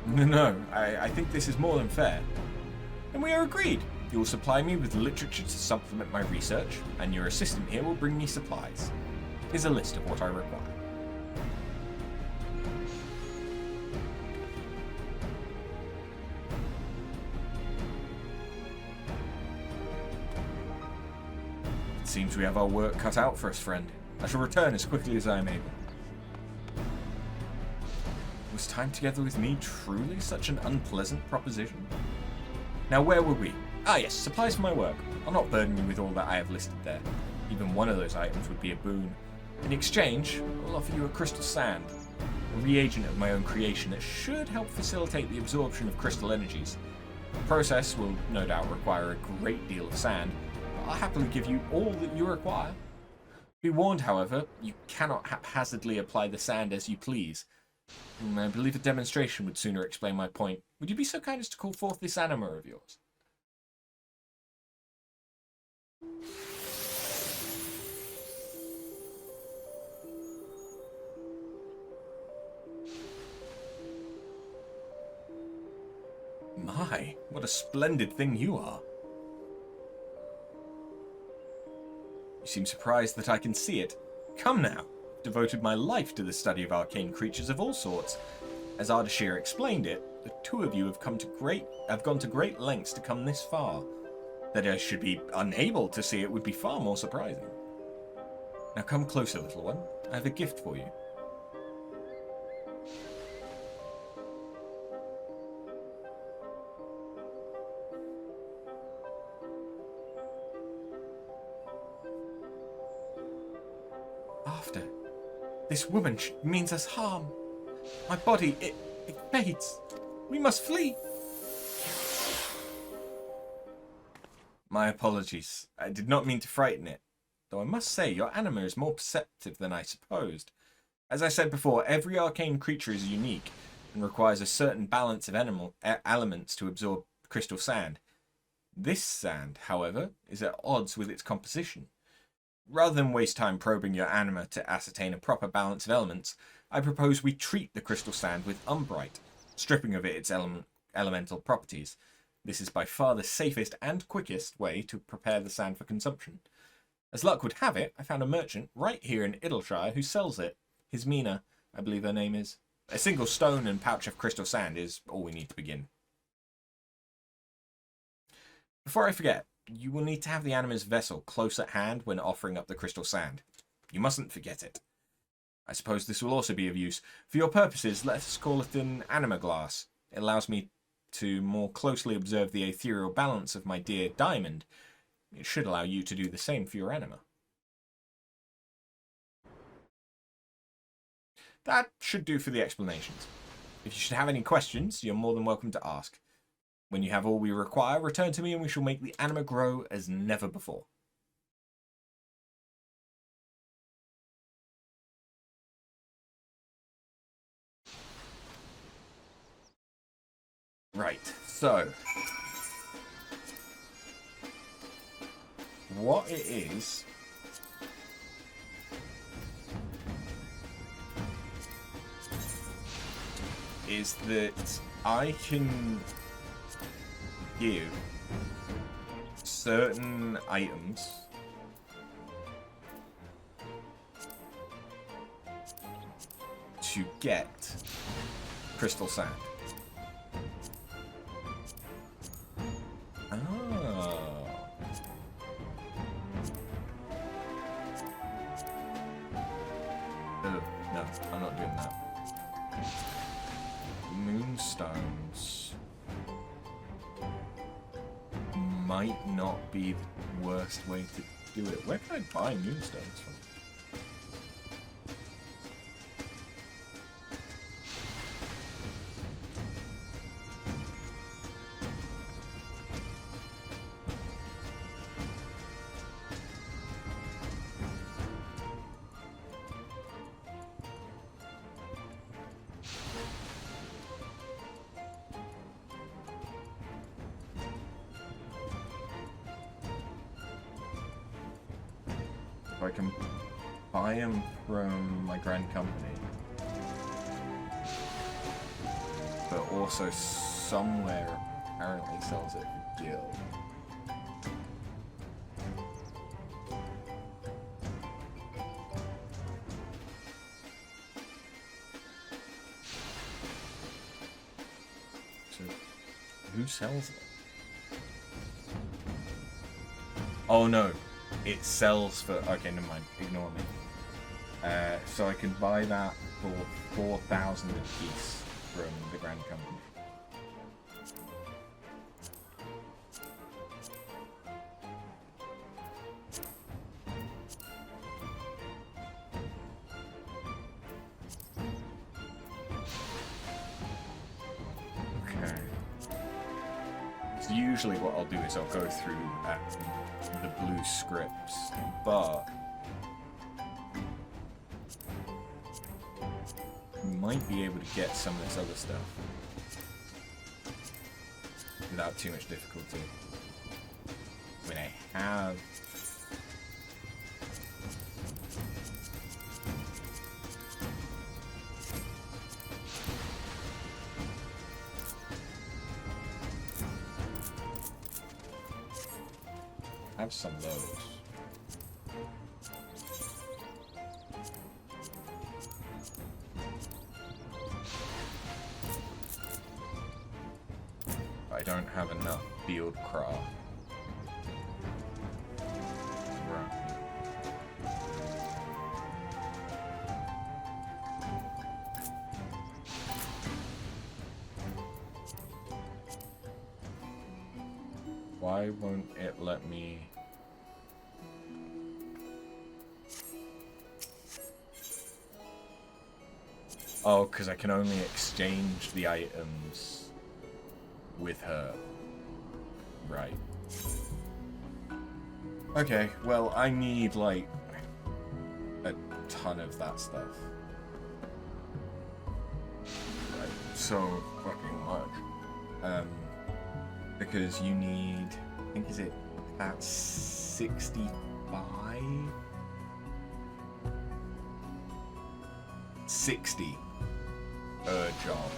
No, I think this is more than fair. And we are agreed. You will supply me with literature to supplement my research, and your assistant here will bring me supplies. Here's a list of what I require. It seems we have our work cut out for us, friend. I shall return as quickly as I am able. Was time together with me truly such an unpleasant proposition? Now where were we? Ah yes, supplies for my work. I'll not burden you with all that I have listed there. Even one of those items would be a boon. In exchange, I'll offer you a crystal sand, a reagent of my own creation that should help facilitate the absorption of crystal energies. The process will no doubt require a great deal of sand, but I'll happily give you all that you require. Be warned, however, you cannot haphazardly apply the sand as you please. I believe a demonstration would sooner explain my point. Would you be so kind as to call forth this anima of yours? My, what a splendid thing you are. You seem surprised that I can see it. Come now. I've devoted my life to the study of arcane creatures of all sorts. As Ardashir explained it, the two of you have gone to great lengths to come this far. That I should be unable to see it would be far more surprising. Now come closer, little one. I have a gift for you. After. This woman means us harm. My body, it fades. We must flee. My apologies. I did not mean to frighten it. Though I must say, your anima is more perceptive than I supposed. As I said before, every arcane creature is unique and requires a certain balance of elements to absorb crystal sand. This sand, however, is at odds with its composition. Rather than waste time probing your anima to ascertain a proper balance of elements, I propose we treat the crystal sand with umbrite, stripping of it its elemental properties. This is by far the safest and quickest way to prepare the sand for consumption. As luck would have it, I found a merchant right here in Idleshire who sells it. His Mina, I believe her name is. A single stone and pouch of crystal sand is all we need to begin. Before I forget, you will need to have the anima's vessel close at hand when offering up the crystal sand. You mustn't forget it. I suppose this will also be of use. For your purposes, let us call it an anima glass. It allows me to more closely observe the ethereal balance of my dear diamond. It should allow you to do the same for your anima. That should do for the explanations. If you should have any questions, you're more than welcome to ask. When you have all we require, return to me and we shall make the anima grow as never before. Right, so what it is that I can give certain items to get crystal sand. No, I'm not doing that. Moonstones might not be the worst way to do it. Where can I buy moonstones from? I can buy them from my grand company, but also somewhere apparently sells it for guild. So, who sells it? Oh no. It sells for... Okay, never mind. Ignore me. So I can buy that for 4,000 apiece from the Grand Company. Okay. So usually what I'll do is I'll go through the blue scripts, but we might be able to get some of this other stuff without too much difficulty. When I have have some of those. I don't have enough field craft. Right. Why won't it let me? Oh, because I can only exchange the items with her. Right. Okay, well, I need, like, a ton of that stuff. Like, so fucking much. Because you need, I think, is it about 65? 60 job,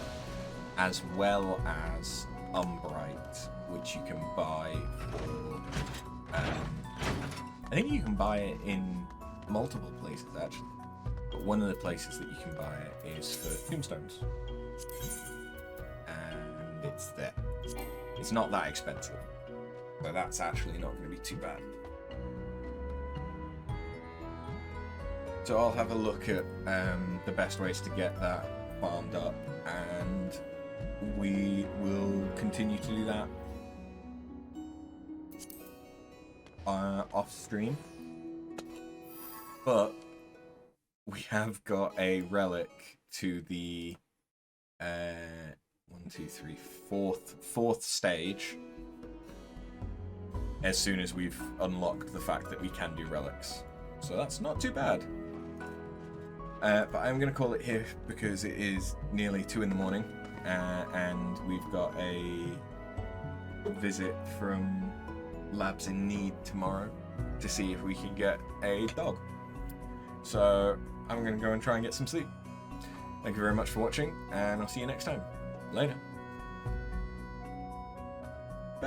as well as Umbrite, which you can buy for, I think you can buy it in multiple places, actually. But one of the places that you can buy it is for tombstones. And it's there. It's not that expensive, so that's actually not going to be too bad. So I'll have a look at the best ways to get that farmed up, and we will continue to do that off stream. But we have got a relic to the fourth stage, as soon as we've unlocked the fact that we can do relics. So that's not too bad. But I'm going to call it here because it is nearly 2 in the morning, and we've got a visit from Labs in Need tomorrow to see if we can get a dog. So I'm going to go and try and get some sleep. Thank you very much for watching, and I'll see you next time. Later.